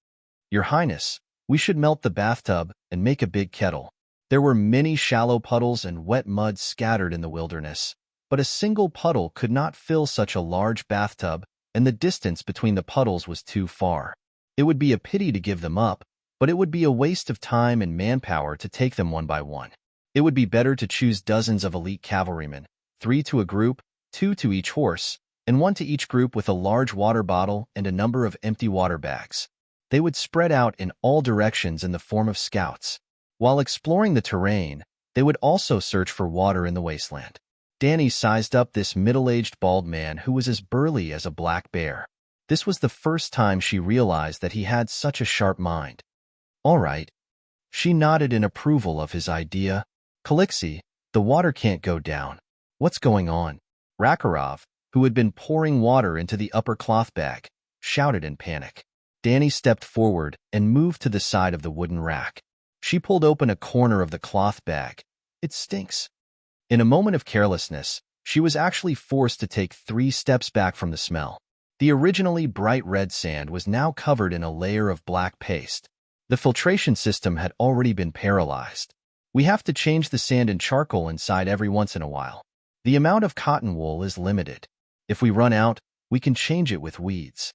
"Your Highness, we should melt the bathtub and make a big kettle." There were many shallow puddles and wet mud scattered in the wilderness, but a single puddle could not fill such a large bathtub, and the distance between the puddles was too far. It would be a pity to give them up, but it would be a waste of time and manpower to take them one by one. It would be better to choose dozens of elite cavalrymen, 3 to a group, 2 to each horse, and 1 to each group with a large water bottle and a number of empty water bags. They would spread out in all directions in the form of scouts. While exploring the terrain, they would also search for water in the wasteland. Danny sized up this middle-aged bald man who was as burly as a black bear. This was the first time she realized that he had such a sharp mind. "All right." She nodded in approval of his idea. "Kalixi, the water can't go down. What's going on?" Rakarov, who had been pouring water into the upper cloth bag, shouted in panic. Danny stepped forward and moved to the side of the wooden rack. She pulled open a corner of the cloth bag. "It stinks." In a moment of carelessness, she was actually forced to take 3 steps back from the smell. The originally bright red sand was now covered in a layer of black paste. The filtration system had already been paralyzed. "We have to change the sand and charcoal inside every once in a while. The amount of cotton wool is limited. If we run out, we can change it with weeds."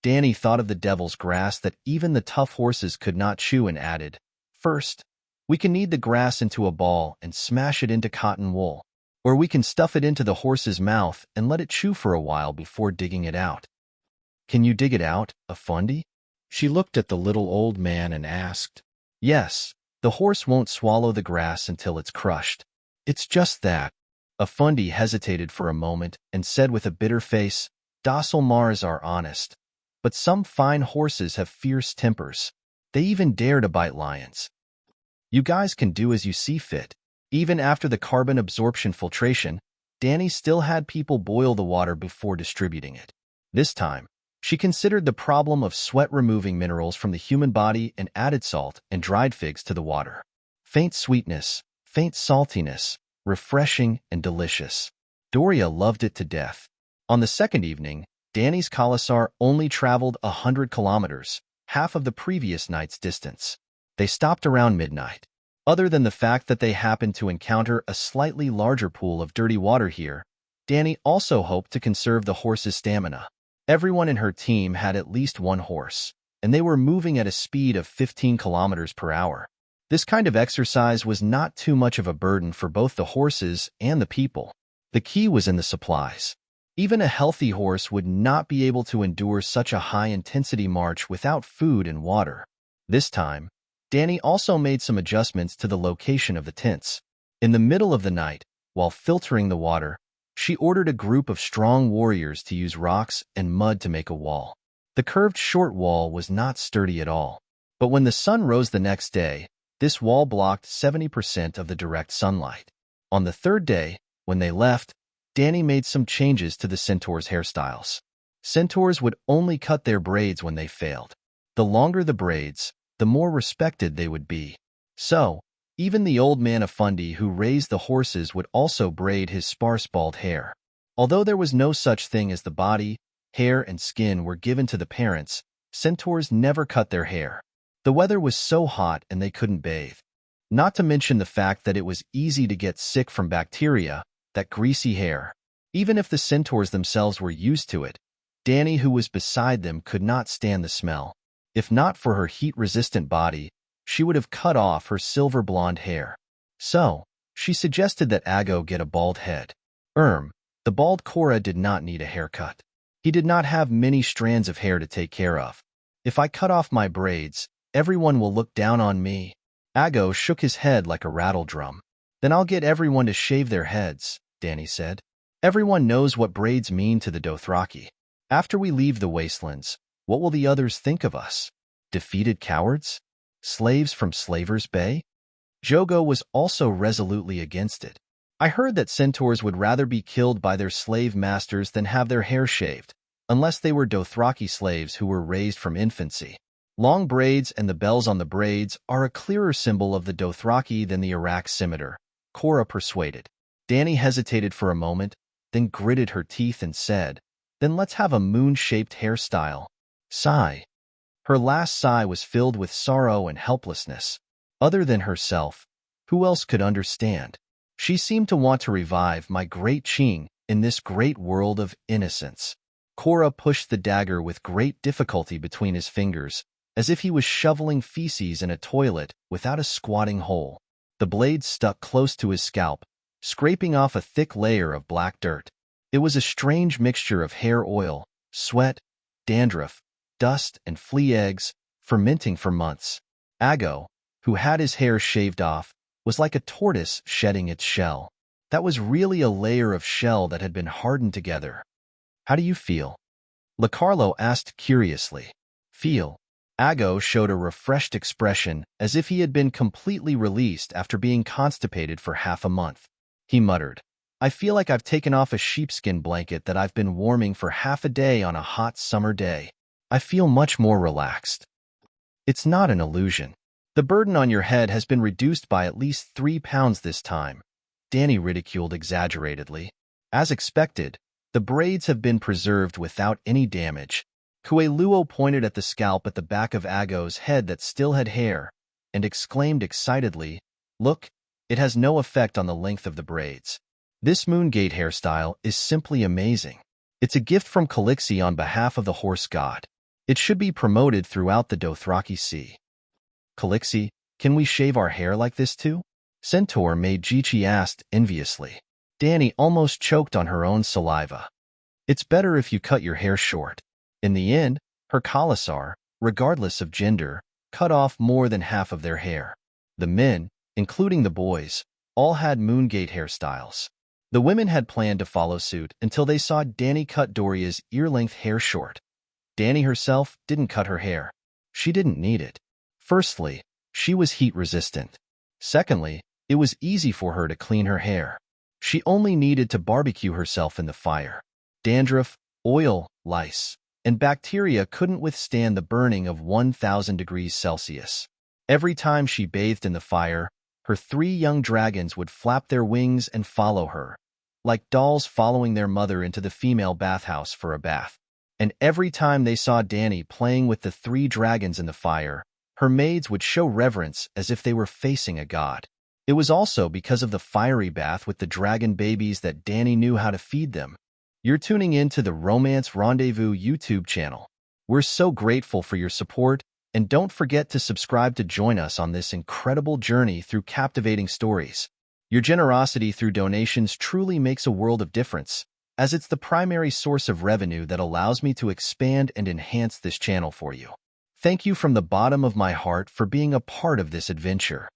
Danny thought of the devil's grass that even the tough horses could not chew and added, "First, we can knead the grass into a ball and smash it into cotton wool, or we can stuff it into the horse's mouth and let it chew for a while before digging it out." "Can you dig it out, Afundi?" She looked at the little old man and asked. "Yes, the horse won't swallow the grass until it's crushed. It's just that." Afundi hesitated for a moment and said with a bitter face, "Docile Mars are honest, but some fine horses have fierce tempers. They even dare to bite lions. You guys can do as you see fit. Even after the carbon absorption filtration, Danny still had people boil the water before distributing it. This time, she considered the problem of sweat-removing minerals from the human body and added salt and dried figs to the water. Faint sweetness, faint saltiness, refreshing and delicious. Doria loved it to death. On the second evening, Danny's Khalasar only traveled 100 kilometers, half of the previous night's distance. They stopped around midnight. Other than the fact that they happened to encounter a slightly larger pool of dirty water here, Danny also hoped to conserve the horse's stamina. Everyone in her team had at least one horse, and they were moving at a speed of 15 kilometers per hour. This kind of exercise was not too much of a burden for both the horses and the people. The key was in the supplies. Even a healthy horse would not be able to endure such a high-intensity march without food and water. This time, Danny also made some adjustments to the location of the tents. In the middle of the night, while filtering the water, she ordered a group of strong warriors to use rocks and mud to make a wall. The curved short wall was not sturdy at all. But when the sun rose the next day, this wall blocked 70% of the direct sunlight. On the third day, when they left, Danny made some changes to the centaurs' hairstyles. Centaurs would only cut their braids when they failed. The longer the braids, the more respected they would be. So, even the old man of Fundy who raised the horses would also braid his sparse bald hair. Although there was no such thing as the body, hair and skin were given to the parents, centaurs never cut their hair. The weather was so hot and they couldn't bathe. Not to mention the fact that it was easy to get sick from bacteria, that greasy hair. Even if the centaurs themselves were used to it, Danny, who was beside them, could not stand the smell. If not for her heat-resistant body, she would have cut off her silver blonde hair. So, she suggested that Ago get a bald head. The bald Cora did not need a haircut. He did not have many strands of hair to take care of. If I cut off my braids, everyone will look down on me. Ago shook his head like a rattle drum. Then I'll get everyone to shave their heads, Danny said. Everyone knows what braids mean to the Dothraki. After we leave the wastelands, what will the others think of us? Defeated cowards? Slaves from Slaver's Bay? Jogo was also resolutely against it. I heard that centaurs would rather be killed by their slave masters than have their hair shaved, unless they were Dothraki slaves who were raised from infancy. Long braids and the bells on the braids are a clearer symbol of the Dothraki than the Iraq scimitar, Cora persuaded. Danny hesitated for a moment, then gritted her teeth and said, "Then let's have a moon-shaped hairstyle." Sigh. Her last sigh was filled with sorrow and helplessness. Other than herself, who else could understand? She seemed to want to revive my great Ching in this great world of innocence. Cora pushed the dagger with great difficulty between his fingers, as if he was shoveling feces in a toilet without a squatting hole. The blade stuck close to his scalp, scraping off a thick layer of black dirt. It was a strange mixture of hair oil, sweat, dandruff, dust, and flea eggs, fermenting for months. Ago, who had his hair shaved off, was like a tortoise shedding its shell. That was really a layer of shell that had been hardened together. "How do you feel?" Lacarlo asked curiously. "Feel?" Ago showed a refreshed expression as if he had been completely released after being constipated for half a month. He muttered, "I feel like I've taken off a sheepskin blanket that I've been warming for half a day on a hot summer day. I feel much more relaxed." "It's not an illusion. The burden on your head has been reduced by at least 3 pounds this time," Danny ridiculed exaggeratedly. "As expected, the braids have been preserved without any damage." Kueluo pointed at the scalp at the back of Ago's head that still had hair, and exclaimed excitedly, "Look, it has no effect on the length of the braids. This Moongate hairstyle is simply amazing. It's a gift from Calixi on behalf of the horse god. It should be promoted throughout the Dothraki Sea." "Calixi, can we shave our hair like this too?" Centaur Meijichi asked enviously. Danny almost choked on her own saliva. "It's better if you cut your hair short." In the end, her Khalasar, regardless of gender, cut off more than half of their hair. The men, including the boys, all had Moongate hairstyles. The women had planned to follow suit until they saw Danny cut Doria's ear-length hair short. Danny herself didn't cut her hair. She didn't need it. Firstly, she was heat-resistant. Secondly, it was easy for her to clean her hair. She only needed to barbecue herself in the fire. Dandruff, oil, lice, and bacteria couldn't withstand the burning of 1,000 degrees Celsius. Every time she bathed in the fire, her 3 young dragons would flap their wings and follow her, like dolls following their mother into the female bathhouse for a bath. And every time they saw Dani playing with the 3 dragons in the fire, her maids would show reverence as if they were facing a god. It was also because of the fiery bath with the dragon babies that Dani knew how to feed them. You're tuning in to the Romance Rendezvous YouTube channel. We're so grateful for your support, and don't forget to subscribe to join us on this incredible journey through captivating stories. Your generosity through donations truly makes a world of difference, as it's the primary source of revenue that allows me to expand and enhance this channel for you. Thank you from the bottom of my heart for being a part of this adventure.